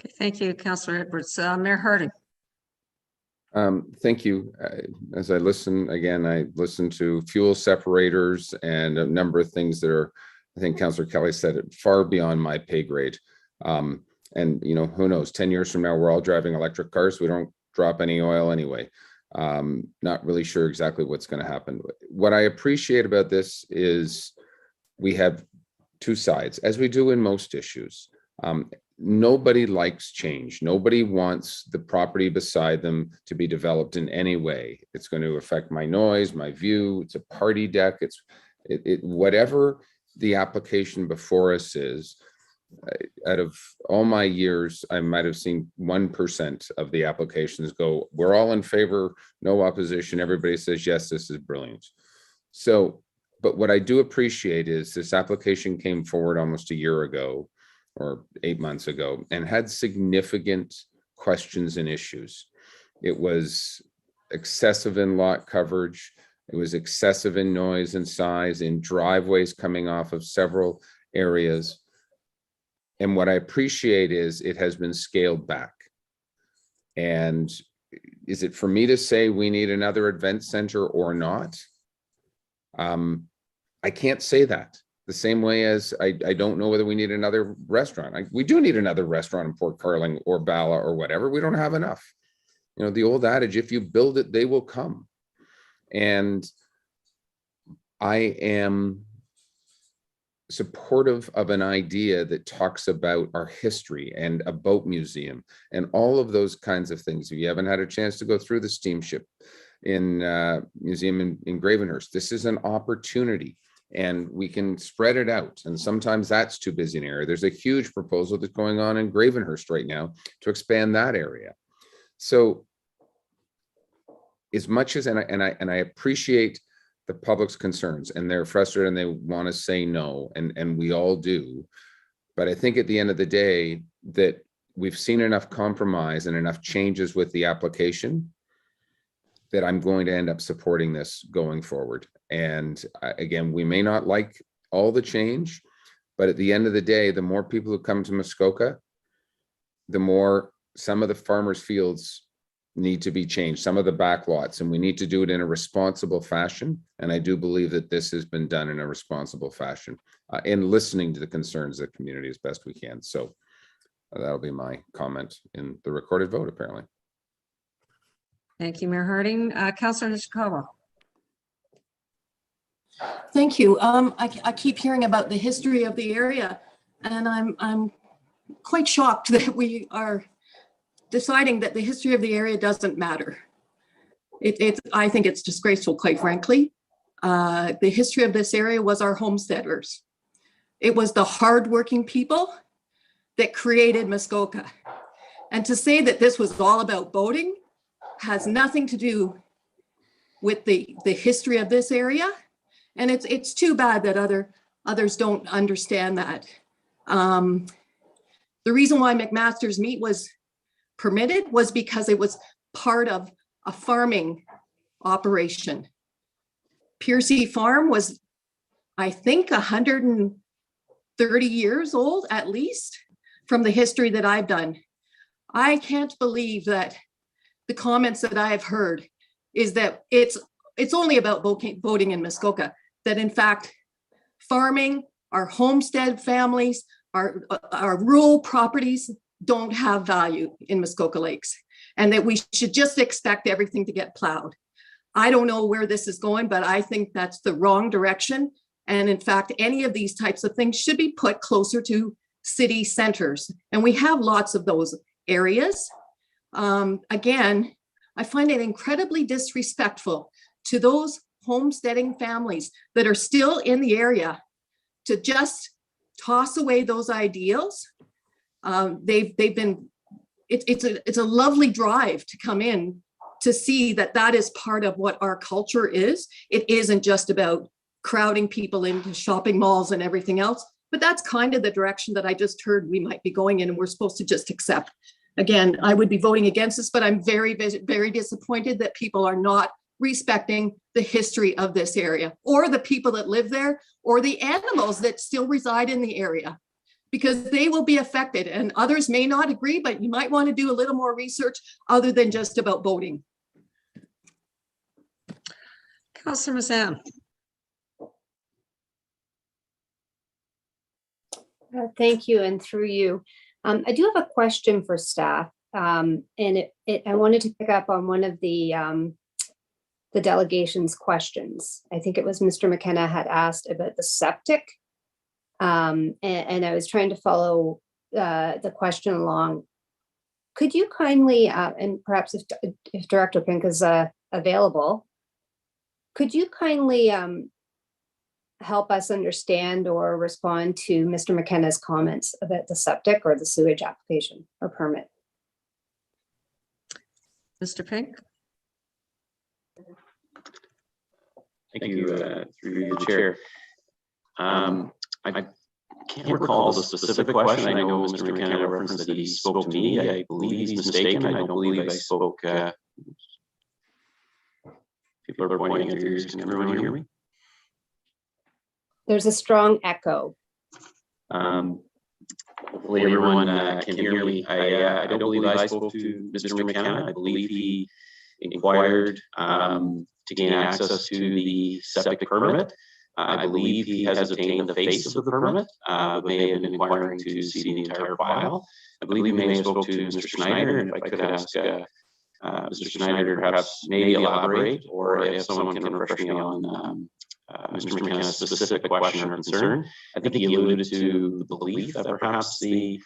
Okay, thank you, Councillor Edwards. Mayor Harding. Thank you. As I listen again, I listened to fuel separators and a number of things that are, I think Councillor Kelly said it, far beyond my pay grade. And you know, who knows, 10 years from now, we're all driving electric cars. We don't drop any oil anyway. Not really sure exactly what's going to happen. What I appreciate about this is we have two sides, as we do in most issues. Nobody likes change. Nobody wants the property beside them to be developed in any way. It's going to affect my noise, my view. It's a party deck. It's whatever the application before us is. Out of all my years, I might have seen 1% of the applications go, we're all in favor, no opposition. Everybody says, yes, this is brilliant. So, but what I do appreciate is this application came forward almost a year ago or 8 months ago and had significant questions and issues. It was excessive in lot coverage. It was excessive in noise and size, in driveways coming off of several areas. And what I appreciate is it has been scaled back. And is it for me to say we need another event center or not? I can't say that. The same way as I don't know whether we need another restaurant. We do need another restaurant in Port Carling or Bala or whatever. We don't have enough. You know, the old adage, if you build it, they will come. And I am supportive of an idea that talks about our history and a boat museum and all of those kinds of things. If you haven't had a chance to go through the steamship museum in Gravenhurst, this is an opportunity and we can spread it out. And sometimes that's too busy an area. There's a huge proposal that's going on in Gravenhurst right now to expand that area. So as much as, and I appreciate the public's concerns, and they're frustrated and they want to say no, and we all do. But I think at the end of the day that we've seen enough compromise and enough changes with the application that I'm going to end up supporting this going forward. And again, we may not like all the change, but at the end of the day, the more people who come to Muskoka, the more some of the farmers' fields need to be changed, some of the back lots, and we need to do it in a responsible fashion. And I do believe that this has been done in a responsible fashion in listening to the concerns of the community as best we can. So that'll be my comment in the recorded vote, apparently. Thank you, Mayor Harding. Councillor Nishikawa. Thank you. I keep hearing about the history of the area, and I'm quite shocked that we are deciding that the history of the area doesn't matter. I think it's disgraceful, quite frankly. The history of this area was our homesteaders. It was the hardworking people that created Muskoka. And to say that this was all about boating has nothing to do with the history of this area. And it's too bad that other Others don't understand that. The reason why McMaster's meat was permitted was because it was part of a farming operation. Piercy Farm was, I think, 130 years old at least from the history that I've done. I can't believe that the comments that I have heard is that it's only about voting in Muskoka, that in fact, farming, our homestead families, our rural properties don't have value in Muskoka Lakes, and that we should just expect everything to get plowed. I don't know where this is going, but I think that's the wrong direction. And in fact, any of these types of things should be put closer to city centers. And we have lots of those areas. Again, I find it incredibly disrespectful to those homesteading families that are still in the area to just toss away those ideals. It's a lovely drive to come in to see that that is part of what our culture is. It isn't just about crowding people into shopping malls and everything else, but that's kind of the direction that I just heard we might be going in, and we're supposed to just accept. Again, I would be voting against this, but I'm very, very disappointed that people are not respecting the history of this area, or the people that live there, or the animals that still reside in the area, because they will be affected, and others may not agree, but you might want to do a little more research other than just about voting. Councillor Mazan. Thank you, and through you. I do have a question for staff, and I wanted to pick up on one of the delegations questions. I think it was Mr. McKenna had asked about the septic, and I was trying to follow the question along. Could you kindly, and perhaps if Director Pink is available, could you kindly help us understand or respond to Mr. McKenna's comments about the septic or the sewage application or permit? Mr. Pink? Thank you, through the chair. I can't recall the specific question. I know Mr. McKenna referenced that he spoke to me. I believe he's mistaken. I don't believe I spoke. People are pointing at their ears. Can everyone hear me? There's a strong echo. Hopefully everyone can hear me. I don't believe I spoke to Mr. McKenna. I believe he inquired to gain access to the septic permit. I believe he has obtained the face of the permit, but may have been inquiring to see the entire file. I believe he may have spoke to Mr. Schneider, and if I could ask Mr. Schneider perhaps maybe elaborate, or if someone can refresh me on Mr. McKenna's specific question or concern. I think he alluded to the belief that perhaps the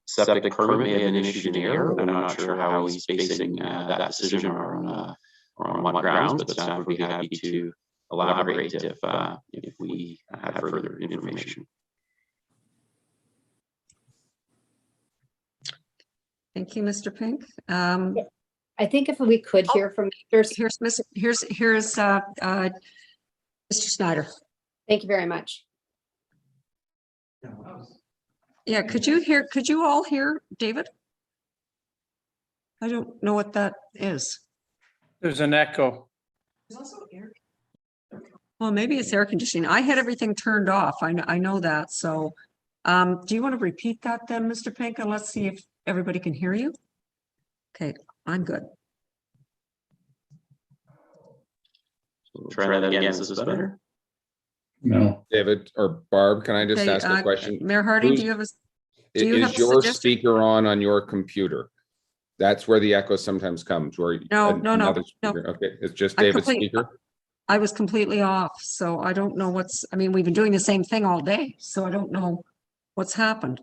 septic permit may have been issued in error. I'm not sure how he's basing that decision or on what grounds, but staff would be happy to elaborate if we have further information. Thank you, Mr. Pink. I think if we could hear from here's Mr. Schneider. Thank you very much. Yeah, could you all hear David? I don't know what that is. There's an echo. There's also air. Well, maybe it's air conditioning. I had everything turned off. I know that. So do you want to repeat that then, Mr. Pink? And let's see if everybody can hear you. Okay, I'm good. Try that again. Is this better? No. David or Barb, can I just ask a question? Mayor Hardy, do you have a Is your speaker on your computer? That's where the echo sometimes comes. Where No. Okay, it's just David's speaker. I was completely off, so I don't know what's. I mean, we've been doing the same thing all day, so I don't know what's happened.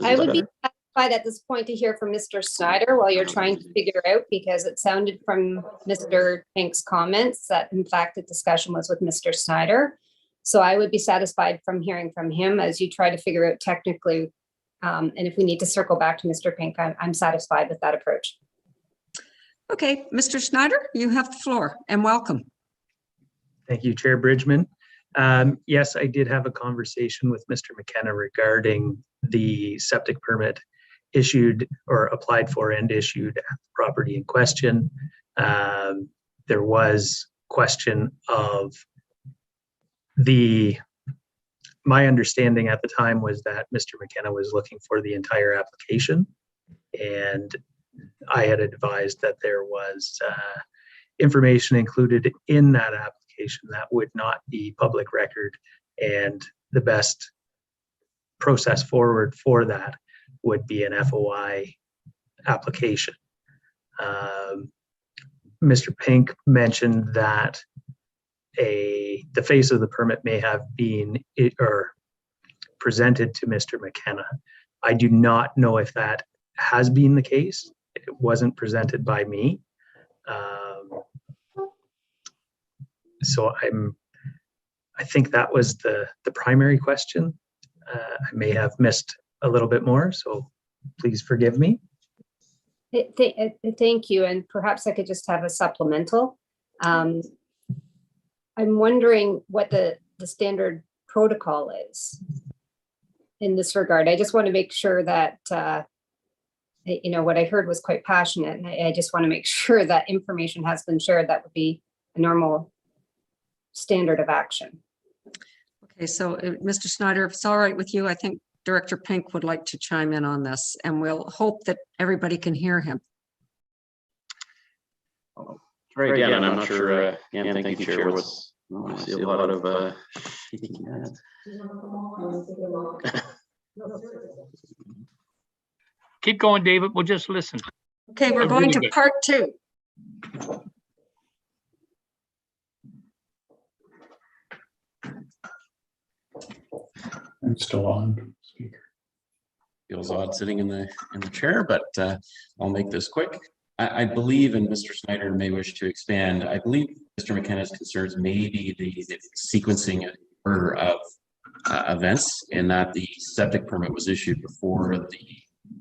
I would be satisfied at this point to hear from Mr. Snyder while you're trying to figure out, because it sounded from Mr. Pink's comments that in fact the discussion was with Mr. Snyder. So I would be satisfied from hearing from him as you try to figure out technically. And if we need to circle back to Mr. Pink, I'm satisfied with that approach. Okay, Mr. Schneider, you have the floor and welcome. Thank you, Chair Bridgman. Yes, I did have a conversation with Mr. McKenna regarding the septic permit issued or applied for and issued at the property in question. There was question of my understanding at the time was that Mr. McKenna was looking for the entire application, and I had advised that there was information included in that application that would not be public record, and the best process forward for that would be an FOI application. Mr. Pink mentioned that the face of the permit may have been presented to Mr. McKenna. I do not know if that has been the case. It wasn't presented by me. So I think that was the primary question. I may have missed a little bit more, so please forgive me. Thank you, and perhaps I could just have a supplemental. I'm wondering what the standard protocol is in this regard. I just want to make sure that, what I heard was quite passionate, and I just want to make sure that information has been shared. That would be a normal standard of action. Okay, so Mr. Schneider, if it's all right with you, I think Director Pink would like to chime in on this, and we'll hope that everybody can hear him. Right, again, I'm not sure. Again, thank you, Chair. I see a lot of shaking heads. Keep going, David. We'll just listen. Okay, we're going to part 2. I'm still on speaker. Feels odd sitting in the chair, but I'll make this quick. I believe, and Mr. Snyder may wish to expand, I believe Mr. McKenna's concerns may be the sequencing order of events, in that the septic permit was issued before the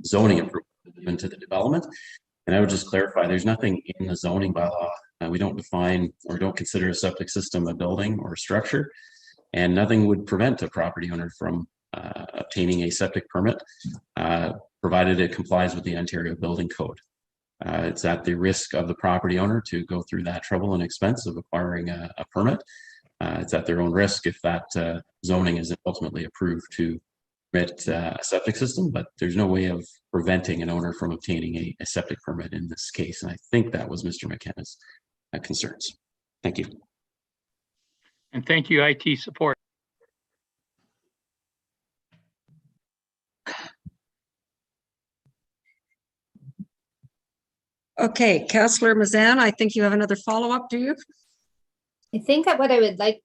zoning approval into the development. And I would just clarify, there's nothing in the zoning bylaw. We don't define or don't consider a septic system a building or a structure, and nothing would prevent a property owner from obtaining a septic permit, provided it complies with the Ontario Building Code. It's at the risk of the property owner to go through that trouble and expense of acquiring a permit. It's at their own risk if that zoning is ultimately approved to permit a septic system, but there's no way of preventing an owner from obtaining a septic permit in this case. And I think that was Mr. McKenna's concerns. Thank you. And thank you, IT support. Okay, Councillor Mazan, I think you have another follow-up, do you? I think that what I would like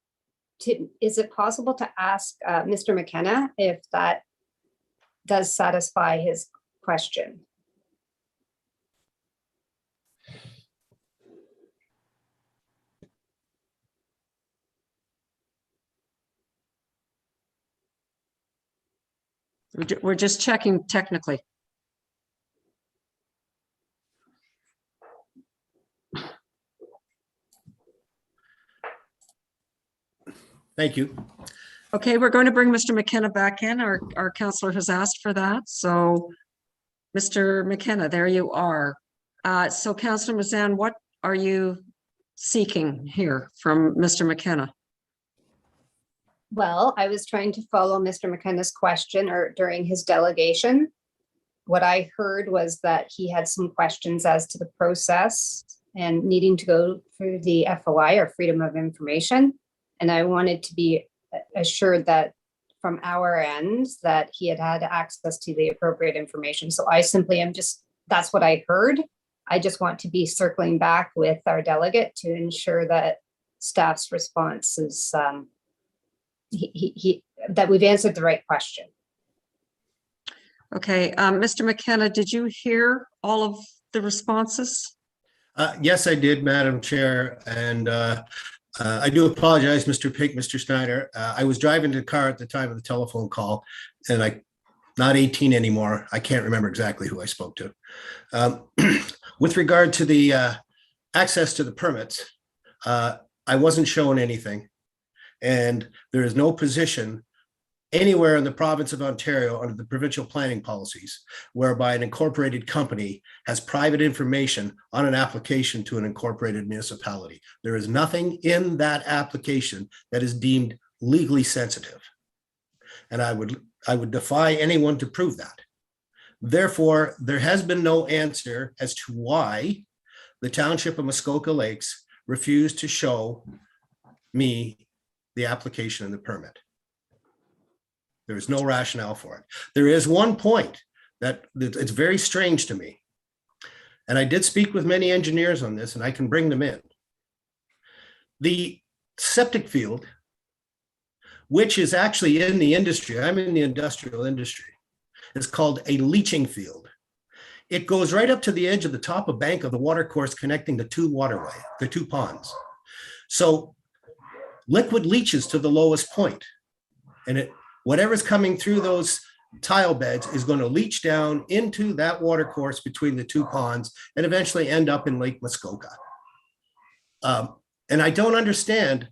to, is it possible to ask Mr. McKenna if that does satisfy his question? We're just checking technically. Thank you. Okay, we're going to bring Mr. McKenna back in. Our councillor has asked for that. So, Mr. McKenna, there you are. So, Councillor Mazan, what are you seeking here from Mr. McKenna? Well, I was trying to follow Mr. McKenna's question during his delegation. What I heard was that he had some questions as to the process and needing to go through the FOI, or Freedom of Information. And I wanted to be assured that from our end that he had access to the appropriate information. So I simply am just, that's what I heard. I just want to be circling back with our delegate to ensure that staff's response is that we've answered the right question. Okay, Mr. McKenna, did you hear all of the responses? Yes, I did, Madam Chair, and I do apologize, Mr. Pink, Mr. Snyder. I was driving the car at the time of the telephone call, and I not 18 anymore. I can't remember exactly who I spoke to. With regard to the access to the permits, I wasn't shown anything. And there is no position anywhere in the province of Ontario under the provincial planning policies whereby an incorporated company has private information on an application to an incorporated municipality. There is nothing in that application that is deemed legally sensitive. And I would defy anyone to prove that. Therefore, there has been no answer as to why the Township of Muskoka Lakes refused to show me the application and the permit. There is no rationale for it. There is one point that it's very strange to me. And I did speak with many engineers on this, and I can bring them in. The septic field, which is actually in the industry, I'm in the industrial industry, is called a leaching field. It goes right up to the edge of the top of bank of the water course connecting the two ponds. So liquid leaches to the lowest point, and whatever's coming through those tile beds is going to leach down into that water course between the two ponds and eventually end up in Lake Muskoka. And I don't understand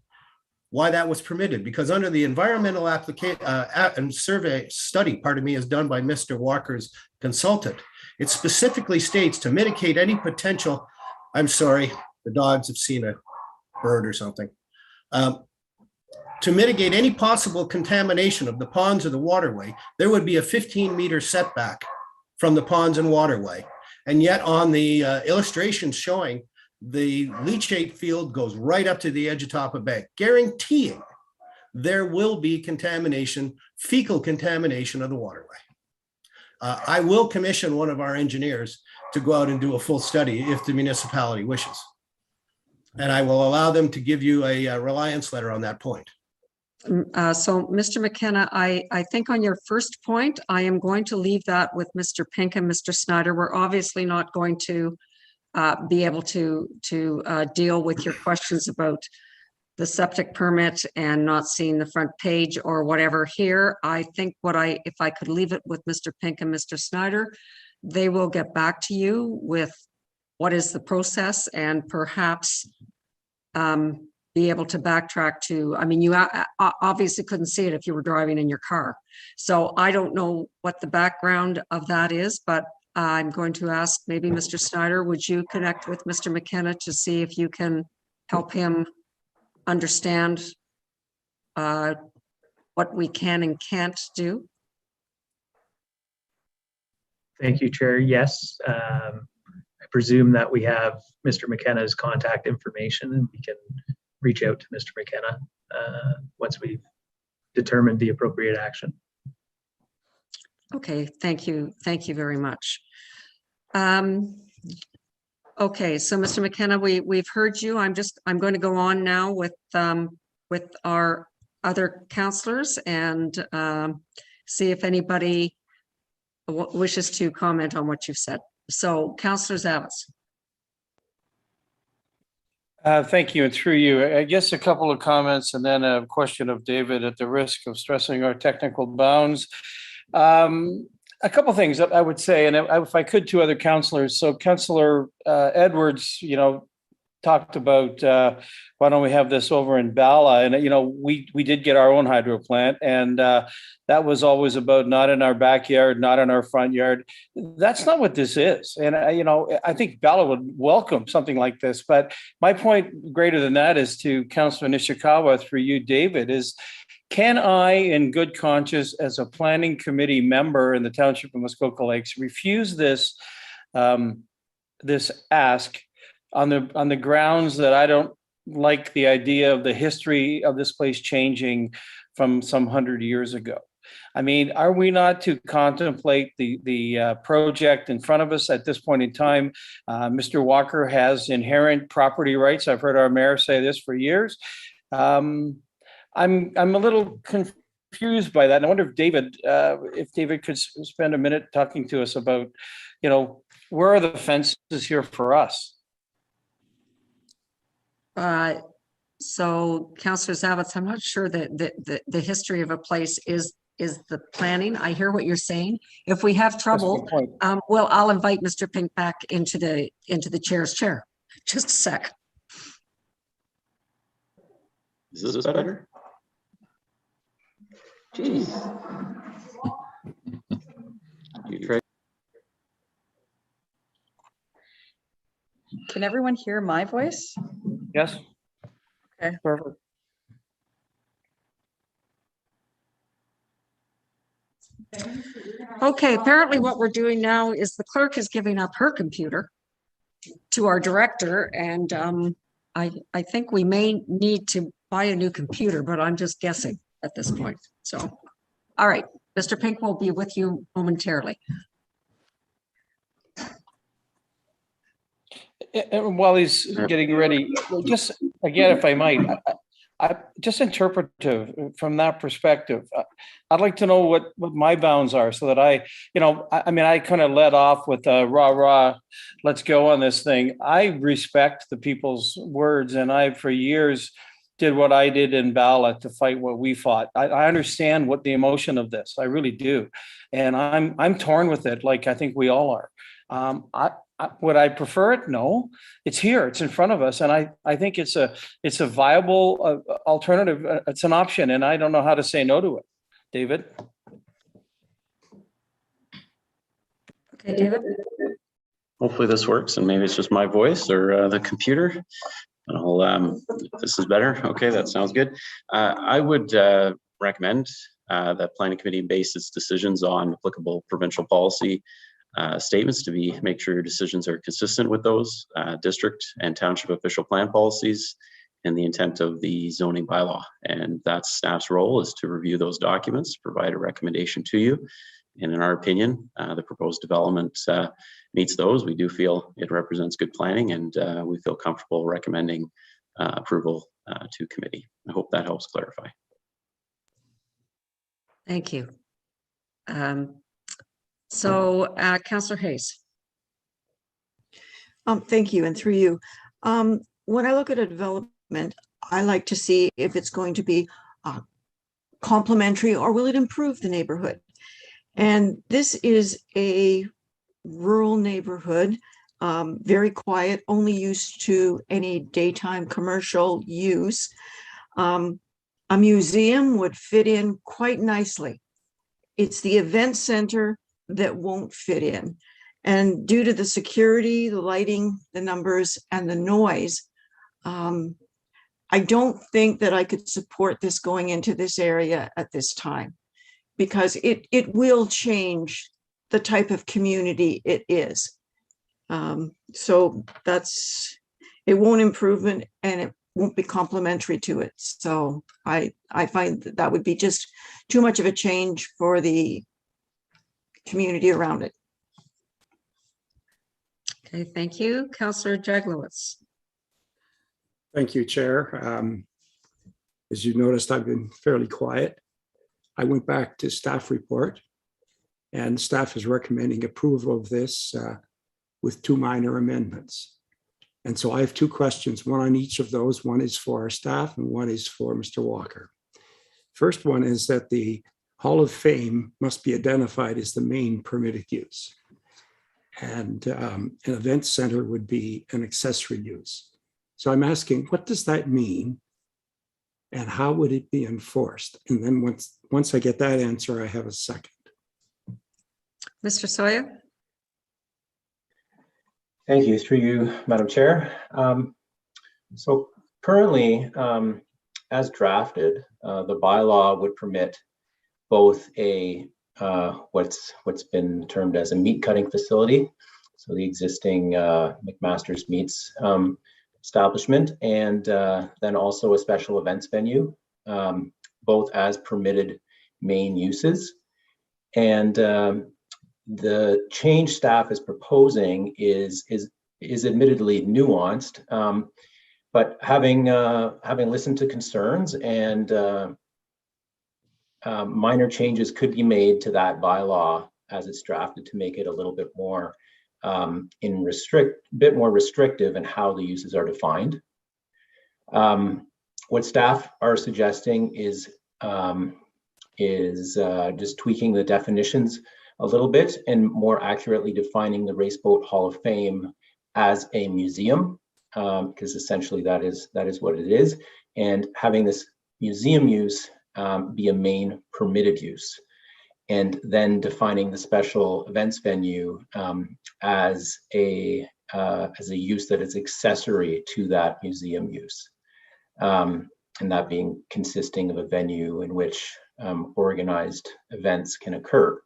why that was permitted, because under the environmental application and survey study, is done by Mr. Walker's consultant, it specifically states to mitigate any potential, I'm sorry, the dogs have seen a bird or something. To mitigate any possible contamination of the ponds or the waterway, there would be a 15-meter setback from the ponds and waterway. And yet on the illustrations showing, the leachate field goes right up to the edge of top of bank, guaranteeing there will be contamination, fecal contamination of the waterway. I will commission one of our engineers to go out and do a full study if the municipality wishes. And I will allow them to give you a reliance letter on that point. So Mr. McKenna, I think on your first point, I am going to leave that with Mr. Pink and Mr. Snyder. We're obviously not going to be able to deal with your questions about the septic permit and not seeing the front page or whatever here. I think if I could leave it with Mr. Pink and Mr. Snyder, they will get back to you with what is the process and perhaps be able to backtrack to, I mean, you obviously couldn't see it if you were driving in your car. So I don't know what the background of that is, but I'm going to ask maybe Mr. Snyder, would you connect with Mr. McKenna to see if you can help him understand what we can and can't do? Thank you, Chair. Yes, I presume that we have Mr. McKenna's contact information and we can reach out to Mr. McKenna once we've determined the appropriate action. Okay, thank you. Thank you very much. Okay, so Mr. McKenna, we've heard you. I'm going to go on now with our other counselors and see if anybody wishes to comment on what you've said. So Councillor Zavitz. Thank you, and through you, I guess a couple of comments and then a question of David at the risk of stressing our technical bounds. A couple of things that I would say, and if I could, to other councillors. So Councillor Edwards, talked about why don't we have this over in Bala, and we did get our own hydro plant, and that was always about not in our backyard, not in our front yard. That's not what this is, and I think Bala would welcome something like this. But my point greater than that is to Councillor Nishikawa, through you, David, is can I, in good conscience, as a planning committee member in the Township of Muskoka Lakes, refuse this this ask on the grounds that I don't like the idea of the history of this place changing from some 100 years ago? I mean, are we not to contemplate the project in front of us at this point in time? Mr. Walker has inherent property rights. I've heard our mayor say this for years. I'm a little confused by that. And I wonder if David could spend a minute talking to us about, where are the fences here for us? So Councillor Zavitz, I'm not sure that the history of a place is is the planning. I hear what you're saying. If we have That's a trouble, good point. well, I'll invite Mr. Pink back into the chair's chair. Just a sec. Is this better? Jeez. You try. Can everyone hear my voice? Yes. Okay. Perfect. Okay, apparently what we're doing now is the clerk is giving up her computer to our director, and I think we may need to buy a new computer, but I'm just guessing at this point. So, all right, Mr. Pink will be with you momentarily. And while he's getting ready, just again, if I might, I just interpretive from that perspective. I'd like to know what my bounds are so that I mean, I kind of led off with rah, let's go on this thing. I respect the people's words, and I, for years, did what I did in Bala to fight what we fought. I understand what the emotion of this, I really do. And I'm torn with it, like I think we all are. Would I prefer it? No, it's here, it's in front of us. And I think it's a viable alternative. It's an option, and I don't know how to say no to it. David? Okay, David. Hopefully this works, and maybe it's just my voice or the computer. This is better. Okay, that sounds good. I would recommend that planning committee base its decisions on applicable provincial policy statements to make sure your decisions are consistent with those district and township official plan policies and the intent of the zoning bylaw. And that's staff's role, is to review those documents, provide a recommendation to you. And in our opinion, the proposed development meets those. We do feel it represents good planning, and we feel comfortable recommending approval to committee. I hope that helps clarify. Thank you. So, Councillor Hayes. Thank you, and through you. When I look at a development, I like to see if it's going to be complementary, or will it improve the neighborhood? And this is a rural neighborhood, very quiet, only used to any daytime commercial use. A museum would fit in quite nicely. It's the event center that won't fit in. And due to the security, the lighting, the numbers, and the noise, I don't think that I could support this going into this area at this time, because it will change the type of community it is. So it won't improve it, and it won't be complementary to it. So I find that would be just too much of a change for the community around it. Okay, thank you. Councillor Jaglowitz. Thank you, Chair. As you noticed, I've been fairly quiet. I went back to staff report, and staff is recommending approval of this with 2 minor amendments. And so I have 2 questions, one on each of those. One is for our staff and one is for Mr. Walker. First one is that the Hall of Fame must be identified as the main permitted use. And an event center would be an accessory use. So I'm asking, what does that mean? And how would it be enforced? And then once I get that answer, I have a second. Mr. Sawyer. Thank you. Through you, Madam Chair. So currently, as drafted, the bylaw would permit both a what's been termed as a meat cutting facility, so the existing McMaster's Meats establishment, and then also a special events venue, both as permitted main uses. And the change staff is proposing is admittedly nuanced, but having listened to concerns, and minor changes could be made to that bylaw as it's drafted to make it a little bit more more restrictive in how the uses are defined. What staff are suggesting is is just tweaking the definitions a little bit and more accurately defining the Raceboat Hall of Fame as a museum, because essentially that is what it is, and having this museum use be a main permitted use, and then defining the special events venue as a use that is accessory to that museum use, and that being consisting of a venue in which organized events can occur.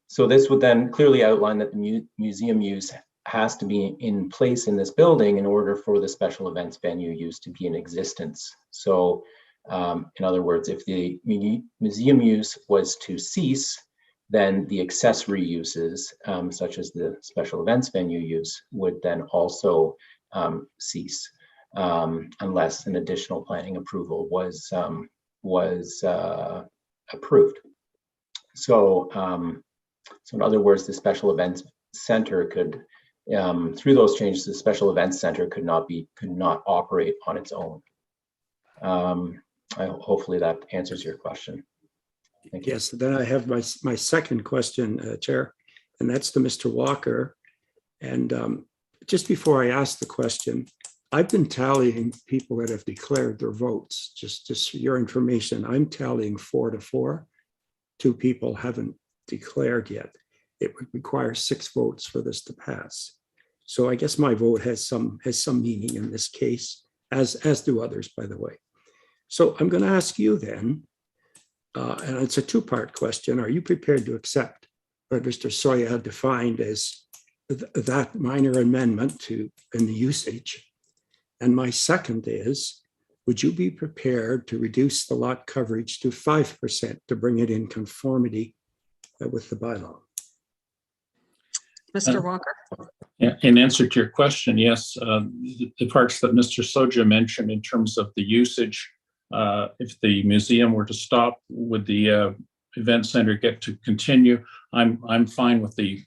So this would then clearly outline that the museum use has to be in place in this building in order for the special events venue use to be in existence. So in other words, if the museum use was to cease, then the accessory uses, such as the special events venue use, would then also cease, unless an additional planning approval was approved. So, so in other words, the special events center could, through those changes, the special events center could not operate on its own. Hopefully that answers your question. Thank you. Yes, then I have my second question, Chair, and that's to Mr. Walker. And just before I ask the question, I've been tallying people that have declared their votes. Just for your information, I'm tallying 4-4. 2 people haven't declared yet. It would require 6 votes for this to pass. So I guess my vote has some meaning in this case, as do others, by the way. So I'm going to ask you then, and it's a 2-part question. Are you prepared to accept what Mr. Soya defined as that minor amendment in the usage? And my second is, would you be prepared to reduce the lot coverage to 5% to bring it in conformity with the bylaw? Mr. Walker? Yeah, in answer to your question, yes, the parts that Mr. Soja mentioned in terms of the usage, if the museum were to stop, would the event center get to continue? I'm fine with the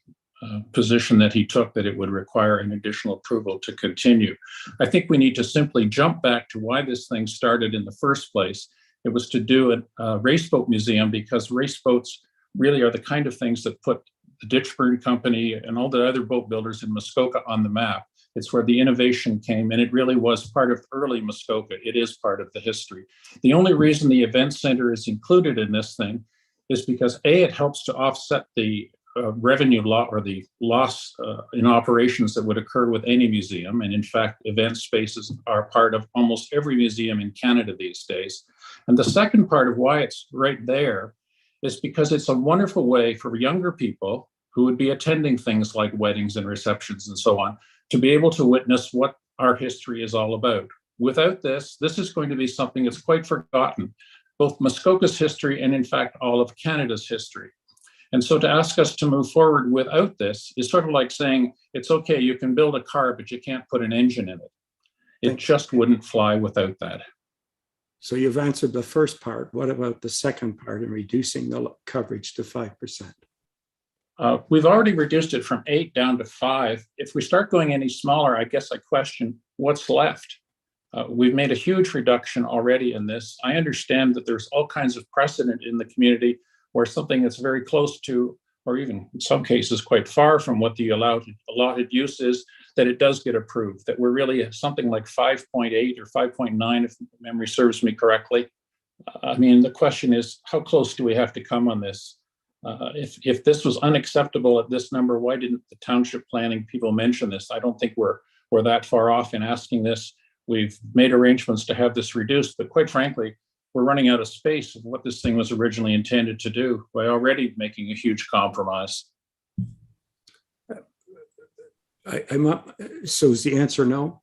position that he took, that it would require an additional approval to continue. I think we need to simply jump back to why this thing started in the first place. It was to do a raceboat museum, because raceboats really are the kind of things that put the Ditchburn Company and all the other boat builders in Muskoka on the map. It's where the innovation came, and it really was part of early Muskoka. It is part of the history. The only reason the event center is included in this thing is because A, it helps to offset the revenue loss or the loss in operations that would occur with any museum. And in fact, event spaces are part of almost every museum in Canada these days. And the second part of why it's right there is because it's a wonderful way for younger people who would be attending things like weddings and receptions and so on, to be able to witness what our history is all about. Without this, this is going to be something that's quite forgotten, both Muskoka's history and in fact, all of Canada's history. And so to ask us to move forward without this is sort of like saying, it's okay, you can build a car, but you can't put an engine in it. It just wouldn't fly without that. So you've answered the first part. What about the second part in reducing the coverage to 5%? We've already reduced it from 8 down to 5. If we start going any smaller, I guess I question what's left. We've made a huge reduction already in this. I understand that there's all kinds of precedent in the community where something that's very close to, or even in some cases quite far from what the allotted use is, that it does get approved, that we're really something like 5.8 or 5.9, if memory serves me correctly. I mean, the question is, how close do we have to come on this? If this was unacceptable at this number, why didn't the township planning people mention this? I don't think we're that far off in asking this. We've made arrangements to have this reduced, but quite frankly, we're running out of space of what this thing was originally intended to do by already making a huge compromise. So is the answer no?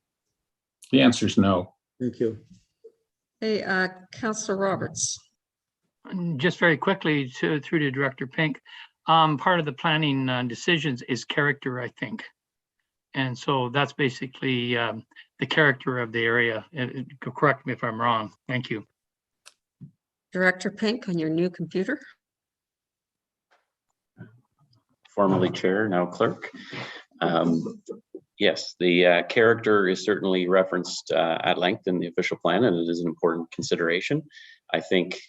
The answer is no. Thank you. Hey, Councillor Roberts. Just very quickly through to Director Pink, part of the planning decisions is character, I think. And so that's basically the character of the area. Correct me if I'm wrong. Thank you. Director Pink on your new computer. Formerly chair, now clerk. Yes, the character is certainly referenced at length in the official plan, and it is an important consideration. I think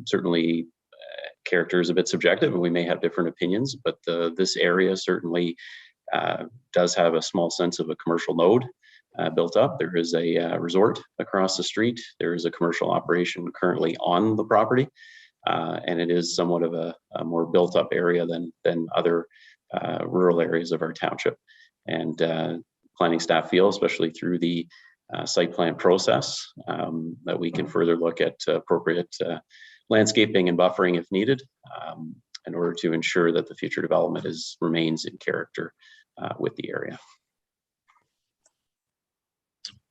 certainly character is a bit subjective, and we may have different opinions, but this area certainly does have a small sense of a commercial node built up. There is a resort across the street. There is a commercial operation currently on the property, and it is somewhat of a more built up area than other rural areas of our township. And planning staff feel, especially through the site plan process, that we can further look at appropriate landscaping and buffering if needed, in order to ensure that the future development remains in character with the area.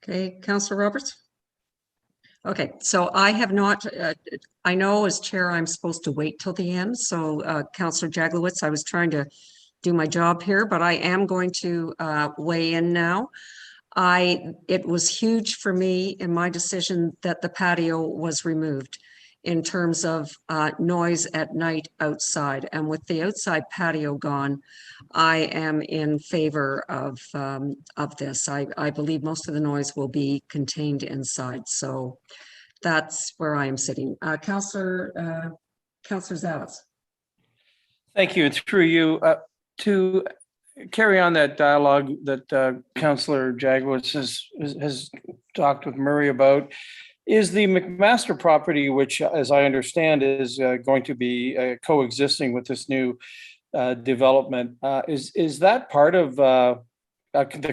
Okay, Councillor Roberts. Okay, so I have not, I know as chair, I'm supposed to wait till the end. So Councillor Jaglowitz, I was trying to do my job here, but I am going to weigh in now. It was huge for me in my decision that the patio was removed in terms of noise at night outside. And with the outside patio gone, I am in favor of this. I believe most of the noise will be contained inside. So that's where I am sitting. Councillor Zavitz. Thank you. Through you, to carry on that dialogue that Councillor Jaglowitz has talked with Murray about, is the McMaster property, which, as I understand, is going to be coexisting with this new development. Is that part of the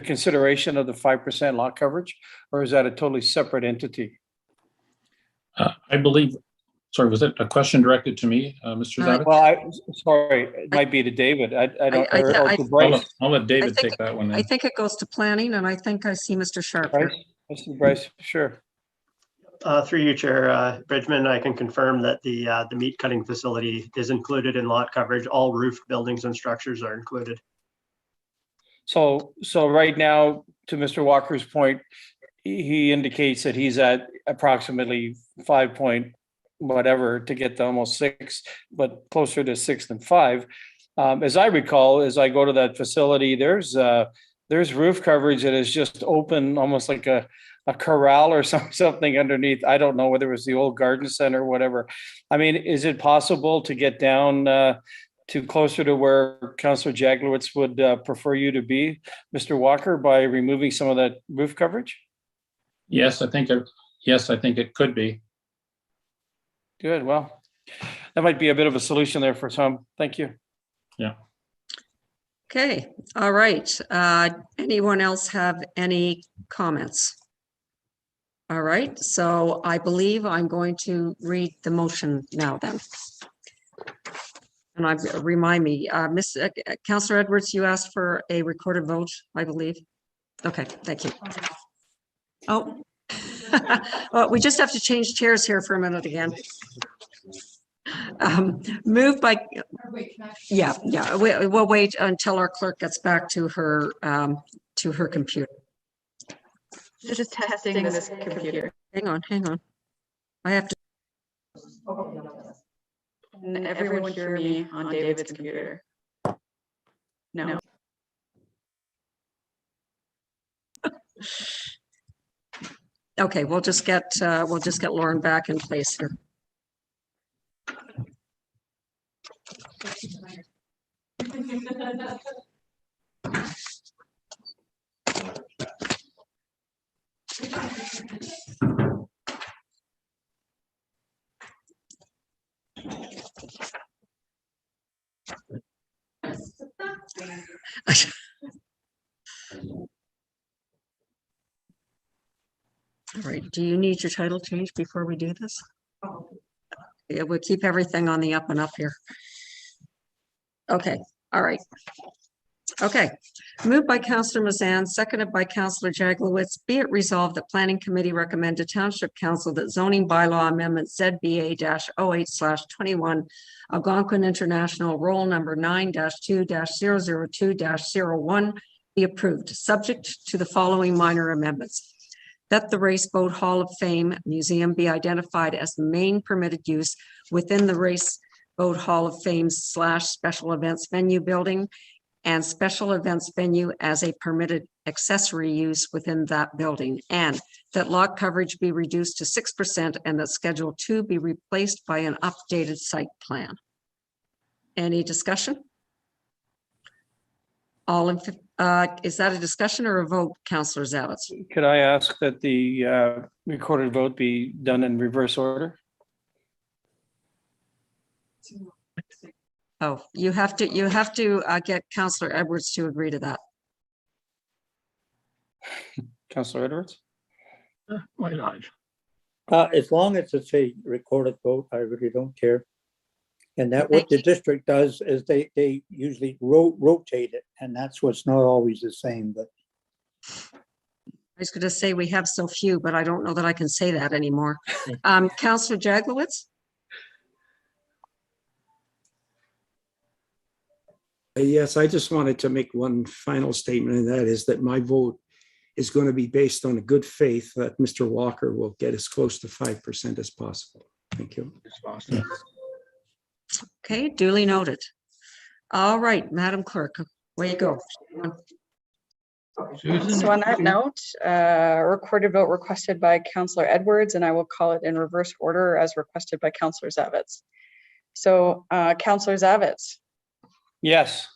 consideration of the 5% lot coverage, or is that a totally separate entity? I believe, sorry, was it a question directed to me, Mr. Zavitz? Well, sorry, it might be to David. I don't, or to Bryce. I'll let David take that one. I think it goes to planning, and I think I see Mr. Sharp here. Mr. Bryce, sure. Through you, Chair Bridgman, I can confirm that the meat cutting facility is included in lot coverage. All roofed buildings and structures are included. So right now, to Mr. Walker's point, he indicates that he's at approximately 5 point whatever to get to almost 6, but closer to 6 than 5. As I recall, as I go to that facility, there's roof coverage that is just open, almost like a corral or something underneath. I don't know whether it was the old garden center or whatever. I mean, is it possible to get down to closer to where Councillor Jaglowitz would prefer you to be, Mr. Walker, by removing some of that roof coverage? Yes, I think it could be. Good. Well, that might be a bit of a solution there for some. Thank you. Yeah. Okay. All right. Anyone else have any comments? All right. So I believe I'm going to read the motion now then. And remind me, Councillor Edwards, you asked for a recorded vote, I believe. Okay. Thank you. Oh, well, we just have to change chairs here for a minute again. Moved by, yeah, we'll wait until our clerk gets back to her computer. Just testing this computer. Hang on. I have to. Can everyone hear me on David's computer? No. Okay, we'll just get Lauren back in place here. All right, do you need your title changed before we do this? Yeah, we'll keep everything on the up and up here. Okay, all right. Okay, moved by Councillor Mazan, seconded by Councillor Jaglowitz. Be it resolved that Planning Committee recommend to Township Council that zoning bylaw amendment ZBA-08/21 Algonquin International Roll number 9-2-002-01 be approved, subject to the following minor amendments. That the Race Boat Hall of Fame Museum be identified as the main permitted use within the Race Boat Hall of Fame / special events venue building, and special events venue as a permitted accessory use within that building, and that lot coverage be reduced to 6% and that Schedule 2 be replaced by an updated site plan. Any discussion? All in, is that a discussion or a vote, Councillor Zavitz? Could I ask that the recorded vote be done in reverse order? Oh, you have to get Councillor Edwards to agree to that. Councillor Edwards? Why not? As long as it's a recorded vote, I really don't care. And that what the district does is they usually rotate it, and that's what's not always the same, but. I was going to say we have so few, but I don't know that I can say that anymore. Councillor Jaglowitz? Yes, I just wanted to make one final statement, and that is that my vote is going to be based on a good faith that Mr. Walker will get as close to 5% as possible. Thank you. Okay, duly noted. All right, Madam Clerk, where you go. So on that note, recorded vote requested by Councillor Edwards, and I will call it in reverse order as requested by Councillor Zavitz. So Councillor Zavitz. Yes.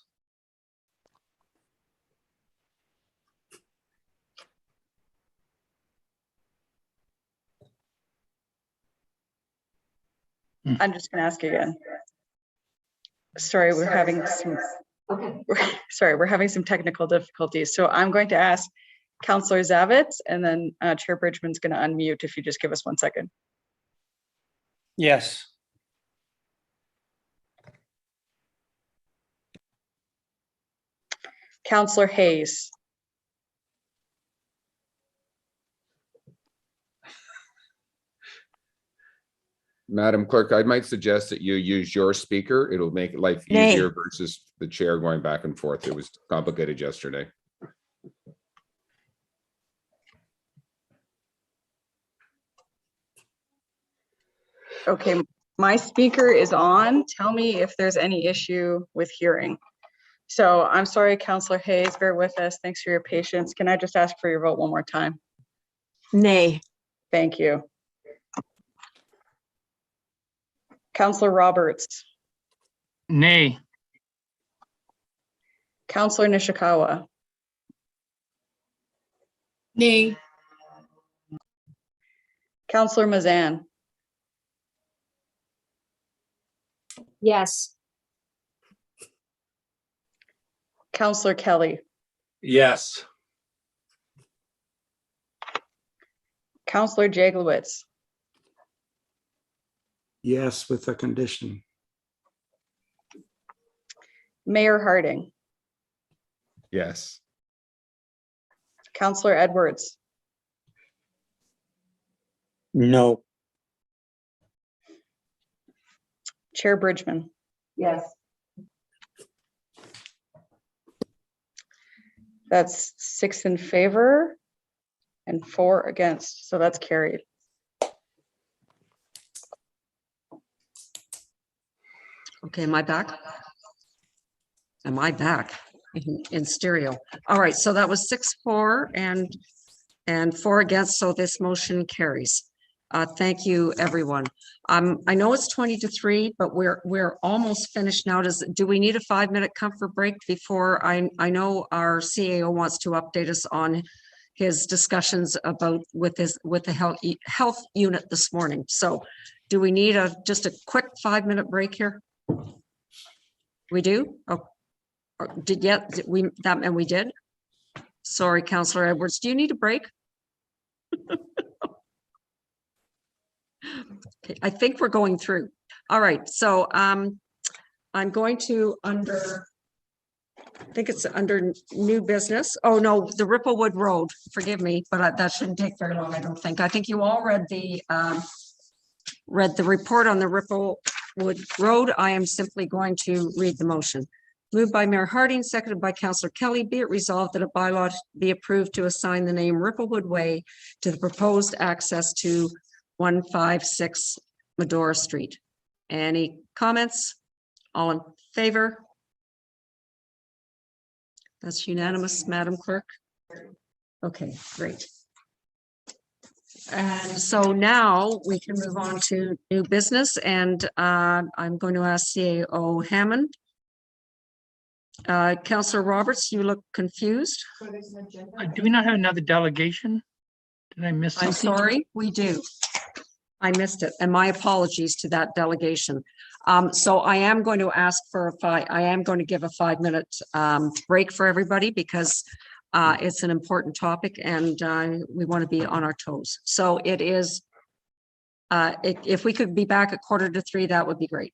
I'm just going to ask again. Sorry, we're having some. Sorry, we're having some technical difficulties. So I'm going to ask Councillor Zavitz, and then Chair Bridgman's going to unmute if you just give us 1 second. Yes. Councillor Hayes. Madam Clerk, I might suggest that you use your speaker. It'll make life Nay. easier versus the chair going back and forth. It was complicated yesterday. Okay, my speaker is on. Tell me if there's any issue with hearing. So I'm sorry, Councillor Hayes, bear with us. Thanks for your patience. Can I just ask for your vote one more time? Nay. Thank you. Councillor Roberts. Nay. Councillor Nishikawa. Nay. Councillor Mazan. Yes. Councillor Kelly. Yes. Councillor Jaglowitz. Yes, with a condition. Mayor Harding. Yes. Councillor Edwards. No. Chair Bridgman. Yes. That's 6 in favor and 4 against, so that's carried. Okay, am I back? Am I back in stereo? All right, so that was 6-4 and 4 against, so this motion carries. Thank you, everyone. I know it's 2:50, but we're almost finished now. Do we need a 5-minute comfort break before I know our CAO wants to update us on his discussions about with the health unit this morning. So do we need just a quick 5-minute break here? We do? Oh, we did? Sorry, Councillor Edwards, do you need a break? Okay, I think we're going through. All right, so I'm going to I think it's under new business. Oh no, the Ripplewood Road, forgive me, but that shouldn't take very long, I don't think. I think you all read the report on the Ripplewood Road. I am simply going to read the motion. Moved by Mayor Harding, seconded by Councillor Kelly. Be it resolved that a bylaw be approved to assign the name Ripplewood Way to the proposed access to 156 Medora Street. Any comments? All in favor? That's unanimous, Madam Clerk. Okay, great. And so now we can move on to new business, and I'm going to ask CAO Hammond. Councillor Roberts, you look confused. Do we not have another delegation? Did I miss I'm something? sorry, we do. I missed it, and my apologies to that delegation. So I am going to ask for I am going to give a 5-minute break for everybody because it's an important topic and we want to be on our toes. So it is, if we could be back at 2:45, that would be great.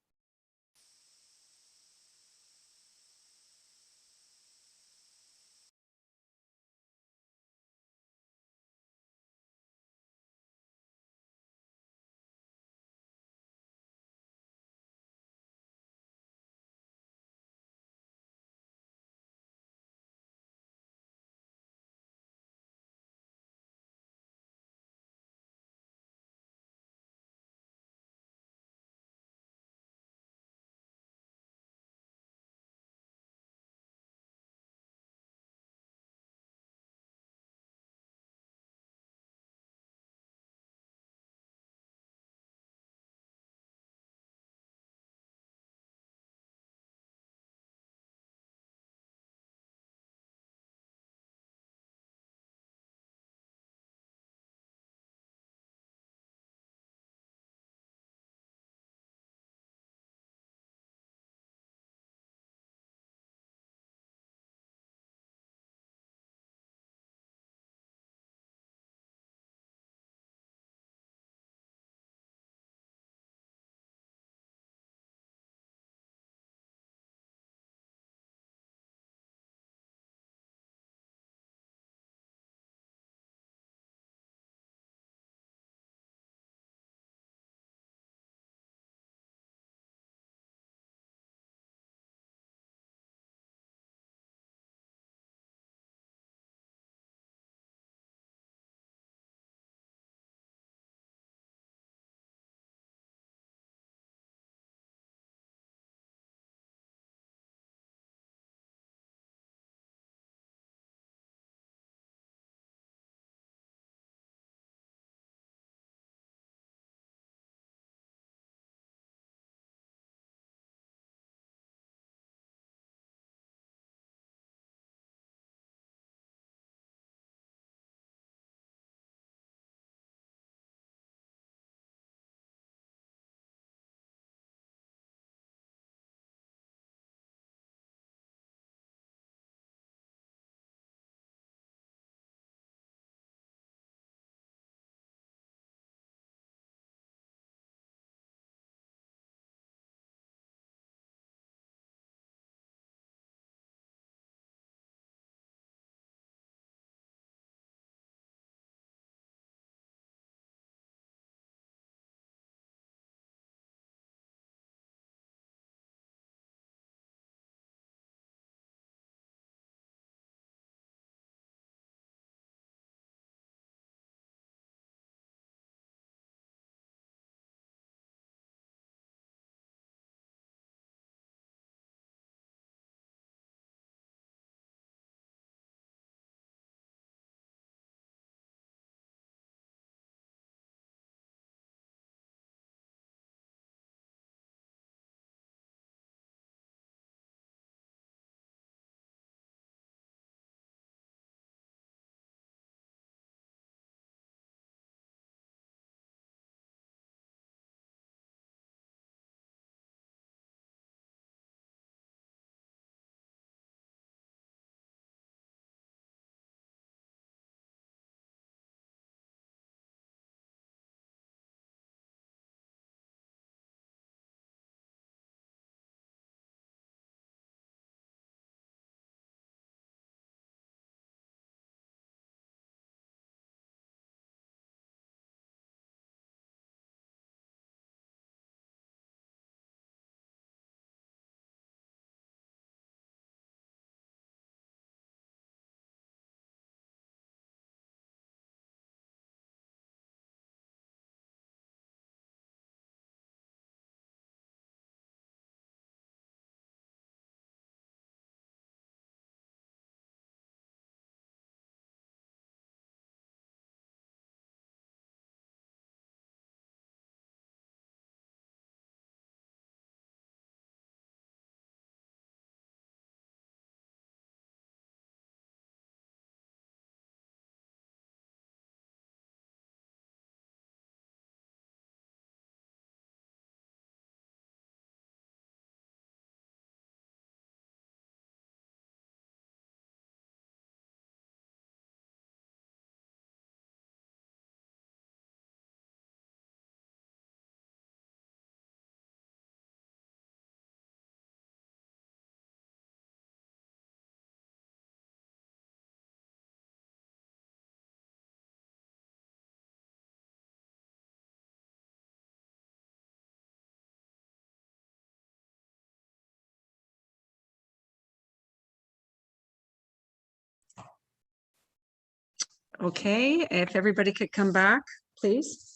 Okay, if everybody could come back, please.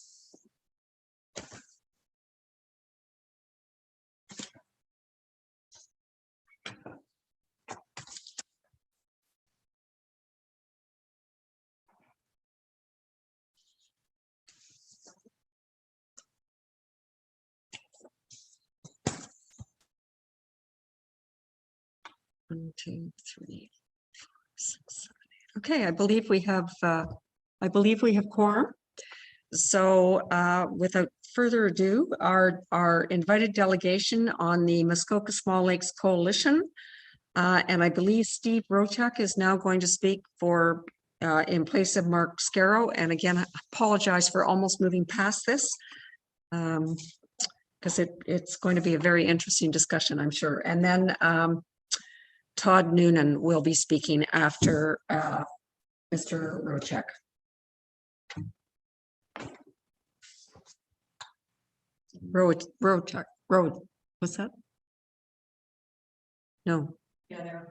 One, two, three, four, six, seven, eight. Okay, I believe we have quorum. So without further ado, our invited delegation on the Muskoka Small Lakes Coalition. And I believe Steve Rochak is now going to speak for in place of Mark Scarrow. And again, I apologize for almost moving past this. Because it's going to be a very interesting discussion, I'm sure. And then Todd Noonan will be speaking after Mr. Rochak. Road. What's that? No. Yeah,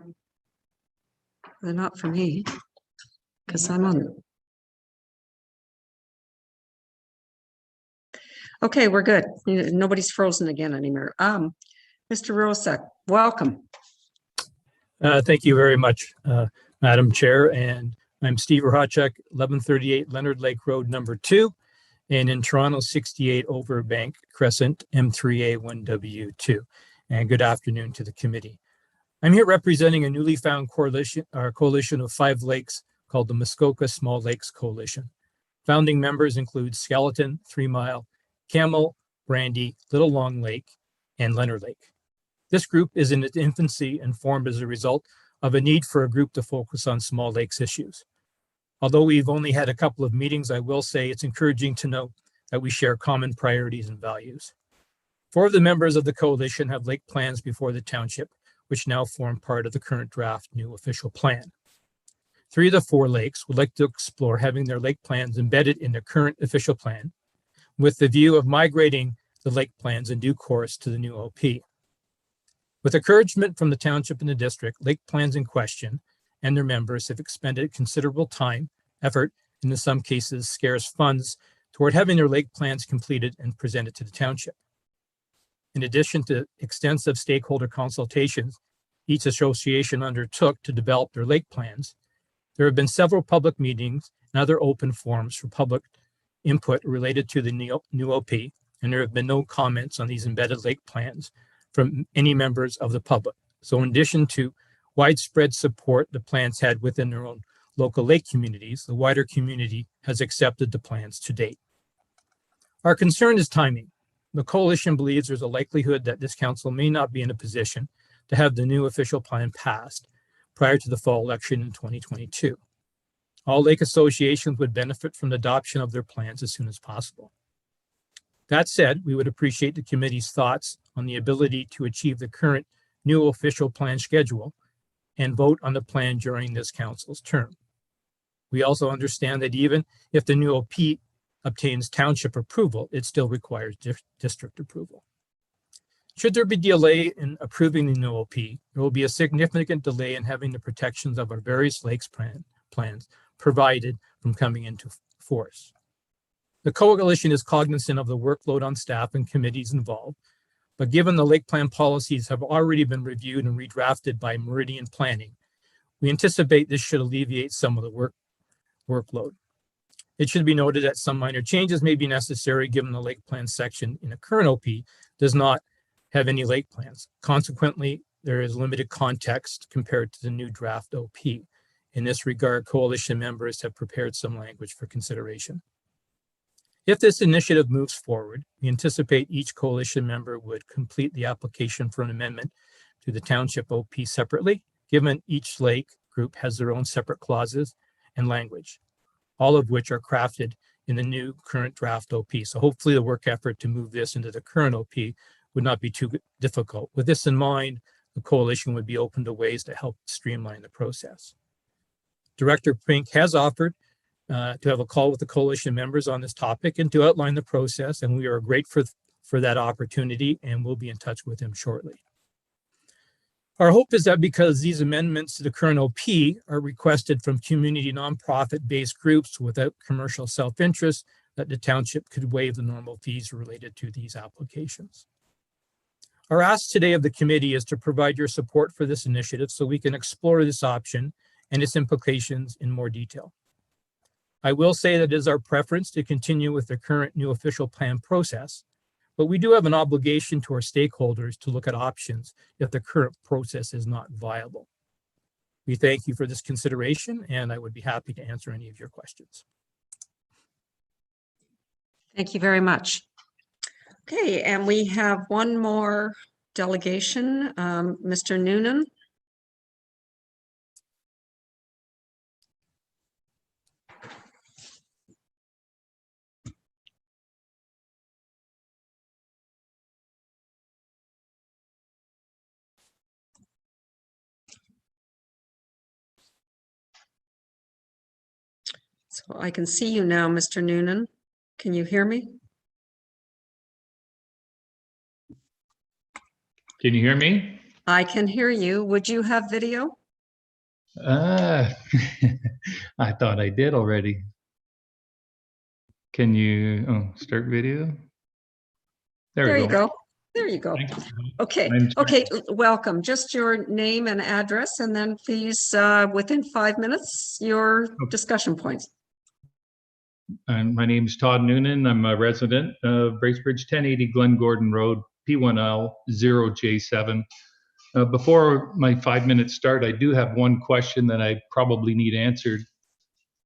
they're not for me. Because I'm on. Okay, we're good. Nobody's frozen again anymore. Mr. Rosak, welcome. Thank you very much, Madam Chair. And I'm Steve Rochak, 1138 Leonard Lake Road, number 2, and in Toronto, 68 Overbank Crescent, M3A1W2. And good afternoon to the committee. I'm here representing a newly found coalition of 5 lakes called the Muskoka Small Lakes Coalition. Founding members include Skeleton, 3 Mile, Camel, Brandy, Little Long Lake, and Leonard Lake. This group is in its infancy and formed as a result of a need for a group to focus on small lakes issues. Although we've only had a couple of meetings, I will say it's encouraging to know that we share common priorities and values. 4 of the members of the coalition have lake plans before the township, which now form part of the current draft new official plan. 3 of the 4 lakes would like to explore having their lake plans embedded in the current official plan, with the view of migrating the lake plans in due course to the new OP. With encouragement from the township and the district, lake plans in question and their members have expended considerable time, effort, and in some cases scarce funds toward having their lake plans completed and presented to the township. In addition to extensive stakeholder consultations each association undertook to develop their lake plans, there have been several public meetings and other open forums for public input related to the new OP, and there have been no comments on these embedded lake plans from any members of the public. So in addition to widespread support the plans had within their own local lake communities, the wider community has accepted the plans to date. Our concern is timing. The coalition believes there's a likelihood that this council may not be in a position to have the new official plan passed prior to the fall election in 2022. All lake associations would benefit from the adoption of their plans as soon as possible. That said, we would appreciate the committee's thoughts on the ability to achieve the current new official plan schedule and vote on the plan during this council's term. We also understand that even if the new OP obtains township approval, it still requires district approval. Should there be delay in approving the new OP, there will be a significant delay in having the protections of our various lakes plans provided from coming into force. The coalition is cognizant of the workload on staff and committees involved, but given the lake plan policies have already been reviewed and redrafted by Meridian Planning, we anticipate this should alleviate some of the workload. It should be noted that some minor changes may be necessary given the lake plan section in the current OP does not have any lake plans. Consequently, there is limited context compared to the new draft OP. In this regard, coalition members have prepared some language for consideration. If this initiative moves forward, we anticipate each coalition member would complete the application for an amendment to the township OP separately, given each lake group has their own separate clauses and language, all of which are crafted in the new current draft OP. So hopefully the work effort to move this into the current OP would not be too difficult. With this in mind, the coalition would be open to ways to help streamline the process. Director Pink has offered to have a call with the coalition members on this topic and to outline the process, and we are grateful for that opportunity, and we'll be in touch with him shortly. Our hope is that because these amendments to the current OP are requested from community nonprofit-based groups without commercial self-interest, that the township could waive the normal fees related to these applications. Our ask today of the committee is to provide your support for this initiative so we can explore this option and its implications in more detail. I will say that it is our preference to continue with the current new official plan process, but we do have an obligation to our stakeholders to look at options if the current process is not viable. We thank you for this consideration, and I would be happy to answer any of your questions. Thank you very much. Okay, and we have one more delegation, Mr. Noonan. So I can see you now, Mr. Noonan. Can you hear me? Can you hear me? I can hear you. Would you have video? I thought I did already. Can you start video? There you go. There you go. Okay. Okay. Welcome. Just your name and address, and then please, within 5 minutes, your discussion points. My name is Todd Noonan. I'm a resident of Bracebridge, 1080 Glen Gordon Road, P1L 0J7. Before my 5 minutes start, I do have one question that I probably need answered.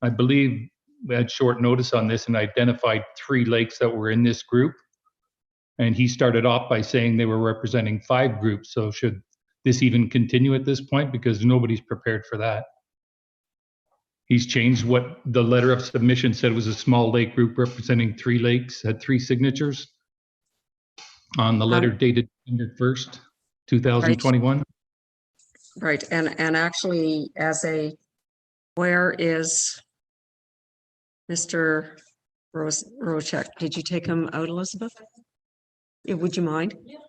I believe we had short notice on this and identified 3 lakes that were in this group. And he started off by saying they were representing 5 groups. So should this even continue at this point? Because nobody's prepared for that. He's changed what the letter of submission said was a small lake group representing 3 lakes, had 3 signatures on the letter dated December 1st, 2021. Right. And actually, where is Mr. Rochek? Did you take him out, Elizabeth? Would you mind? Yeah.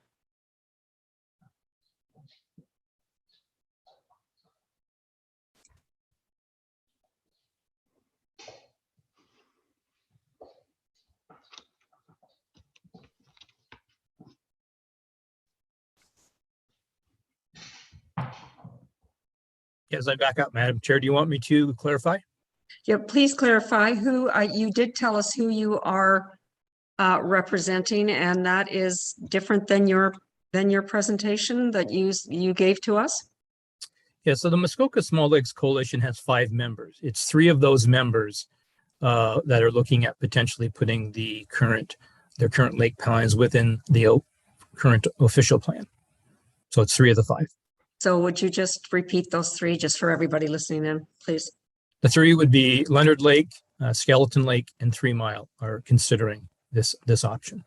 As I back up, Madam Chair, do you want me to clarify? Yeah, please clarify who you did tell us who you are representing, and that is different than your presentation that you gave to us. Yeah, so the Muskoka Small Lakes Coalition has 5 members. It's 3 of those members that are looking at potentially putting their current lake plans within the current official plan. So it's 3 of the 5. So would you just repeat those 3 just for everybody listening in, please? The 3 would be Leonard Lake, Skeleton Lake, and 3 Mile are considering this option.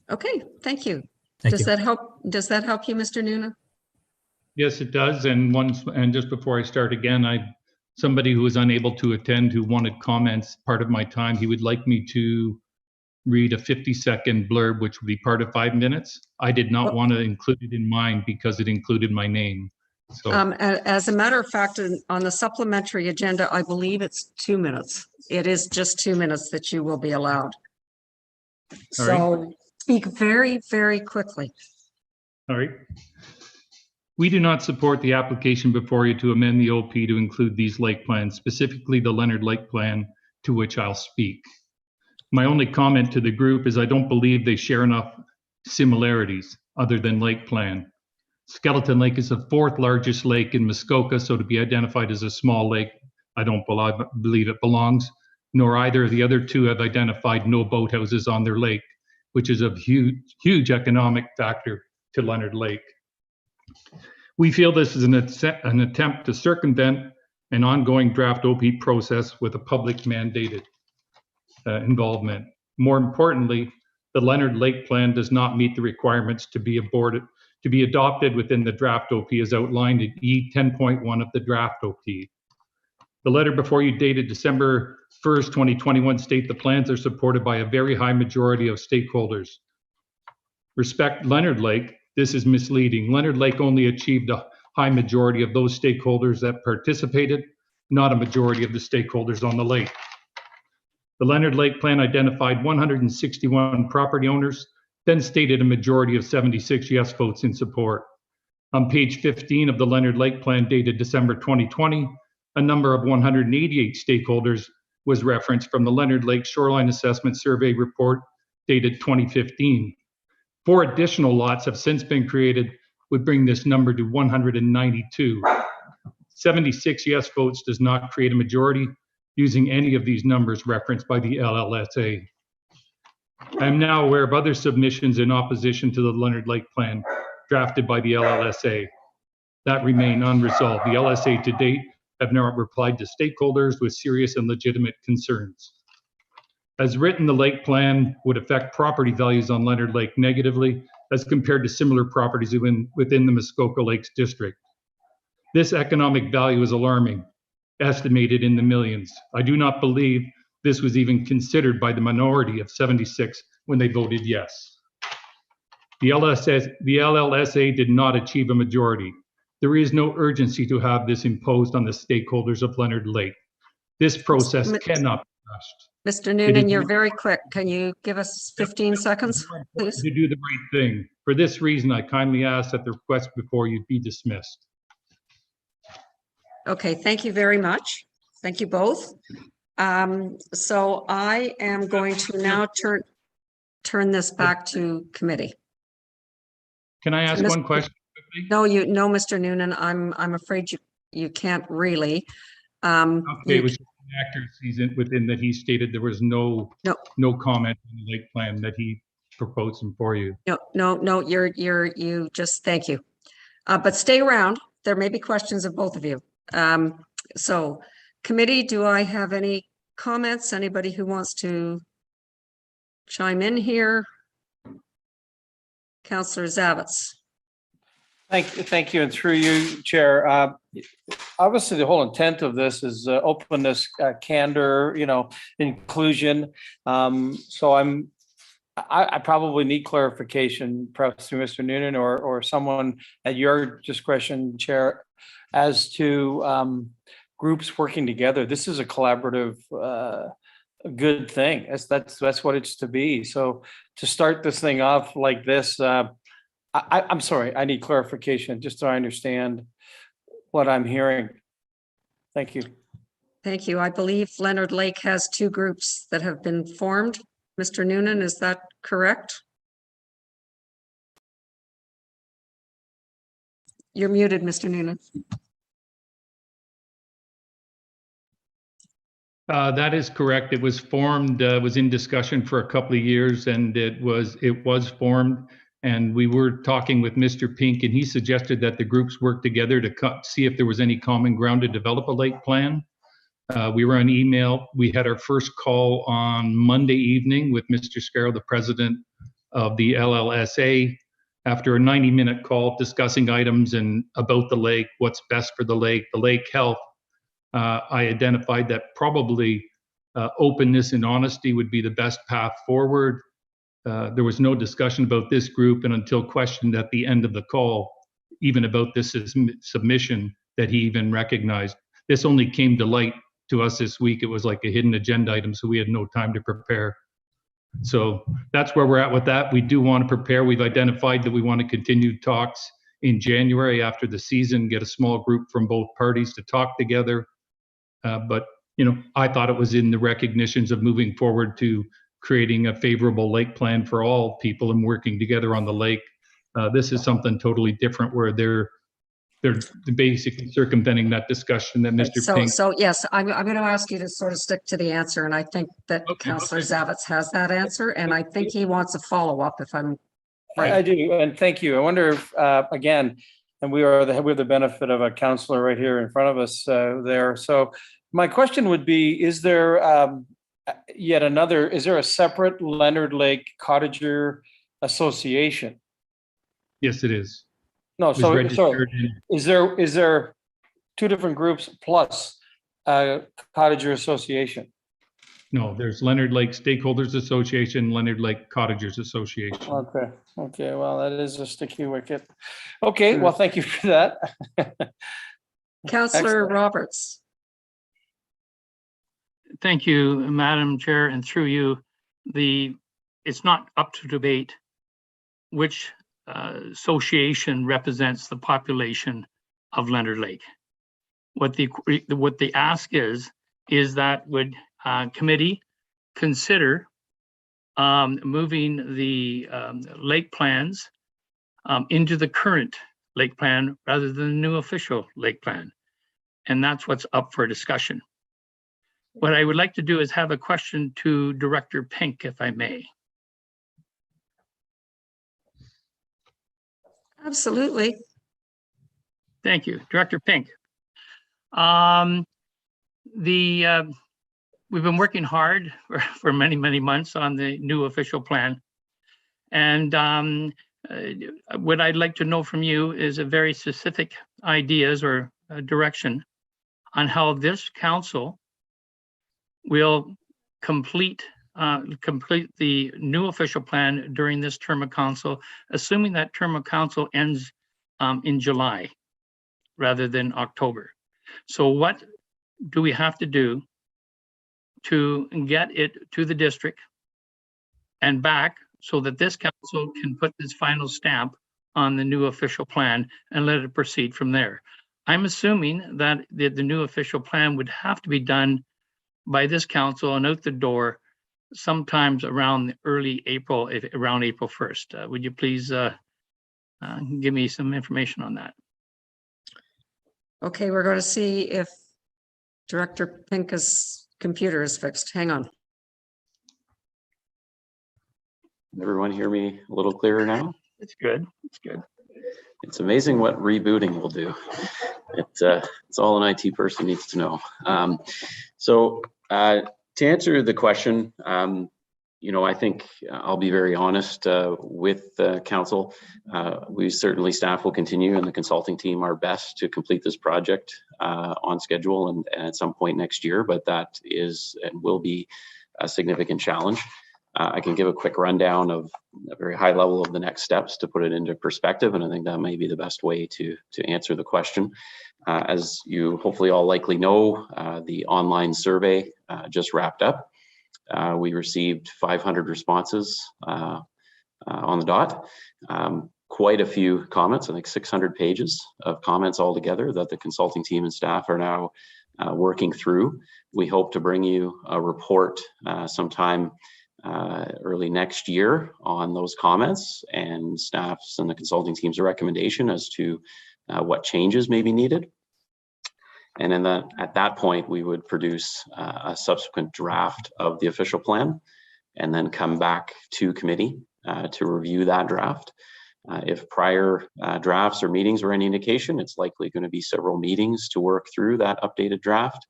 Okay, thank you. Thank Does you. that help? Does that help you, Mr. Noonan? Yes, it does. And just before I start again, somebody who was unable to attend who wanted comments part of my time, he would like me to read a 50-second blurb, which would be part of 5 minutes. I did not want to include it in mine because it included my name. So as a matter of fact, on the supplementary agenda, I believe it's 2 minutes. It is just 2 minutes that you will be allowed. All So right. speak very, very quickly. All right. We do not support the application before you to amend the OP to include these lake plans, specifically the Leonard Lake plan, to which I'll speak. My only comment to the group is I don't believe they share enough similarities other than lake plan. Skeleton Lake is the 4th largest lake in Muskoka, so to be identified as a small lake, I don't believe it belongs, nor either of the other 2 have identified no boathouses on their lake, which is a huge economic factor to Leonard Lake. We feel this is an attempt to circumvent an ongoing draft OP process with a public mandated involvement. More importantly, the Leonard Lake plan does not meet the requirements to be adopted within the draft OP as outlined in E10.1 of the draft OP. The letter before you dated December 1st, 2021 state the plans are supported by a very high majority of stakeholders. Respect Leonard Lake, this is misleading. Leonard Lake only achieved high majority of those stakeholders that participated, not a majority of the stakeholders on the lake. The Leonard Lake Plan identified 161 property owners, then stated a majority of 76 yes votes in support. On page 15 of the Leonard Lake Plan dated December 2020, a number of 188 stakeholders was referenced from the Leonard Lake Shoreline Assessment Survey report dated 2015. 4 additional lots have since been created, would bring this number to 192. 76 yes votes does not create a majority using any of these numbers referenced by the LLSA. I am now aware of other submissions in opposition to the Leonard Lake Plan drafted by the LLSA that remain unresolved. The LSA to date have not replied to stakeholders with serious and legitimate concerns. As written, the lake plan would affect property values on Leonard Lake negatively as compared to similar properties within the Muskoka Lakes district. This economic value is alarming, estimated in the millions. I do not believe this was even considered by the minority of 76 when they voted yes. The LLSA did not achieve a majority. There is no urgency to have this imposed on the stakeholders of Leonard Lake. This process cannot be rushed. Mr. Noonan, you're very quick. Can you give us 15 seconds, please? To do the right thing. For this reason, I kindly ask that the request before you be dismissed. Okay, thank you very much. Thank you both. So I am going to now turn this back to committee. Can I ask one question? No, Mr. Noonan, I'm afraid you can't really. Okay, it was an accuracy within that he stated there was no comment on the lake plan that he proposed for you. No, you just, thank you. But stay around. There may be questions of both of you. So committee, do I have any comments? Anybody who wants to chime in here? Councillor Zavitz. Thank you, and through you, Chair. Obviously, the whole intent of this is openness, candor, inclusion. So I probably need clarification, perhaps through Mr. Noonan or someone at your discretion, Chair, as to groups working together. This is a collaborative, good thing. That's what it's to be. So to start this thing off like this. I'm sorry, I need clarification just so I understand what I'm hearing. Thank you. Thank you. I believe Leonard Lake has 2 groups that have been formed. Mr. Noonan, is that correct? You're muted, Mr. Noonan. That is correct. It was formed, was in discussion for a couple of years, and it was formed. And we were talking with Mr. Pink, and he suggested that the groups work together to see if there was any common ground to develop a lake plan. We were on email. We had our first call on Monday evening with Mr. Scarrow, the president of the LLSA. After a 90-minute call discussing items and about the lake, what's best for the lake health, I identified that probably openness and honesty would be the best path forward. There was no discussion about this group, and until questioned at the end of the call, even about this submission, that he even recognized. This only came to light to us this week. It was like a hidden agenda item, so we had no time to prepare. So that's where we're at with that. We do want to prepare. We've identified that we want to continue talks in January after the season, get a small group from both parties to talk together. But I thought it was in the recognitions of moving forward to creating a favorable lake plan for all people and working together on the lake. This is something totally different where they're basically circumventing that discussion that Mr. Pink. So yes, I'm going to ask you to sort of stick to the answer, and I think that Councillor Zavitz has that answer, and I think he wants a follow-up if I'm right. I do, and thank you. I wonder if, again, and we have the benefit of a councillor right here in front of us there. So my question would be, is there is there a separate Leonard Lake Cottager Association? Yes, it is. No, so is there 2 different groups plus Cottager Association? No, there's Leonard Lake Stakeholders Association, Leonard Lake Cottagers Association. Okay, well, that is a sticky wicket. Okay, well, thank you for that. Councillor Excellent. Roberts. Thank you, Madam Chair, and through you, it's not up to debate which association represents the population of Leonard Lake. What the ask is that would committee consider moving the lake plans into the current lake plan rather than the new official lake plan. And that's what's up for discussion. What I would like to do is have a question to Director Pink, if I may. Absolutely. Thank you, Director Pink. We've been working hard for many, many months on the new official plan. And what I'd like to know from you is a very specific ideas or direction on how this council will complete the new official plan during this term of council, assuming that term of council ends in July rather than October. So what do we have to do to get it to the district and back so that this council can put this final stamp on the new official plan and let it proceed from there? I'm assuming that the new official plan would have to be done by this council and out the door sometimes around early April, around April 1st. Would you please give me some information on that? Okay, we're going to see if Director Pink's computer is fixed. Hang on. Everyone hear me a little clearer now? It's good. It's good. It's amazing what rebooting will do. It's all an IT person needs to know. So to answer the question, I think I'll be very honest with council. We certainly, staff will continue and the consulting team our best to complete this project on schedule and at some point next year, but that is and will be a significant challenge. I can give a quick rundown of a very high level of the next steps to put it into perspective, and I think that may be the best way to answer the question. As you hopefully all likely know, the online survey just wrapped up. We received 500 responses on the dot. Quite a few comments, I think 600 pages of comments altogether that the consulting team and staff are now working through. We hope to bring you a report sometime early next year on those comments and staff's and the consulting team's recommendation as to what changes may be needed. And then at that point, we would produce a subsequent draft of the official plan and then come back to committee to review that draft. If prior drafts or meetings were any indication, it's likely going to be several meetings to work through that updated draft.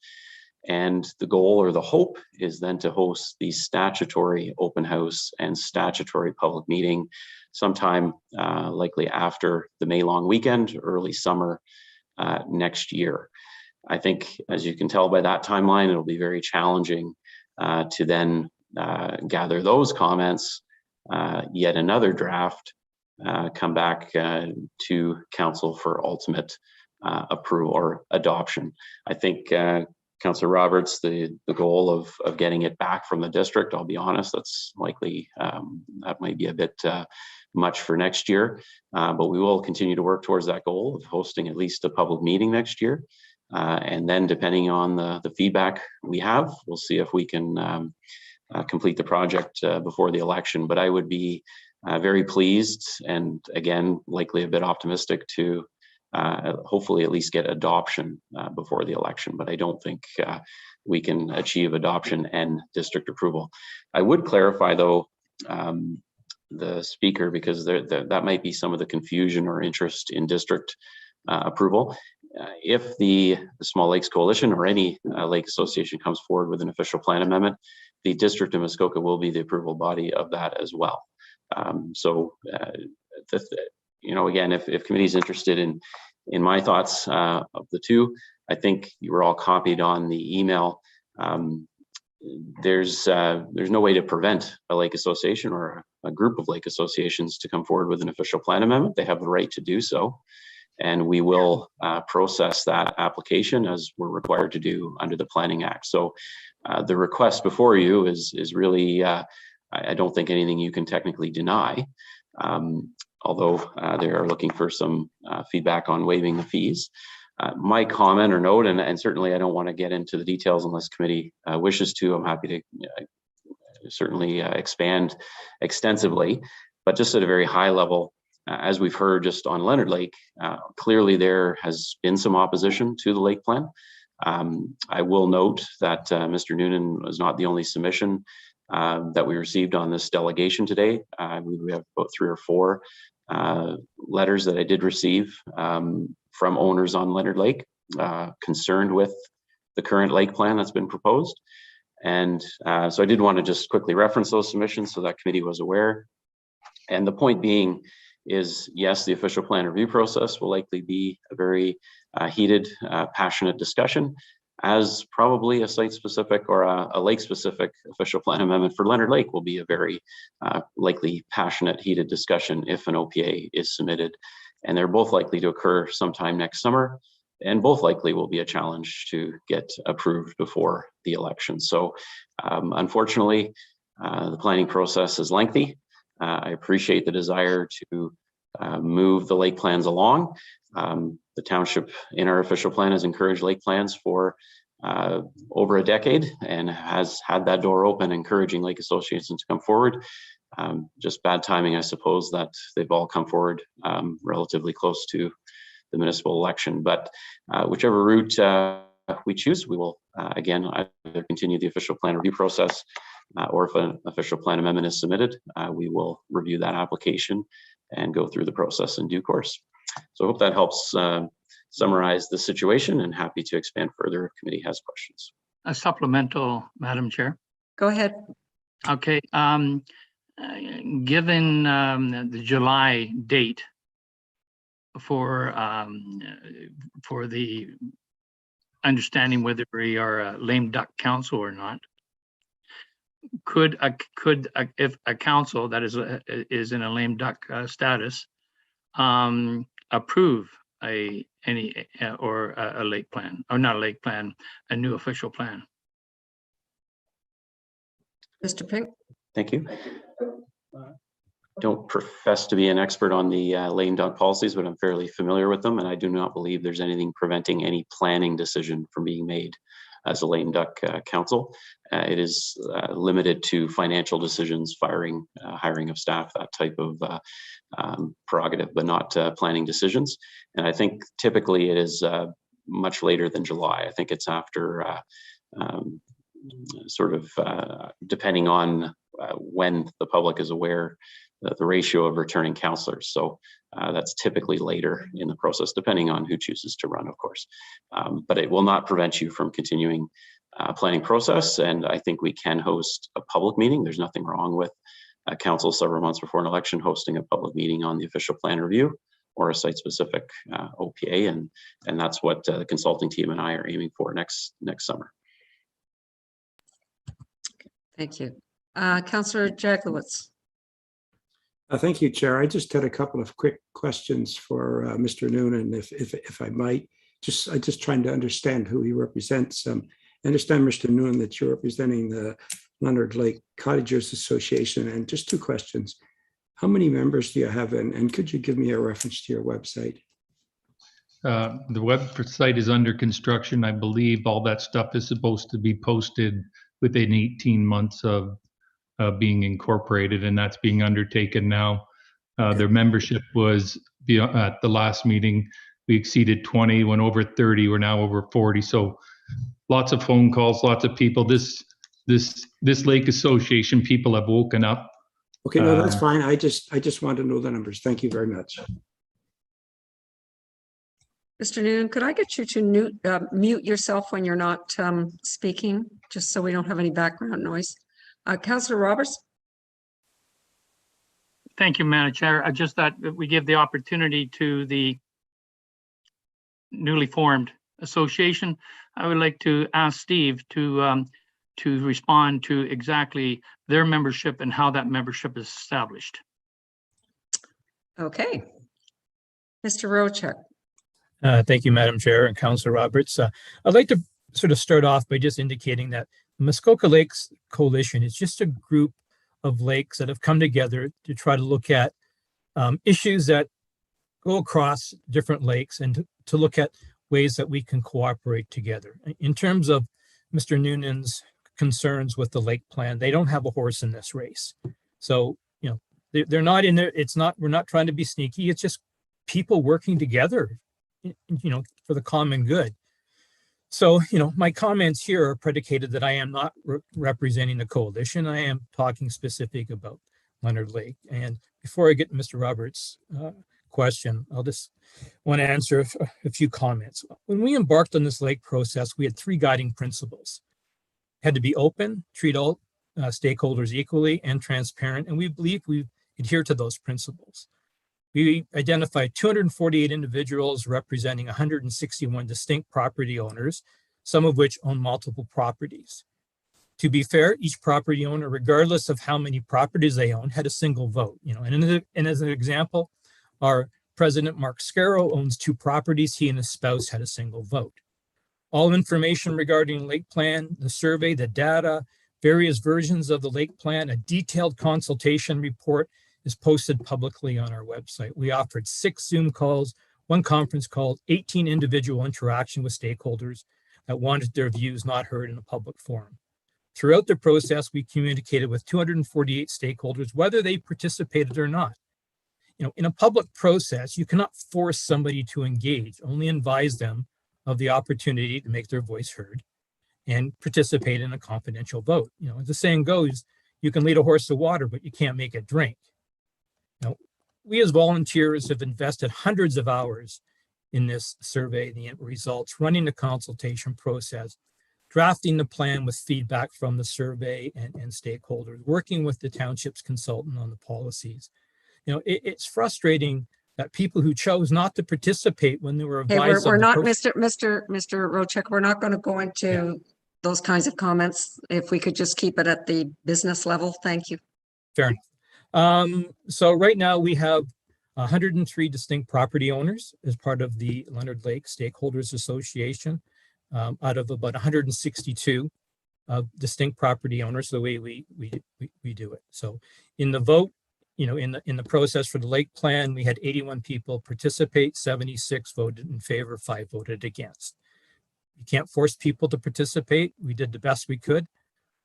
And the goal or the hope is then to host the statutory open house and statutory public meeting sometime likely after the May long weekend, early summer next year. I think, as you can tell by that timeline, it'll be very challenging to then gather those comments, yet another draft, come back to council for ultimate approval or adoption. I think Councillor Roberts, the goal of getting it back from the district, I'll be honest, that's likely, that might be a bit much for next year, but we will continue to work towards that goal of hosting at least a public meeting next year. And then depending on the feedback we have, we'll see if we can complete the project before the election. But I would be very pleased and again, likely a bit optimistic to hopefully at least get adoption before the election. But I don't think we can achieve adoption and district approval. I would clarify though, the speaker, because that might be some of the confusion or interest in district approval. If the Small Lakes Coalition or any lake association comes forward with an official plan amendment, the District of Muskoka will be the approval body of that as well. Again, if committee is interested in my thoughts of the two, I think you were all copied on the email. there's no way to prevent a lake association or a group of lake associations to come forward with an official plan amendment. They have the right to do so, and we will process that application as we're required to do under the Planning Act. So the request before you is really, I don't think anything you can technically deny, although they are looking for some feedback on waiving the fees. My comment or note, and certainly I don't want to get into the details unless committee wishes to, I'm happy to certainly expand extensively, but just at a very high level, as we've heard just on Leonard Lake, clearly there has been some opposition to the lake plan. I will note that Mr. Noonan was not the only submission that we received on this delegation today. We have about 3 or 4 letters that I did receive from owners on Leonard Lake concerned with the current lake plan that's been proposed. And so I did want to just quickly reference those submissions so that committee was aware. And the point being is, yes, the official plan review process will likely be a very heated, passionate discussion, as probably a site-specific or a lake-specific official plan amendment for Leonard Lake will be a very likely passionate, heated discussion if an OPA is submitted. And they're both likely to occur sometime next summer, and both likely will be a challenge to get approved before the election. So unfortunately, the planning process is lengthy. I appreciate the desire to move the lake plans along. The township in our official plan has encouraged lake plans for over a decade and has had that door open, encouraging lake associations to come forward. Just bad timing, I suppose, that they've all come forward relatively close to the municipal election. But whichever route we choose, we will again either continue the official plan review process, or if an official plan amendment is submitted, we will review that application and go through the process in due course. So I hope that helps summarize the situation, and happy to expand further if committee has questions. A supplemental, Madam Chair. Go ahead. Okay. Given the July date for the understanding whether we are a lame duck council or not, could if a council that is in a lame duck status approve a lake plan, or not a lake plan, a new official plan? Mr. Pink. Thank you. Don't profess to be an expert on the lame duck policies, but I'm fairly familiar with them, and I do not believe there's anything preventing any planning decision from being made as a lame duck council. It is limited to financial decisions, hiring of staff, that type of prerogative, but not planning decisions. And I think typically it is much later than July. I think it's after depending on when the public is aware the ratio of returning councillors. So that's typically later in the process, depending on who chooses to run, of course. But it will not prevent you from continuing planning process. And I think we can host a public meeting. There's nothing wrong with council several months before an election hosting a public meeting on the official plan review or a site-specific OPA. And that's what the consulting team and I are aiming for next summer. Thank you. Councillor Jaglowitz. Thank you, Chair. I just had a couple of quick questions for Mr. Noonan, if I might. I just trying to understand who he represents. I understand, Mr. Noonan, that you're representing the Leonard Lake Cottagers Association, and just 2 questions. How many members do you have, and could you give me a reference to your website? The website is under construction. I believe all that stuff is supposed to be posted within 18 months of being incorporated, and that's being undertaken now. Their membership was at the last meeting. We exceeded 20, went over 30. We're now over 40. So lots of phone calls, lots of people. This lake association, people have woken up. Okay, no, that's fine. I just want to know the numbers. Thank you very much. Mr. Noonan, could I get you to mute yourself when you're not speaking, just so we don't have any background noise? Councillor Roberts. Thank you, Madam Chair. I just thought that we give the opportunity to the newly formed association. I would like to ask Steve to to respond to exactly their membership and how that membership is established. Okay. Mr. Rochek. Thank you, Madam Chair and Councilor Roberts. I'd like to sort of start off by just indicating that the Muskoka Lakes Coalition is just a group of lakes that have come together to try to look at issues that go across different lakes and to look at ways that we can cooperate together. In terms of Mr. Noonan's concerns with the lake plan, they don't have a horse in this race. So, you know, they're not in there. It's not, we're not trying to be sneaky. It's just people working together, you know, for the common good. So, you know, my comments here are predicated that I am not representing the coalition. I am talking specific about Leonard Lake. And before I get to Mr. Roberts' question, I'll just want to answer a few comments. When we embarked on this lake process, we had 3 guiding principles. It had to be open, treat all stakeholders equally, and transparent. And we believe we adhere to those principles. We identified 248 individuals representing 161 distinct property owners, some of which own multiple properties. To be fair, each property owner, regardless of how many properties they own, had a single vote. You know, and as an example, our president, Mark Scarrow, owns 2 properties. He and his spouse had a single vote. All information regarding lake plan, the survey, the data, various versions of the lake plan, a detailed consultation report is posted publicly on our website. We offered 6 Zoom calls, 1 conference call, 18 individual interaction with stakeholders that wanted their views not heard in a public forum. Throughout the process, we communicated with 248 stakeholders, whether they participated or not. You know, in a public process, you cannot force somebody to engage, only advise them of the opportunity to make their voice heard and participate in a confidential vote. You know, as the saying goes, you can lead a horse to water, but you can't make it drink. Now, we as volunteers have invested hundreds of hours in this survey, the results, running the consultation process, drafting the plan with feedback from the survey and stakeholders, working with the township's consultant on the policies. You know, it's frustrating that people who chose not to participate when they were advised. Hey, we're not, Mr. Rochek, we're not going to go into those kinds of comments. If we could just keep it at the business level. Thank you. Fair enough. So right now we have 103 distinct property owners as part of the Leonard Lake Stakeholders Association, out of about 162 distinct property owners, the way we do it. So in the vote, you know, in the process for the lake plan, we had 81 people participate, 76 voted in favor, 5 voted against. You can't force people to participate. We did the best we could.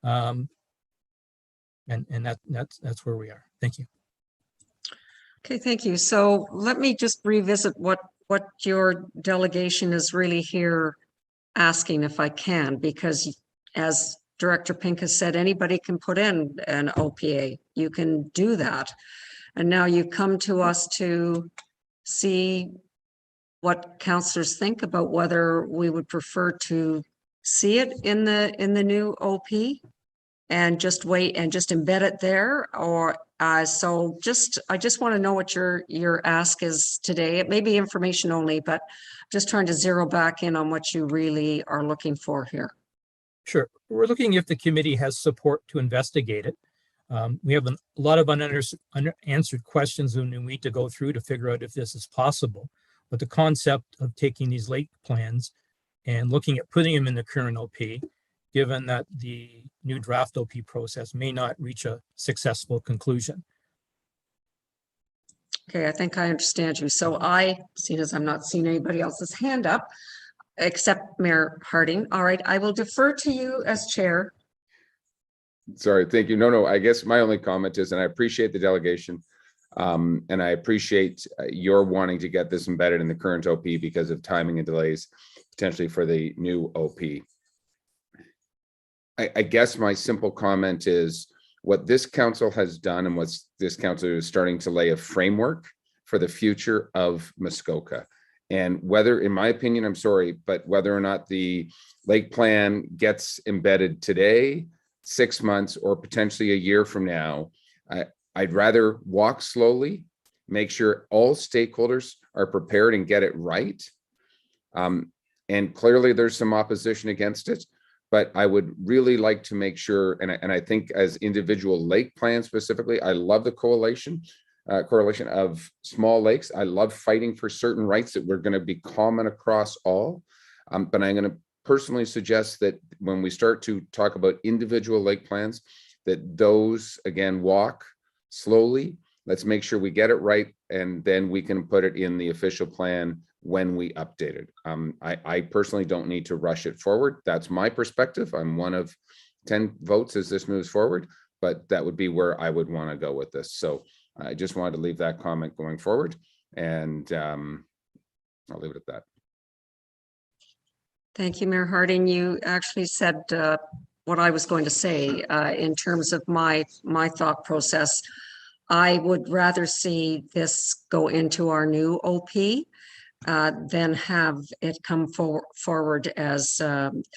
And that's where we are. Thank you. Okay, thank you. So let me just revisit what your delegation is really here asking, if I can, because as Director Pink has said, anybody can put in an OPA. You can do that. And now you come to us to see what councillors think about whether we would prefer to see it in the new OP and just wait and just embed it there, or so I just want to know what your ask is today. It may be information only, but just trying to zero back in on what you really are looking for here. Sure. We're looking if the committee has support to investigate it. We have a lot of unanswered questions and we need to go through to figure out if this is possible. But the concept of taking these lake plans and looking at putting them in the current OP, given that the new draft OP process may not reach a successful conclusion. Okay, I think I understand you. So seeing as I'm not seeing anybody else's hand up, except Mayor Harding. All right, I will defer to you as chair. Sorry, thank you. No, I guess my only comment is, and I appreciate the delegation, and I appreciate your wanting to get this embedded in the current OP because of timing and delays potentially for the new OP. I guess my simple comment is what this council has done and what this council is starting to lay a framework for the future of Muskoka. And whether, in my opinion, I'm sorry, but whether or not the lake plan gets embedded today, 6 months, or potentially a year from now, I'd rather walk slowly, make sure all stakeholders are prepared and get it right. And clearly there's some opposition against it, but I would really like to make sure, and I think as individual lake plans specifically, I love the correlation of small lakes. I love fighting for certain rights that we're going to be common across all. But I'm going to personally suggest that when we start to talk about individual lake plans, that those, again, walk slowly. Let's make sure we get it right, and then we can put it in the official plan when we update it. I personally don't need to rush it forward. That's my perspective. I'm one of 10 votes as this moves forward, but that would be where I would want to go with this. So I just wanted to leave that comment going forward, and I'll leave it at that. Thank you, Mayor Harding. You actually said what I was going to say in terms of my thought process. I would rather see this go into our new OP than have it come forward as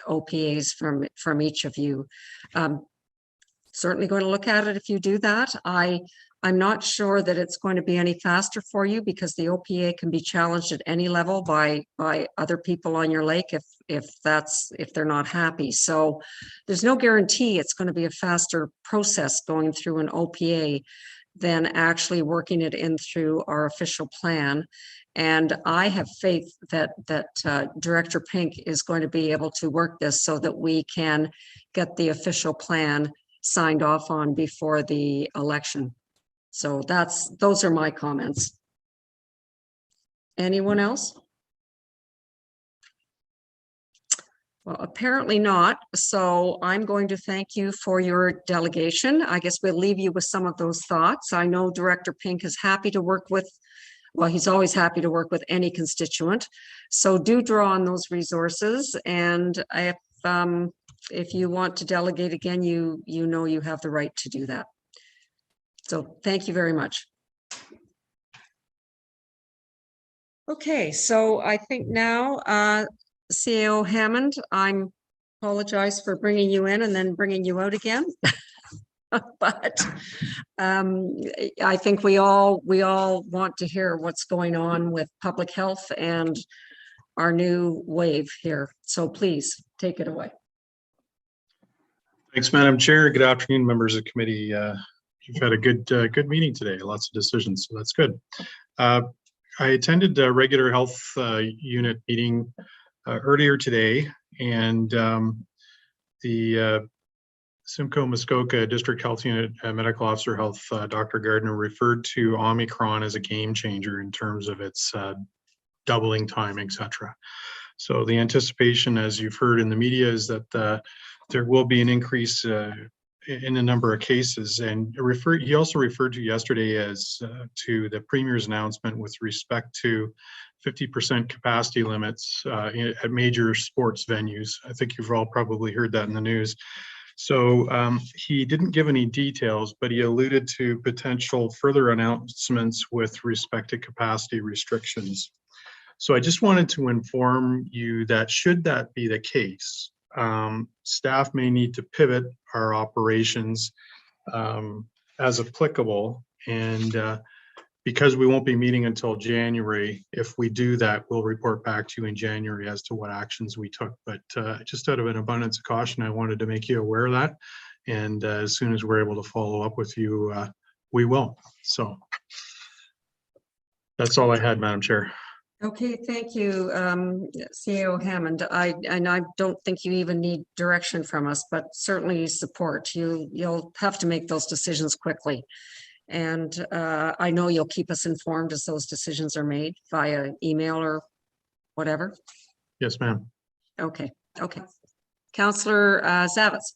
OPAs from each of you. Certainly going to look at it if you do that. I'm not sure that it's going to be any faster for you, because the OPA can be challenged at any level by other people on your lake if they're not happy. So there's no guarantee it's going to be a faster process going through an OPA than actually working it in through our official plan. And I have faith that Director Pink is going to be able to work this so that we can get the official plan signed off on before the election. So those are my comments. Anyone else? Well, apparently not. So I'm going to thank you for your delegation. I guess we'll leave you with some of those thoughts. I know Director Pink is happy to work with, well, he's always happy to work with any constituent. So do draw on those resources. And if you want to delegate again, you know you have the right to do that. So thank you very much. Okay, so I think now, CAO Hammond, I apologize for bringing you in and then bringing you out again. But I think we all want to hear what's going on with public health and our new wave here. So please take it away. Thanks, Madam Chair. Good afternoon, members of the committee. You've had a good meeting today, lots of decisions, so that's good. I attended a regular health unit meeting earlier today, and the Simcoe Muskoka District Health Unit Medical Officer Health, Dr. Gardner, referred to Omicron as a game changer in terms of its doubling time, etc. So the anticipation, as you've heard in the media, is that there will be an increase in the number of cases. And he also referred to yesterday as to the Premier's announcement with respect to 50% capacity limits at major sports venues. I think you've all probably heard that in the news. So he didn't give any details, but he alluded to potential further announcements with respect to capacity restrictions. So I just wanted to inform you that should that be the case, staff may need to pivot our operations as applicable. And because we won't be meeting until January, if we do that, we'll report back to you in January as to what actions we took. But just out of an abundance of caution, I wanted to make you aware of that. And as soon as we're able to follow up with you, we will. So that's all I had, Madam Chair. Okay, thank you, CAO Hammond. I don't think you even need direction from us, but certainly support. You'll have to make those decisions quickly. And I know you'll keep us informed as those decisions are made via email or whatever. Yes, ma'am. Okay. Councillor Zavitz.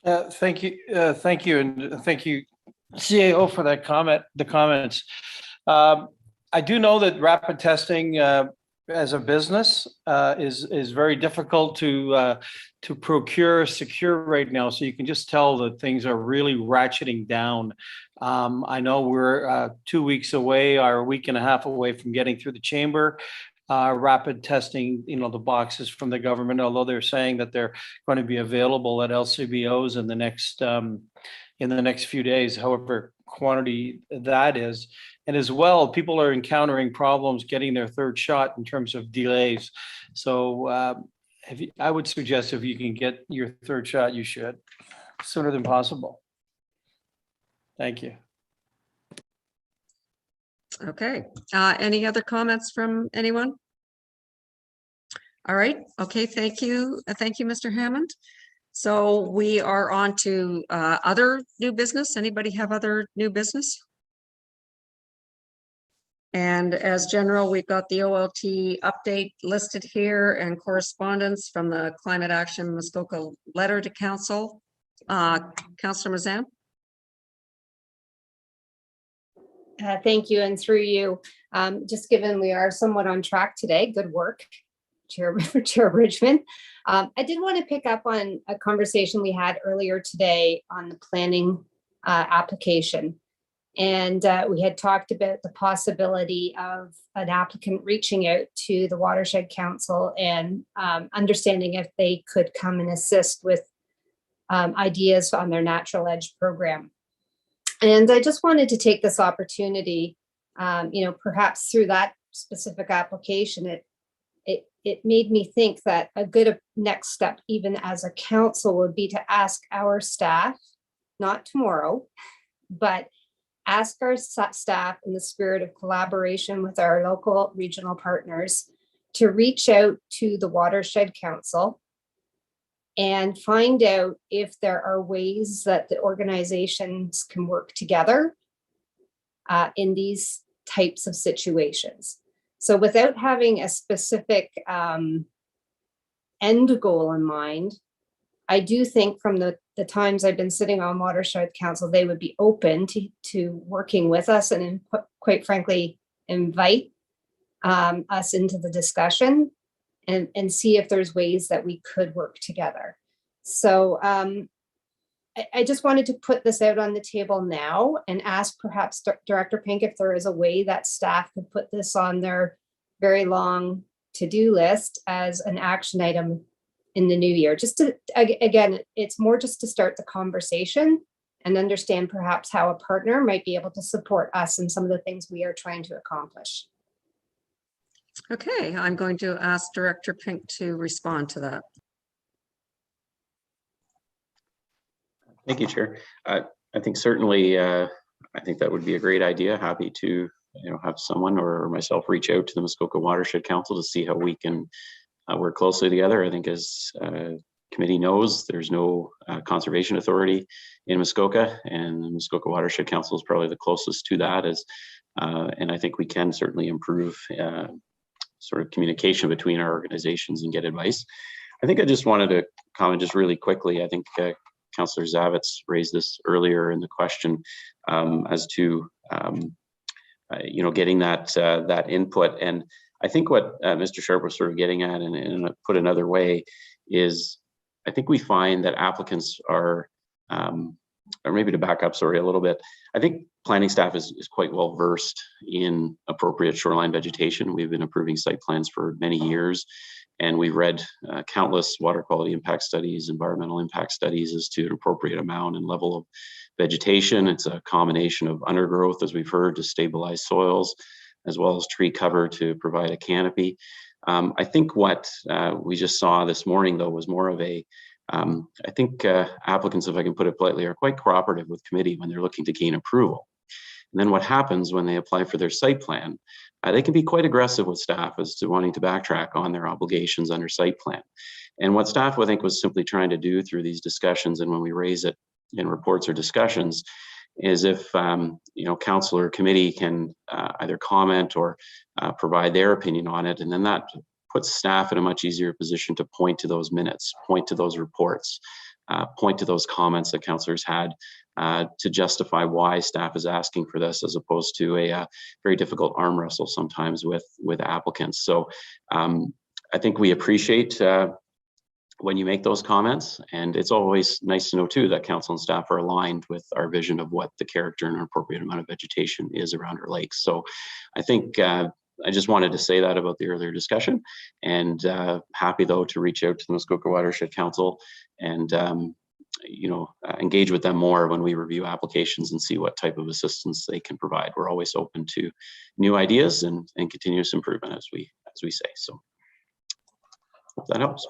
Thank you, and thank you, CAO, for that comment. The comments. I do know that rapid testing as a business is very difficult to secure right now. So you can just tell that things are really ratcheting down. I know we're 2 weeks away, or a week and a half away from getting through the chamber. Rapid testing, the boxes from the government, although they're saying that they're going to be available at LCBOs in the next few days, however quantity that is. And as well, people are encountering problems getting their third shot in terms of delays. So I would suggest if you can get your third shot, you should, sooner than possible. Thank you. Okay, any other comments from anyone? All right, okay, thank you. Thank you, Mr. Hammond. So we are on to other new business. Anybody have other new business? And as general, we've got the OLT update listed here and correspondence from the Climate Action Muskoka letter to council. Councillor Mazan. Thank you, and through you, just given we are somewhat on track today, good work, Chair Bridgman. I did want to pick up on a conversation we had earlier today on the planning application. And we had talked about the possibility of an applicant reaching out to the Watershed Council and understanding if they could come and assist with ideas on their Natural Edge program. And I just wanted to take this opportunity, perhaps through that specific application, it made me think that a good next step, even as a council, would be to ask our staff, not tomorrow, but ask our staff in the spirit of collaboration with our local regional partners to reach out to the Watershed Council and find out if there are ways that the organizations can work together in these types of situations. So without having a specific end goal in mind, I do think from the times I've been sitting on Watershed Council, they would be open to working with us and quite frankly, invite us into the discussion and see if there's ways that we could work together. So I just wanted to put this out on the table now and ask perhaps Director Pink if there is a way that staff could put this on their very long to-do list as an action item in the new year. Just to, again, it's more just to start the conversation and understand perhaps how a partner might be able to support us in some of the things we are trying to accomplish. Okay, I'm going to ask Director Pink to respond to that. Thank you, Chair. I think certainly, I think that would be a great idea. Happy to, have someone or myself reach out to the Muskoka Watershed Council to see how we can work closely together. I think as committee knows, there's no conservation authority in Muskoka, and the Muskoka Watershed Council is probably the closest to that. And I think we can certainly improve sort of communication between our organizations and get advice. I think I just wanted to comment just really quickly. I think Councillor Zavitz raised this earlier in the question as to getting that input. And I think what Mr. Sharp was sort of getting at, and put another way, is I think we find that applicants are, or maybe to back up, sorry, a little bit, I think planning staff is quite well versed in appropriate shoreline vegetation. We've been approving site plans for many years, and we've read countless water quality impact studies, environmental impact studies as to an appropriate amount and level of vegetation. It's a combination of undergrowth, as we've heard, to stabilize soils, as well as tree cover to provide a canopy. I think what we just saw this morning, though, was more of a, I think applicants, if I can put it politely, are quite cooperative with committee when they're looking to gain approval. And then what happens when they apply for their site plan, they can be quite aggressive with staff as to wanting to backtrack on their obligations under site plan. And what staff, I think, was simply trying to do through these discussions, and when we raise it in reports or discussions, is if council or committee can either comment or provide their opinion on it, and then that puts staff in a much easier position to point to those minutes, point to those reports, point to those comments that councillors had to justify why staff is asking for this, as opposed to a very difficult arm wrestle sometimes with applicants. So I think we appreciate when you make those comments, and it's always nice to know too that council and staff are aligned with our vision of what the character and appropriate amount of vegetation is around our lakes. So I think I just wanted to say that about the earlier discussion, and happy though to reach out to the Muskoka Watershed Council and engage with them more when we review applications and see what type of assistance they can provide. We're always open to new ideas and continuous improvement, as we say. So hope that helps.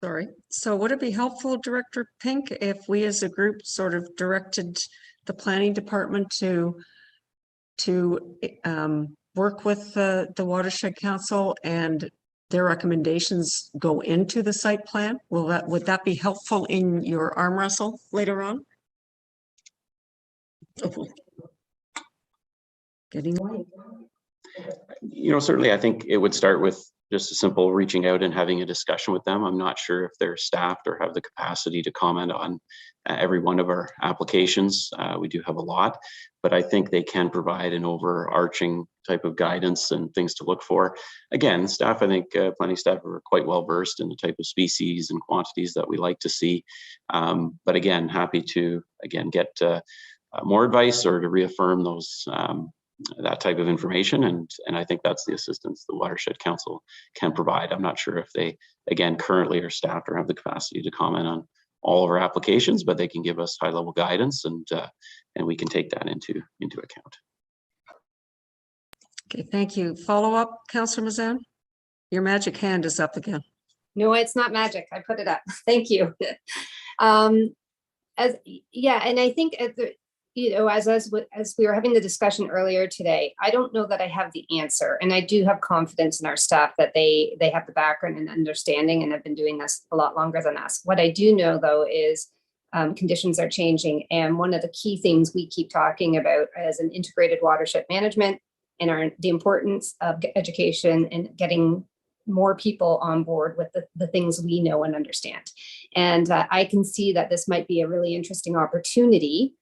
Sorry. So would it be helpful, Director Pink, if we as a group sort of directed the planning department to work with the Watershed Council and their recommendations go into the site plan? Would that be helpful in your arm wrestle later on? Getting away. Certainly I think it would start with just a simple reaching out and having a discussion with them. I'm not sure if they're staffed or have the capacity to comment on every one of our applications. We do have a lot, but I think they can provide an overarching type of guidance and things to look for. Again, staff, I think planning staff are quite well versed in the type of species and quantities that we like to see. But again, happy to, get more advice or to reaffirm those that type of information. And I think that's the assistance the Watershed Council can provide. I'm not sure if they, again, currently are staffed or have the capacity to comment on all of our applications, but they can give us high-level guidance, and we can take that into account. Okay, thank you. Follow up, Councillor Mazan? Your magic hand is up again. No, it's not magic. I put it up. Thank you. And I think as we were having the discussion earlier today, I don't know that I have the answer, and I do have confidence in our staff that they have the background and understanding and have been doing this a lot longer than us. What I do know though is conditions are changing, and one of the key things we keep talking about is an integrated watershed management and the importance of education and getting more people on board with the things we know and understand. And I can see that this might be a really interesting opportunity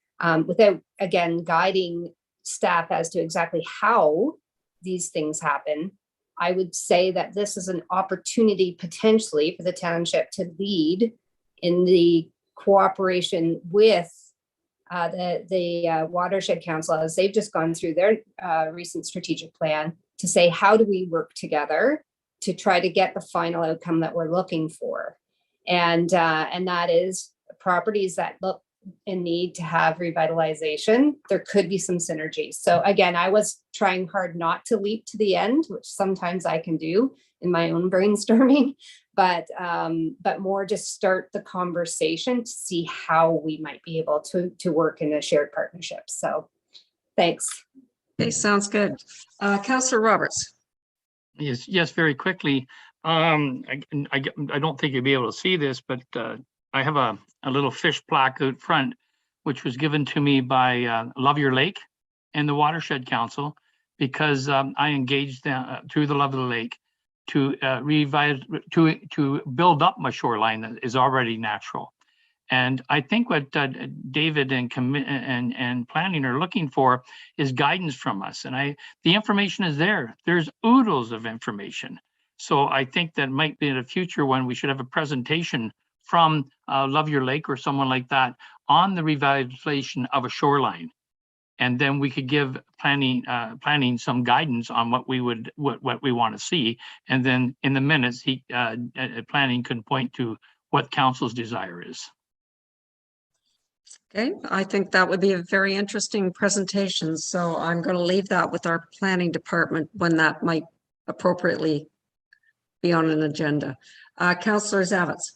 without, again, guiding staff as to exactly how these things happen. I would say that this is an opportunity potentially for the township to lead in the cooperation with the Watershed Council, as they've just gone through their recent strategic plan, to say, how do we work together to try to get the final outcome that we're looking for? And that is properties that look in need to have revitalization. There could be some synergies. So again, I was trying hard not to leap to the end, which sometimes I can do in my own brainstorming, but more just start the conversation to see how we might be able to work in a shared partnership. So thanks. Okay, sounds good. Councillor Roberts. Yes, very quickly. I don't think you'll be able to see this, but I have a little fish plaque out front, which was given to me by Love Your Lake and the Watershed Council, because I engaged them through the Love of the Lake to build up my shoreline that is already natural. And I think what David and planning are looking for is guidance from us. And the information is there. There's oodles of information. So I think that might be in the future when we should have a presentation from Love Your Lake or someone like that on the revitalization of a shoreline. And then we could give planning some guidance on what we want to see. And then in the minutes, planning can point to what council's desire is. Okay, I think that would be a very interesting presentation. So I'm going to leave that with our planning department when that might appropriately be on an agenda. Councillor Zavitz.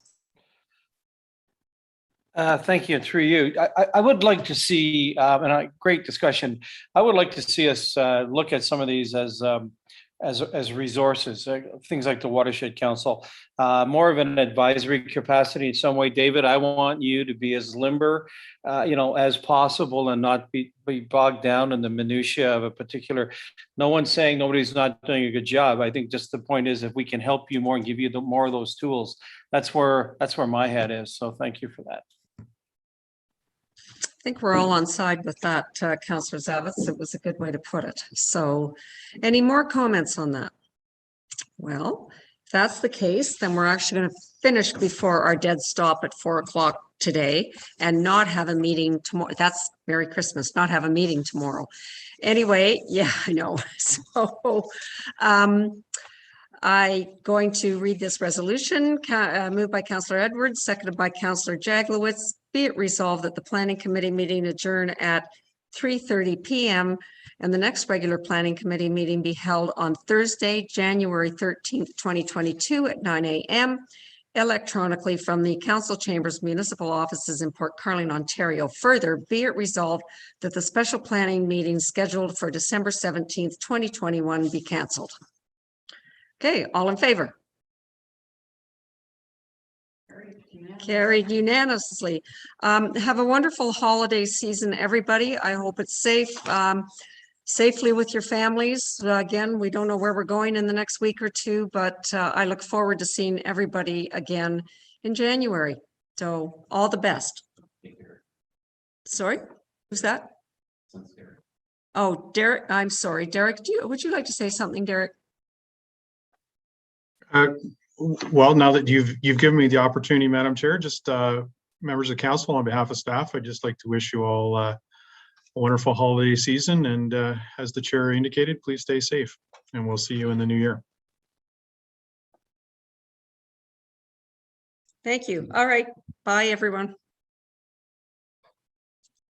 Thank you. Through you, I would like to see, and a great discussion. I would like to see us look at some of these as resources, things like the Watershed Council, more of an advisory capacity in some way. David, I want you to be as limber, as possible, and not be bogged down in the minutia of a particular. No one's saying nobody's not doing a good job. I think just the point is, if we can help you more and give you more of those tools, that's where my head is. So thank you for that. I think we're all on side with that, Councillor Zavitz. It was a good way to put it. So any more comments on that? Well, if that's the case, then we're actually going to finish before our dead stop at 4 o'clock today and not have a meeting tomorrow. That's Merry Christmas, not have a meeting tomorrow. Anyway, yeah, I know. So I'm going to read this resolution, moved by Councillor Edwards, seconded by Councillor Jaglowitz. Be it resolved that the Planning Committee meeting adjourn at 3:30 p.m. and the next regular Planning Committee meeting be held on Thursday, January 13th, 2022 at 9 a.m. electronically from the council chambers municipal offices in Port Carling, Ontario. Further, be it resolved that the special planning meeting scheduled for December 17th, 2021 be cancelled. Okay, all in favor? Carried unanimously. Have a wonderful holiday season, everybody. I hope it's safe. Safely with your families. Again, we don't know where we're going in the next week or two, but I look forward to seeing everybody again in January. So all the best. Sorry, who's that? Oh, Derek, I'm sorry. Derek, would you like to say something, Derek? Well, now that you've given me the opportunity, Madam Chair, just members of council, on behalf of staff, I'd just like to wish you all a wonderful holiday season. And as the chair indicated, please stay safe, and we'll see you in the new year. Thank you. All right. Bye, everyone.